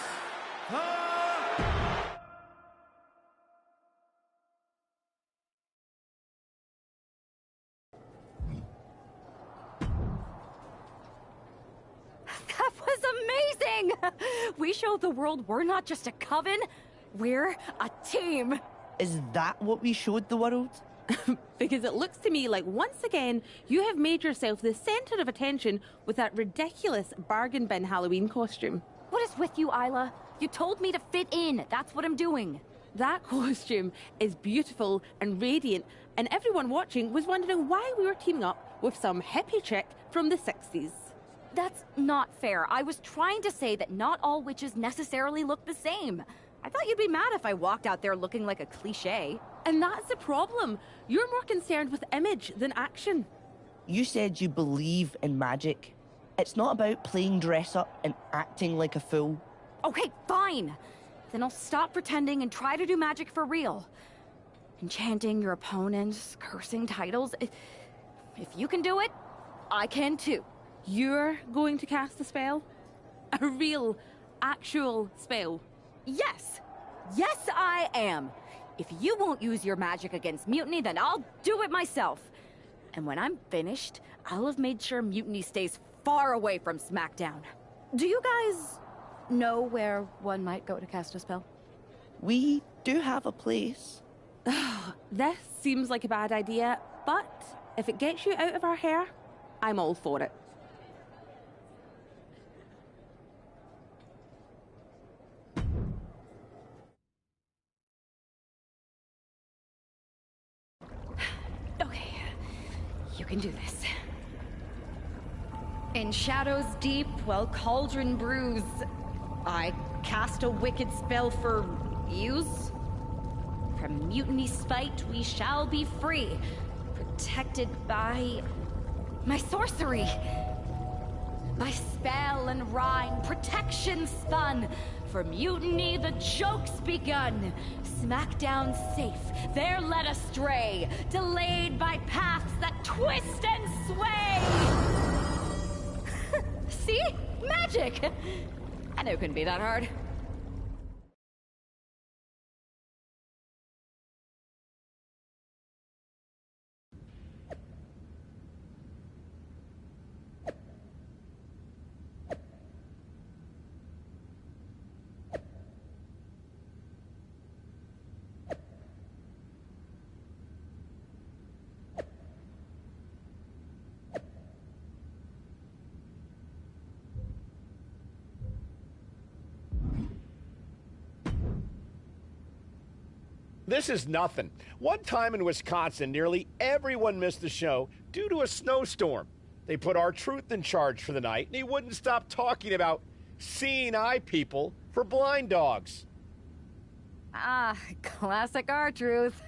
That was amazing! We showed the world we're not just a coven, we're a team. Is that what we showed the world? Because it looks to me like once again you have made yourself the center of attention with that ridiculous bargain bin Halloween costume. What is with you, Isla? You told me to fit in. That's what I'm doing. That costume is beautiful and radiant, and everyone watching was wondering why we were teaming up with some hippie chick from the 60s. That's not fair. I was trying to say that not all witches necessarily look the same. I thought you'd be mad if I walked out there looking like a cliché. And that's the problem. You're more concerned with image than action. You said you believe in magic. It's not about playing dress up and acting like a fool. Okay, fine. Then I'll stop pretending and try to do magic for real. Enchanting your opponents, cursing titles, If you can do it, I can too. You're going to cast a spell? A real, actual spell? Yes. Yes, I am. If you won't use your magic against Mutiny, then I'll do it myself. And when I'm finished, I'll have made sure Mutiny stays far away from SmackDown. Do you guys know where one might go to cast a spell? We do have a place. This seems like a bad idea, but if it gets you out of our hair, I'm all for it. Okay, you can do this. In shadows deep, while cauldron brews, I cast a wicked spell for use. From Mutiny's fight, we shall be free, protected by my sorcery. By spell and rhyme, protection spun. For Mutiny, the joke's begun. SmackDown safe, they're led astray, delayed by paths that twist and sway. See? Magic! I knew it couldn't be that hard. This is nothing. One time in Wisconsin, nearly everyone missed the show due to a snowstorm. They put R-Truth in charge for the night, and he wouldn't stop talking about seeing eye people for blind dogs. Ah, classic R-Truth.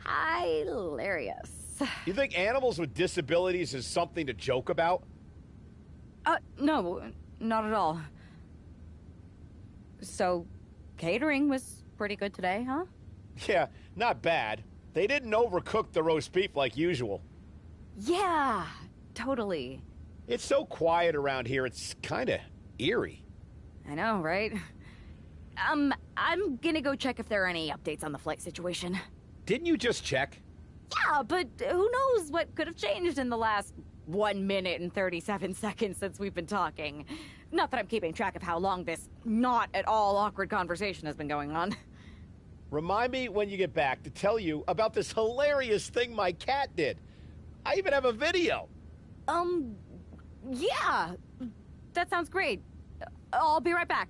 Hilarious. You think animals with disabilities is something to joke about? No, not at all. So, catering was pretty good today, huh? Yeah, not bad. They didn't overcook the roast beef like usual. Yeah, totally. It's so quiet around here, it's kind of eerie. I know, right? I'm gonna go check if there are any updates on the flight situation. Didn't you just check? Yeah, but who knows what could have changed in the last 1 minute and 37 seconds since we've been talking. Not that I'm keeping track of how long this not at all awkward conversation has been going on. Remind me when you get back to tell you about this hilarious thing my cat did. I even have a video. Yeah. That sounds great. I'll be right back.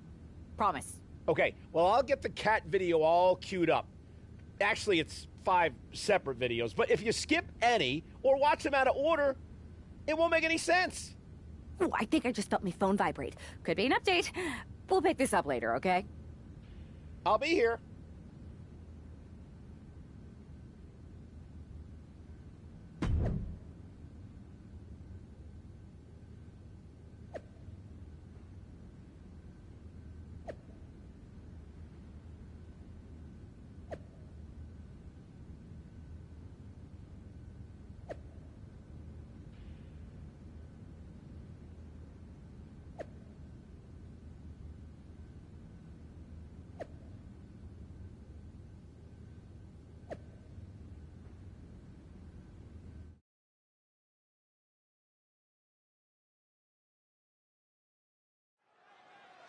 Promise. Okay, well, I'll get the cat video all queued up. Actually, it's 5 separate videos, but if you skip any or watch them out of order, it won't make any sense. Oh, I think I just felt my phone vibrate. Could be an update. We'll pick this up later, okay? I'll be here.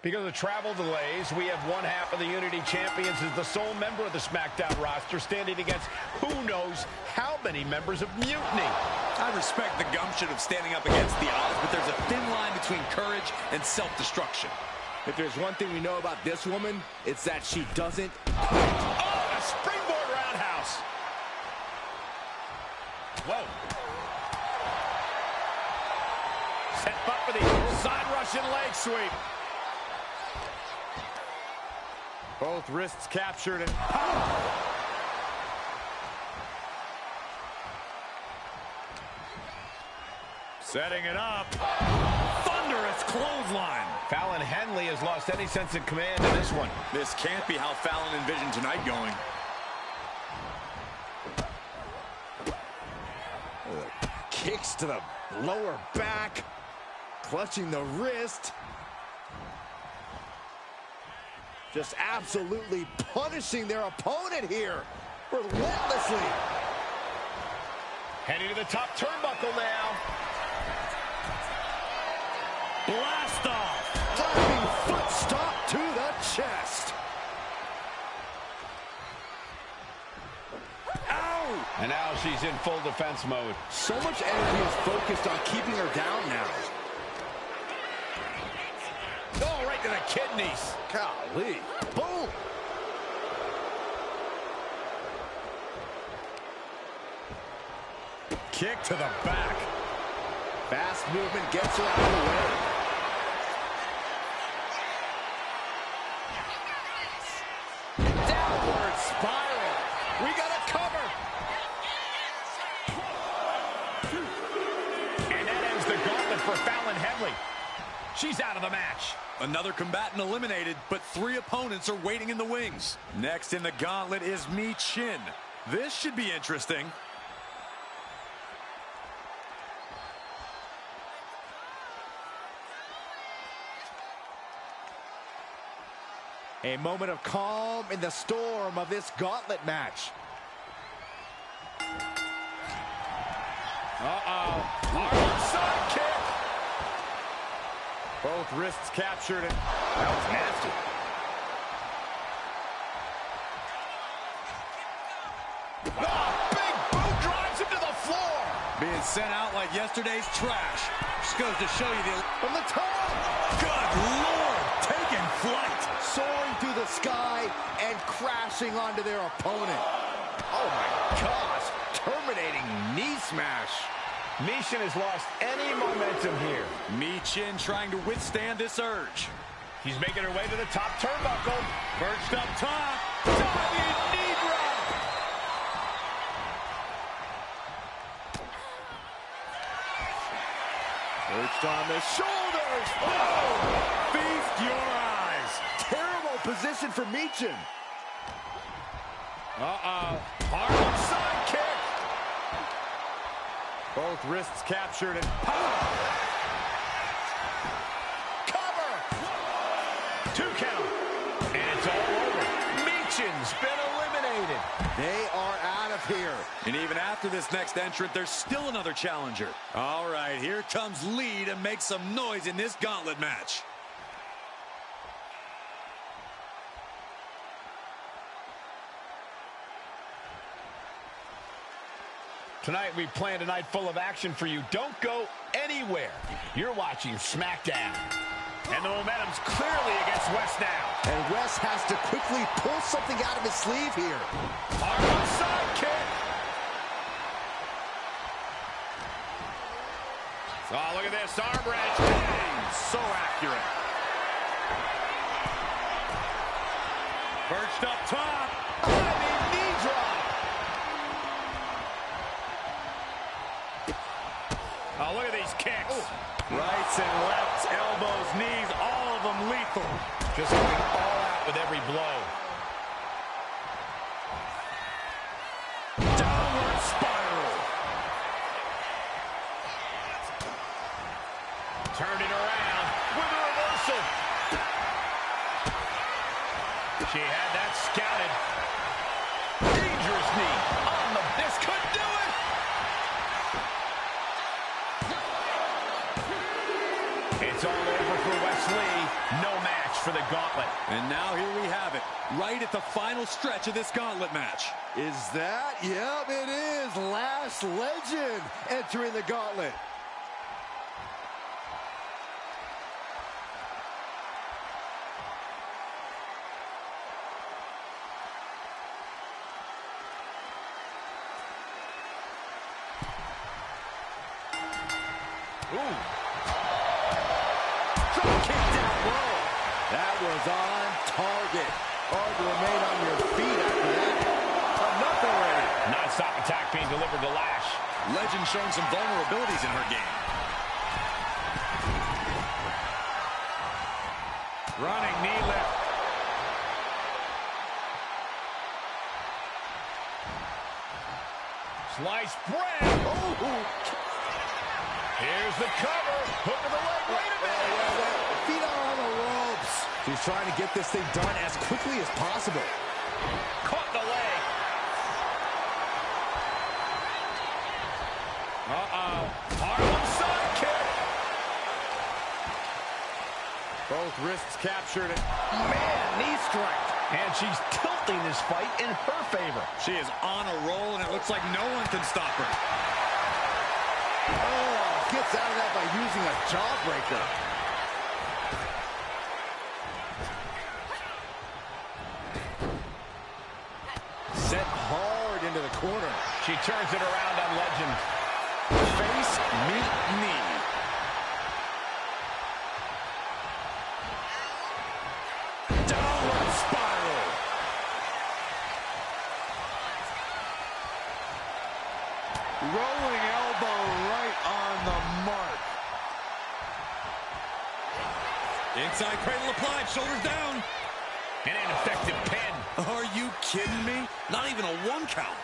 Because of travel delays, we have one half of the Unity Champions as the sole member of the SmackDown roster standing against who knows how many members of Mutiny. I respect the gumption of standing up against the odds, but there's a thin line between courage and self-destruction. If there's one thing we know about this woman, it's that she doesn't quit. Oh, a springboard roundhouse. Whoa. Set up for the side Russian leg sweep. Both wrists captured and setting it up. Thunderous clothesline. Fallon Henley has lost any sense of command in this one. This can't be how Fallon envisioned tonight going. Kicks to the lower back, clutching the wrist. Just absolutely punishing their opponent here, relentlessly. Heading to the top turnbuckle now. Blast off. Diving foot stomp to the chest. Ow! And now she's in full defense mode. So much energy is focused on keeping her down now. Oh, right to the kidneys. Golly. Boom. Kick to the back. Fast movement gets her out of the way. Downward spiral. We got a cover. And that ends the gauntlet for Fallon Henley. She's out of the match. Another combatant eliminated, but 3 opponents are waiting in the wings. Next in the gauntlet is Mi Chin. This should be interesting. A moment of calm in the storm of this gauntlet match. Harlem side kick. Both wrists captured, and that was nasty. Big boot drives him to the floor. Being sent out like yesterday's trash. Just goes to show you from the top. Good Lord, taking flight. Soaring through the sky and crashing onto their opponent. Oh my gosh, terminating knee smash. Mi Chin has lost any momentum here. Mi Chin trying to withstand this urge. She's making her way to the top turnbuckle. Perched up top. Diving knee drop. Perched on the shoulders. Oh! Feast your eyes. Terrible position for Mi Chin. Harlem side kick. Both wrists captured and power. Cover. 2 count. And it's all over. Mi Chin's been eliminated. They are out of here. And even after this next entrant, there's still another challenger. All right, here comes Lee to make some noise in this gauntlet match. Tonight, we planned a night full of action for you. Don't go anywhere. You're watching SmackDown. And the momentum's clearly against West now. And West has to quickly pull something out of his sleeve here. Harlem side kick. Oh, look at this. Arm wrench. Dang, so accurate. Perched up top. Diving knee drop. Oh, look at these kicks. Rights and lefts, elbows, knees, all of them lethal. Just going all out with every blow. Downward spiral. Turning around with a reversal. She had that scouted. Dangerous knee on the... This could do it. It's all over for Wesley. No match for the gauntlet. And now here we have it, right at the final stretch of this gauntlet match. Is that? Yep, it is. Last Legend entering the gauntlet. Ooh. That was on target. Hard to remain on your feet after that. Enough already. Non-stop attack being delivered to Lash. Legend showing some vulnerabilities in her game. Running knee lift. Sliced bread. Oh. Here's the cover. Hook of the leg. Wait a minute. Feet are on the ropes. She's trying to get this thing done as quickly as possible. Caught the leg. Harlem sidekick. Both wrists captured. Man, knee strike. And she's tilting this fight in her favor. She is on a roll, and it looks like no one can stop her. Oh, gets out of that by using a jawbreaker. Set hard into the corner. She turns it around on Legend. Face, meet, knee. Downward spiral. Rolling elbow right on the mark. Inside cradle applied, shoulders down. An ineffective pin. Are you kidding me? Not even a 1 count.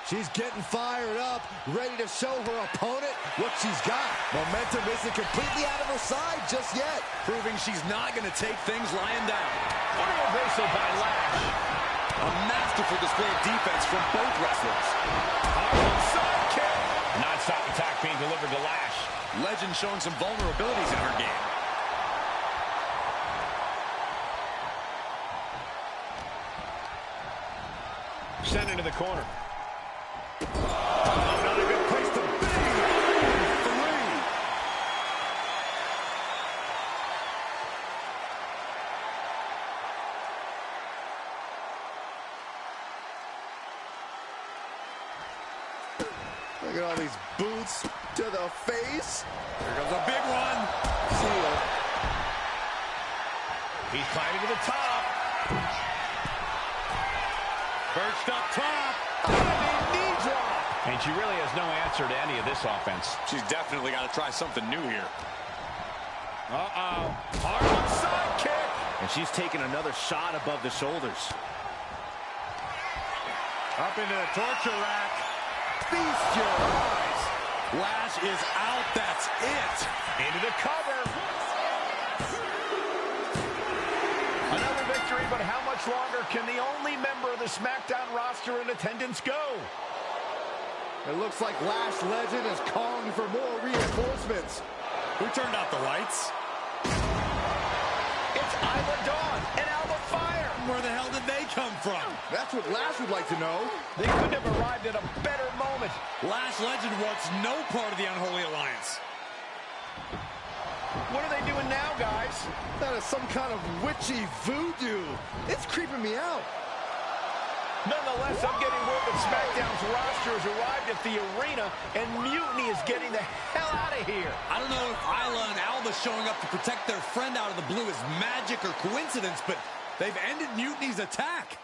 She's getting fired up, ready to show her opponent what she's got. Momentum isn't completely out of her side just yet. Proving she's not going to take things lying down. What a reversal by Lash. A masterful display of defense from both wrestlers. Harlem sidekick. Non-stop attack being delivered to Lash. Legend showing some vulnerabilities in her game. Sent into the corner. Oh, not a good place to be. 3. Look at all these boots to the face. Here comes a big one. See ya. He's climbing to the top. Perched up top. Knee drop. And she really has no answer to any of this offense. She's definitely got to try something new here. Harlem sidekick. And she's taking another shot above the shoulders. Up into the torture rack. Feast your eyes. Lash is out. That's it. Into the cover. Another victory, but how much longer can the only member of the SmackDown roster in attendance go? It looks like Lash Legend is calling for more reinforcements. Who turned out the lights? It's Isla Dawn and Alba Fire. Where the hell did they come from? That's what Lash would like to know. They couldn't have arrived at a better moment. Lash Legend wants no part of the Unholy Alliance. What are they doing now, guys? That is some kind of witchy voodoo. It's creeping me out. Nonetheless, I'm getting word that SmackDown's roster has arrived at the arena, and Mutiny is getting the hell out of here. I don't know if Isla and Alba showing up to protect their friend out of the blue is magic or coincidence, but they've ended Mutiny's attack.